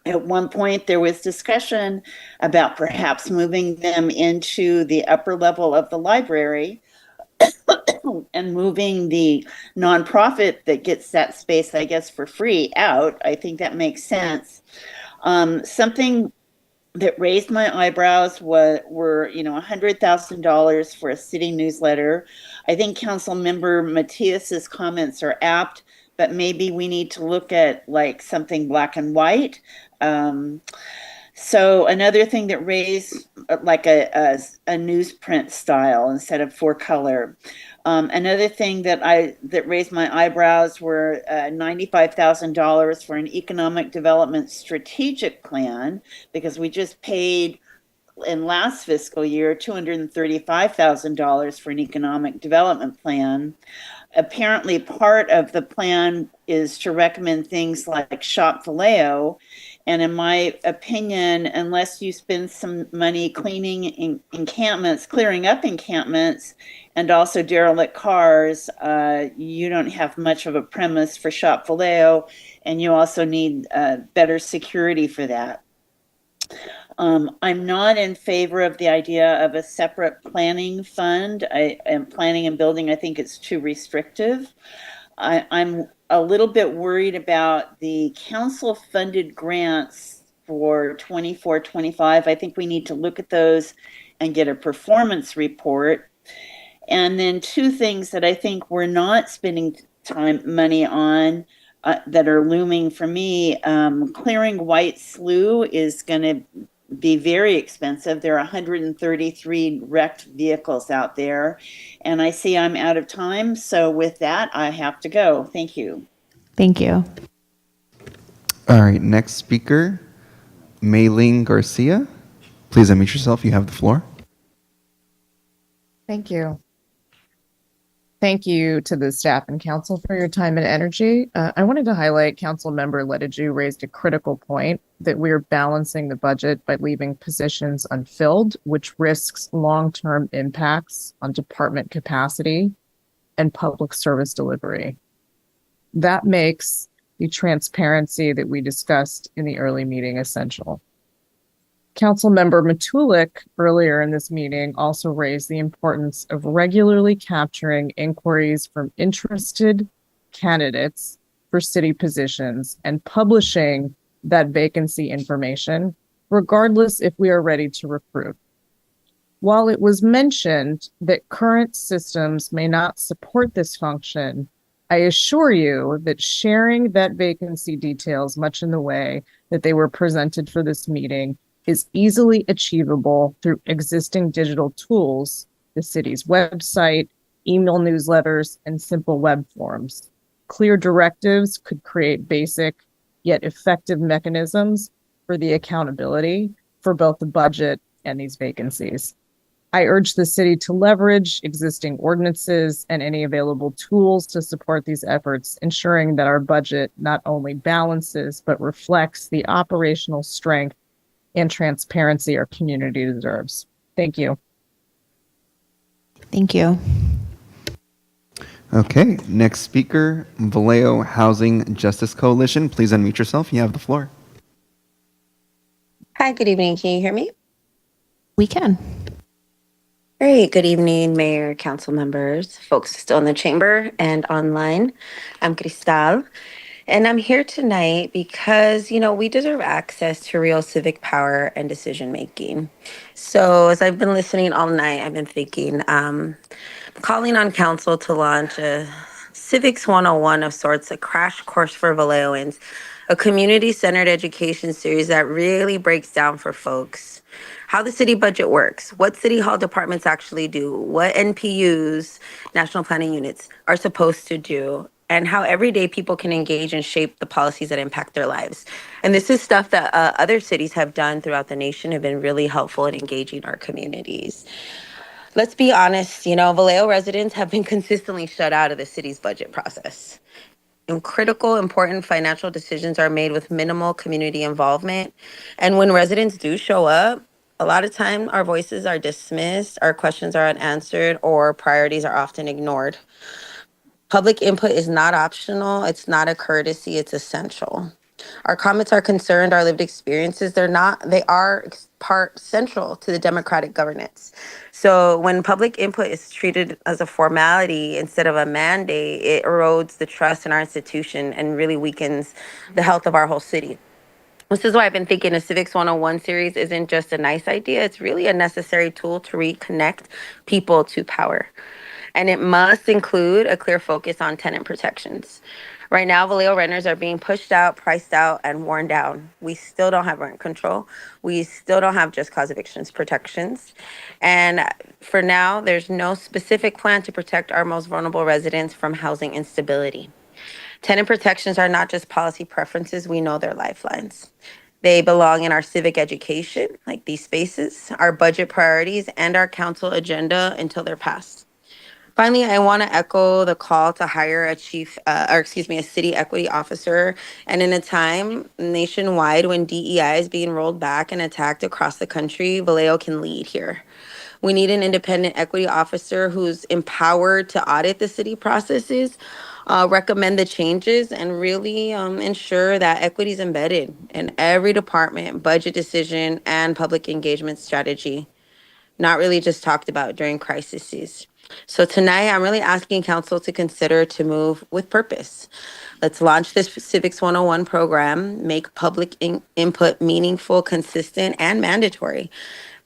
At one point, there was discussion about perhaps moving them into the upper level of the library and moving the nonprofit that gets that space, I guess, for free out. I think that makes sense. Something that raised my eyebrows were $100,000 for a city newsletter. I think Council Member Matias's comments are apt, but maybe we need to look at like something black and white. So another thing that raised like a newsprint style instead of 4-color. Another thing that raised my eyebrows were $95,000 for an economic development strategic plan, because we just paid in last fiscal year $235,000 for an economic development plan. Apparently, part of the plan is to recommend things like Shop Vallejo. And in my opinion, unless you spend some money cleaning encampments, clearing up encampments, and also derelict cars, you don't have much of a premise for Shop Vallejo, and you also need better security for that. I'm not in favor of the idea of a separate planning fund. I am planning and building. I think it's too restrictive. I'm a little bit worried about the council funded grants for 24-25. I think we need to look at those and get a performance report. And then two things that I think we're not spending money on that are looming for me. Clearing White Slough is going to be very expensive. There are 133 wrecked vehicles out there. And I see I'm out of time. So with that, I have to go. Thank you. Thank you. All right, next speaker, Maylene Garcia. Please unmute yourself. You have the floor. Thank you. Thank you to the staff and council for your time and energy. I wanted to highlight Council Member Letiju raised a critical point that we're balancing the budget by leaving positions unfilled, which risks long-term impacts on department capacity and public service delivery. That makes the transparency that we discussed in the early meeting essential. Councilmember Matulik earlier in this meeting also raised the importance of regularly capturing inquiries from interested candidates for city positions and publishing that vacancy information, regardless if we are ready to recruit. While it was mentioned that current systems may not support this function, I assure you that sharing that vacancy details much in the way that they were presented for this meeting is easily achievable through existing digital tools, the city's website, email newsletters, and simple web forms. Clear directives could create basic yet effective mechanisms for the accountability for both the budget and these vacancies. I urge the city to leverage existing ordinances and any available tools to support these efforts, ensuring that our budget not only balances but reflects the operational strength and transparency our community deserves. Thank you. Thank you. Okay, next speaker, Vallejo Housing Justice Coalition. Please unmute yourself. You have the floor. Hi, good evening. Can you hear me? We can. Great. Good evening, Mayor, council members, folks still in the chamber and online. I'm Cristal, and I'm here tonight because, we deserve access to real civic power and decision making. So, as I've been listening all night, I've been thinking, calling on council to launch a Civics 101 of sorts, a crash course for Vallejoans, a community centered education series that really breaks down for folks how the city budget works, what city hall departments actually do, what NPUs, national planning units, are supposed to do, and how everyday people can engage and shape the policies that impact their lives. And this is stuff that other cities have done throughout the nation, have been really helpful in engaging our communities. Let's be honest, Vallejo residents have been consistently shut out of the city's budget process. And critical, important financial decisions are made with minimal community involvement. And when residents do show up, a lot of time our voices are dismissed, our questions are unanswered, or priorities are often ignored. Public input is not optional, it's not a courtesy, it's essential. Our comments are concerned, our lived experiences, they are part central to the democratic governance. So when public input is treated as a formality instead of a mandate, it erodes the trust in our institution and really weakens the health of our whole city. This is why I've been thinking a Civics 101 series isn't just a nice idea, it's really a necessary tool to reconnect people to power. And it must include a clear focus on tenant protections. Right now, Vallejo renters are being pushed out, priced out, and worn down. We still don't have rent control. We still don't have just cause evictions protections. And for now, there's no specific plan to protect our most vulnerable residents from housing instability. Tenant protections are not just policy preferences, we know they're lifelines. They belong in our civic education, like these spaces, our budget priorities, and our council agenda until they're passed. Finally, I want to echo the call to hire a a city equity officer. And in a time nationwide when DEI is being rolled back and attacked across the country, Vallejo can lead here. We need an independent equity officer who's empowered to audit the city processes, recommend the changes, and really ensure that equity is embedded in every department, budget decision, and public engagement strategy, not really just talked about during crises. So tonight, I'm really asking council to consider to move with purpose. Let's launch this Civics 101 program, make public input meaningful, consistent, and mandatory.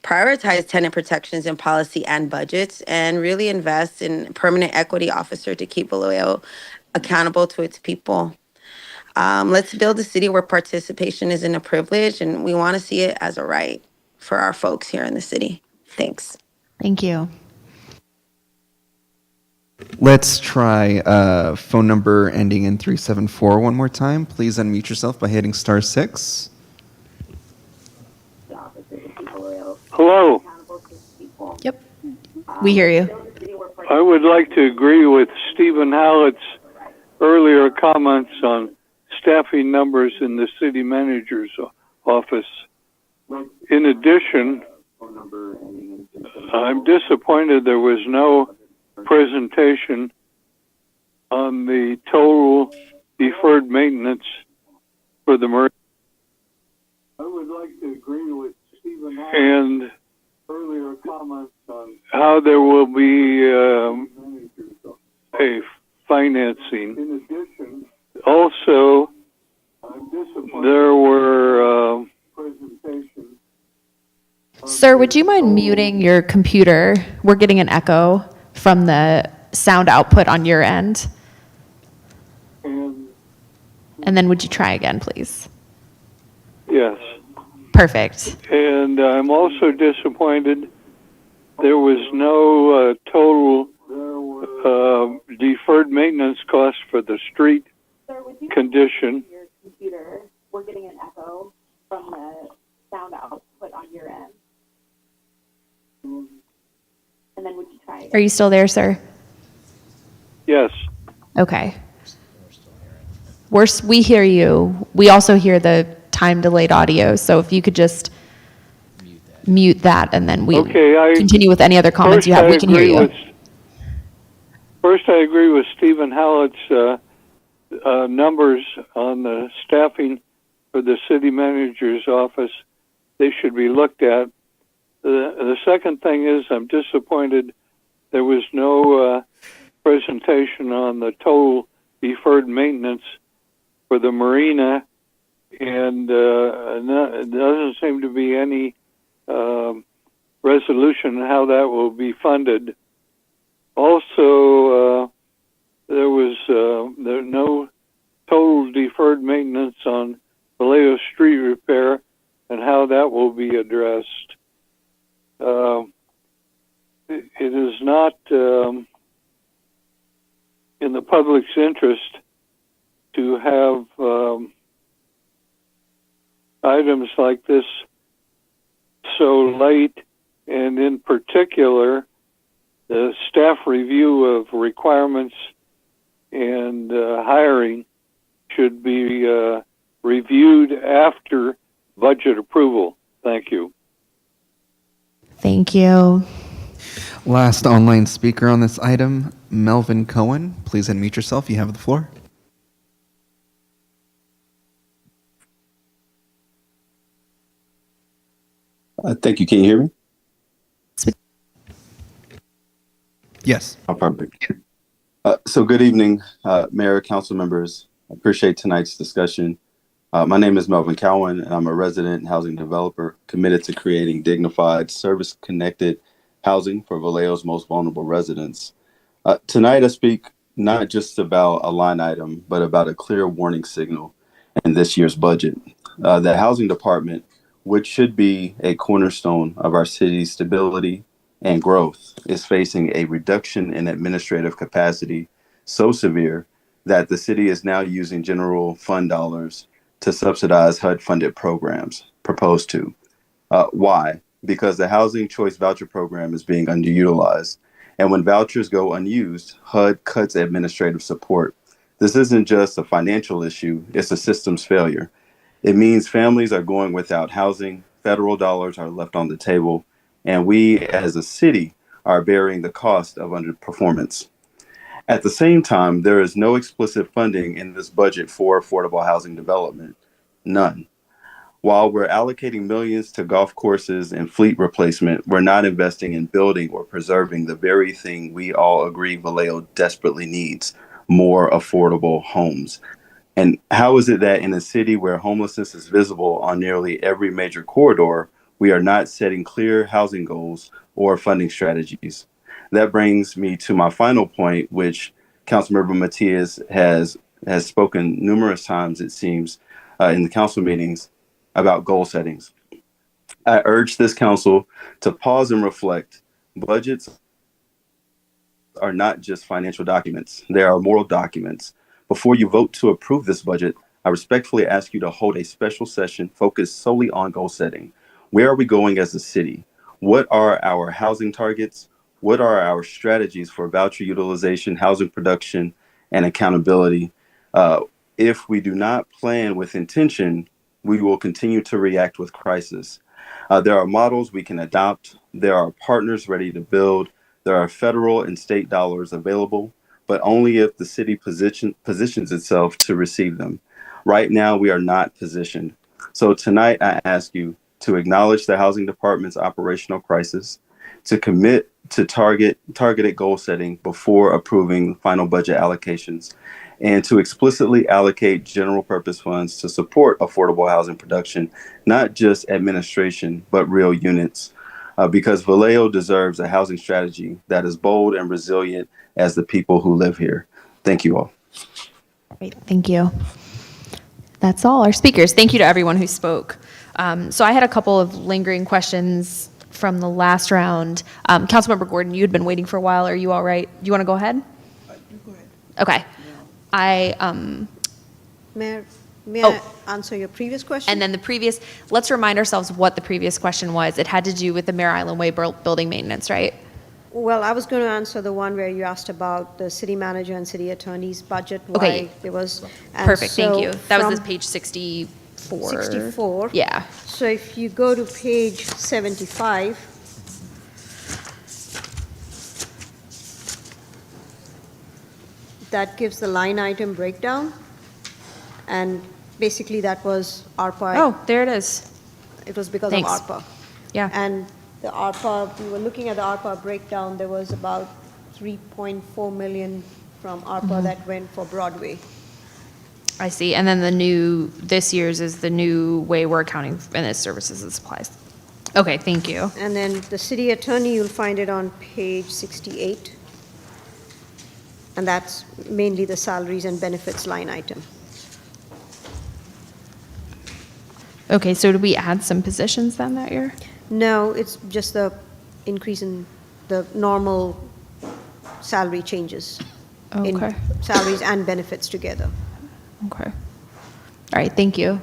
Prioritize tenant protections in policy and budgets, and really invest in permanent equity officer to keep Vallejo accountable to its people. Let's build a city where participation isn't a privilege, and we want to see it as a right for our folks here in the city. Thanks. Thank you. Let's try phone number ending in 374 one more time. Please unmute yourself by hitting *6. Hello. Yep. We hear you. I would like to agree with Stephen Hallett's earlier comments on staffing numbers in the city manager's office. In addition, I'm disappointed there was no presentation on the total deferred maintenance for the marina. I would like to agree with Stephen and earlier comments on how there will be a financing. In addition, also there were presentations. Sir, would you mind muting your computer? We're getting an echo from the sound output on your end. And then would you try again, please? Yes. Perfect. And I'm also disappointed there was no total deferred maintenance cost for the street condition. Your computer, we're getting an echo from the sound output on your end. And then would you try again? Are you still there, sir? Yes. Okay. We hear you. We also hear the time delayed audio. So if you could just mute that and then we continue with any other comments you have. We can hear you. First, I agree with Stephen Hallett's numbers on the staffing for the city manager's office. They should be looked at. The second thing is I'm disappointed there was no presentation on the total deferred maintenance for the marina, and it doesn't seem to be any resolution on how that will be funded. Also, there was no total deferred maintenance on Vallejo street repair and how that will be addressed. It is not in the public's interest to have items like this so late, and in particular, the staff review of requirements and hiring should be reviewed after budget approval. Thank you. Thank you. Last online speaker on this item, Melvin Cohen. Please unmute yourself. You have the floor. Thank you. Can you hear me? Yes. Oh, perfect. So good evening, Mayor, council members. I appreciate tonight's discussion. My name is Melvin Cowan, and I'm a resident and housing developer committed to creating dignified, service-connected housing for Vallejo's most vulnerable residents. Tonight, I speak not just about a line item, but about a clear warning signal in this year's budget. The housing department, which should be a cornerstone of our city's stability and growth, is facing a reduction in administrative capacity so severe that the city is now using general fund dollars to subsidize HUD-funded programs proposed to. Why? Because the Housing Choice Voucher Program is being underutilized. And when vouchers go unused, HUD cuts administrative support. This isn't just a financial issue, it's a systems failure. It means families are going without housing, federal dollars are left on the table, and we as a city are bearing the cost of underperformance. At the same time, there is no explicit funding in this budget for affordable housing development. None. While we're allocating millions to golf courses and fleet replacement, we're not investing in building or preserving the very thing we all agree Vallejo desperately needs: more affordable homes. And how is it that in a city where homelessness is visible on nearly every major corridor, we are not setting clear housing goals or funding strategies? That brings me to my final point, which Councilmember Matias has spoken numerous times, it seems, in the council meetings about goal settings. I urge this council to pause and reflect. Budgets are not just financial documents, they are moral documents. Before you vote to approve this budget, I respectfully ask you to hold a special session focused solely on goal setting. Where are we going as a city? What are our housing targets? What are our strategies for voucher utilization, housing production, and accountability? If we do not plan with intention, we will continue to react with crisis. There are models we can adopt. There are partners ready to build. There are federal and state dollars available, but only if the city positions itself to receive them. Right now, we are not positioned. So tonight, I ask you to acknowledge the housing department's operational crisis, to commit to targeted goal setting before approving final budget allocations, and to explicitly allocate general purpose funds to support affordable housing production, not just administration, but real units. Because Vallejo deserves a housing strategy that is bold and resilient as the people who live here. Thank you all. Great, thank you. That's all our speakers. Thank you to everyone who spoke. So I had a couple of lingering questions from the last round. Councilmember Gordon, you had been waiting for a while. Are you all right? Do you want to go ahead? Go ahead. Okay. May I answer your previous question? And then let's remind ourselves what the previous question was. It had to do with the Mare Island Way building maintenance, right? Well, I was going to answer the one where you asked about the city manager and city attorney's budget. Okay. Why there was. Perfect, thank you. That was from this page 64. 64. Yeah. So if you go to page 75, that gives the line item breakdown. And basically that was ARPA. Oh, there it is. It was because Thanks. of ARPA. Yeah. And the ARPA, we were looking at the ARPA breakdown, there was about 3.4 million from ARPA that went for Broadway. I see. And then this year's is the new way we're accounting for its services and supplies. Okay, thank you. And then the city attorney, you'll find it on page 68. And that's mainly the salaries and benefits line item. Okay, so did we add some positions then that year? No, it's just the increase in the normal salary changes. In Okay. salaries and benefits together. Okay. All right, thank you.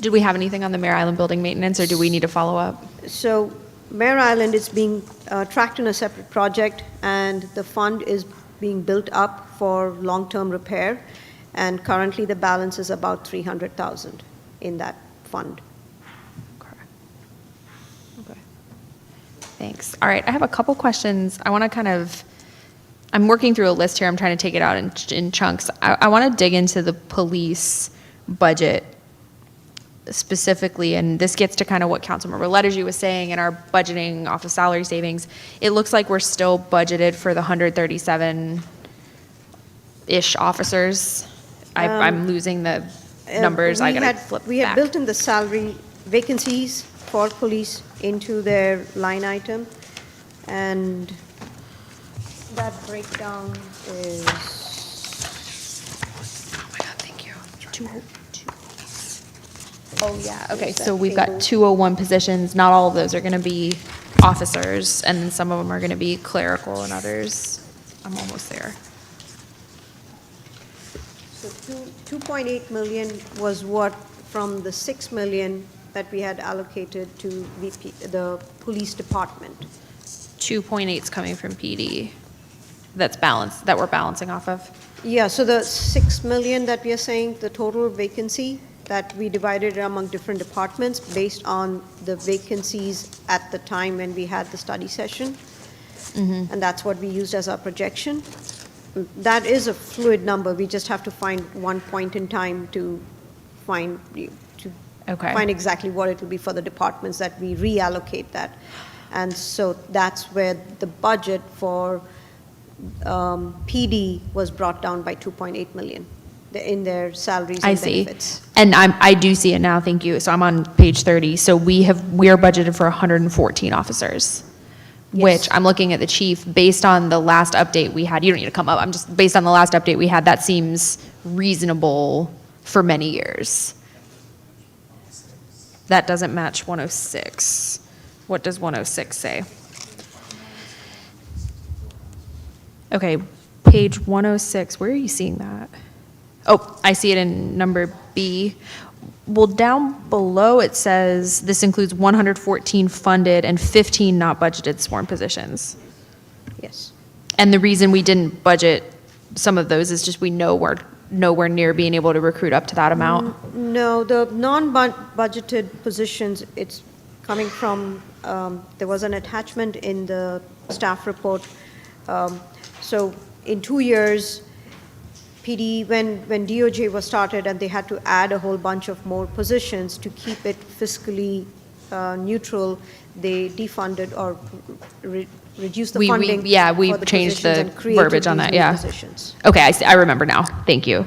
Did we have anything on the Mare Island building maintenance, or do we need to follow up? So Mare Island is being tracked in a separate project, and the fund is being built up for long-term repair, and currently the balance is about 300,000 in that fund. Okay. Thanks. All right, I have a couple questions. I'm working through a list here. I'm trying to take it out in chunks. I want to dig into the police budget specifically, and this gets to kind of what Councilmember Ledergy was saying in our budgeting off of salary savings. It looks like we're still budgeted for the 137-ish officers. I'm losing the numbers. I gotta flip We had back. built in the salary vacancies for police into their line item, and that breakdown is. Oh my God, thank you. 202. Oh, yeah, okay, so we've got 201 positions. Not all of those are gonna be officers, and then some of them are gonna be clerical and others. I'm almost there. So 2.8 million was what, from the 6 million that we had allocated to the police department. 2.8 is coming from PD. That's balanced, that we're balancing off of. Yeah, so the 6 million that we are saying, the total vacancy, that we divided among different departments based on the vacancies at the time when we had the study session. And that's what we used as our projection. That is a fluid number. We just have to find one point in time to find exactly what it will be for the departments that we reallocate that. And so that's where the budget for PD was brought down by 2.8 million in their salaries I and see. benefits. And I do see it now, thank you. So I'm on page 30. So we are budgeted for 114 officers, which I'm looking at the chief, based on the last update we had. You don't need to come up. I'm just, based on the last update we had, that seems reasonable for many years. That doesn't match 106. What does 106 say? Okay, page 106, where are you seeing that? Oh, I see it in number B. Well, down below it says this includes 114 funded and 15 not budgeted sworn positions. Yes. And the reason we didn't budget some of those is just we know we're nowhere near being able to recruit up to that amount. No, the non-budgeted positions, it's coming from, there was an attachment in the staff report. So in 2 years, PD, when DOJ was started and they had to add a whole bunch of more positions to keep it fiscally neutral, they defunded or reduced the funding. We for the changed positions the and created verbiage on these that, new yeah. positions. Okay, I remember now. Thank you.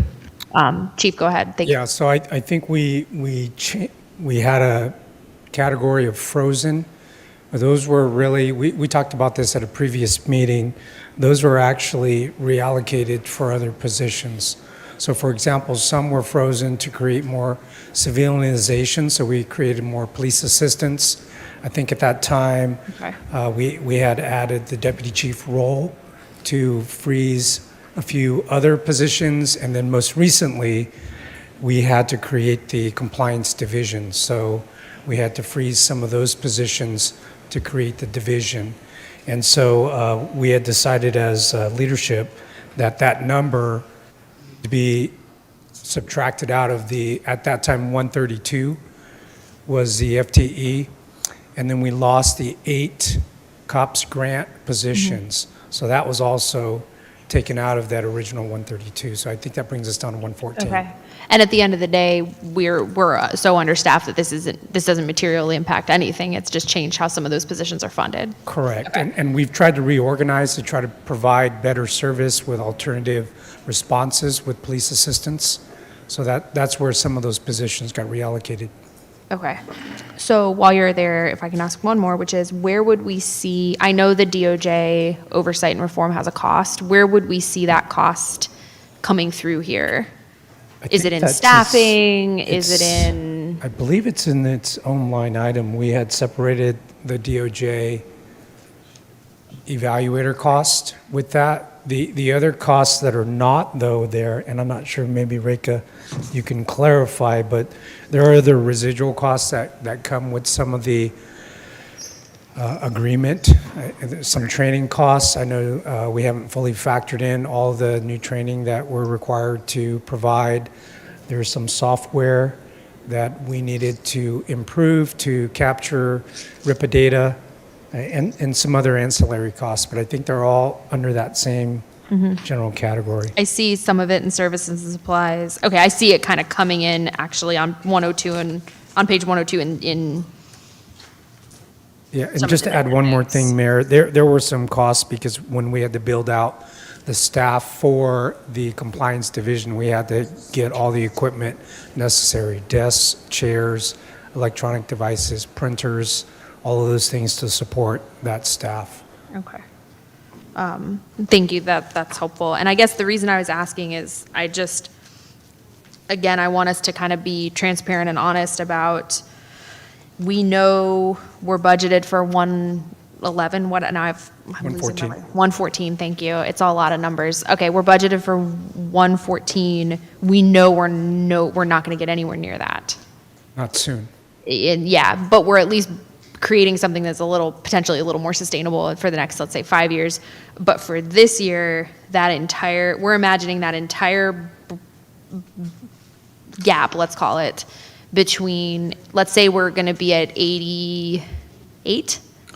Chief, go ahead. Thank you. Yeah, so I think we had a category of frozen. Those were really, we talked about this at a previous meeting. Those were actually reallocated for other positions. So for example, some were frozen to create more civilianization, so we created more police assistants. I think at that time, we had added the deputy chief role to freeze a few other positions, and then most recently, we had to create the compliance division. So we had to freeze some of those positions to create the division. And so we had decided as leadership that number to be subtracted out of the, at that time, 132 was the FTE. And then we lost the 8 COPS grant positions. So that was also taken out of that original 132. So I think that brings us down to 114. Okay. And at the end of the day, we're so understaffed that this doesn't materially impact anything. It's just changed how some of those positions are funded. Correct. And we've tried to reorganize to try to provide better service with alternative responses with police assistance. So that's where some of those positions got reallocated. Okay. So while you're there, if I can ask one more, which is where would we see, I know the DOJ oversight and reform has a cost. Where would we see that cost coming through here? Is it in staffing? Is it in? I believe it's in its own line item. We had separated the DOJ evaluator cost with that. The other costs that are not, though, there, and I'm not sure, maybe Reka, you can clarify, but there are other residual costs that come with some of the agreement, some training costs. I know we haven't fully factored in all the new training that we're required to provide. There's some software that we needed to improve to capture RIPA data and some other ancillary costs, but I think they're all under that same general category. I see some of it in services and supplies. Okay, I see it kind of coming in actually on 102 and on page 102 in Yeah, and just to add one more thing, Mayor, there were some costs because when we had to build out the staff for the compliance division, we had to get all the equipment necessary, desks, chairs, electronic devices, printers, all of those things to support that staff. Okay. Thank you. That's helpful. And I guess the reason I was asking is again, I want us to kind of be transparent and honest about, we know we're budgeted for 111, what, now I'm losing 114. memory. 114, thank you. It's a lot of numbers. Okay, we're budgeted for 114. We know we're not going to get anywhere near that. Not soon. Yeah, but we're at least creating something that's potentially a little more sustainable for the next, let's say, 5 years. But for this year, we're imagining that entire gap, let's call it, between, let's say we're going to be at 88.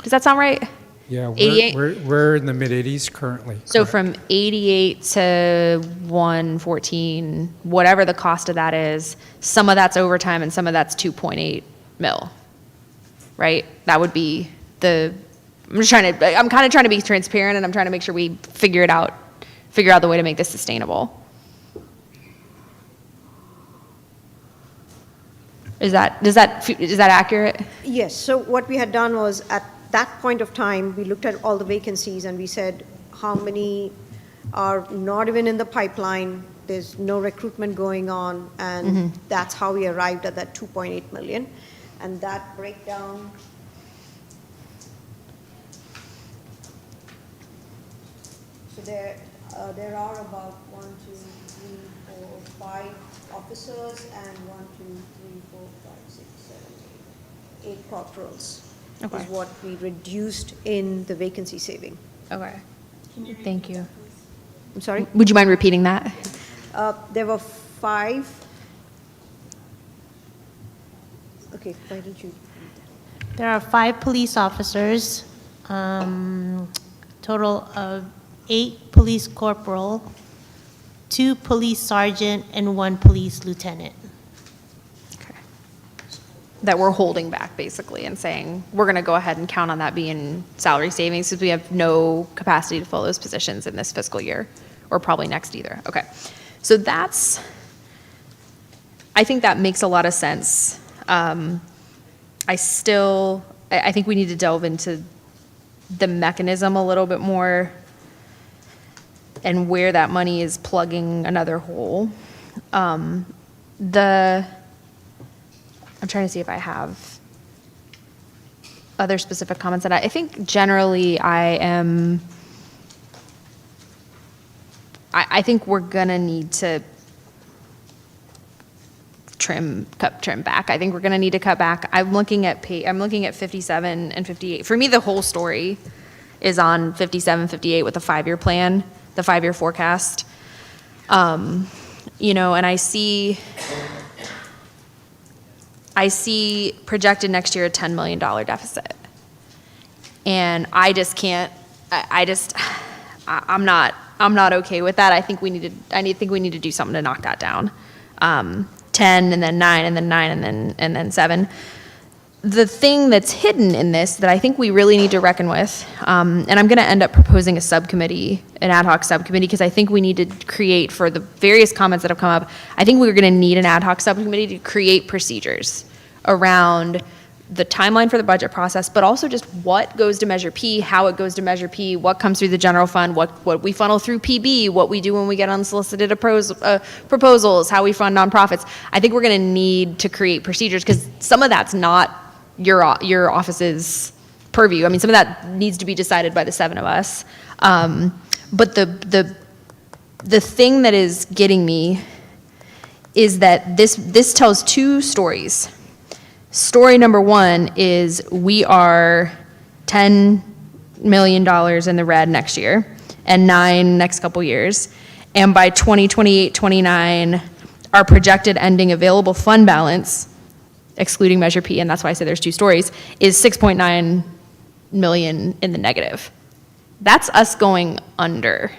Does that sound right? Yeah, 88? we're in the mid-80s currently. So from 88 to 114, whatever the cost of that is, some of that's overtime and some of that's 2.8 mil, right? That would be I'm kind of trying to be transparent, and I'm trying to make sure we figure out the way to make this sustainable. Is that accurate? Yes, so what we had done was, at that point of time, we looked at all the vacancies and we said, how many are not even in the pipeline, there's no recruitment going on, and that's how we arrived at that 2.8 million. And that breakdown, so there are about 1, 2, 3, 4, 5 officers and 1, 2, 3, 4, 5, 6, 7, 8 corporals. Okay. Is what we reduced in the vacancy saving. Okay. Thank you. I'm sorry? Would you mind repeating that? There were 5. Okay, why did you? There are 5 police officers, total of 8 police corporal, 2 police sergeant, and 1 police lieutenant. Okay. That we're holding back, basically, and saying, we're going to go ahead and count on that being salary savings because we have no capacity to fill those positions in this fiscal year, or probably next either. Okay. So I think that makes a lot of sense. I think we need to delve into the mechanism a little bit more and where that money is plugging another hole. I'm trying to see if I have other specific comments. And I think generally I think we're gonna need to cut trim back. I think we're gonna need to cut back. I'm looking at 57 and 58. For me, the whole story is on 57, 58 with the 5-year plan, the 5-year forecast. And I see projected next year a $10 million deficit. And I just can't, I'm not I'm not okay with that. I think we need to do something to knock that down. 10 and then 9 and then 9 and then 7. The thing that's hidden in this that I think we really need to reckon with, and I'm going to end up proposing a subcommittee, an ad hoc subcommittee, because I think we need to create, for the various comments that have come up, I think we're going to need an ad hoc subcommittee to create procedures around the timeline for the budget process, but also just what goes to Measure P, how it goes to Measure P, what comes through the general fund, what we funnel through PB, what we do when we get unsolicited proposals, how we fund nonprofits. I think we're going to need to create procedures because some of that's not your office's purview. I mean, some of that needs to be decided by the 7 of us. But the thing that is getting me is that this tells 2 stories. Story number 1 is we are $10 million in the red next year and 9 next couple years. And by 2028, 29, our projected ending available fund balance, excluding Measure P, and that's why I say there's 2 stories, is 6.9 million in the negative. That's us going under,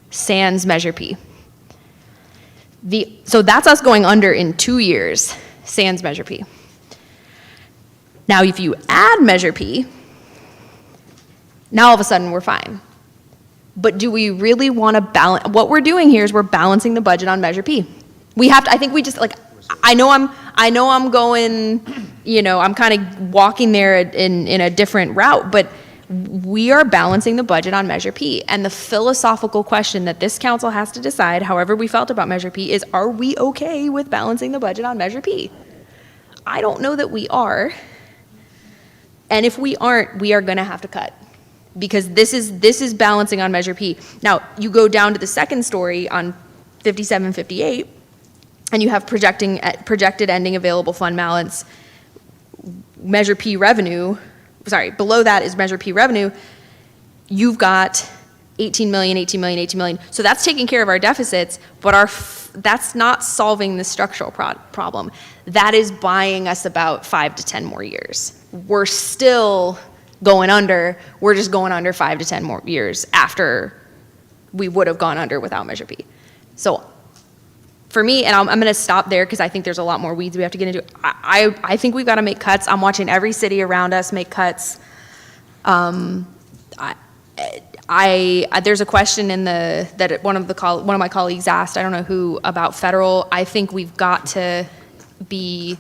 sans Measure P. So that's us going under in 2 years, sans Measure P. Now, if you add Measure P, now all of a sudden we're fine. But do we really want to balance? What we're doing here is we're balancing the budget on Measure P. We have to, I think we just, like, I know I'm going, I'm kind of walking there in a different route, but we are balancing the budget on Measure P. And the philosophical question that this council has to decide, however we felt about Measure P, is are we okay with balancing the budget on Measure P? I don't know that we are. And if we aren't, we are going to have to cut because this is balancing on Measure P. Now, you go down to the second story on 5758, and you have projected ending available fund balance, Measure P revenue. Sorry, below that is Measure P revenue. You've got 18 million, 18 million, 18 million. So that's taking care of our deficits, but that's not solving the structural problem. That is buying us about 5 to 10 more years. We're still going under. We're just going under 5 to 10 more years after we would have gone under without Measure P. So for me, and I'm going to stop there because I think there's a lot more weeds we have to get into. I think we've got to make cuts. I'm watching every city around us make cuts. There's a question in that one of my colleagues asked, I don't know who, about federal. I think we've got to be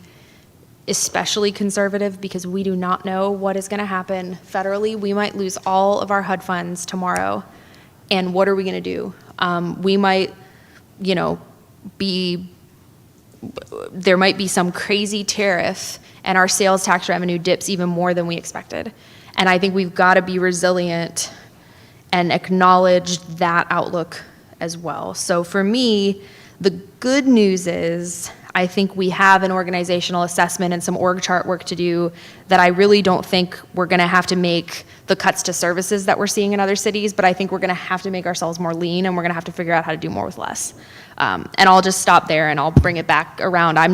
especially conservative because we do not know what is going to happen federally. We might lose all of our HUD funds tomorrow, and what are we going to do? We might, there might be some crazy tariff, and our sales tax revenue dips even more than we expected. And I think we've got to be resilient and acknowledge that outlook as well. So for me, the good news is I think we have an organizational assessment and some org chart work to do that I really don't think we're going to have to make the cuts to services that we're seeing in other cities, but I think we're going to have to make ourselves more lean and we're going to have to figure out how to do more with less. And I'll just stop there and I'll bring it back around. I'm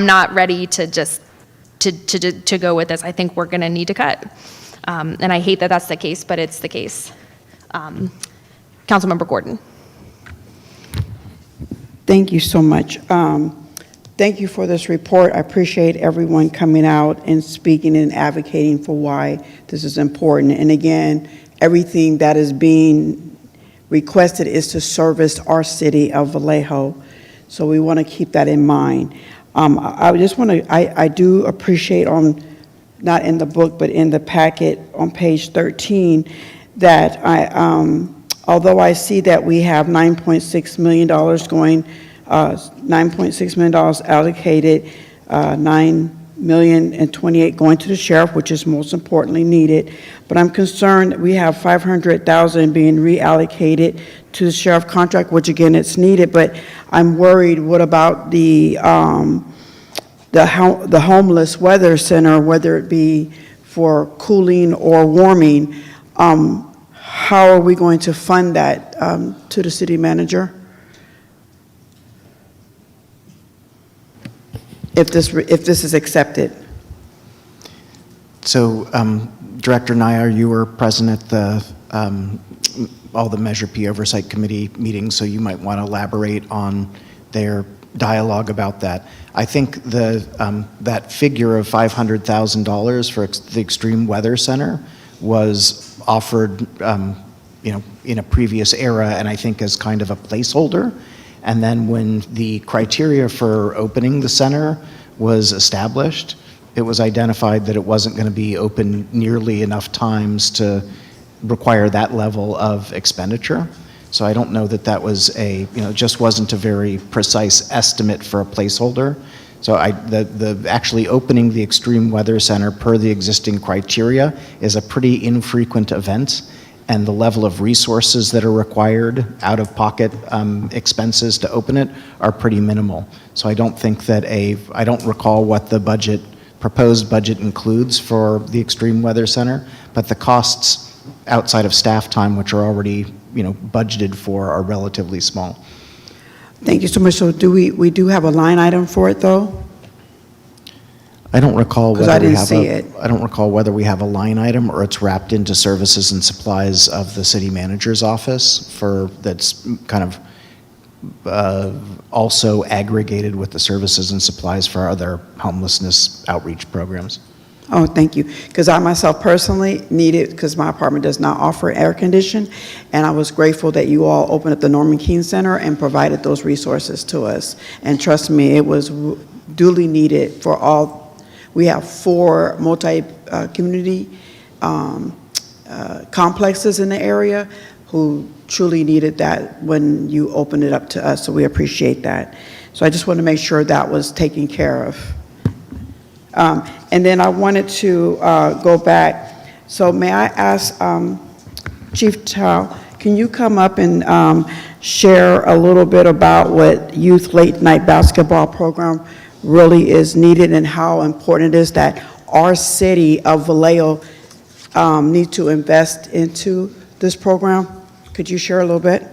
not ready to just to go with this. I think we're going to need to cut. And I hate that that's the case, but it's the case. Councilmember Gordon. Thank you so much. Thank you for this report. I appreciate everyone coming out and speaking and advocating for why this is important. And again, everything that is being requested is to service our city of Vallejo. So we want to keep that in mind. I just want to, I do appreciate not in the book, but in the packet on page 13, that although I see that we have $9.6 million going, $9.6 million allocated, 9,028,000 going to the sheriff, which is most importantly needed. But I'm concerned that we have 500,000 being reallocated to the sheriff contract, which again, it's needed. But I'm worried, what about the homeless weather center, whether it be for cooling or warming? How are we going to fund that to the city manager? If this is accepted. So, Director Nayar, you were present at the all the Measure P Oversight Committee meetings, so you might want to elaborate on their dialogue about that. I think that figure of $500,000 for the Extreme Weather Center was offered, in a previous era, and I think as kind of a placeholder. And then when the criteria for opening the center was established, it was identified that it wasn't going to be open nearly enough times to require that level of expenditure. So I don't know that that was just wasn't a very precise estimate for a placeholder. So actually opening the Extreme Weather Center per the existing criteria is a pretty infrequent event, and the level of resources that are required, out-of-pocket expenses to open it, are pretty minimal. So I don't think that I don't recall what the proposed budget includes for the Extreme Weather Center, but the costs outside of staff time, which are already budgeted for, are relatively small. Thank you so much. So we do have a line item for it, though? I don't recall whether I didn't see it. I don't recall whether we have a line item or it's wrapped into services and supplies of the city manager's office that's kind of also aggregated with the services and supplies for our other homelessness outreach programs. Oh, thank you. Because I myself personally need it because my apartment does not offer air condition, and I was grateful that you all opened up the Norman Keene Center and provided those resources to us. And trust me, it was duly needed for all. We have 4 multi-community complexes in the area who truly needed that when you opened it up to us, so we appreciate that. So I just want to make sure that was taken care of. And then I wanted to go back. So may I ask Chief Chow, can you come up and share a little bit about what Youth Late Night Basketball Program really is needed and how important it is that our city of Vallejo need to invest into this program? Could you share a little bit?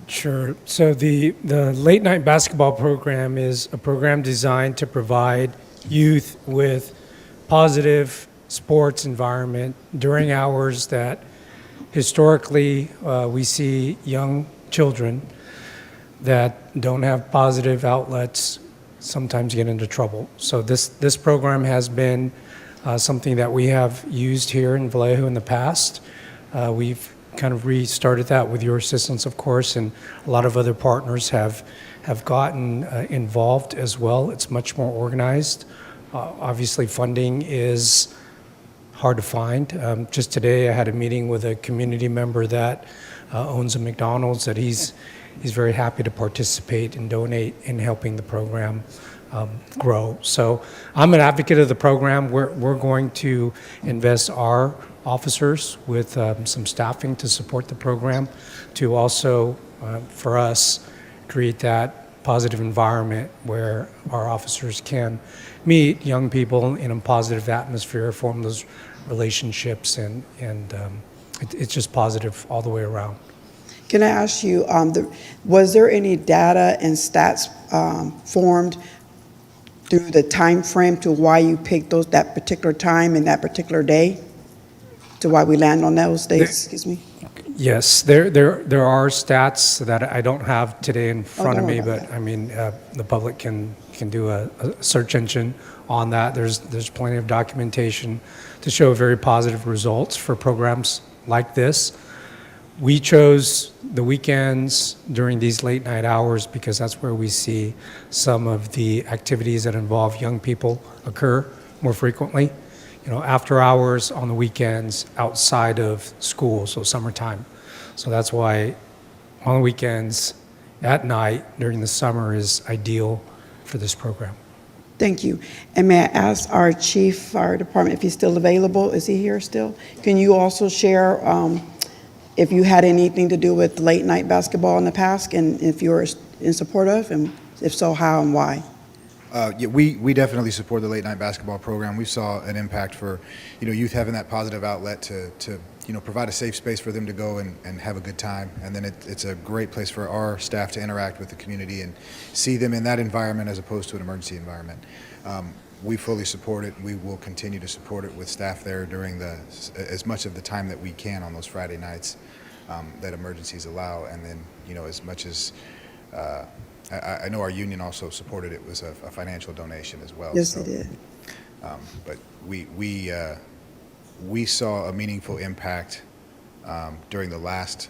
Sure. So the Late Night Basketball Program is a program designed to provide youth with positive sports environment during hours that historically we see young children that don't have positive outlets sometimes get into trouble. So this program has been something that we have used here in Vallejo in the past. We've kind of restarted that with your assistance, of course, and a lot of other partners have gotten involved as well. It's much more organized. Obviously, funding is hard to find. Just today, I had a meeting with a community member that owns a McDonald's that he's very happy to participate and donate in helping the program grow. So I'm an advocate of the program. We're going to invest our officers with some staffing to support the program to also, for us, create that positive environment where our officers can meet young people in a positive atmosphere, form those relationships, and it's just positive all the way around. Can I ask you, was there any data and stats formed through the time frame to why you picked that particular time and that particular day? To why we land on those days, excuse me? Yes, there are stats that I don't have today in front of me, but I mean, the public can do a search engine on that. There's plenty of documentation to show very positive results for programs like this. We chose the weekends during these late night hours because that's where we see some of the activities that involve young people occur more frequently. After hours on the weekends outside of school, so summertime. So that's why on the weekends, at night, during the summer is ideal for this program. Thank you. And may I ask our Chief Fire Department if he's still available? Is he here still? Can you also share if you had anything to do with late night basketball in the past and if you're in support of, and if so, how and why? Yeah, we definitely support the late night basketball program. We saw an impact for, youth having that positive outlet to provide a safe space for them to go and have a good time. And then it's a great place for our staff to interact with the community and see them in that environment as opposed to an emergency environment. We fully support it. We will continue to support it with staff there during as much of the time that we can on those Friday nights. that emergencies allow. And then, you know, as much as I know our union also supported it, was a financial donation as well. Yes, So, they did. but we saw a meaningful impact during the last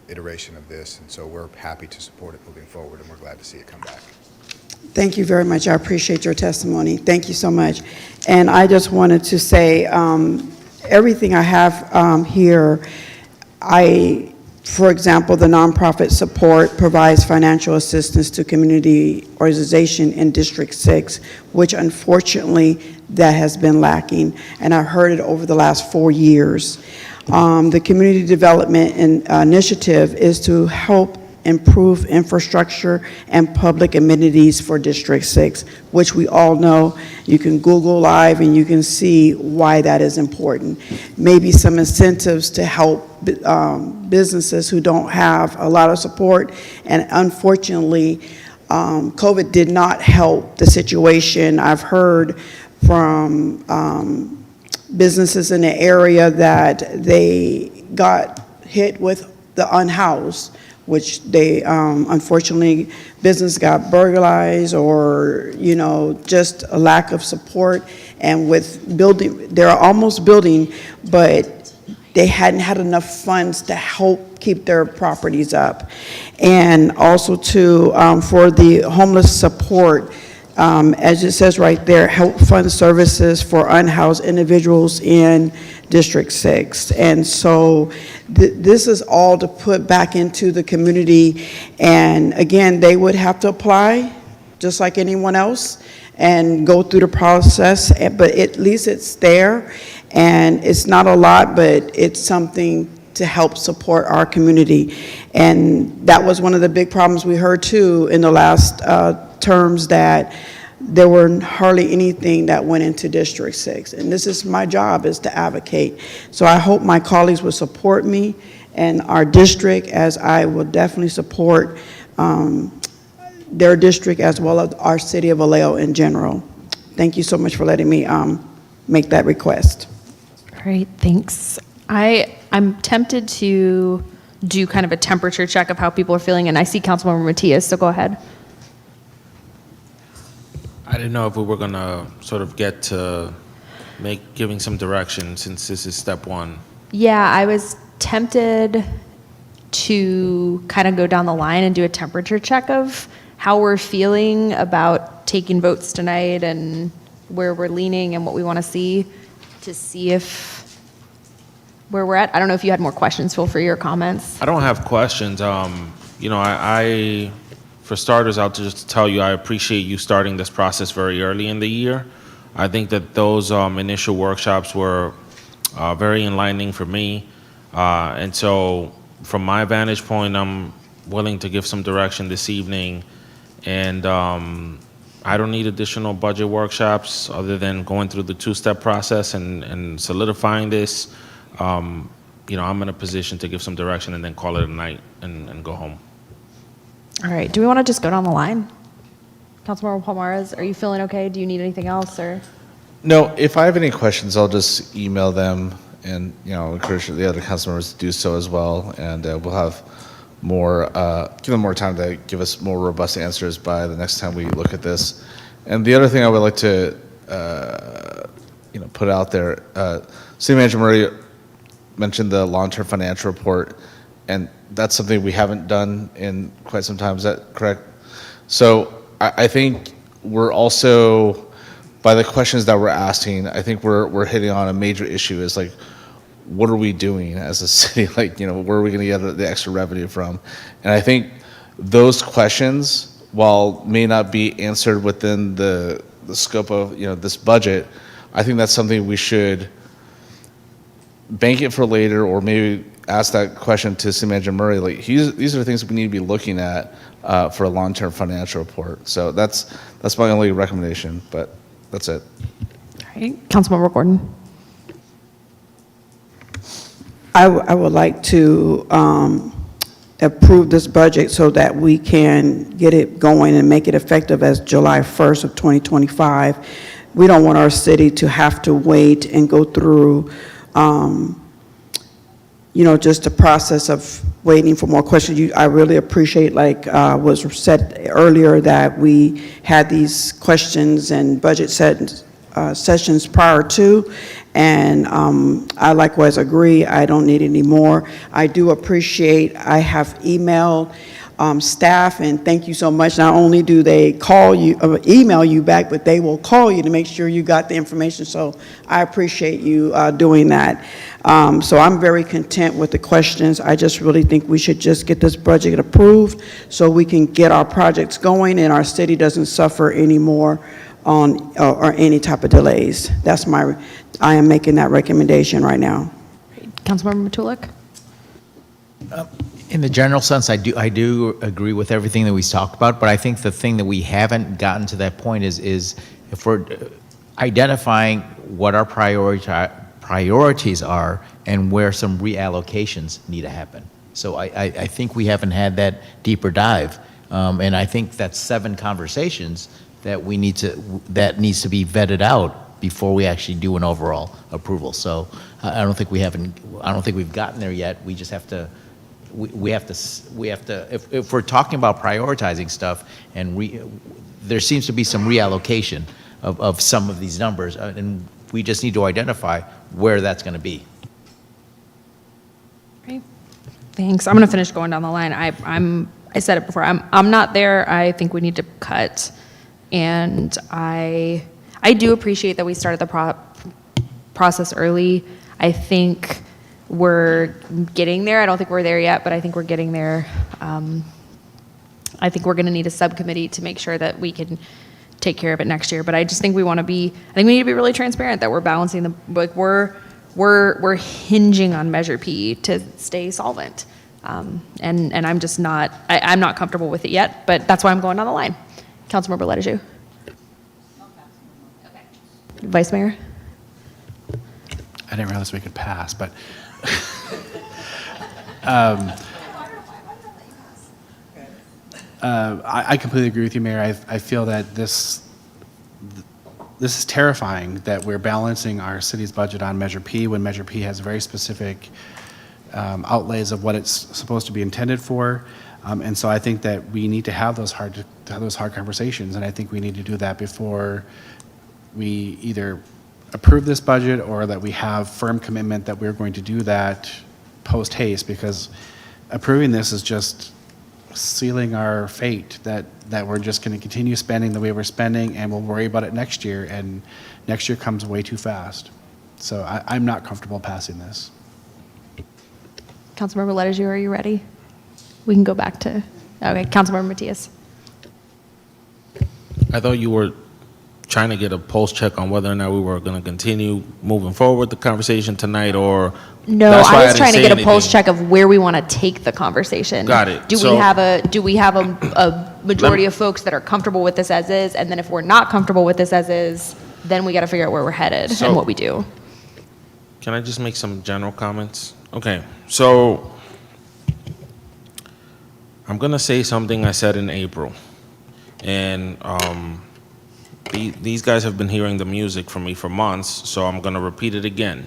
iteration of this, and so we're happy to support it moving forward, and we're glad to see it come back. Thank you very much. I appreciate your testimony. Thank you so much. And I just wanted to say, everything I have here, for example, the nonprofit support provides financial assistance to community organization in District 6, which unfortunately that has been lacking, and I've heard it over the last 4 years. The community development initiative is to help improve infrastructure and public amenities for District 6, which we all know. You can Google Live and you can see why that is important. Maybe some incentives to help businesses who don't have a lot of support, and unfortunately, COVID did not help the situation. I've heard from businesses in the area that they got hit with the unhoused, which they, unfortunately, business got burglarized, or, you know, just a lack of support. And with building, they're almost building, but they hadn't had enough funds to help keep their properties up. And also to, for the homeless support, as it says right there, help fund services for unhoused individuals in District 6. And so this is all to put back into the community. And again, they would have to apply just like anyone else and go through the process, but at least it's there. And it's not a lot, but it's something to help support our community. And that was one of the big problems we heard too in the last terms, that there were hardly anything that went into District 6. And this is my job, is to advocate. So I hope my colleagues will support me and our district, as I will definitely support their district as well as our city of Vallejo in general. Thank you so much for letting me make that request. Great, thanks. I'm tempted to do kind of a temperature check of how people are feeling, and I see Councilmember Matias, so go ahead. I didn't know if we were going to sort of get to giving some direction, since this is step one. Yeah, I was tempted to kind of go down the line and do a temperature check of how we're feeling about taking votes tonight and where we're leaning and what we want to see if where we're at. I don't know if you had more questions, Phil, for your comments. I don't have questions. You know, I for starters, I'll just tell you, I appreciate you starting this process very early in the year. I think that those initial workshops were very enlightening for me. And so from my vantage point, I'm willing to give some direction this evening. And I don't need additional budget workshops other than going through the two-step process and solidifying this. You know, I'm in a position to give some direction and then call it a night and go home. All right, do we want to just go down the line? Councilmember Palmares, are you feeling okay? Do you need anything else, or? No, if I have any questions, I'll just email them, and, you know, encourage the other council members to do so as well. And we'll have more, give them more time to give us more robust answers by the next time we look at this. And the other thing I would like to, you know, put out there, City Manager Murray mentioned the long-term financial report, and that's something we haven't done in quite some time. Is that correct? So I think we're also, by the questions that we're asking, I think we're hitting on a major issue, is like, what are we doing as a city? Like, you know, where are we going to get the extra revenue from? And I think those questions, while may not be answered within the scope of, you know, this budget, I think that's something we should bank it for later, or maybe ask that question to City Manager Murray. Like, these are the things we need to be looking at for a long-term financial report. So that's my only recommendation, but that's it. All right, Councilmember Gordon. I would like to approve this budget so that we can get it going and make it effective as July 1st of 2025. We don't want our city to have to wait and go through just the process of waiting for more questions. I really appreciate, like was said earlier, that we had these questions and budget sessions prior to, and I likewise agree. I don't need any more. I do appreciate, I have emailed staff, and thank you so much. Not only do they call you, email you back, but they will call you to make sure you got the information. So I appreciate you doing that. So I'm very content with the questions. I just really think we should just get this budget approved so we can get our projects going and our city doesn't suffer anymore on or any type of delays. I am making that recommendation right now. Councilmember Matulik? In the general sense, I do agree with everything that we talked about, but I think the thing that we haven't gotten to that point is if we're identifying what our priorities are and where some reallocations need to happen. So I think we haven't had that deeper dive, and I think that's 7 conversations that needs to be vetted out before we actually do an overall approval. So I don't think we've gotten there yet. We just have to. We have to, if we're talking about prioritizing stuff, and there seems to be some reallocation of some of these numbers, and we just need to identify where that's going to be. Great. Thanks. I'm going to finish going down the line. I said it before. I'm not there. I think we need to cut, and I do appreciate that we started the process early. I think we're getting there. I don't think we're there yet, but I think we're getting there. I think we're going to need a subcommittee to make sure that we can take care of it next year. But I just think we need to be really transparent that we're balancing we're hinging on Measure P to stay solvent. And I'm just not, I'm not comfortable with it yet, but that's why I'm going down the line. Councilmember Leteju. Vice Mayor. I didn't realize we could pass, but I completely agree with you, Mayor. I feel that this is terrifying that we're balancing our city's budget on Measure P when Measure P has very specific outlays of what it's supposed to be intended for. And so I think that we need to have those hard conversations, and I think we need to do that before we either approve this budget or that we have firm commitment that we're going to do that post haste, because approving this is just sealing our fate that we're just going to continue spending the way we're spending, and we'll worry about it next year, and next year comes way too fast. So I'm not comfortable passing this. Councilmember Leteju, are you ready? We can go back to, okay, Councilmember Matias. I thought you were trying to get a pulse check on whether or not we were going to continue moving forward with the conversation tonight, or no, I was trying to get a pulse check of where we want to take the conversation. Got it. Do we have a majority of folks that are comfortable with this as is, and then if we're not comfortable with this as is, then we got to figure out where we're headed and what we do. Can I just make some general comments? Okay, so I'm going to say something I said in April, and these guys have been hearing the music from me for months, so I'm going to repeat it again.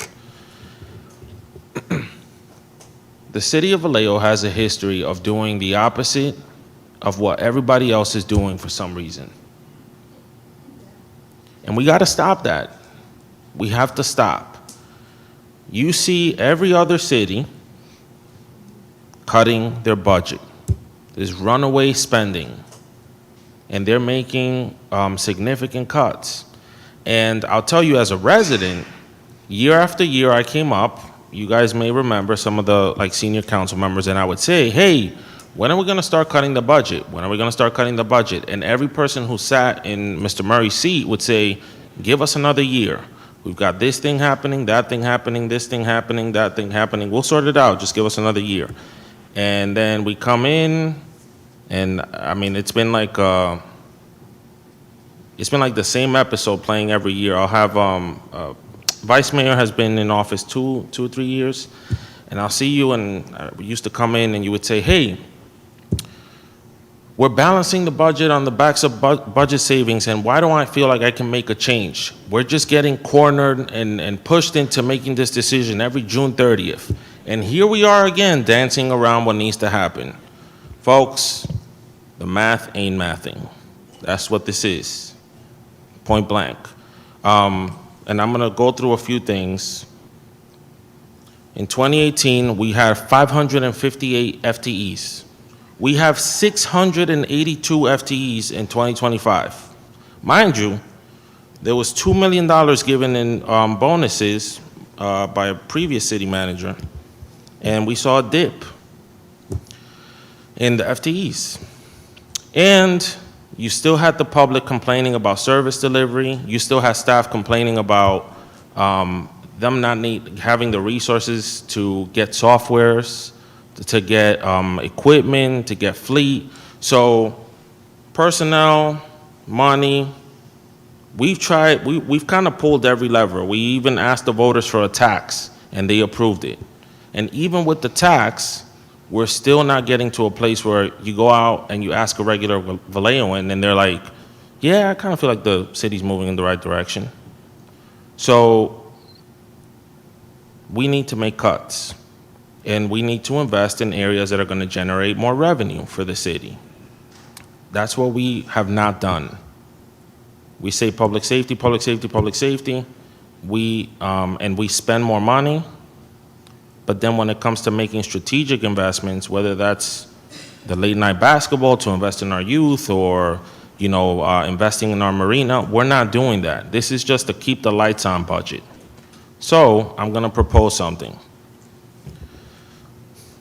The city of Vallejo has a history of doing the opposite of what everybody else is doing for some reason. And we got to stop that. We have to stop. You see every other city cutting their budget. There's runaway spending. And they're making significant cuts. And I'll tell you, as a resident, year after year I came up, you guys may remember some of the senior council members, and I would say, hey, when are we going to start cutting the budget? When are we going to start cutting the budget? And every person who sat in Mr. Murray's seat would say, give us another year. We've got this thing happening, that thing happening, this thing happening, that thing happening. We'll sort it out. Just give us another year. And then we come in, and I mean, it's been like the same episode playing every year. I'll have Vice Mayor has been in office two or 3 years, and I'll see you, and we used to come in, and you would say, hey, we're balancing the budget on the backs of budget savings, and why don't I feel like I can make a change? We're just getting cornered and pushed into making this decision every June 30th. And here we are again, dancing around what needs to happen. Folks, the math ain't mathing. That's what this is, point blank. And I'm gonna go through a few things. In 2018, we had 558 FTEs. We have 682 FTEs in 2025. Mind you, there was $2 million given in bonuses by a previous city manager, and we saw a dip in the FTEs. And you still had the public complaining about service delivery. You still had staff complaining about them not having the resources to get softwares, to get equipment, to get fleet. So personnel, money, we've kind of pulled every lever. We even asked the voters for a tax, and they approved it. And even with the tax, we're still not getting to a place where you go out and you ask a regular Vallejoan, and they're like, yeah, I kind of feel like the city's moving in the right direction. So we need to make cuts, and we need to invest in areas that are going to generate more revenue for the city. That's what we have not done. We say public safety, public safety, public safety. And we spend more money, but then when it comes to making strategic investments, whether that's the late night basketball to invest in our youth, or investing in our marina, we're not doing that. This is just to keep the lights on budget. So I'm gonna propose something.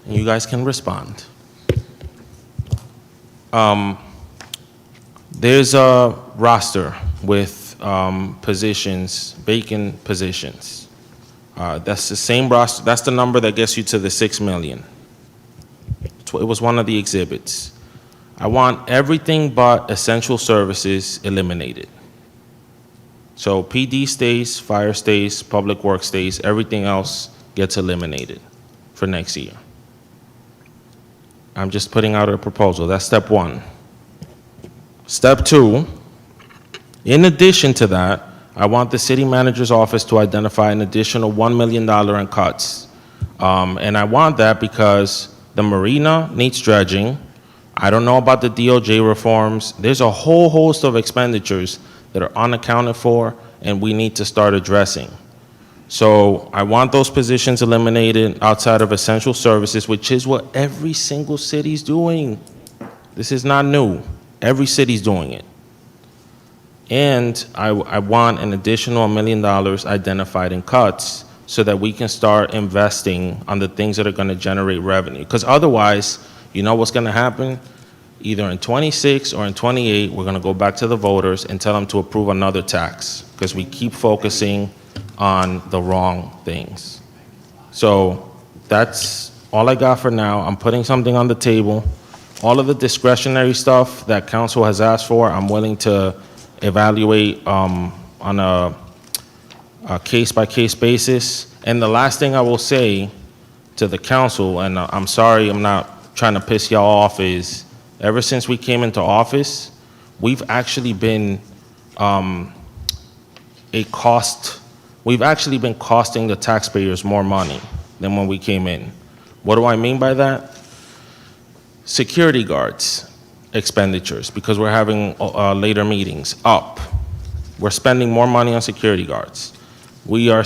And you guys can respond. There's a roster with positions, vacant positions. That's the same roster, that's the number that gets you to the 6 million. It was one of the exhibits. I want everything but essential services eliminated. So PD stays, fire stays, public works stays, everything else gets eliminated for next year. I'm just putting out a proposal. That's step one. Step two, in addition to that, I want the city manager's office to identify an additional $1 million in cuts. And I want that because the marina needs dredging. I don't know about the DOJ reforms. There's a whole host of expenditures that are unaccounted for, and we need to start addressing. So I want those positions eliminated outside of essential services, which is what every single city's doing. This is not new. Every city's doing it. And I want an additional $1 million identified in cuts so that we can start investing on the things that are going to generate revenue. Because otherwise, you know what's going to happen? Either in 26 or in 28, we're going to go back to the voters and tell them to approve another tax because we keep focusing on the wrong things. So that's all I got for now. I'm putting something on the table. All of the discretionary stuff that council has asked for, I'm willing to evaluate on a case-by-case basis. And the last thing I will say to the council, and I'm sorry I'm not trying to piss y'all off, is ever since we came into office, we've actually been costing the taxpayers more money than when we came in. What do I mean by that? Security guards expenditures, because we're having later meetings, up. We're spending more money on security guards. We are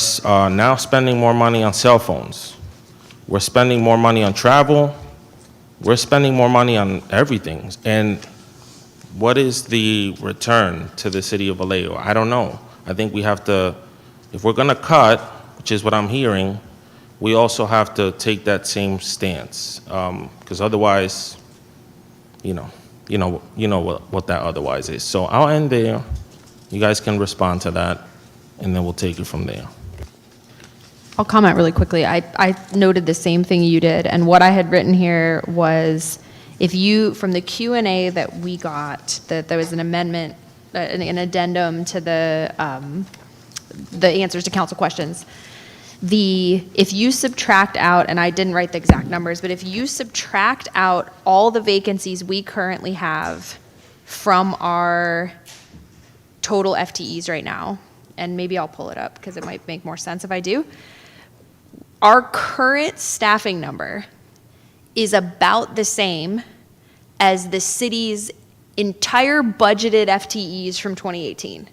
now spending more money on cell phones. We're spending more money on travel. We're spending more money on everything. And what is the return to the city of Vallejo? I don't know. I think we have to, if we're gonna cut, which is what I'm hearing, we also have to take that same stance. Because otherwise, you know what that otherwise is. So I'll end there. You guys can respond to that, and then we'll take it from there. I'll comment really quickly. I noted the same thing you did, and what I had written here was, if you, from the Q&A that we got, that there was an amendment, an addendum to the answers to council questions. If you subtract out, and I didn't write the exact numbers, but if you subtract out all the vacancies we currently have from our total FTEs right now, and maybe I'll pull it up because it might make more sense if I do. our current staffing number is about the same as the city's entire budgeted FTEs from 2018,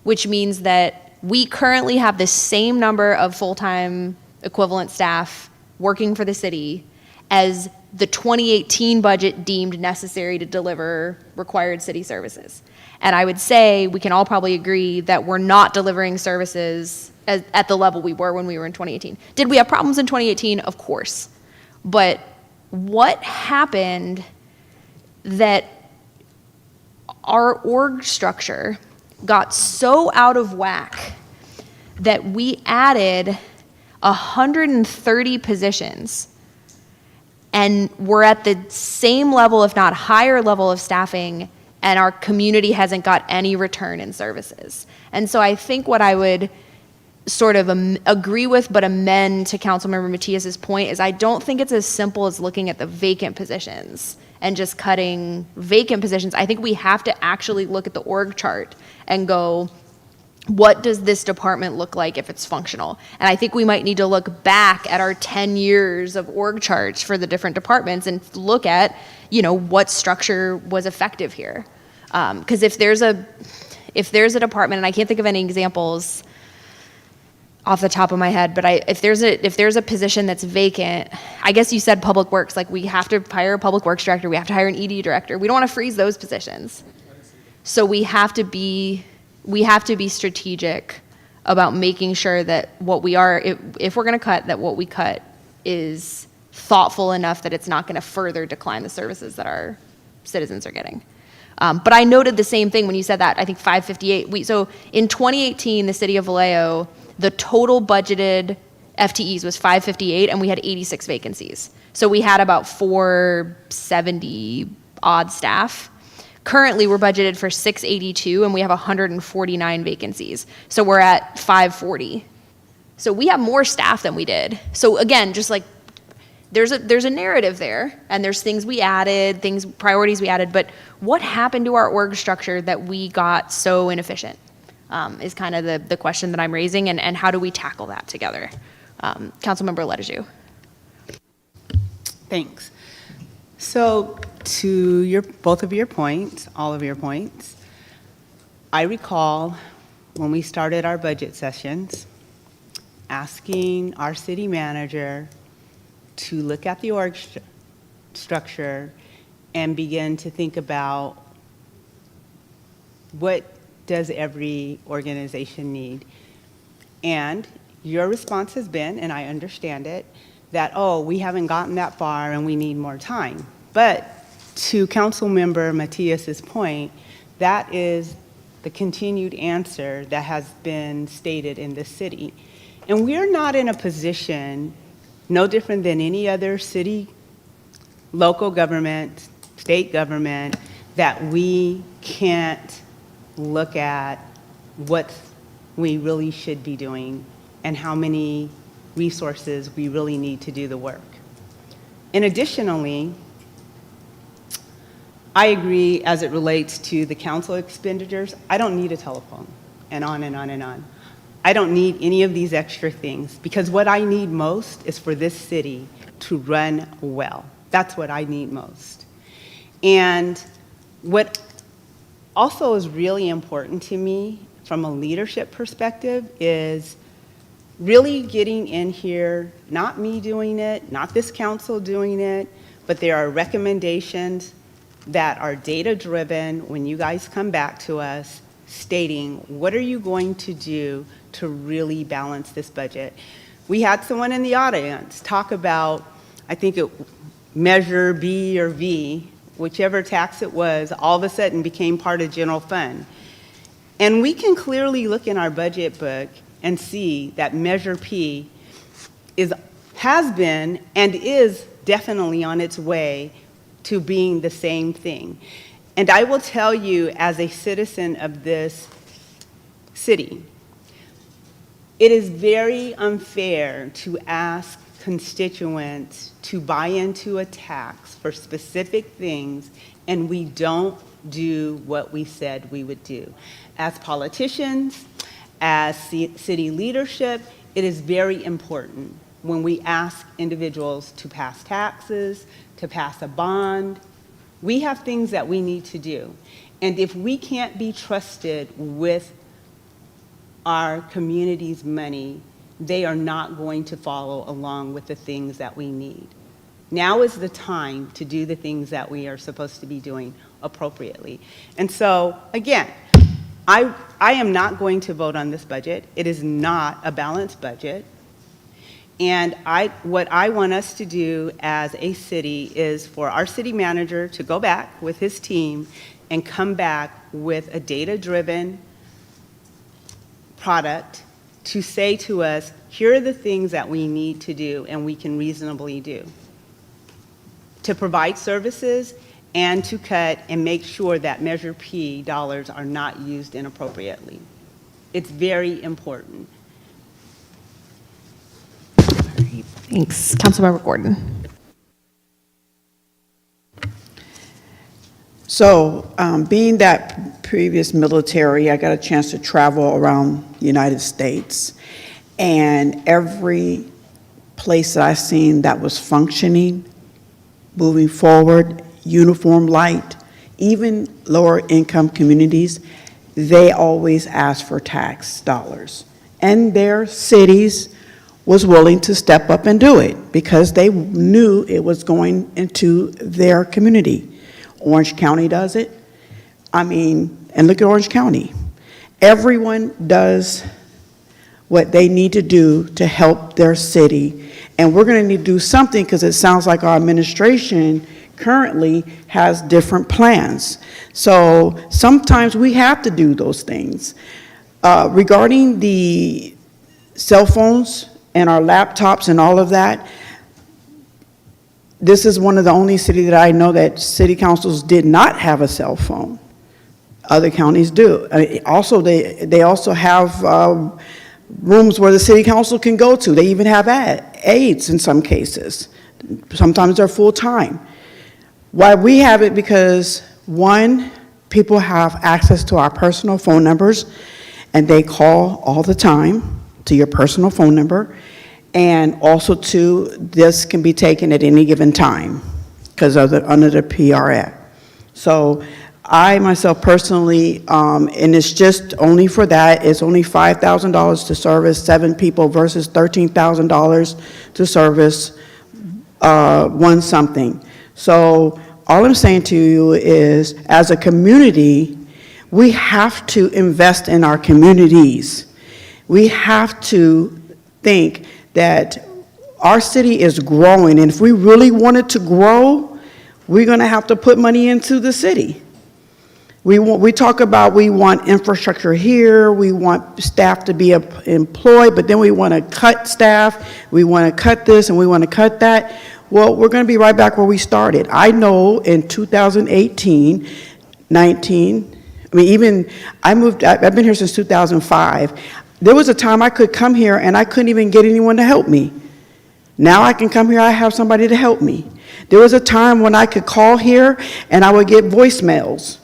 which means that we currently have the same number of full-time equivalent staff working for the city as the 2018 budget deemed necessary to deliver required city services. And I would say we can all probably agree that we're not delivering services at the level we were when we were in 2018. Did we have problems in 2018? Of course. But what happened that our org structure got so out of whack that we added 130 positions and we're at the same level, if not higher level of staffing, and our community hasn't got any return in services. And so I think what I would sort of agree with but amend to Councilmember Matias's point is I don't think it's as simple as looking at the vacant positions and just cutting vacant positions. I think we have to actually look at the org chart and go, what does this department look like if it's functional? And I think we might need to look back at our 10 years of org charts for the different departments and look at, what structure was effective here. Because if there's a department, and I can't think of any examples off the top of my head, but if there's a position that's vacant, I guess you said public works, like we have to hire a public works director, we have to hire an ED director. We don't want to freeze those positions. So we have to be strategic about making sure that what we are, if we're going to cut, that what we cut is thoughtful enough that it's not going to further decline the services that our citizens are getting. But I noted the same thing when you said that. I think 558. So in 2018, the city of Vallejo, the total budgeted FTEs was 558, and we had 86 vacancies. So we had about 470 odd staff. Currently, we're budgeted for 682, and we have 149 vacancies. So we're at 540. So we have more staff than we did. So again, just like there's a narrative there, and there's things we added, priorities we added, but what happened to our org structure that we got so inefficient is kind of the question that I'm raising, and how do we tackle that together? Councilmember Ledeju. Thanks. So to both of your points, all of your points, I recall when we started our budget sessions, asking our city manager to look at the org structure and begin to think about what does every organization need. And your response has been, and I understand it, that, we haven't gotten that far and we need more time. But to Councilmember Matias's point, that is the continued answer that has been stated in the city. And we're not in a position, no different than any other city, local government, state government, that we can't look at what we really should be doing and how many resources we really need to do the work. And additionally, I agree as it relates to the council expenditures. I don't need a telephone, and on and on and on. I don't need any of these extra things, because what I need most is for this city to run well. That's what I need most. And what also is really important to me from a leadership perspective is really getting in here, not me doing it, not this council doing it, but there are recommendations that are data-driven when you guys come back to us stating, what are you going to do to really balance this budget? We had someone in the audience talk about, I think it Measure B or V, whichever tax it was, all of a sudden became part of general fund. And we can clearly look in our budget book and see that Measure P has been and is definitely on its way to being the same thing. And I will tell you, as a citizen of this city, it is very unfair to ask constituents to buy into a tax for specific things and we don't do what we said we would do. As politicians, as city leadership, it is very important when we ask individuals to pass taxes, to pass a bond. We have things that we need to do. And if we can't be trusted with our community's money, they are not going to follow along with the things that we need. Now is the time to do the things that we are supposed to be doing appropriately. And so, again, I am not going to vote on this budget. It is not a balanced budget. And what I want us to do as a city is for our city manager to go back with his team and come back with a data-driven product to say to us, here are the things that we need to do and we can reasonably do to provide services and to cut and make sure that Measure P dollars are not used inappropriately. It's very important. Thanks. Councilmember Gordon. So, being that previous military, I got a chance to travel around the United States, and every place that I've seen that was functioning, moving forward, uniform light, even lower income communities, they always ask for tax dollars. And their cities was willing to step up and do it because they knew it was going into their community. Orange County does it. I mean, and look at Orange County. Everyone does what they need to do to help their city. And we're going to need to do something because it sounds like our administration currently has different plans. So sometimes we have to do those things. Regarding the cell phones and our laptops and all of that, this is one of the only cities that I know that city councils did not have a cell phone. Other counties do. Also, they also have rooms where the city council can go to. They even have aides in some cases. Sometimes they're full-time. Why we have it because, one, people have access to our personal phone numbers, and they call all the time to your personal phone number. And also, too, this can be taken at any given time because of under the PR Act. So I myself personally, and it's just only for that, it's only $5,000 to service 7 people versus $13,000 to service one something. So all I'm saying to you is, as a community, we have to invest in our communities. We have to think that our city is growing, and if we really want it to grow, we're going to have to put money into the city. We talk about we want infrastructure here, we want staff to be employed, but then we want to cut staff, we want to cut this, and we want to cut that. Well, we're going to be right back where we started. I know in 2018, 19, I mean, even I've been here since 2005. There was a time I could come here and I couldn't even get anyone to help me. Now I can come here, I have somebody to help me. There was a time when I could call here and I would get voicemails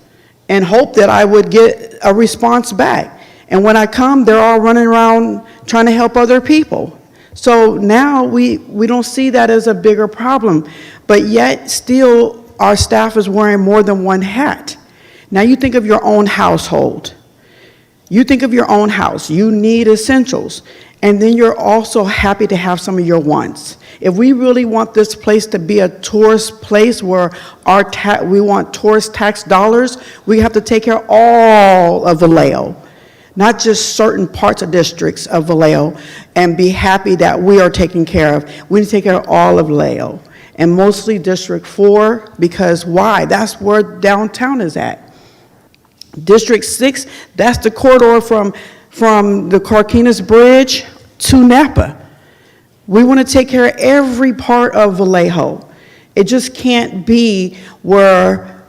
and hope that I would get a response back. And when I come, they're all running around trying to help other people. So now we don't see that as a bigger problem, but yet still our staff is wearing more than one hat. Now you think of your own household. You think of your own house. You need essentials. And then you're also happy to have some of your wants. If we really want this place to be a tourist place where we want tourist tax dollars, we have to take care of all of Vallejo, not just certain parts of districts of Vallejo, and be happy that we are taken care of. We need to take care of all of Vallejo, and mostly District 4, because why? That's where downtown is at. District 6, that's the corridor from the Carquinez Bridge to Napa. We want to take care of every part of Vallejo. It just can't be where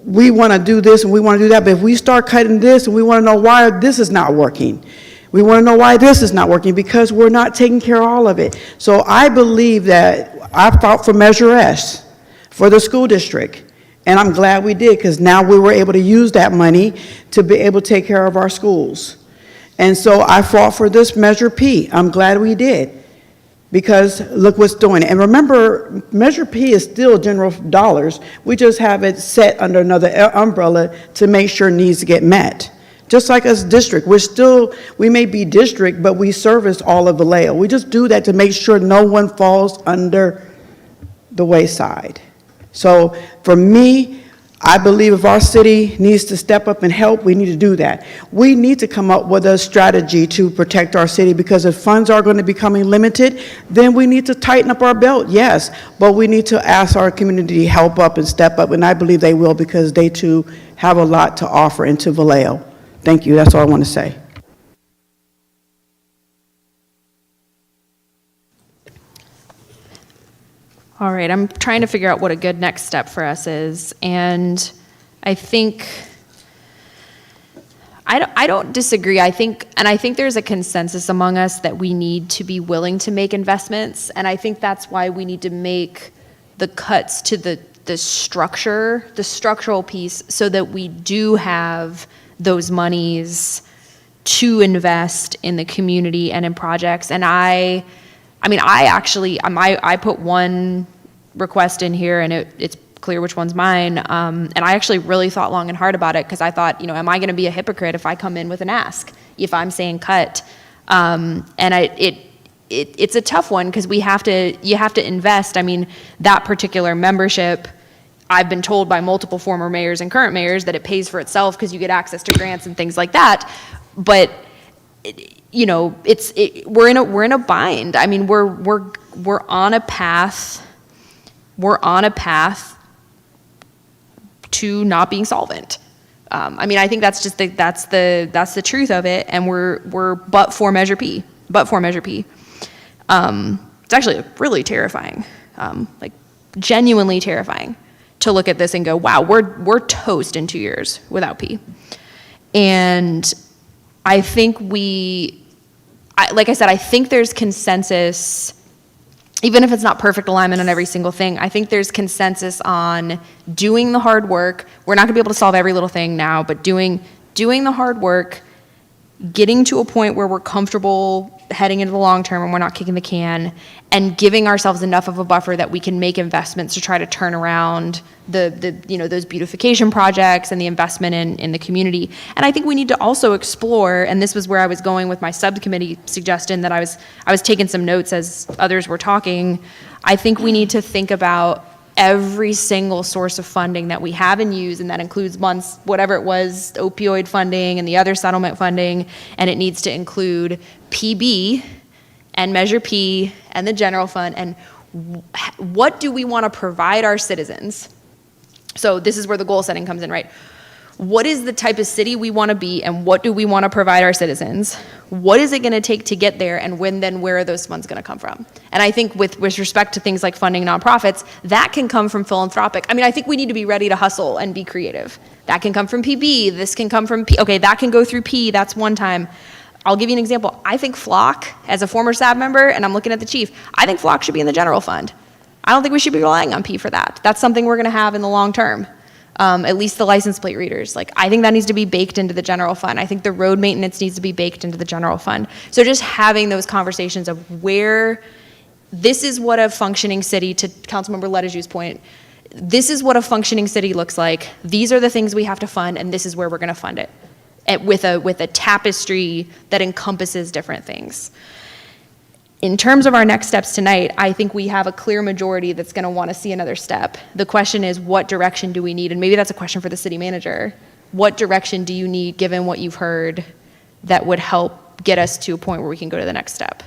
we want to do this and we want to do that, but if we start cutting this and we want to know why this is not working, we want to know why this is not working, because we're not taking care of all of it. So I believe that I fought for Measure S for the school district. And I'm glad we did, because now we were able to use that money to be able to take care of our schools. And so I fought for this Measure P. I'm glad we did. Because look what's doing. And remember, Measure P is still general dollars. We just have it set under another umbrella to make sure needs get met. Just like us district, we may be district, but we service all of Vallejo. We just do that to make sure no one falls under the wayside. So for me, I believe if our city needs to step up and help, we need to do that. We need to come up with a strategy to protect our city, because if funds are going to be becoming limited, then we need to tighten up our belt, yes, but we need to ask our community to help up and step up, and I believe they will, because they too have a lot to offer into Vallejo. Thank you, that's all I want to say. All right, I'm trying to figure out what a good next step for us is, and I think I don't disagree. I think there's a consensus among us that we need to be willing to make investments, and I think that's why we need to make the cuts to the structural piece, so that we do have those monies to invest in the community and in projects. And I put one request in here, and it's clear which one's mine. And I actually really thought long and hard about it, because I thought, am I going to be a hypocrite if I come in with an ask, if I'm saying cut? And it's a tough one, because you have to invest. I mean, that particular membership, I've been told by multiple former mayors and current mayors that it pays for itself because you get access to grants and things like that. But we're in a bind. I mean, we're on a path. We're on a path to not being solvent. I think that's just that's the truth of it. And we're but for Measure P. It's actually really terrifying, like genuinely terrifying, to look at this and go, wow, we're toast in 2 years without P. And I think like I said, I think there's consensus, even if it's not perfect alignment on every single thing. I think there's consensus on doing the hard work. We're not gonna be able to solve every little thing now, but doing the hard work, getting to a point where we're comfortable heading into the long term and we're not kicking the can, and giving ourselves enough of a buffer that we can make investments to try to turn around those beautification projects and the investment in the community. And I think we need to also explore, and this was where I was going with my subcommittee suggestion, that I was taking some notes as others were talking. I think we need to think about every single source of funding that we have and use, and that includes whatever it was, opioid funding and the other settlement funding, and it needs to include PB and Measure P and the general fund, and what do we want to provide our citizens? So this is where the goal setting comes in, right? What is the type of city we want to be, and what do we want to provide our citizens? What is it going to take to get there, and where are those funds going to come from? And I think with respect to things like funding nonprofits, that can come from philanthropic. I think we need to be ready to hustle and be creative. That can come from PB, this can come from P, okay, that can go through P, that's one time. I'll give you an example. I think Flock, as a former SAB member, and I'm looking at the chief, I think Flock should be in the general fund. I don't think we should be relying on P for that. That's something we're going to have in the long term. At least the license plate readers. I think that needs to be baked into the general fund. I think the road maintenance needs to be baked into the general fund. So just having those conversations of where this is what a functioning city, to Councilmember Letaju's point, this is what a functioning city looks like. These are the things we have to fund, and this is where we're going to fund it. With a tapestry that encompasses different things. In terms of our next steps tonight, I think we have a clear majority that's going to want to see another step. The question is, what direction do we need? And maybe that's a question for the city manager. What direction do you need, given what you've heard, that would help get us to a point where we can go to the next step?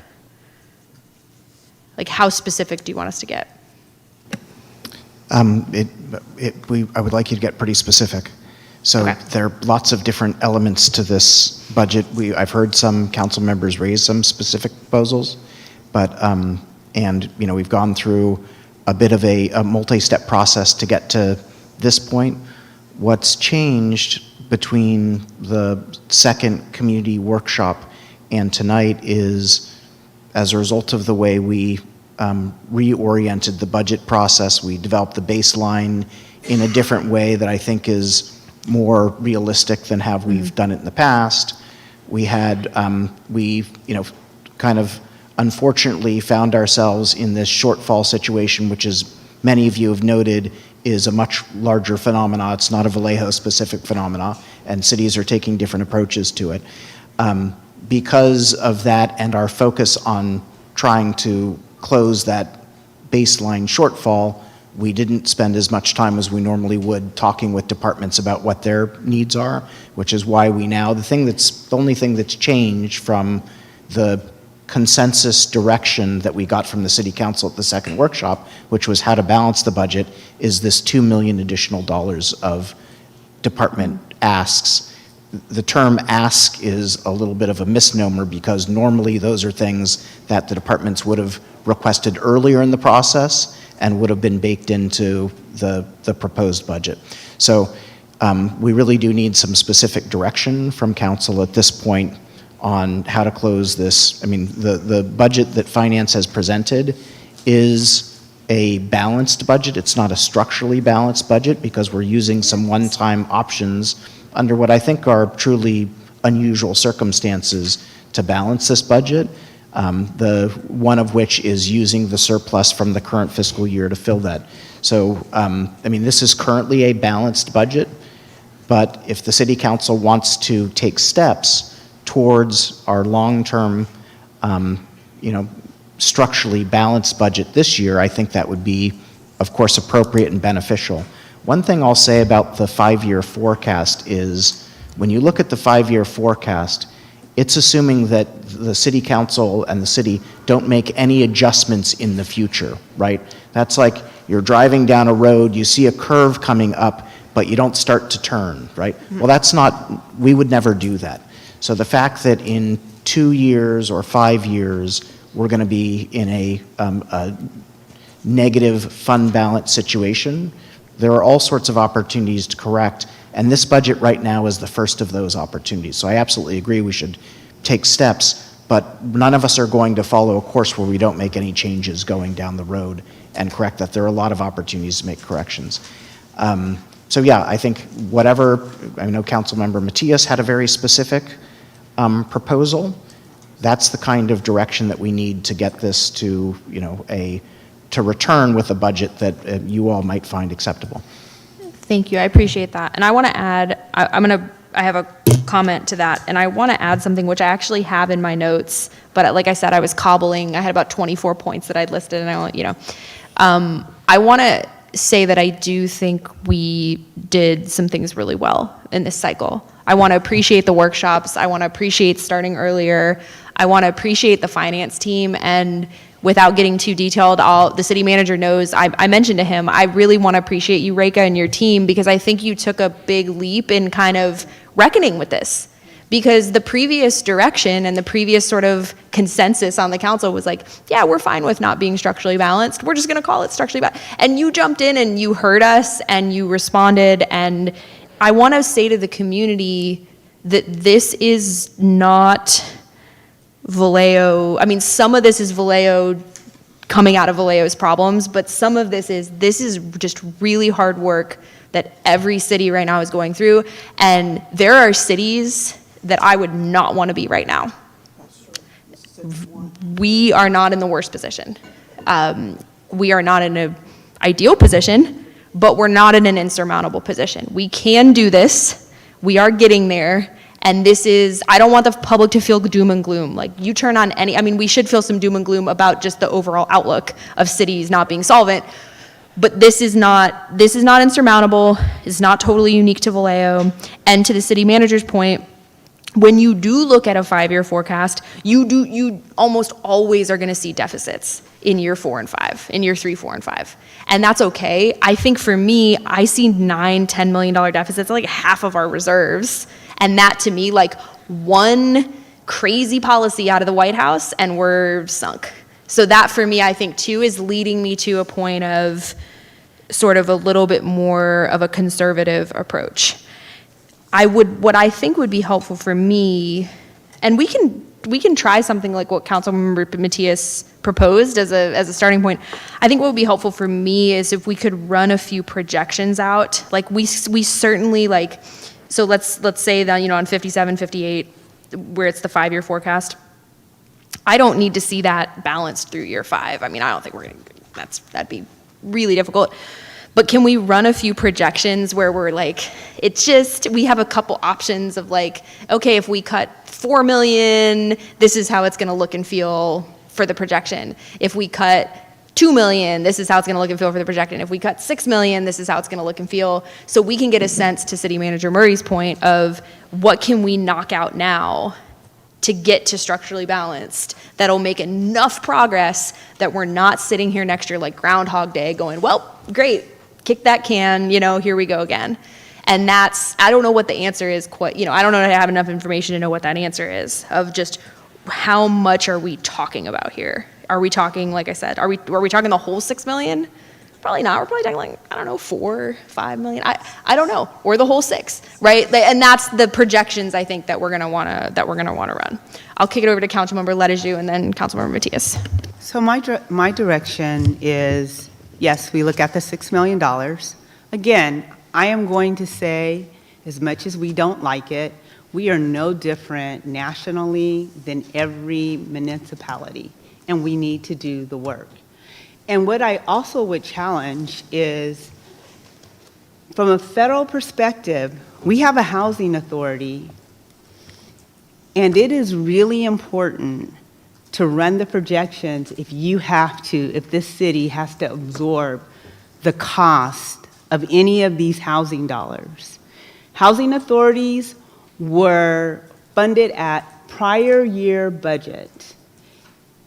How specific do you want us to get? I would like you to get pretty specific. So Okay. there are lots of different elements to this budget. I've heard some council members raise some specific proposals, but we've gone through a bit of a multi-step process to get to this point. What's changed between the second community workshop and tonight is, as a result of the way we reoriented the budget process, we developed the baseline in a different way that I think is more realistic than how we've done it in the past. We had, kind of unfortunately found ourselves in this shortfall situation, which, as many of you have noted, is a much larger phenomena. It's not a Vallejo-specific phenomena, and cities are taking different approaches to it. Because of that and our focus on trying to close that baseline shortfall, we didn't spend as much time as we normally would talking with departments about what their needs are, which is why we now, the only thing that's changed from the consensus direction that we got from the city council at the second workshop, which was how to balance the budget, is this $2 million additional dollars of department asks. The term ask is a little bit of a misnomer because normally those are things that the departments would have requested earlier in the process and would have been baked into the proposed budget. So we really do need some specific direction from council at this point on how to close this. I mean, the budget that finance has presented is a balanced budget. It's not a structurally balanced budget because we're using some one-time options under what I think are truly unusual circumstances to balance this budget. The one of which is using the surplus from the current fiscal year to fill that. So, I mean, this is currently a balanced budget, but if the city council wants to take steps towards our long-term, structurally balanced budget this year, I think that would be, of course, appropriate and beneficial. One thing I'll say about the 5-year forecast is when you look at the 5-year forecast, it's assuming that the city council and the city don't make any adjustments in the future, right? That's like you're driving down a road, you see a curve coming up, but you don't start to turn, right? Well, that's not, we would never do that. So the fact that in 2 years or 5 years, we're going to be in a negative fund balance situation, there are all sorts of opportunities to correct, and this budget right now is the first of those opportunities. So I absolutely agree we should take steps, but none of us are going to follow a course where we don't make any changes going down the road and correct that. There are a lot of opportunities to make corrections. So yeah, I think whatever, I know Councilmember Matias had a very specific proposal. That's the kind of direction that we need to get this to, to return with a budget that you all might find acceptable. Thank you. I appreciate that. And I want to add, I have a comment to that, and I want to add something which I actually have in my notes, but like I said, I was cobbling. I had about 24 points that I'd listed, and I want to say that I do think we did some things really well in this cycle. I want to appreciate the workshops. I want to appreciate starting earlier. I want to appreciate the finance team, and without getting too detailed, the city manager knows, I mentioned to him, I really want to appreciate you, Reka, and your team, because I think you took a big leap in kind of reckoning with this. Because the previous direction and the previous sort of consensus on the council was like, yeah, we're fine with not being structurally balanced. We're just going to call it structurally balanced. And you jumped in and you heard us and you responded. And I want to say to the community that this is not Vallejo. I mean, some of this is Vallejo coming out of Vallejo's problems, but some of this is just really hard work that every city right now is going through. And there are cities that I would not want to be right now. We are not in the worst position. We are not in an ideal position, but we're not in an insurmountable position. We can do this. We are getting there. And this is, I don't want the public to feel doom and gloom. Like, you turn on we should feel some doom and gloom about just the overall outlook of cities not being solvent. But this is not insurmountable. It's not totally unique to Vallejo. And to the city manager's point, when you do look at a 5-year forecast, you almost always are going to see deficits in year 4 and 5, in year 3, 4, and 5. And that's okay. I think for me, I see $9-10 million deficits, like half of our reserves. And that to me, like one crazy policy out of the White House and we're sunk. So that for me, I think too, is leading me to a point of sort of a little bit more of a conservative approach. What I think would be helpful for me, and we can try something like what Councilmember Matias proposed as a starting point. I think what would be helpful for me is if we could run a few projections out. Like we certainly so let's say that, on 57, 58, where it's the 5-year forecast, I don't need to see that balanced through year 5. I mean, I don't think we're going to, that'd be really difficult. But can we run a few projections where we're like, it's just, we have a couple options of like, okay, if we cut 4 million, this is how it's going to look and feel for the projection. If we cut 2 million, this is how it's going to look and feel for the projection. If we cut 6 million, this is how it's going to look and feel. So we can get a sense, to City Manager Murray's point, of what can we knock out now to get to structurally balanced that'll make enough progress that we're not sitting here next year like Groundhog Day going, well, great, kick that can, here we go again. And that's, I don't know what the answer is quite, I don't know if I have enough information to know what that answer is of just how much are we talking about here? Are we talking, like I said, are we talking the whole 6 million? Probably not. We're probably talking like, I don't know, 4, 5 million. I don't know, or the whole 6, right? And that's the projections I think that we're gonna wanna run. I'll kick it over to Councilmember Ledeju and then Councilmember Matias. So my direction is, yes, we look at the $6 million. Again, I am going to say, as much as we don't like it, we are no different nationally than every municipality, and we need to do the work. And what I also would challenge is, from a federal perspective, we have a housing authority, and it is really important to run the projections if this city has to absorb the cost of any of these housing dollars. Housing authorities were funded at prior year budget.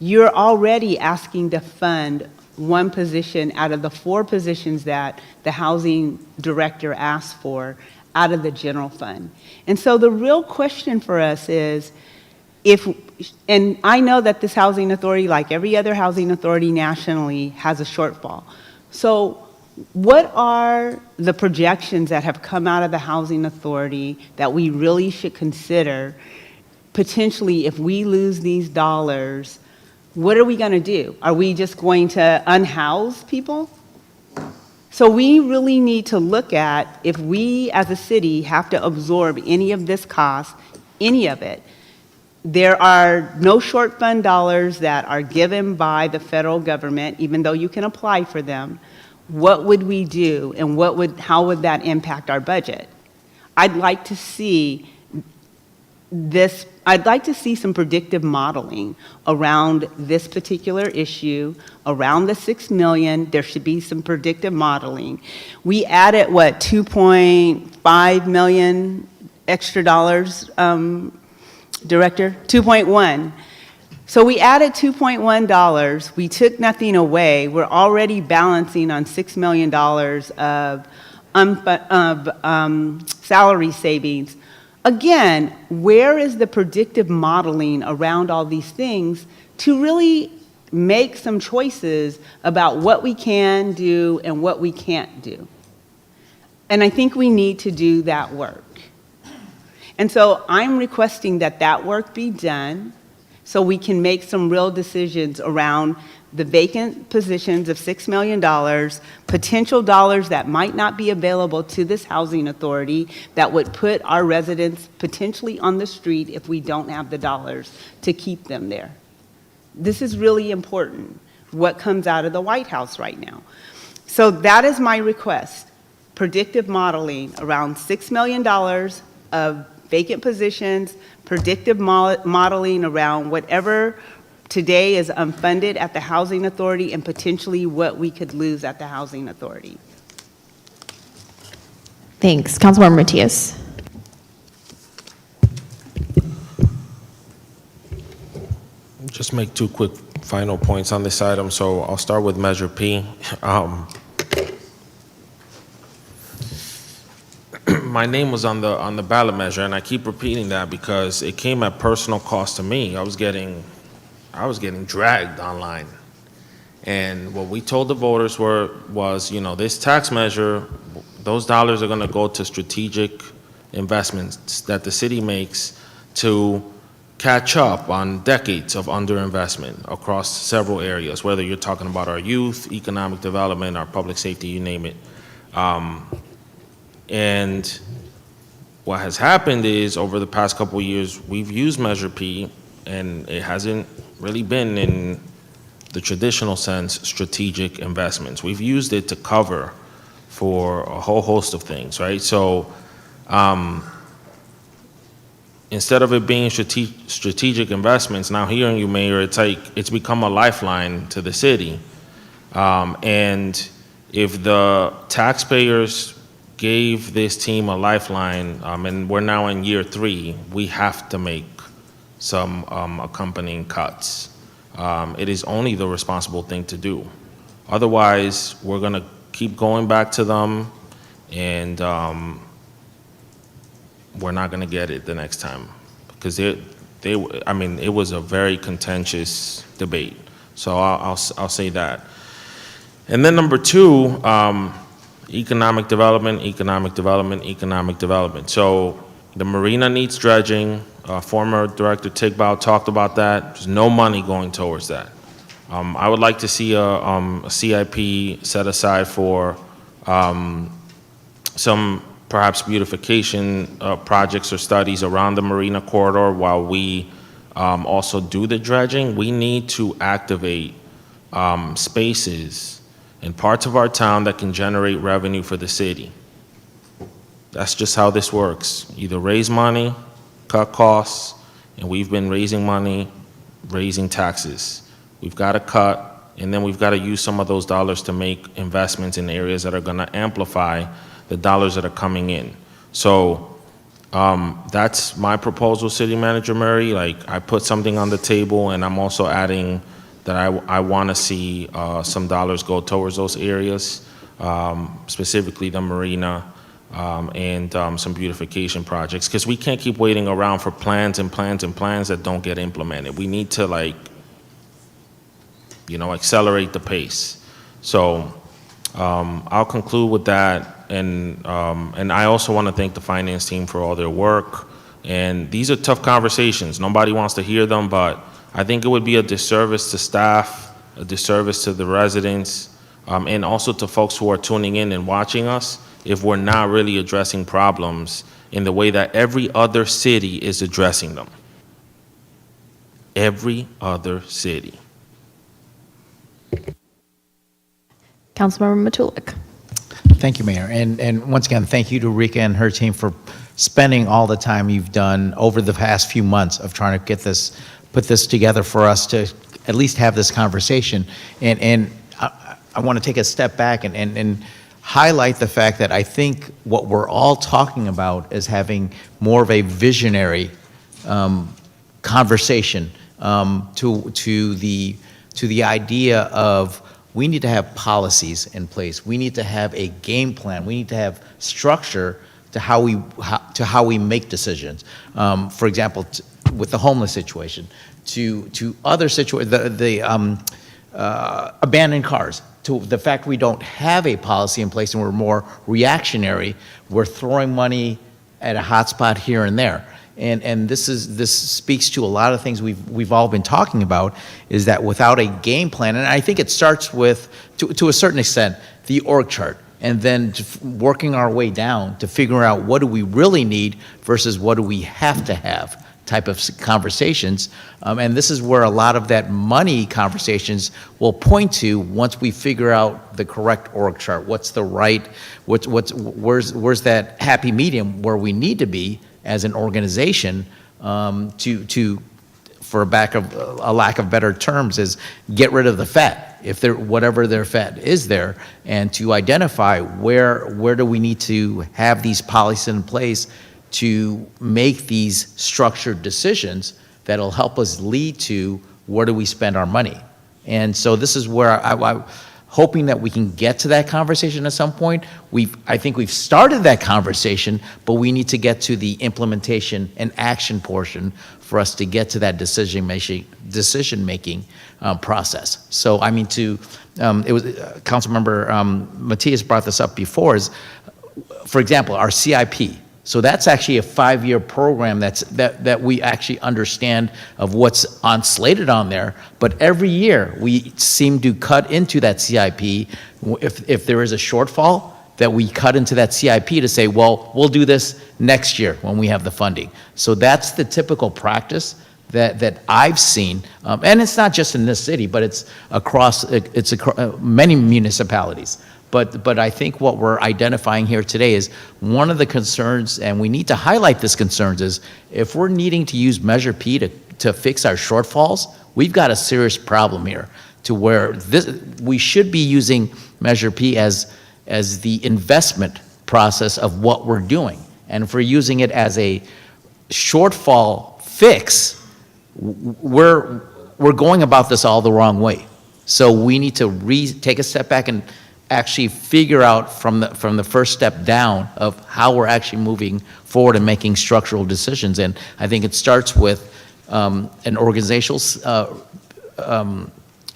You're already asking to fund one position out of the 4 positions that the housing director asked for out of the general fund. And so the real question for us is, and I know that this housing authority, like every other housing authority nationally, has a shortfall. So what are the projections that have come out of the housing authority that we really should consider potentially if we lose these dollars? What are we going to do? Are we just going to unhouse people? So we really need to look at, if we as a city have to absorb any of this cost, any of it, there are no short fund dollars that are given by the federal government, even though you can apply for them. What would we do, and how would that impact our budget? I'd like to see some predictive modeling around this particular issue, around the 6 million. There should be some predictive modeling. We added, 2.5 million extra dollars, Director? 2.1. So we added $2.1. We took nothing away. We're already balancing on $6 million of salary savings. Again, where is the predictive modeling around all these things to really make some choices about what we can do and what we can't do? And I think we need to do that work. And so I'm requesting that that work be done so we can make some real decisions around the vacant positions of $6 million, potential dollars that might not be available to this housing authority that would put our residents potentially on the street if we don't have the dollars to keep them there. This is really important, what comes out of the White House right now. So that is my request, predictive modeling around $6 million of vacant positions, predictive modeling around whatever today is unfunded at the housing authority and potentially what we could lose at the housing authority. Thanks. Councilmember Matias. Just make 2 quick final points on this item. So I'll start with Measure P. My name was on the ballot measure, and I keep repeating that because it came at personal cost to me. I was getting dragged online, and what we told the voters was, this tax measure, those dollars are going to go to strategic investments that the city makes to catch up on decades of underinvestment across several areas, whether you're talking about our youth, economic development, our public safety, you name it. And what has happened is, over the past couple of years, we've used Measure P, and it hasn't really been, in the traditional sense, strategic investments. We've used it to cover for a whole host of things, right? So instead of it being strategic investments, now hearing you, Mayor, it's like it's become a lifeline to the city. And if the taxpayers gave this team a lifeline, and we're now in year 3, we have to make some accompanying cuts. It is only the responsible thing to do. Otherwise, we're going to keep going back to them, and we're not going to get it the next time, because I mean, it was a very contentious debate. So I'll say that. And then number 2, economic development, economic development, economic development. So the marina needs dredging. Former Director Tigbau talked about that. There's no money going towards that. I would like to see a CIP set aside for some perhaps beautification projects or studies around the marina corridor while we also do the dredging. We need to activate spaces in parts of our town that can generate revenue for the city. That's just how this works. Either raise money, cut costs, and we've been raising money, raising taxes. We've got to cut, and then we've got to use some of those dollars to make investments in areas that are going to amplify the dollars that are coming in. So that's my proposal, City Manager Murray. Like, I put something on the table, and I'm also adding that I want to see some dollars go towards those areas, specifically the marina and some beautification projects, because we can't keep waiting around for plans and plans and plans that don't get implemented. We need to, like, accelerate the pace. So I'll conclude with that, and I also want to thank the finance team for all their work. And these are tough conversations. Nobody wants to hear them, but I think it would be a disservice to staff, a disservice to the residents, and also to folks who are tuning in and watching us if we're not really addressing problems in the way that every other city is addressing them. Every other city. Councilmember Matulik. Thank you, Mayor. And once again, thank you to Rika and her team for spending all the time you've done over the past few months of trying to put this together for us to at least have this conversation. And I want to take a step back and highlight the fact that I think what we're all talking about is having more of a visionary conversation to the idea of we need to have policies in place. We need to have a game plan. We need to have structure to how we make decisions. For example, with the homeless situation, to other situations, the abandoned cars, to the fact we don't have a policy in place and we're more reactionary. We're throwing money at a hotspot here and there. And this speaks to a lot of things we've all been talking about, is that without a game plan, and I think it starts with, to a certain extent, the org chart, and then working our way down to figure out what do we really need versus what do we have to have type of conversations. And this is where a lot of that money conversations will point to once we figure out the correct org chart. What's the right, where's that happy medium where we need to be as an organization for a lack of better terms, is get rid of the fat, if there, whatever their fat is there, and to identify where do we need to have these policies in place to make these structured decisions that'll help us lead to where do we spend our money. And so this is where I'm hoping that we can get to that conversation at some point. I think we've started that conversation, but we need to get to the implementation and action portion for us to get to that decision-making process. So, I mean, it was Councilmember Matias brought this up before, is, for example, our CIP. So that's actually a 5-year program that we actually understand of what's slated on there. But every year we seem to cut into that CIP. If there is a shortfall, that we cut into that CIP to say, well, we'll do this next year when we have the funding. So that's the typical practice that I've seen, and it's not just in this city, but it's across many municipalities. But I think what we're identifying here today is one of the concerns, and we need to highlight this concerns, is if we're needing to use Measure P to fix our shortfalls, we've got a serious problem here to where we should be using Measure P as the investment process of what we're doing. And if we're using it as a shortfall fix, we're going about this all the wrong way. So we need to take a step back and actually figure out from the first step down of how we're actually moving forward and making structural decisions. And I think it starts with an organizational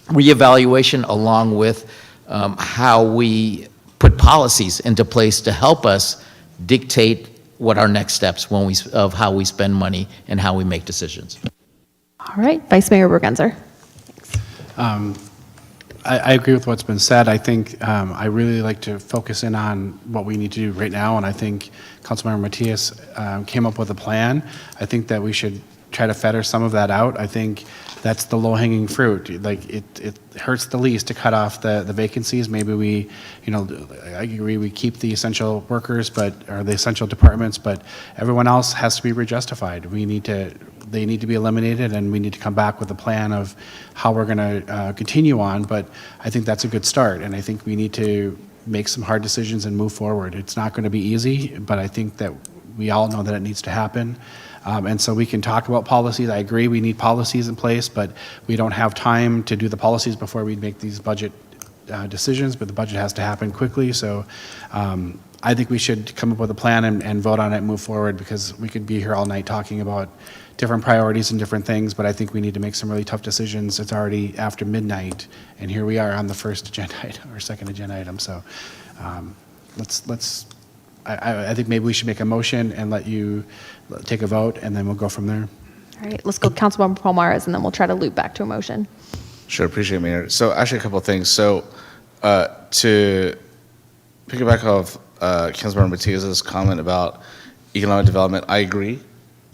reevaluation, along with how we put policies into place to help us dictate what our next steps of how we spend money and how we make decisions. All right, Vice Mayor Bergenser. I agree with what's been said. I think I really like to focus in on what we need to do right now, and I think Councilmember Matias came up with a plan. I think that we should try to feather some of that out. I think that's the low-hanging fruit. Like, it hurts the least to cut off the vacancies. Maybe we, I agree, we keep the essential workers, or the essential departments, but everyone else has to be rejustified. They need to be eliminated, and we need to come back with a plan of how we're going to continue on. But I think that's a good start, and I think we need to make some hard decisions and move forward. It's not going to be easy, but I think that we all know that it needs to happen. And so we can talk about policies. I agree we need policies in place, but we don't have time to do the policies before we make these budget decisions, but the budget has to happen quickly. So I think we should come up with a plan and vote on it and move forward, because we could be here all night talking about different priorities and different things, but I think we need to make some really tough decisions. It's already after midnight, and here we are on the first agenda item or second agenda item. So I think maybe we should make a motion and let you take a vote, and then we'll go from there. All right, let's go Councilmember Palmares, and then we'll try to loop back to a motion. Sure, appreciate it, Mayor. So actually a couple of things. So to piggyback off Councilmember Matias's comment about economic development, I agree.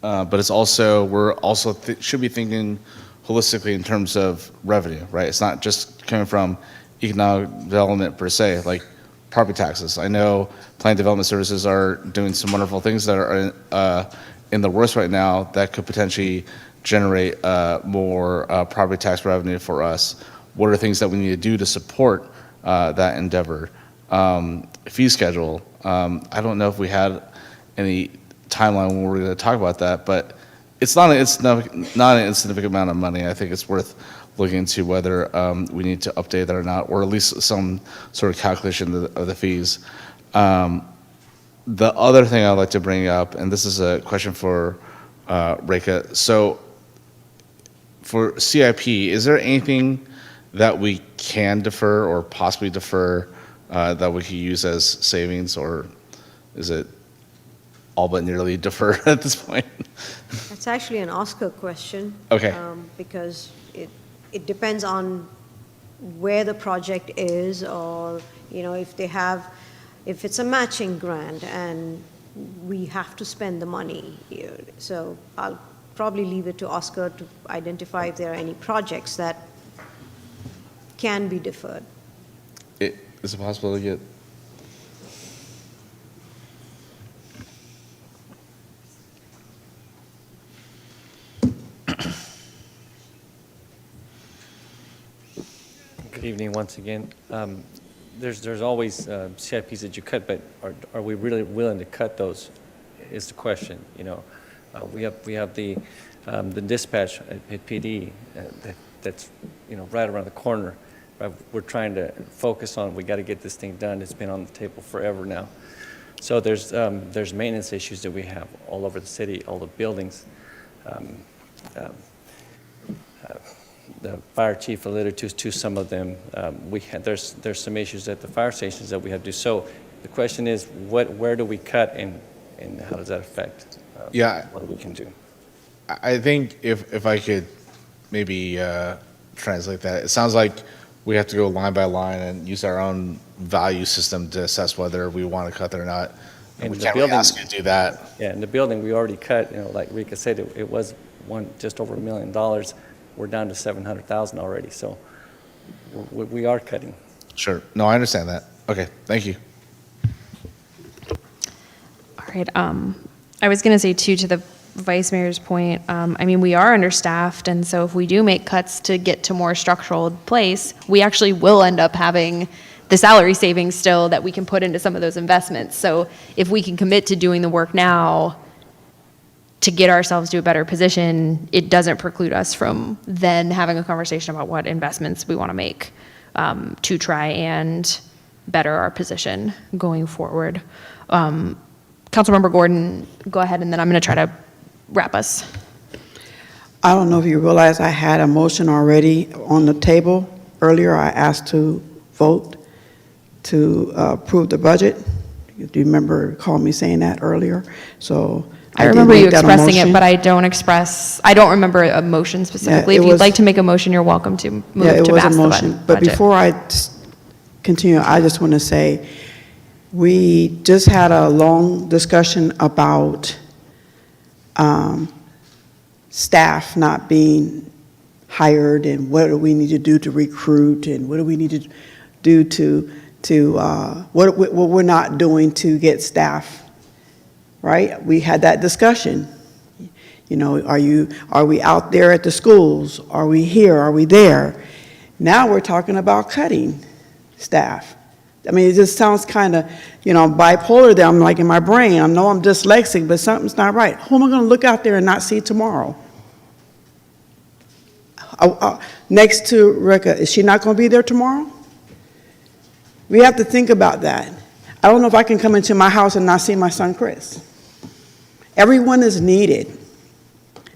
But it's also, we're also should be thinking holistically in terms of revenue, right? It's not just coming from economic development per se, like property taxes. I know Planning Development Services are doing some wonderful things that are in the works right now that could potentially generate more property tax revenue for us. What are things that we need to do to support that endeavor? Fee schedule. I don't know if we had any timeline when we're going to talk about that, but it's not an insignificant amount of money. I think it's worth looking into whether we need to update that or not, or at least some sort of calculation of the fees. The other thing I'd like to bring up, and this is a question for Reka. So for CIP, is there anything that we can defer or possibly defer that we could use as savings, or is it all but nearly deferred at this point? That's actually an Oscar question. Okay. Because it depends on where the project is, or, if it's a matching grant and we have to spend the money. So I'll probably leave it to Oscar to identify if there are any projects that can be deferred. Is it possible to get? Good evening once again. There's always CIPs that you cut, but are we really willing to cut those? Is the question. We have the dispatch at PD that's right around the corner. We're trying to focus on. We got to get this thing done. It's been on the table forever now. So there's maintenance issues that we have all over the city, all the buildings. The fire chief alluded to some of them. There's some issues at the fire stations that we have to do. So the question is, where do we cut, and how does that affect what we can do? I think if I could maybe translate that, it sounds like we have to go line by line and use our own value system to assess whether we want to cut that or not. And we can't really ask you to do that. Yeah, in the building we already cut. Like Rika said, it was just over $1 million. We're down to 700,000 already, so we are cutting. Sure. No, I understand that. Okay, thank you. All right. I was going to say too, to the vice mayor's point, I mean, we are understaffed, and so if we do make cuts to get to more structural place, we actually will end up having the salary savings still that we can put into some of those investments. So if we can commit to doing the work now to get ourselves to a better position, it doesn't preclude us from then having a conversation about what investments we want to make to try and better our position going forward. Councilmember Gordon, go ahead, and then I'm going to try to wrap us. I don't know if you realize I had a motion already on the table. Earlier, I asked to vote to approve the budget. Do you recall me saying that earlier? So I did remember make you that a expressing it, motion. but I don't remember a motion specifically. Yeah, If it you'd was- like to make a motion, you're welcome to move Yeah, it to was pass a the motion. But budget. before I continue, I just want to say, we just had a long discussion about staff not being hired, and what do we need to do to recruit, and what do we need to do what we're not doing to get staff, right? We had that discussion. You know, are we out there at the schools? Are we here? Are we there? Now we're talking about cutting staff. I mean, it just sounds kind of, bipolar there. I'm like in my brain. I know I'm dyslexic, but something's not right. Who am I going to look out there and not see tomorrow? Next to Rika, is she not going to be there tomorrow? We have to think about that. I don't know if I can come into my house and not see my son, Chris. Everyone is needed.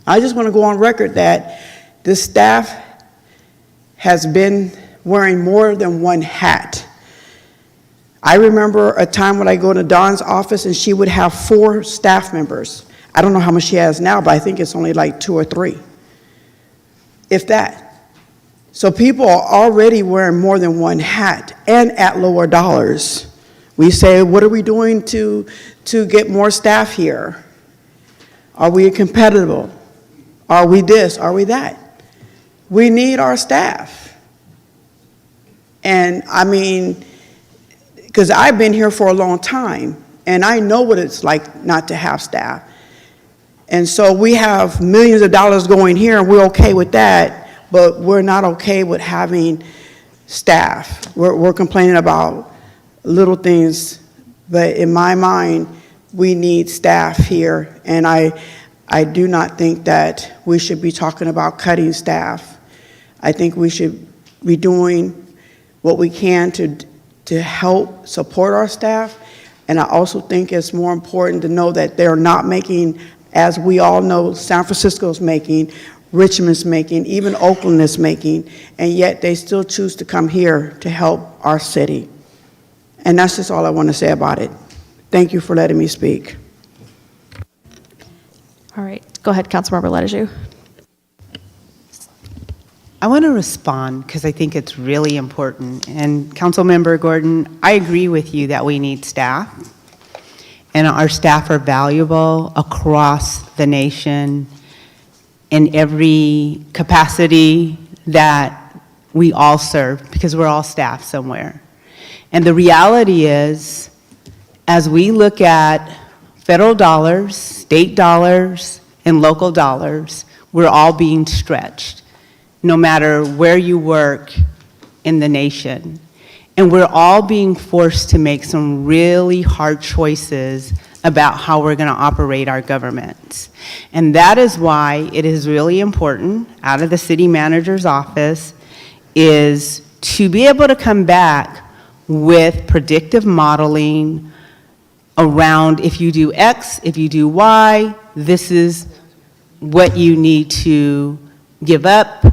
I just want to go on record that this staff has been wearing more than one hat. I remember a time when I go to Dawn's office and she would have 4 staff members. I don't know how much she has now, but I think it's only like 2 or 3, if that. So people are already wearing more than one hat and at lower dollars. We say, what are we doing to get more staff here? Are we competitive? Are we this? Are we that? We need our staff. And I mean, because I've been here for a long time, and I know what it's like not to have staff. And so we have millions of dollars going here, and we're okay with that, but we're not okay with having staff. We're complaining about little things, but in my mind, we need staff here, and I do not think that we should be talking about cutting staff. I think we should be doing what we can to help support our staff, and I also think it's more important to know that they're not making, as we all know, San Francisco's making, Richmond's making, even Oakland is making, and yet they still choose to come here to help our city. And that's just all I want to say about it. Thank you for letting me speak. All right, go ahead, Councilmember Leteju. I want to respond because I think it's really important. And Councilmember Gordon, I agree with you that we need staff. And our staff are valuable across the nation in every capacity that we all serve, because we're all staff somewhere. And the reality is, as we look at federal dollars, state dollars, and local dollars, we're all being stretched, no matter where you work in the nation. And we're all being forced to make some really hard choices about how we're going to operate our government. And that is why it is really important, out of the city manager's office, is to be able to come back with predictive modeling around, if you do X, if you do Y, this is what you need to give up,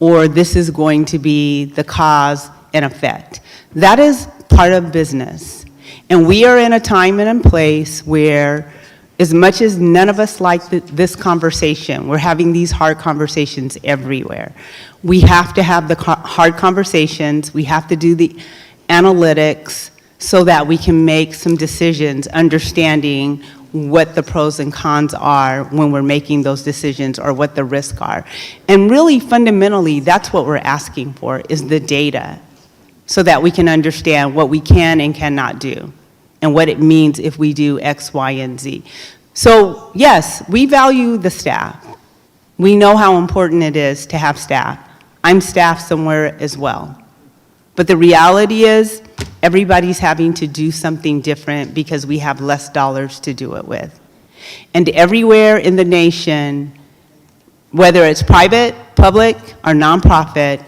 or this is going to be the cause and effect. That is part of business. And we are in a time and a place where, as much as none of us like this conversation, we're having these hard conversations everywhere. We have to have the hard conversations, we have to do the analytics so that we can make some decisions, understanding what the pros and cons are when we're making those decisions or what the risks are. And really, fundamentally, that's what we're asking for, is the data, so that we can understand what we can and cannot do and what it means if we do X, Y, and Z. So yes, we value the staff. We know how important it is to have staff. I'm staff somewhere as well. But the reality is, everybody's having to do something different because we have less dollars to do it with. And everywhere in the nation, whether it's private, public, or nonprofit,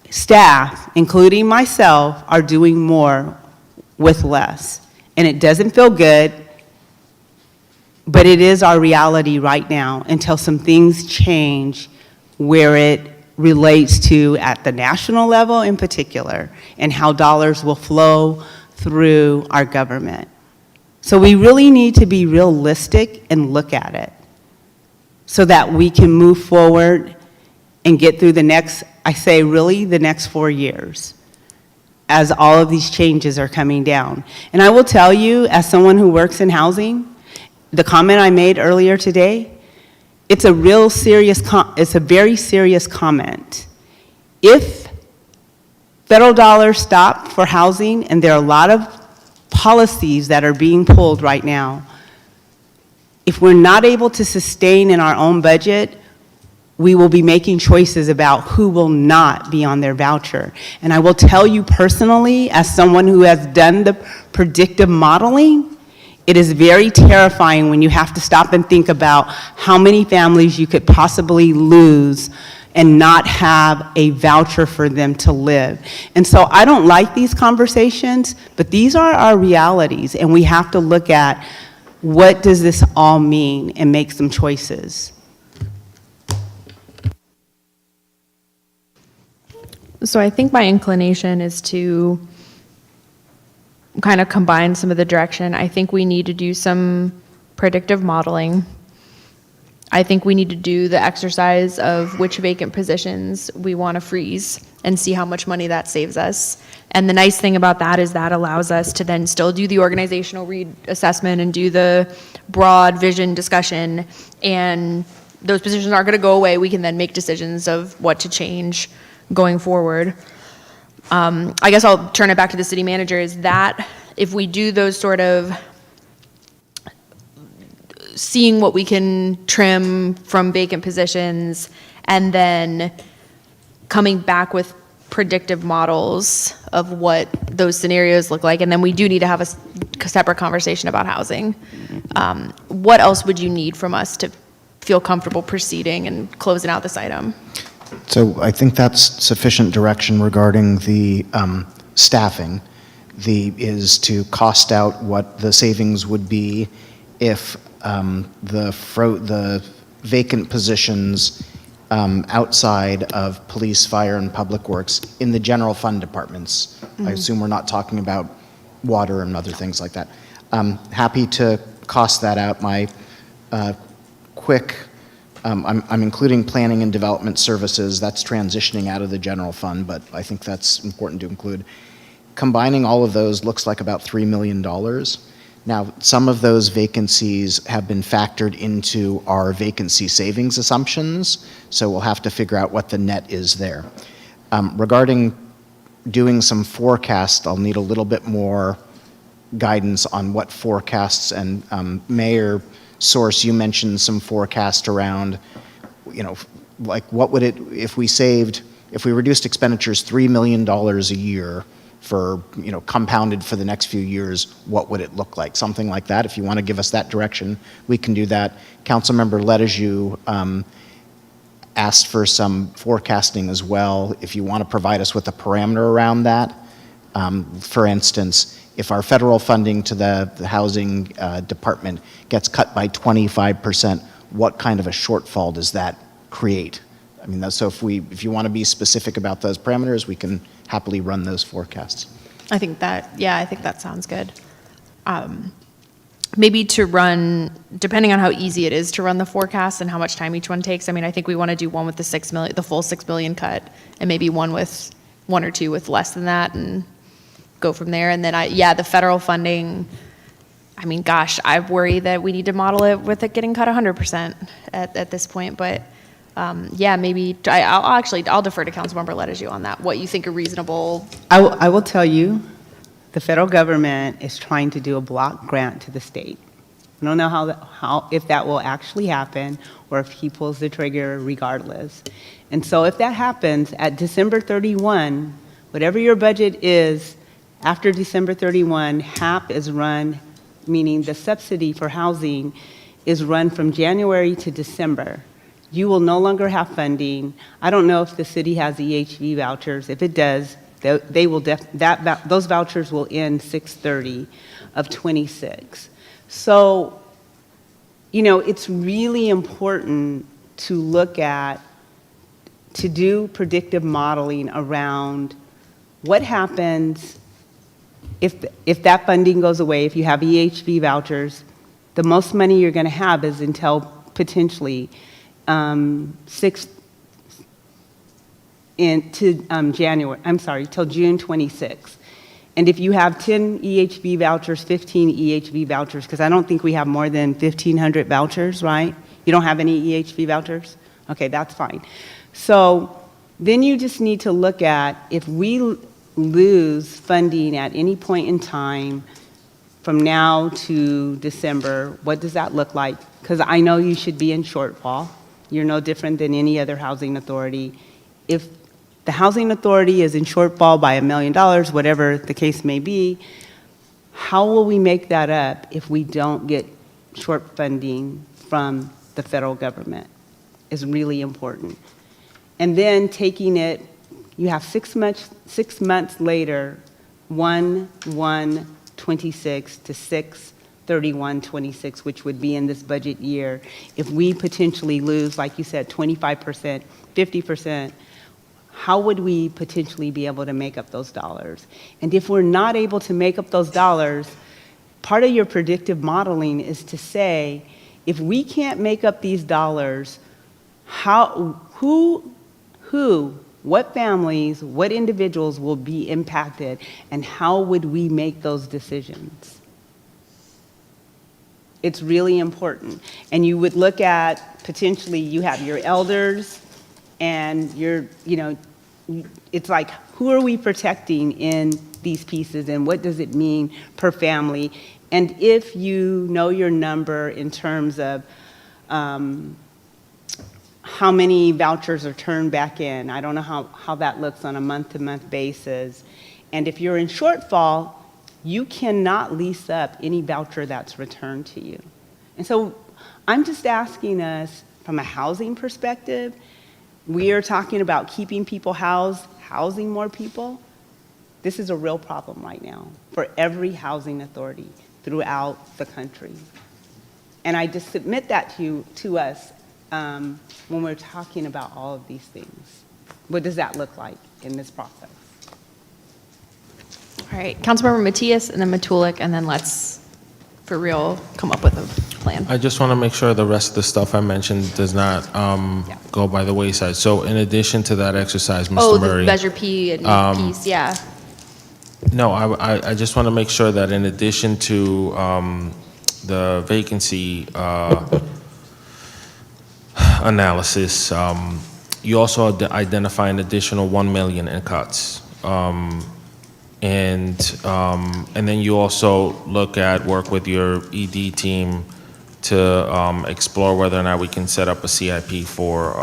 staff, including myself, are doing more with less. And it doesn't feel good, but it is our reality right now until some things change where it relates to at the national level in particular, and how dollars will flow through our government. So we really need to be realistic and look at it so that we can move forward and get through the next, I say really the next 4 years, as all of these changes are coming down. And I will tell you, as someone who works in housing, the comment I made earlier today, it's a real serious, it's a very serious comment. If federal dollars stop for housing, and there are a lot of policies that are being pulled right now, if we're not able to sustain in our own budget, we will be making choices about who will not be on their voucher. And I will tell you personally, as someone who has done the predictive modeling, it is very terrifying when you have to stop and think about how many families you could possibly lose and not have a voucher for them to live. And so I don't like these conversations, but these are our realities, and we have to look at what does this all mean and make some choices. So I think my inclination is to kind of combine some of the direction. I think we need to do some predictive modeling. I think we need to do the exercise of which vacant positions we want to freeze and see how much money that saves us. And the nice thing about that is that allows us to then still do the organizational reassessment and do the broad vision discussion. And those positions aren't going to go away. We can then make decisions of what to change going forward. I guess I'll turn it back to the city manager, is that if we do those sort of seeing what we can trim from vacant positions and then coming back with predictive models of what those scenarios look like, and then we do need to have a separate conversation about housing. What else would you need from us to feel comfortable proceeding and closing out this item? So I think that's sufficient direction regarding the staffing. Is to cost out what the savings would be if the vacant positions outside of police, fire, and public works in the general fund departments. Mm-hmm. I assume we're not talking about water and other things like that. Happy to cost that out. My quick, I'm including planning and development services. That's transitioning out of the general fund, but I think that's important to include. Combining all of those looks like about $3 million. Now, some of those vacancies have been factored into our vacancy savings assumptions, so we'll have to figure out what the net is there. Regarding doing some forecast, I'll need a little bit more guidance on what forecasts, and Mayor Source, you mentioned some forecast around, like what would it, if we reduced expenditures $3 million a year for, compounded for the next few years, what would it look like? Something like that. If you want to give us that direction, we can do that. Councilmember Letajou asked for some forecasting as well. If you want to provide us with a parameter around that, for instance, if our federal funding to the housing department gets cut by 25%, what kind of a shortfall does that create? I mean, so if you want to be specific about those parameters, we can happily run those forecasts. I think that sounds good. Maybe to run, depending on how easy it is to run the forecast and how much time each one takes. I mean, I think we want to do one with the full $6 million cut, and maybe one or two with less than that, and go from there. And then the federal funding, I mean, gosh, I worry that we need to model it with it getting cut 100% at this point. But yeah, maybe I'll defer to Councilmember Ledeju on that. What you think a reasonable? I will tell you, the federal government is trying to do a block grant to the state. I don't know if that will actually happen or if he pulls the trigger regardless. And so if that happens at December 31, whatever your budget is after December 31, HAP is run, meaning the subsidy for housing is run from January to December. You will no longer have funding. I don't know if the city has EHV vouchers. If it does, those vouchers will end 6/30 of 26. So, you know, it's really important to look at, to do predictive modeling around what happens if that funding goes away, if you have EHV vouchers. The most money you're going to have is until potentially till June 26th. And if you have 10 EHV vouchers, 15 EHV vouchers, because I don't think we have more than 1,500 vouchers, right? You don't have any EHV vouchers? Okay, that's fine. So then you just need to look at, if we lose funding at any point in time from now to December, what does that look like? Because I know you should be in shortfall. You're no different than any other housing authority. If the housing authority is in shortfall by $1 million, whatever the case may be, how will we make that up if we don't get short funding from the federal government is really important. And then taking it, you have 6 months later, 1/1/26 to 6/31/26, which would be in this budget year. If we potentially lose, like you said, 25%, 50%, how would we potentially be able to make up those dollars? And if we're not able to make up those dollars, part of your predictive modeling is to say, if we can't make up these dollars, what families, what individuals will be impacted, and how would we make those decisions? It's really important. And you would look at, potentially, you have your elders, and it's like, who are we protecting in these pieces, and what does it mean per family? And if you know your number in terms of how many vouchers are turned back in, I don't know how that looks on a month-to-month basis. And if you're in shortfall, you cannot lease up any voucher that's returned to you. And so I'm just asking us, from a housing perspective, we are talking about keeping people housed, housing more people. This is a real problem right now for every housing authority throughout the country. And I just submit that to us when we're talking about all of these things. What does that look like in this process? All right, Councilmember Matias, and then Matulik, and then let's, for real, come up with a plan. I just want to make sure the rest of the stuff I mentioned does not go by the wayside. So in addition to that exercise, Mr. Murray. Oh, the Measure P and piece, yeah. No, I just want to make sure that in addition to the vacancy analysis, you also identify an additional 1 million in cuts. And then you also work with your ED team to explore whether or not we can set up a CIP for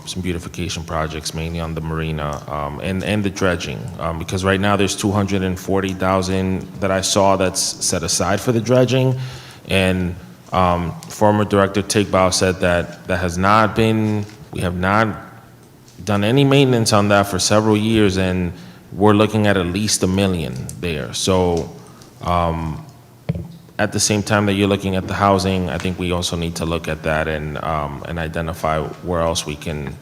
some beautification projects, mainly on the marina and the dredging. Because right now there's 240,000 that I saw that's set aside for the dredging, and former Director Tigbau said that we have not done any maintenance on that for several years, and we're looking at least $1 million there. So at the same time that you're looking at the housing, I think we also need to look at that and identify where else we can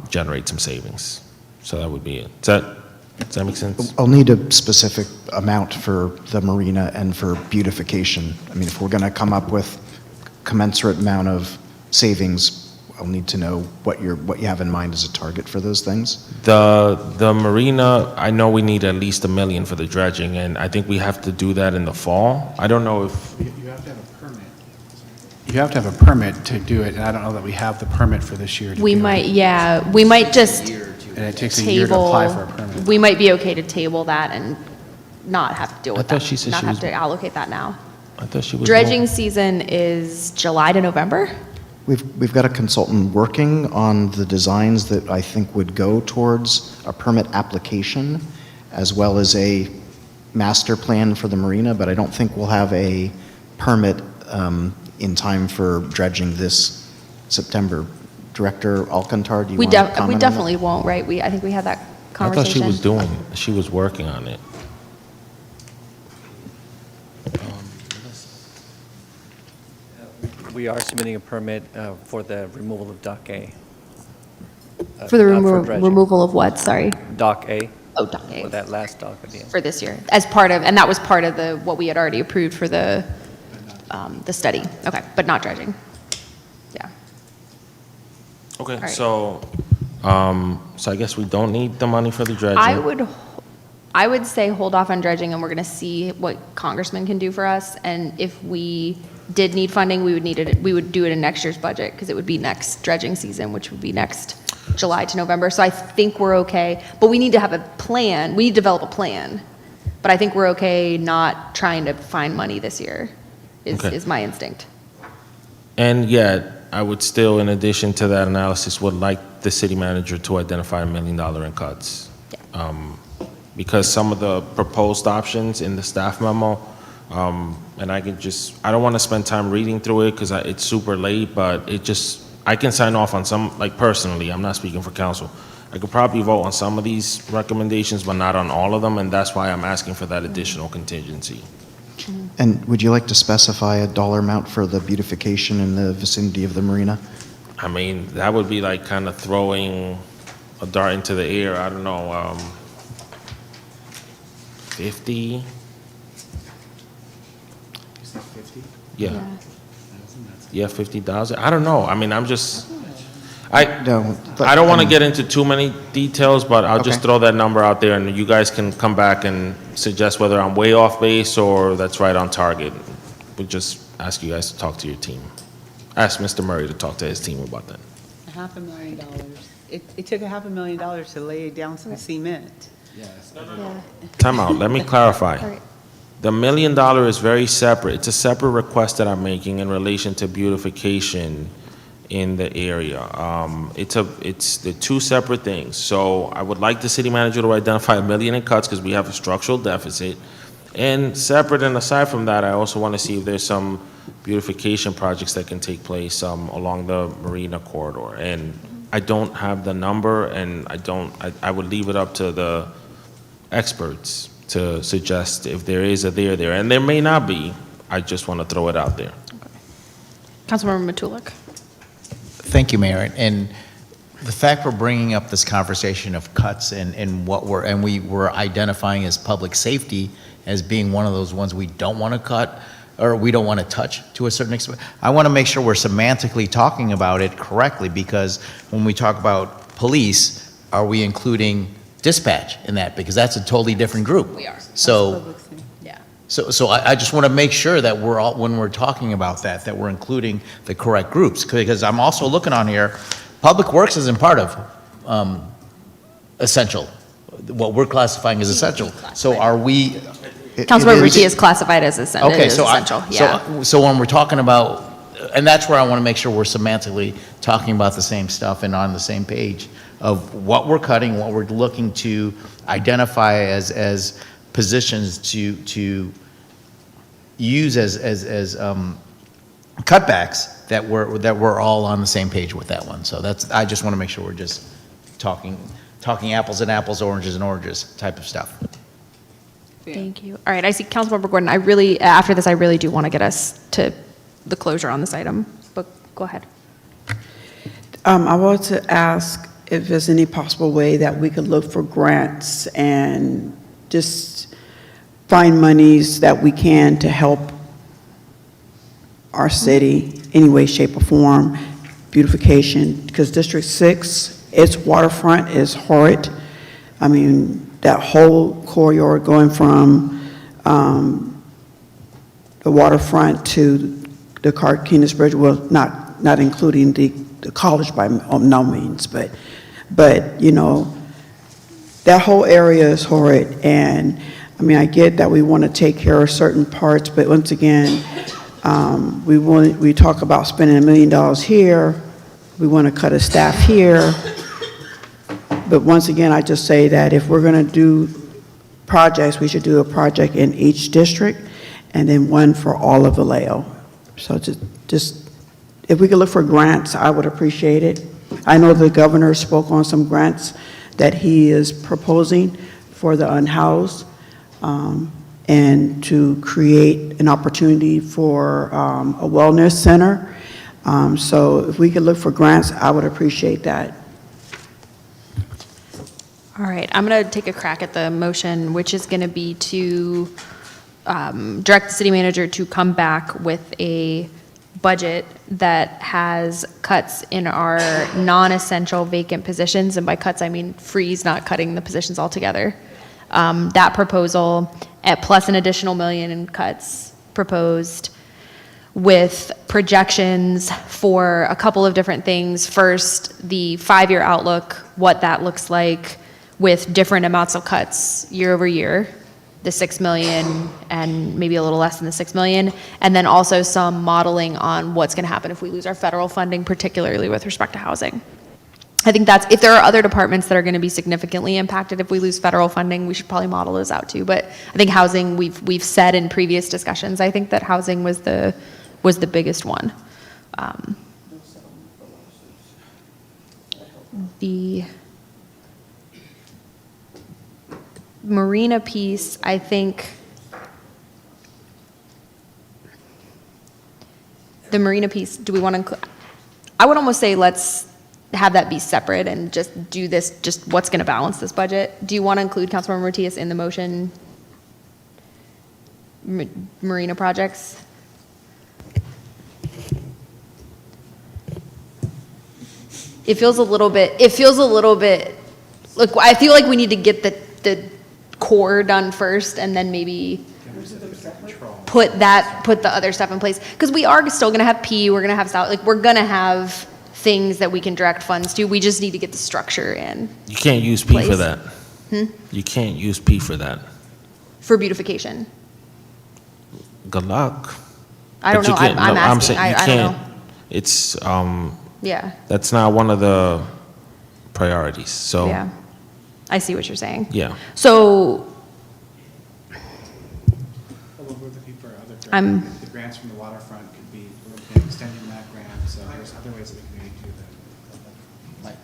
generate some savings. So that would be it. Does that make sense? I'll need a specific amount for the marina and for beautification. I mean, if we're going to come up with commensurate amount of savings, I'll need to know what you have in mind as a target for those things. The marina, I know we need at least $1 million for the dredging, and I think we have to do that in the fall. I don't know if, You have to have a permit. You have to have a permit to do it, and I don't know that we have the permit for this year to We do might, it. yeah, we might just And it takes a year to apply for a permit. we might be okay to table that and not have to deal with thought that, she said not she have was- to allocate that now. I thought she was. Dredging season is July to November? We've got a consultant working on the designs that I think would go towards a permit application, as well as a master plan for the marina, but I don't think we'll have a permit in time for dredging this September. Director Alcantar, do you We want to comment on that? definitely won't, right? I think we had that I conversation. thought she was working on it. We are submitting a permit for the removal of Dock A. For the not dredging. removal of what, sorry? Dock A. Oh, Dock A. Or that last dock at the end. For this year, as part of, and that was part of what we had already approved for the study. Okay, but not dredging. Yeah. Okay, right. so I guess we don't need the money for the dredging. I would say hold off on dredging, and we're going to see what Congressman can do for us. And if we did need funding, we would do it in next year's budget, because it would be next dredging season, which would be next July to November. So I think we're okay, but we need to have a plan. We need to develop a plan. But I think we're okay not trying to find money this year, Okay. is my instinct. And yet, I would still, in addition to that analysis, would like the city manager to identify $1 million in cuts. Because some of the proposed options in the staff memo, and I don't want to spend time reading through it because it's super late, but I can sign off on some, like personally, I'm not speaking for council. I could probably vote on some of these recommendations, but not on all of them, and that's why I'm asking for that additional contingency. And would you like to specify a dollar amount for the beautification in the vicinity of the marina? I mean, that would be like kind of throwing a dart into the air. I don't know, 50? Yeah. Yeah, 50,000. I don't know. I mean, I don't want to get into too many details, but I'll just throw that number out there, and you guys can come back and suggest whether I'm way off base or that's right on target. We'll just ask you guys to talk to your team. Ask Mr. Murray to talk to his team about that. $500,000. It took $500,000 to lay down some cement. Time out. Let me clarify. The $1 million is very separate. It's a separate request that I'm making in relation to beautification in the area. It's the two separate things. So I would like the city manager to identify $1 million in cuts because we have a structural deficit. And separate and aside from that, I also want to see if there's some beautification projects that can take place along the marina corridor. And I don't have the number, and I would leave it up to the experts to suggest if there is a there, and there may not be. I just want to throw it out there. Councilmember Matulik. Thank you, Mayor. And the fact we're bringing up this conversation of cuts and we were identifying as public safety as being one of those ones we don't want to cut or we don't want to touch to a certain extent. I want to make sure we're semantically talking about it correctly, because when we talk about police, are we including dispatch in that? Because that's a totally different group. We are. So, Yeah. so I just want to make sure that when we're talking about that we're including the correct groups. Because I'm also looking on here, Public Works isn't part of essential, what we're classifying as essential. So are we? Councilmember Ricci is classified as essential. Okay, so essential. Yeah. so when we're talking about, and that's where I want to make sure we're semantically talking about the same stuff and on the same page of what we're cutting, what we're looking to identify as positions to use as cutbacks, that we're all on the same page with that one. So I just want to make sure we're just talking apples and apples, oranges and oranges type of stuff. Thank you. All right, I see Councilmember Gordon. After this, I really do want to get us to the closure on this item, but go ahead. I want to ask if there's any possible way that we could look for grants and just find monies that we can to help our city any way, shape, or form beautification, because District 6, its waterfront is horrid. I mean, that whole corridor going from the waterfront to the Carquinez Bridge, well, not including the college by no means, but you know, that whole area is horrid. And I mean, I get that we want to take care of certain parts, but once again, we talk about spending $1 million here, we want to cut a staff here. But once again, I just say that if we're going to do projects, we should do a project in each district and then one for all of Vallejo. So just if we could look for grants, I would appreciate it. I know the governor spoke on some grants that he is proposing for the unhoused, and to create an opportunity for a wellness center. So if we could look for grants, I would appreciate that. All right, I'm going to take a crack at the motion, which is going to be to direct the city manager to come back with a budget that has cuts in our non-essential vacant positions. And by cuts, I mean freeze, not cutting the positions altogether. That proposal, plus an additional $1 million in cuts proposed, with projections for a couple of different things. First, the 5-year outlook, what that looks like with different amounts of cuts year over year, the 6 million and maybe a little less than the 6 million, and then also some modeling on what's going to happen if we lose our federal funding, particularly with respect to housing. I think that's, if there are other departments that are going to be significantly impacted if we lose federal funding, we should probably model those out too. But I think housing, we've said in previous discussions, I think that housing was the biggest one. The marina piece, I think the marina piece, do we want to include? I would almost say let's have that be separate and just do this, just what's going to balance this budget. Do you want to include Councilmember Matias in the motion? Marina projects? It feels a little bit, look, I feel like we need to get the core done first and then maybe put the other stuff in place. Because we are still going to have P, we're going to have South, like we're going to have things that we can direct funds to. We just need to get the structure in. You can't use P for that. You can't use P for that. For beautification. Good luck. I don't know. I'm asking. I don't know. It's yeah. That's not one of the priorities. So yeah, I see what you're saying. Yeah. So We're looking for other grants. I'm. The grants from the waterfront could be, we're looking at extending that grant, so there's other ways that we can do that.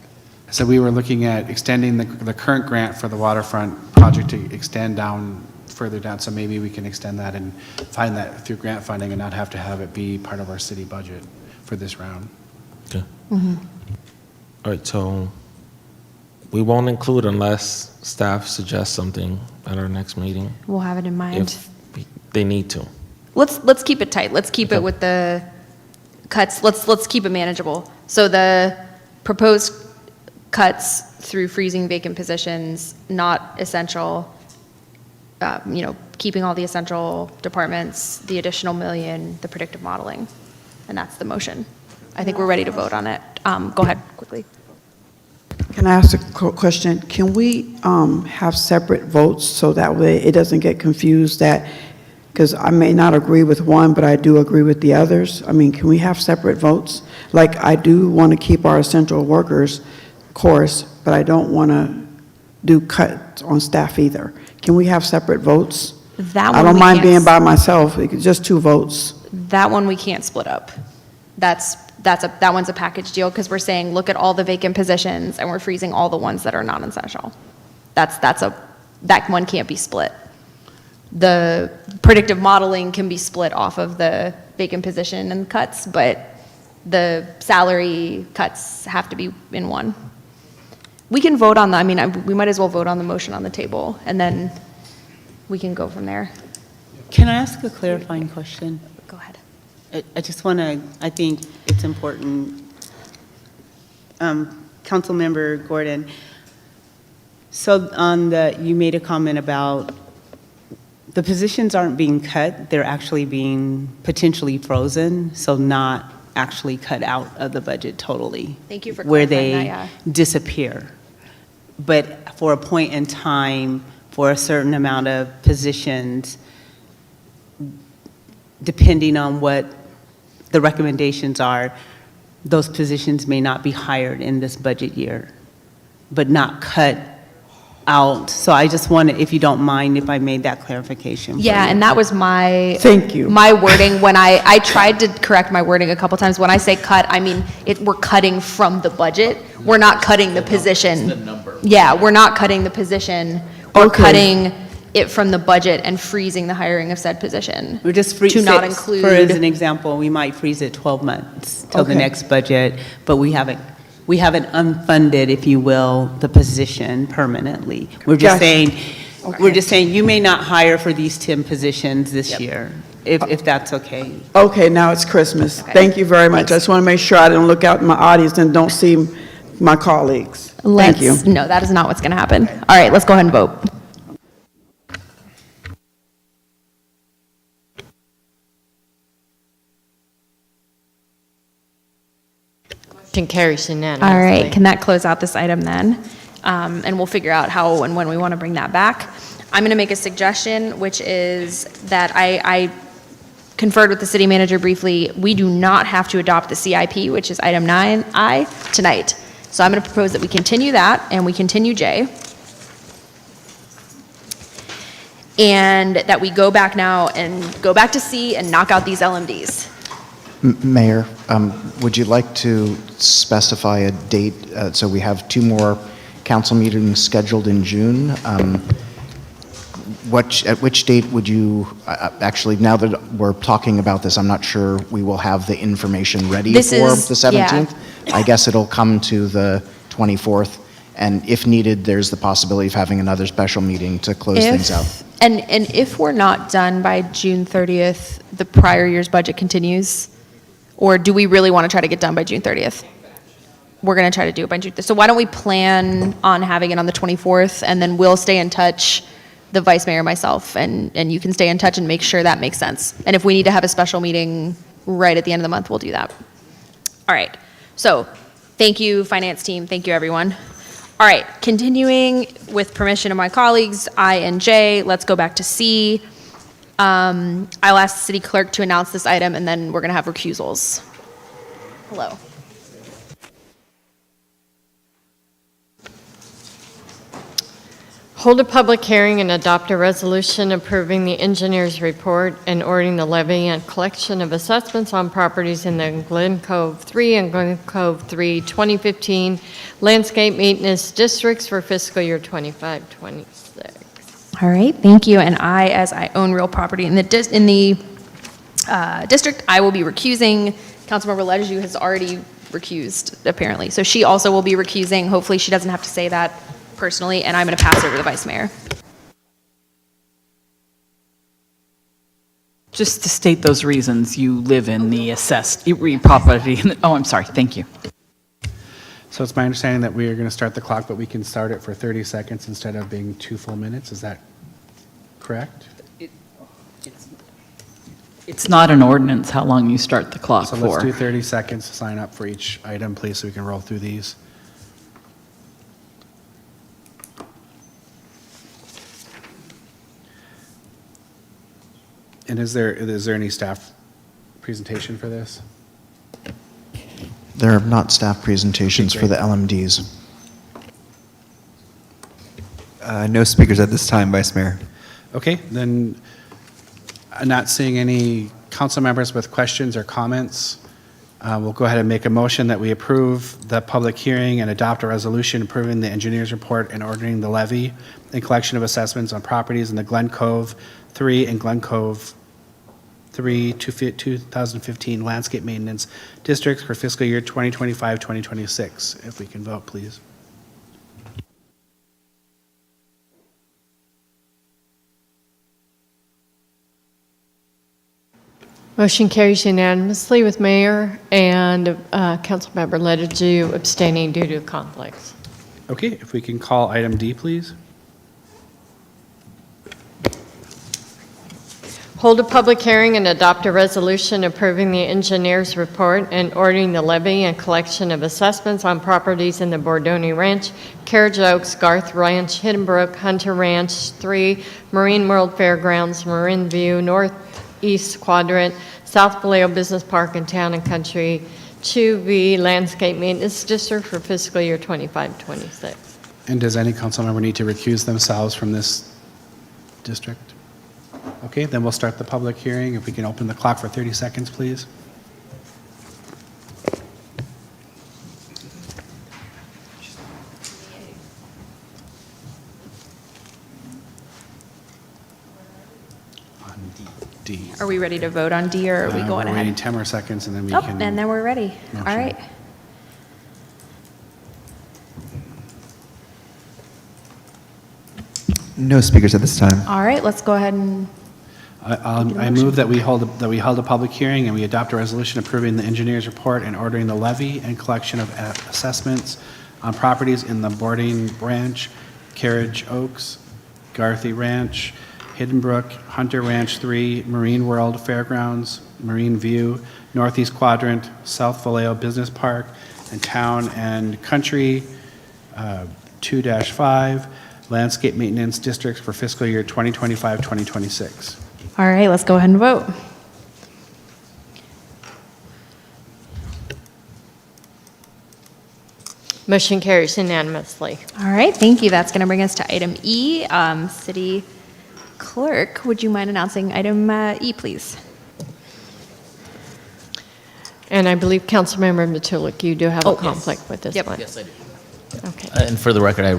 So we were looking at extending the current grant for the waterfront project to extend down, further down, so maybe we can extend that and find that through grant funding and not have to have it be part of our city budget for this round. Okay. Mm-hmm. All right, so we won't include unless staff suggests something at our next meeting. We'll have it in mind. If they need to. Let's keep it tight. Let's keep it with the cuts. Let's keep it manageable. So the proposed cuts through freezing vacant positions, not essential, keeping all the essential departments, the additional $1 million, the predictive modeling, and that's the motion. I think we're ready to vote on it. Go ahead, quickly. Can I ask a question? Can we have separate votes so that way it doesn't get confused that, because I may not agree with one, but I do agree with the others. I mean, can we have separate votes? Like, I do want to keep our essential workers, of course, but I don't want to do cuts on staff either. Can we have separate votes? That one I don't we mind can't being by myself, just 2 votes. That one we can't split up. That one's a package deal because we're saying look at all the vacant positions and we're freezing all the ones that are non-essential. That one can't be split. The predictive modeling can be split off of the vacant position and cuts, but the salary cuts have to be in one. We can vote on we might as well vote on the motion on the table and then we can go from there. Can I ask a clarifying question? Go ahead. I just want to, I think it's important Councilmember Gordon, so on the, you made a comment about the positions aren't being cut, they're actually being potentially frozen, so not actually cut out of the budget totally. Thank you for where clarifying they that, yeah. disappear. But for a point in time, for a certain amount of positions, depending on what the recommendations are, those positions may not be hired in this budget year, but not cut out. So I just wanted, if you don't mind, if I made that clarification. for Yeah, you. and that was my. Thank you. My wording, when I tried to correct my wording a couple times. When I say cut, I mean, we're cutting from the budget. We're not cutting the position. Yeah, we're not cutting the position. We're Okay. cutting it from the budget and freezing the hiring of said position. We're just freeze To not it. include. For as an example, we might freeze it 12 months till the Okay. next budget, but we haven't unfunded, if you will, the position permanently. We're just Gotcha. saying, Okay. we're just saying you may not hire for these 10 positions this year, if that's okay. Okay, now it's Christmas. Thank you very much. I just want to make sure I don't look out in my audience and don't see my colleagues. Thank you. No, that is not what's going to happen. All right, let's go ahead and vote. Motion carries unanimously. All right, can that close out this item then? And we'll figure out how and when we want to bring that back. I'm going to make a suggestion, which is that I conferred with the city manager briefly. We do not have to adopt the CIP, which is item 9I, tonight. So I'm going to propose that we continue that and we continue J. And that we go back now and go back to C and knock out these LMDs. Mayor, would you like to specify a date? So we have 2 more council meetings scheduled in June. At which date would you, actually, now that we're talking about this, I'm not sure we will have the information ready This for is- the 17th. I guess it'll come to the 24th, and if needed, there's the possibility of having another special meeting to close things out. And if we're not done by June 30th, the prior year's budget continues? Or do we really want to try to get done by June 30th? We're going to try to do it by June 30th. So why don't we plan on having it on the 24th, and then we'll stay in touch, the vice mayor, myself, and you can stay in touch and make sure that makes sense. And if we need to have a special meeting right at the end of the month, we'll do that. All right. So thank you, finance team. Thank you, everyone. All right, continuing with permission of my colleagues, I and J, let's go back to C. I'll ask the city clerk to announce this item, and then we're going to have recusals. Hello. Hold a public hearing and adopt a resolution approving the engineer's report and ordering the levy and collection of assessments on properties in the Glen Cove 3 and Glen Cove 3 2015 landscape maintenance districts for fiscal year 25-26. All right, thank you. And as I own real property in the district, I will be recusing. Councilmember Lejeune has already recused, apparently. So she also will be recusing. Hopefully she doesn't have to say that personally, and I'm going to pass it over to the vice mayor. Just to state those reasons, you live in the assessed property. Oh, I'm sorry. Thank you. So it's my understanding that we are going to start the clock, but we can start it for 30 seconds instead of being 2 full minutes. Is that correct? It's not an ordinance how long you start the clock So for. let's do 30 seconds to sign up for each item, please, so we can roll through these. And is there any staff presentation for this? There are not staff presentations for the LMDs. No speakers at this time, Vice Mayor. Okay, then not seeing any council members with questions or comments, we'll go ahead and make a motion that we approve the public hearing and adopt a resolution approving the engineer's report and ordering the levy and collection of assessments on properties in the Glen Cove 3 and Glen Cove 3 2015 landscape maintenance districts for fiscal year 2025-2026. If we can vote, please. Motion carries unanimously with Mayor and Councilmember Letters abstaining due to conflicts. Okay, if we can call item D, please. Hold a public hearing and adopt a resolution approving the engineer's report and ordering the levy and collection of assessments on properties in the Bordoni Ranch, Carriage Oaks, Garth Ranch, Hidden Brook, Hunter Ranch 3, Marine World Fairgrounds, Marine View, Northeast Quadrant, South Vallejo Business Park and Town and Country 2V Landscape Maintenance District for fiscal year 25-26. And does any council member need to recuse themselves from this district? Okay, then we'll start the public hearing. If we can open the clock for 30 seconds, please. On D. Are we ready to vote on D, or are we going We're waiting ahead? 10 more seconds, and then we Oh, can... and then we're ready. All Motion. right. No speakers at this time. All right, let's go ahead and, I move that we hold a public hearing and we adopt a resolution approving the engineer's report and ordering the levy and collection of assessments on properties in the Boarding Ranch, Carriage Oaks, Garthy Ranch, Hidden Brook, Hunter Ranch 3, Marine World Fairgrounds, Marine View, Northeast Quadrant, South Vallejo Business Park, and Town and Country 2-5 Landscape Maintenance Districts for fiscal year 2025-2026. all right, let's go ahead and vote. Motion carries unanimously. All right, thank you. That's going to bring us to item E. City Clerk, would you mind announcing item E, please? And I believe Councilmember Matulik, you do have a conflict with this one. Yes, I do. Okay. And for the record, I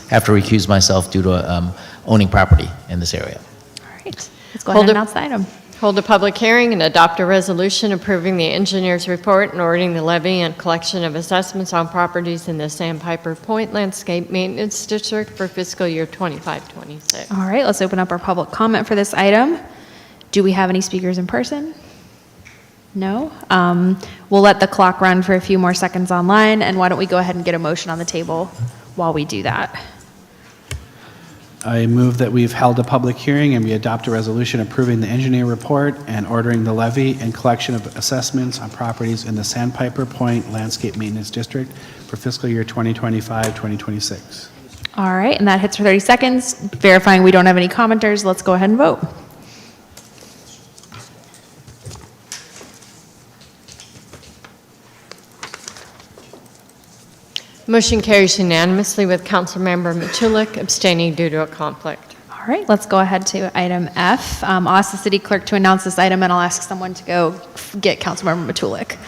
have to recuse myself due to owning property in this area. All right, let's go ahead and announce the item. Hold a public hearing and adopt a resolution approving the engineer's report and ordering the levy and collection of assessments on properties in the Sandpiper Point Landscape Maintenance District for fiscal year 25-26. All right, let's open up our public comment for this item. Do we have any speakers in person? No? We'll let the clock run for a few more seconds online, and why don't we go ahead and get a motion on the table while we do that? I move that we've held a public hearing and we adopt a resolution approving the engineer report and ordering the levy and collection of assessments on properties in the Sandpiper Point Landscape Maintenance District for fiscal year 2025-2026. All right, and that hits for 30 seconds. Verifying we don't have any commenters, let's go ahead and vote. Motion carries unanimously with Councilmember Matulik abstaining due to a conflict. All right, let's go ahead to item F. I'll ask the city clerk to announce this item, and I'll ask someone to go get Councilmember Matulik.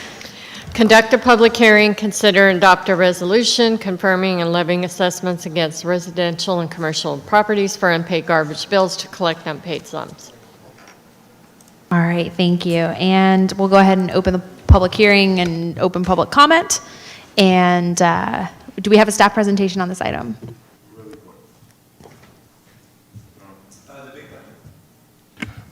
Conduct a public hearing, consider and adopt a resolution confirming and levying assessments against residential and commercial properties for unpaid garbage bills to collect unpaid sums. All right, thank you. And we'll go ahead and open the public hearing and open public comment. And do we have a staff presentation on this item?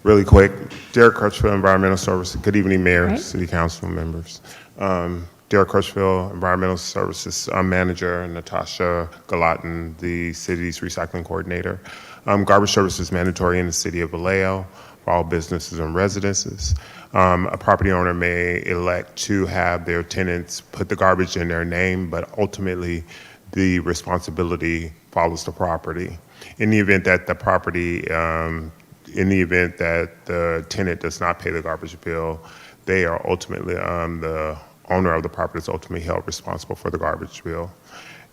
Really quick, Derek Crutchfield, Environmental Services. Good evening, Mayor, Right. City Council members. Derek Crutchfield, Environmental Services Manager, Natasha Gallatin, the city's recycling coordinator. Garbage service is mandatory in the city of Vallejo for all businesses and residences. A property owner may elect to have their tenants put the garbage in their name, but ultimately the responsibility follows the property. In the event that the tenant does not pay the garbage bill, they are ultimately, the owner of the property is ultimately held responsible for the garbage bill.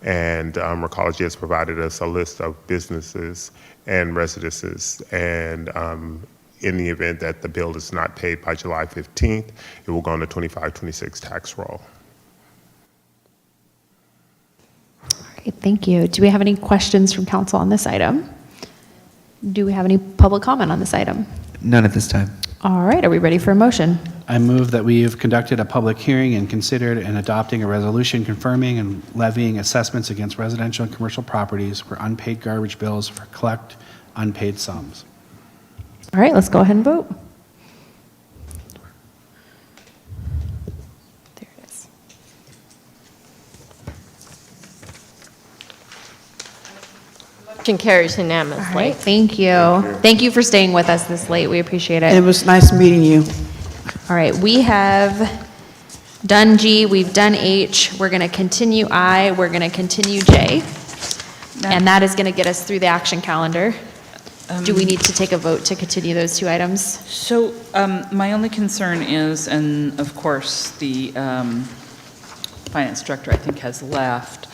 And Recology has provided us a list of businesses and residences, and in the event that the bill is not paid by July 15th, it will go on the 25-26 tax roll. All right, thank you. Do we have any questions from council on this item? Do we have any public comment on this item? None at this time. All right, are we ready for a motion? I move that we have conducted a public hearing and considered and adopting a resolution confirming and levying assessments against residential and commercial properties for unpaid garbage bills for collect unpaid sums. All right, let's go ahead and vote. Motion carries All unanimously. right, thank you. Thank you for staying with us this late. We appreciate And it it. was nice meeting you. All right, we have done G, we've done H, we're going to continue I, we're going to continue J, and that is going to get us through the action calendar. Do we need to take a vote to continue those two items? So my only concern is, and of course, the finance director, I think, has left.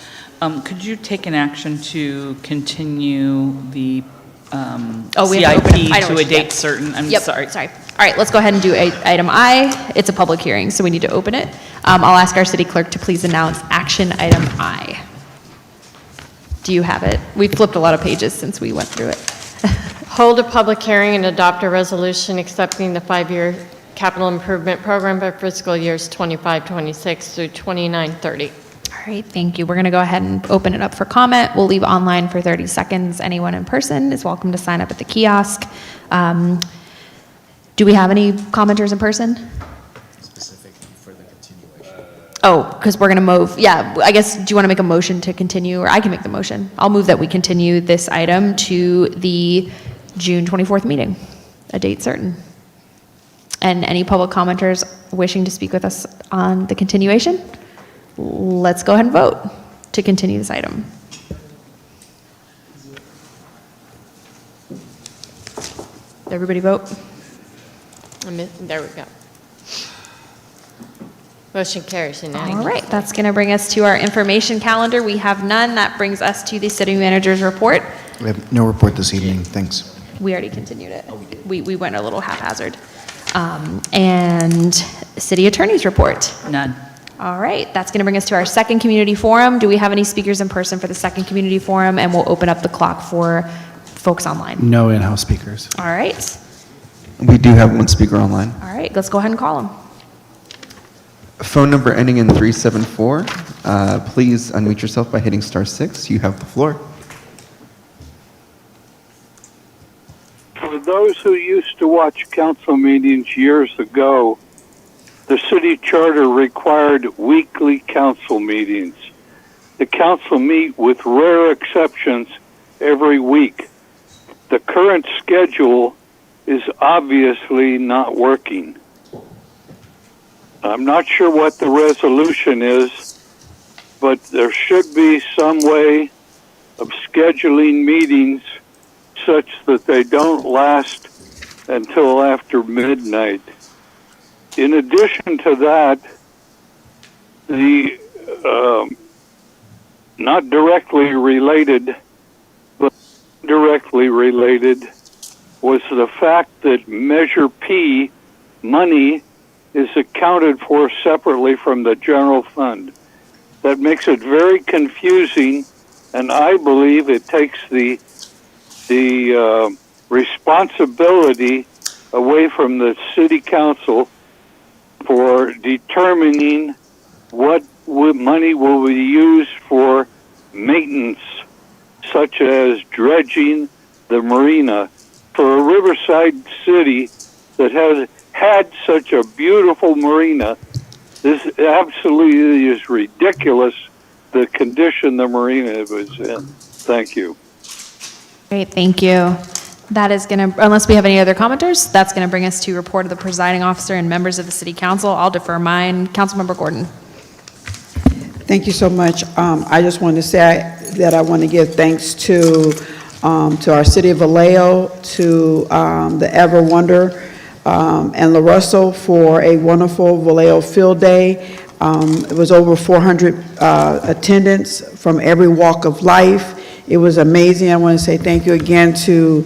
Could you take an action to continue the We have to open it. I know CIP to what a you date said. certain? I'm Yep, sorry. All right, let's go ahead and do item I. It's a public hearing, so we need to open it. I'll ask our city clerk to please announce action item I. Do you have it? We've flipped a lot of pages since we went through it. Hold a public hearing and adopt a resolution accepting the 5-year capital improvement program for fiscal years 25-26 through 29-30. All right, thank you. We're going to go ahead and open it up for comment. We'll leave online for 30 seconds. Anyone in person is welcome to sign up at the kiosk. Do we have any commenters in person? Specific for the continuation. Oh, because we're going to move, yeah, I guess, do you want to make a motion to continue, or I can make the motion? I'll move that we continue this item to the June 24th meeting, a date certain. And any public commenters wishing to speak with us on the continuation? Let's go ahead and vote to continue this item. Everybody vote? There we go. Motion carries unanimously. All right, that's going to bring us to our information calendar. We have none. That brings us to the city manager's report. We have no report this evening. Thanks. We already continued it. We went a little haphazard. And city attorney's report. None. All right, that's going to bring us to our second community forum. Do we have any speakers in person for the second community forum? And we'll open up the clock for folks online. No in-house speakers. All right, We do have one speaker online. all right, let's go ahead and call them. Phone number ending in 374. Please unmute yourself by hitting *6. You have the floor. For those who used to watch council meetings years ago, the city charter required weekly council meetings. The council meet with rare exceptions every week. The current schedule is obviously not working. I'm not sure what the resolution is, but there should be some way of scheduling meetings such that they don't last until after midnight. In addition to that, the not directly related, but directly related, was the fact that Measure P money is accounted for separately from the general fund. That makes it very confusing, and I believe it takes the responsibility away from the city council for determining what money will be used for maintenance, such as dredging the marina. For a riverside city that has had such a beautiful marina, this absolutely is ridiculous, the condition the marina was in. Thank you. Great, thank you. That is going to, unless we have any other commenters, that's going to bring us to report of the presiding officer and members of the city council. I'll defer mine. Councilmember Gordon. Thank you so much. I just wanted to say that I want to give thanks to our city of Vallejo, to the Ever Wonder, and La Russell for a wonderful Vallejo Field Day. It was over 400 attendants from every walk of life. It was amazing. I want to say thank you again to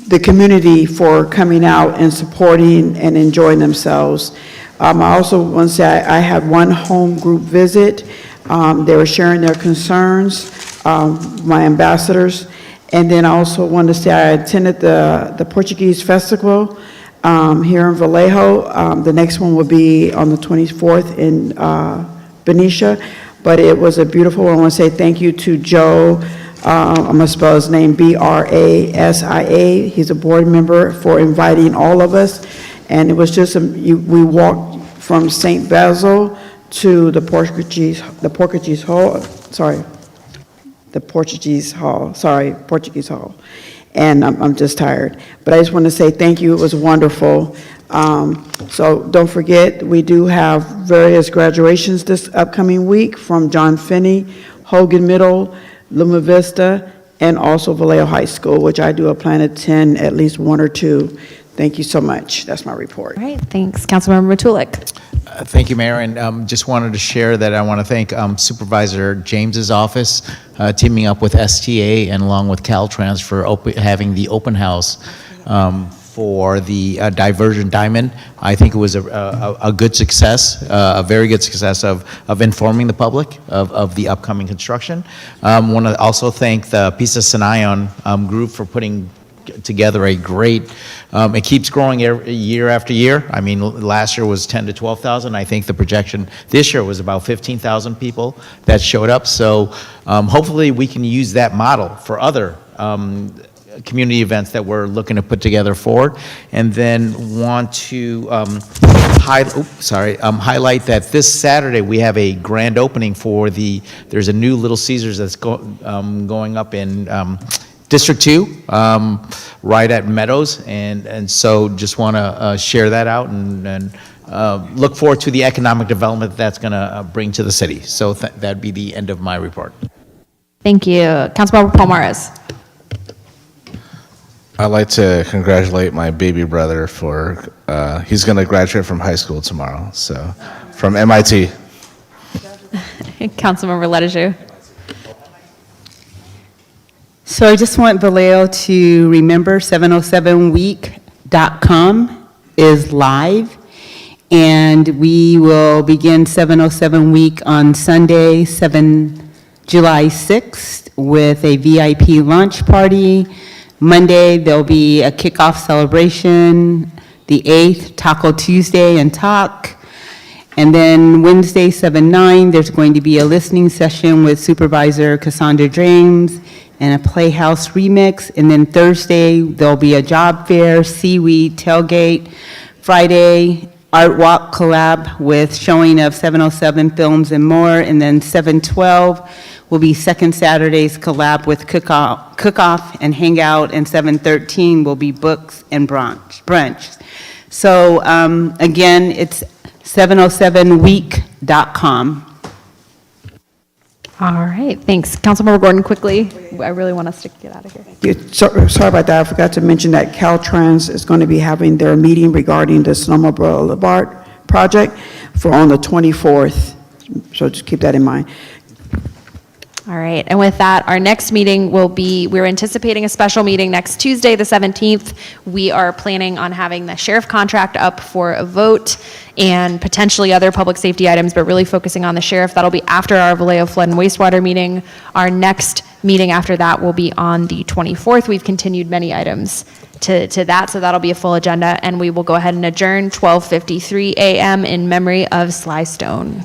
the community for coming out and supporting and enjoying themselves. I also want to say I had one home group visit. They were sharing their concerns, my ambassadors. And then I also want to say I attended the Portuguese Festival here in Vallejo. The next one will be on the 24th in Benicia. But it was a beautiful one. I want to say thank you to Joe. I'm going to spell his name, Brasia. He's a board member, for inviting all of us. And it was just, we walked from St. Basil to the Portuguese Hall, sorry, the Portuguese Hall. And I'm just tired. But I just want to say thank you. It was wonderful. So don't forget, we do have various graduations this upcoming week from John Finney, Hogan Middle, Luma Vista, and also Vallejo High School, which I do plan to attend at least one or two. Thank you so much. That's my report. All right, thanks. Councilmember Matulik. Thank you, Mayor, and just wanted to share that I want to thank Supervisor James's office, teaming up with STA and along with Caltrans for having the open house for the Diversion Diamond. I think it was a good success, a very good success of informing the public of the upcoming construction. Want to also thank the Pisa Sinayon group for putting together a great, it keeps growing year after year. I mean, last year was 10 to 12,000. I think the projection this year was about 15,000 people that showed up. So hopefully we can use that model for other community events that we're looking to put together forward. And then want to highlight that this Saturday we have a grand opening for there's a new Little Caesars that's going up in District 2, right at Meadows, and so just want to share that out and look forward to the economic development that's going to bring to the city. So that'd be the end of my report. Thank you. Councilmember Palmares. I'd like to congratulate my baby brother for, he's going to graduate from high school tomorrow, so, from MIT. Councilmember Letajou. So I just want Vallejo to remember 707week.com is live, and we will begin 707 Week on Sunday, July 6th, with a VIP lunch party. Monday, there'll be a kickoff celebration. The 8th, Taco Tuesday and Talk. And then Wednesday, 7/9, there's going to be a listening session with Supervisor Cassandra James and a Playhouse remix. And then Thursday, there'll be a job fair, seaweed, tailgate. Friday, art walk collab with showing of 707 films and more. And then 7/12 will be second Saturday's collab with cook-off and hangout. And 7/13 will be books and brunch. So again, it's 707week.com. All right, thanks. Councilmember Gordon, quickly. I really want us to get out of here. Sorry about that. I forgot to mention that Caltrans is going to be having their meeting regarding the Sonoma Boulevard project for on the 24th. So just keep that in mind. All right, and with that, our next meeting will be, we're anticipating a special meeting next Tuesday, the 17th. We are planning on having the sheriff contract up for a vote and potentially other public safety items, but really focusing on the sheriff. That'll be after our Vallejo Flood and Wastewater meeting. Our next meeting after that will be on the 24th. We've continued many items to that, so that'll be a full agenda, and we will go ahead and adjourn 12:53 a.m. in memory of Sly Stone.